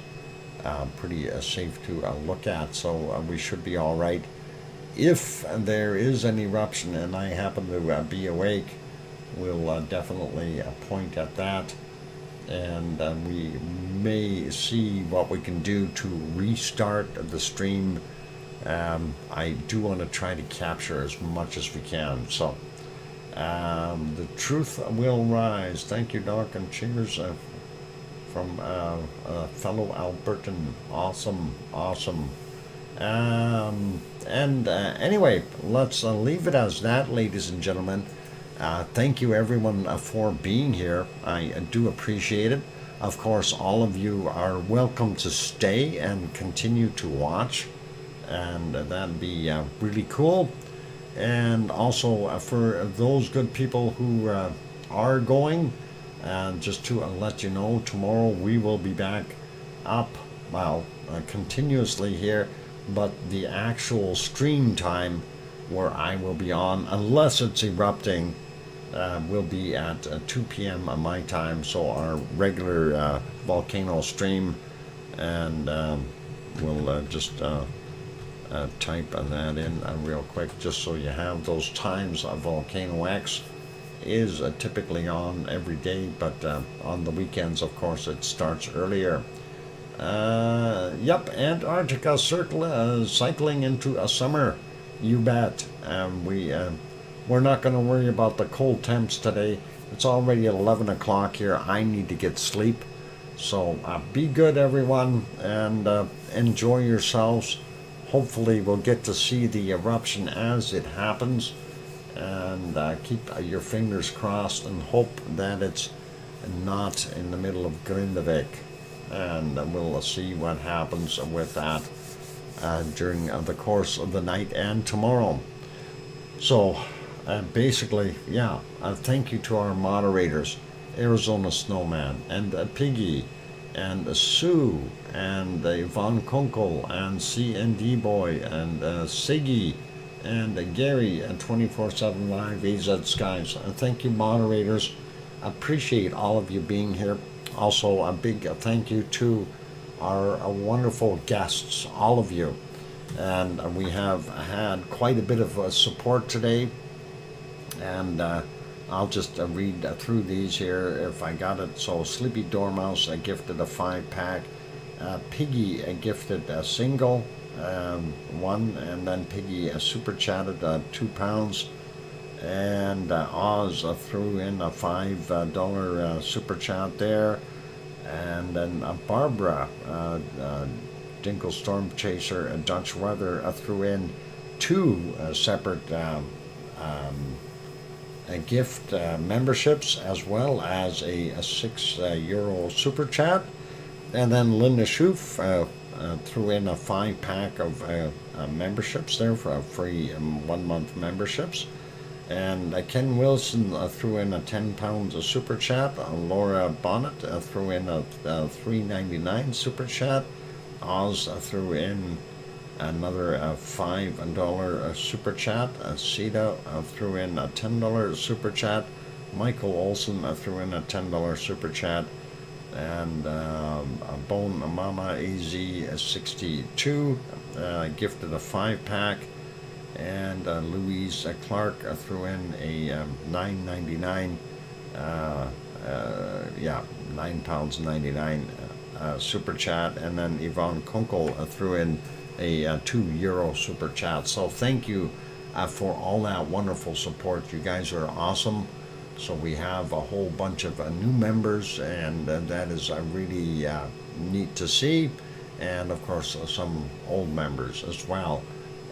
pretty safe to look at. So we should be all right. If there is an eruption and I happen to be awake, we'll definitely point at that, and we may see what we can do to restart the stream I do want to try to capture as much as we can. So the truth will rise. Thank you, Doc, and cheers from a fellow Albertan. Awesome, awesome. And anyway, let's leave it as that, ladies and gentlemen. Thank you, everyone, for being here. I do appreciate it. Of course, all of you are welcome to stay and continue to watch, and that'd be really cool. And also, for those good people who are going, just to let you know, tomorrow we will be back up, well, continuously here, but the actual stream time where I will be on, unless it's erupting, will be at 2 p.m. my time, so our regular volcano stream, and we'll just type that in real quick, just so you have those times. VolcanoX is typically on every day, but on the weekends, of course, it starts earlier. Yep, Antarctica cycling into a summer. You bet. We're not going to worry about the cold temps today. It's already 11 o'clock here. I need to get sleep. So be good, everyone, and enjoy yourselves. Hopefully we'll get to see the eruption as it happens, and keep your fingers crossed and hope that it's not in the middle of Grindavik, and we'll see what happens with that during the course of the night and tomorrow. So basically, yeah, thank you to our moderators, Arizona Snowman, and Piggy, and Sue, and Yvonne Kunkel, and CND Boy, and Siggy, and Gary, and 24/7 Live AZ Skies. Thank you, moderators. Appreciate all of you being here. Also, a big thank you to our wonderful guests, all of you. And we have had quite a bit of support today. And I'll just read through these here if I got it. So Sleepy Dormouse gifted a 5-pack. Piggy gifted a single one, and then Piggy super chatted £2. And Oz threw in a $5 super chat there. And then Barbara, Dinkle Storm Chaser, and Dutch Weather threw in 2 separate gift memberships, as well as a €6 super chat. And then Linda Schoof threw in a 5-pack of memberships there for free 1-month memberships. And Ken Wilson threw in a £10 super chat. Laura Bonnet threw in a $3.99 super chat. Oz threw in another $5 super chat. Sita threw in a $10 super chat. Michael Olson threw in a $10 super chat. And Bone Mama AZ62 gifted a 5-pack. And Louise Clark threw in a $9.99, £9.99 super chat, and then Yvonne Kunkel threw in a €2 super chat. So thank you for all that wonderful support. You guys are awesome. So we have a whole bunch of new members, and that is really neat to see. And of course, some old members as well.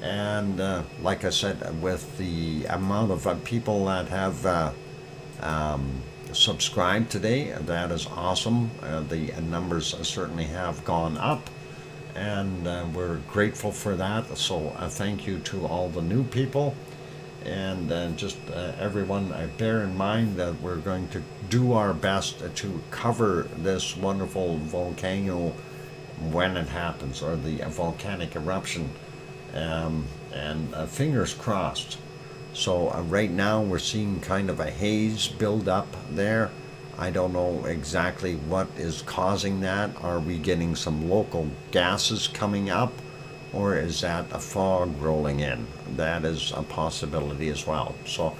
And like I said, with the amount of people that have subscribed today, that is awesome. The numbers certainly have gone up, and we're grateful for that. So thank you to all the new people. And just everyone, bear in mind that we're going to do our best to cover this wonderful volcano when it happens, or the volcanic eruption. And fingers crossed. So right now we're seeing kind of a haze build up there. I don't know exactly what is causing that. Are we getting some local gases coming up, or is that a fog rolling in? That is a possibility as well. So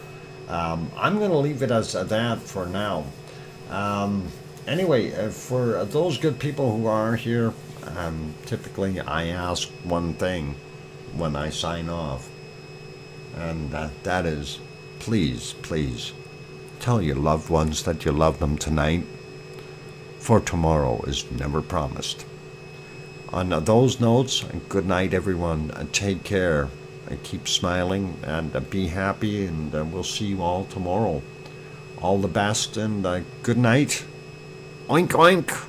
I'm going to leave it as that for now. Anyway, for those good people who are here, typically I ask one thing. when I sign off. And that is, please, please, tell your loved ones that you love them tonight, for tomorrow is never promised. On those notes, good night, everyone. Take care. Keep smiling and be happy, and we'll see you all tomorrow. All the best, and good night. Oink, oink.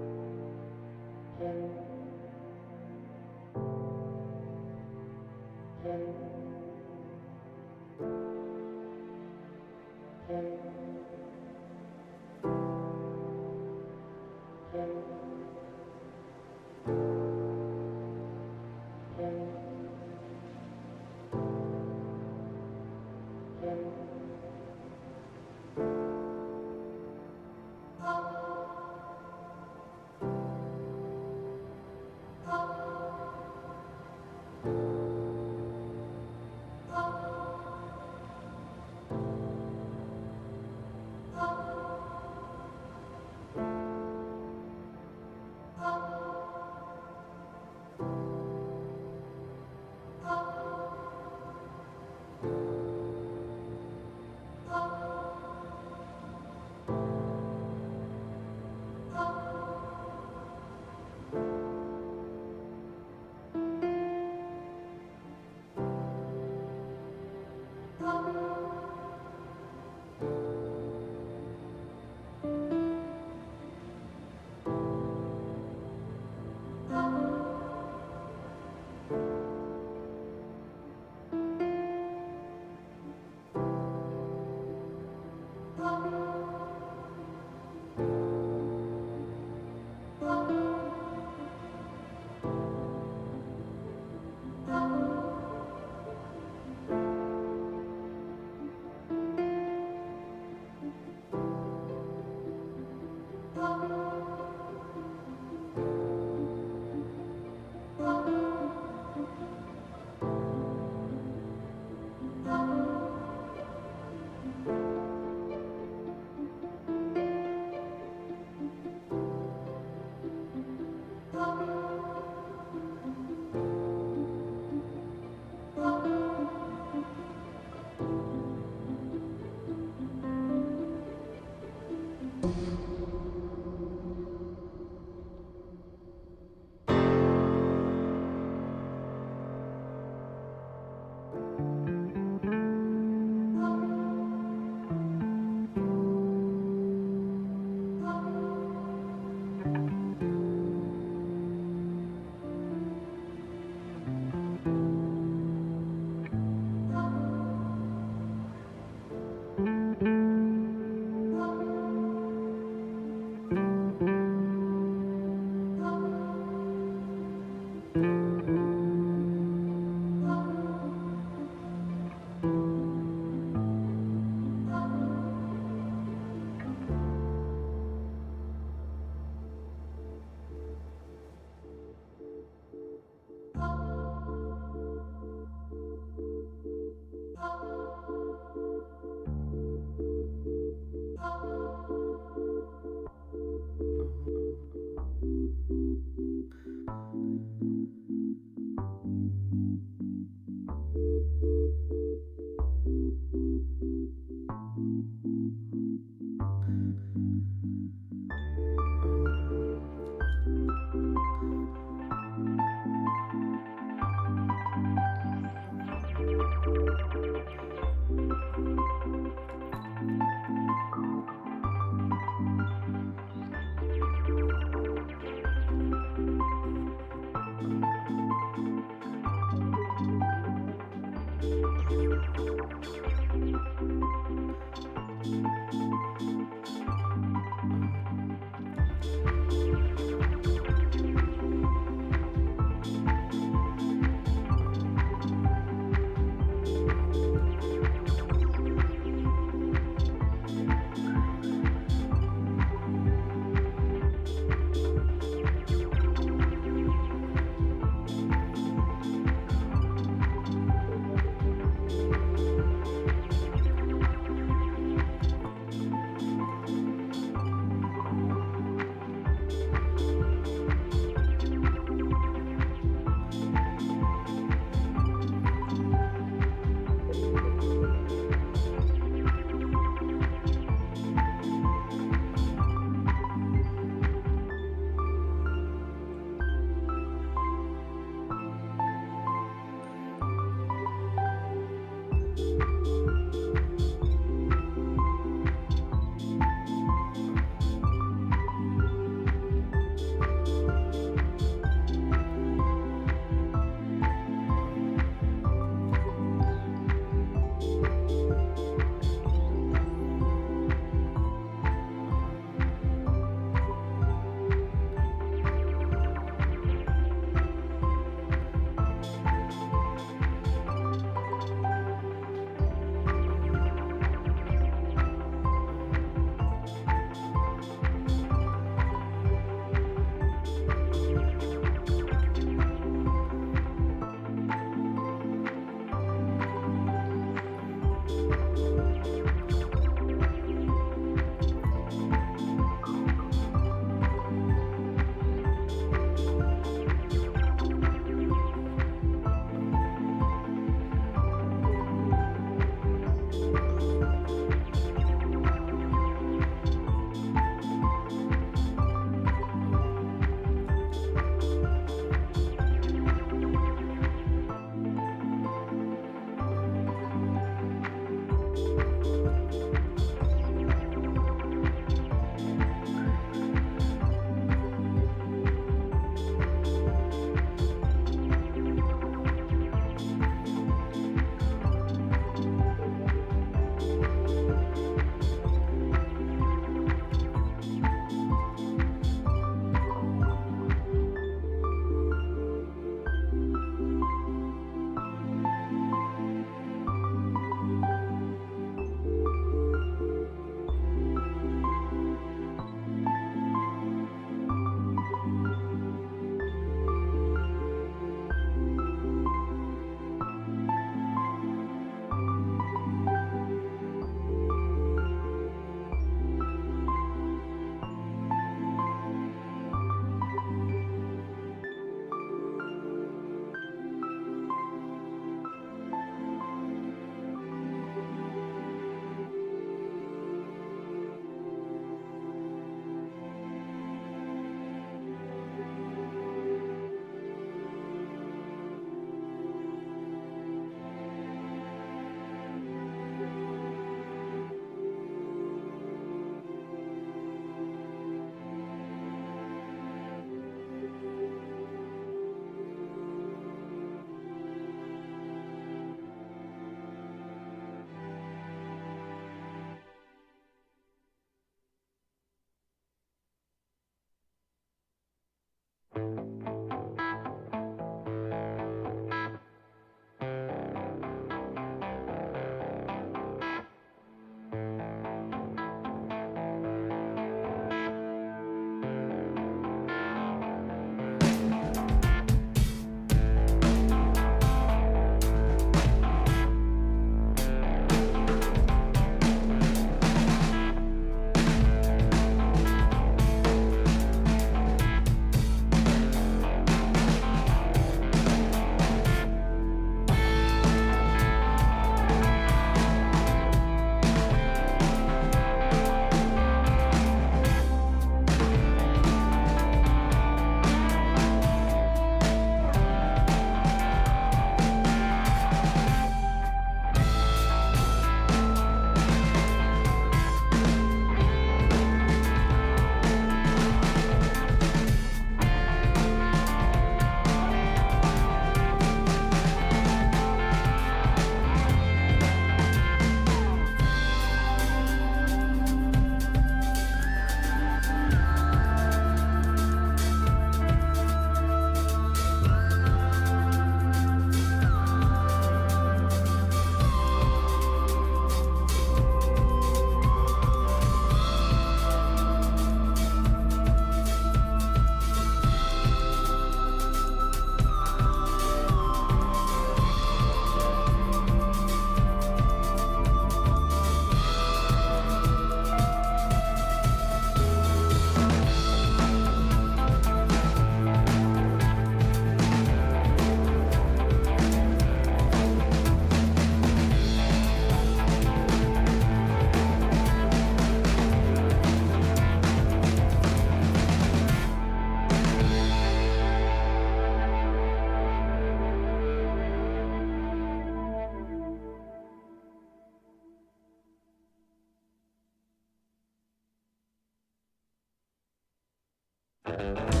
you.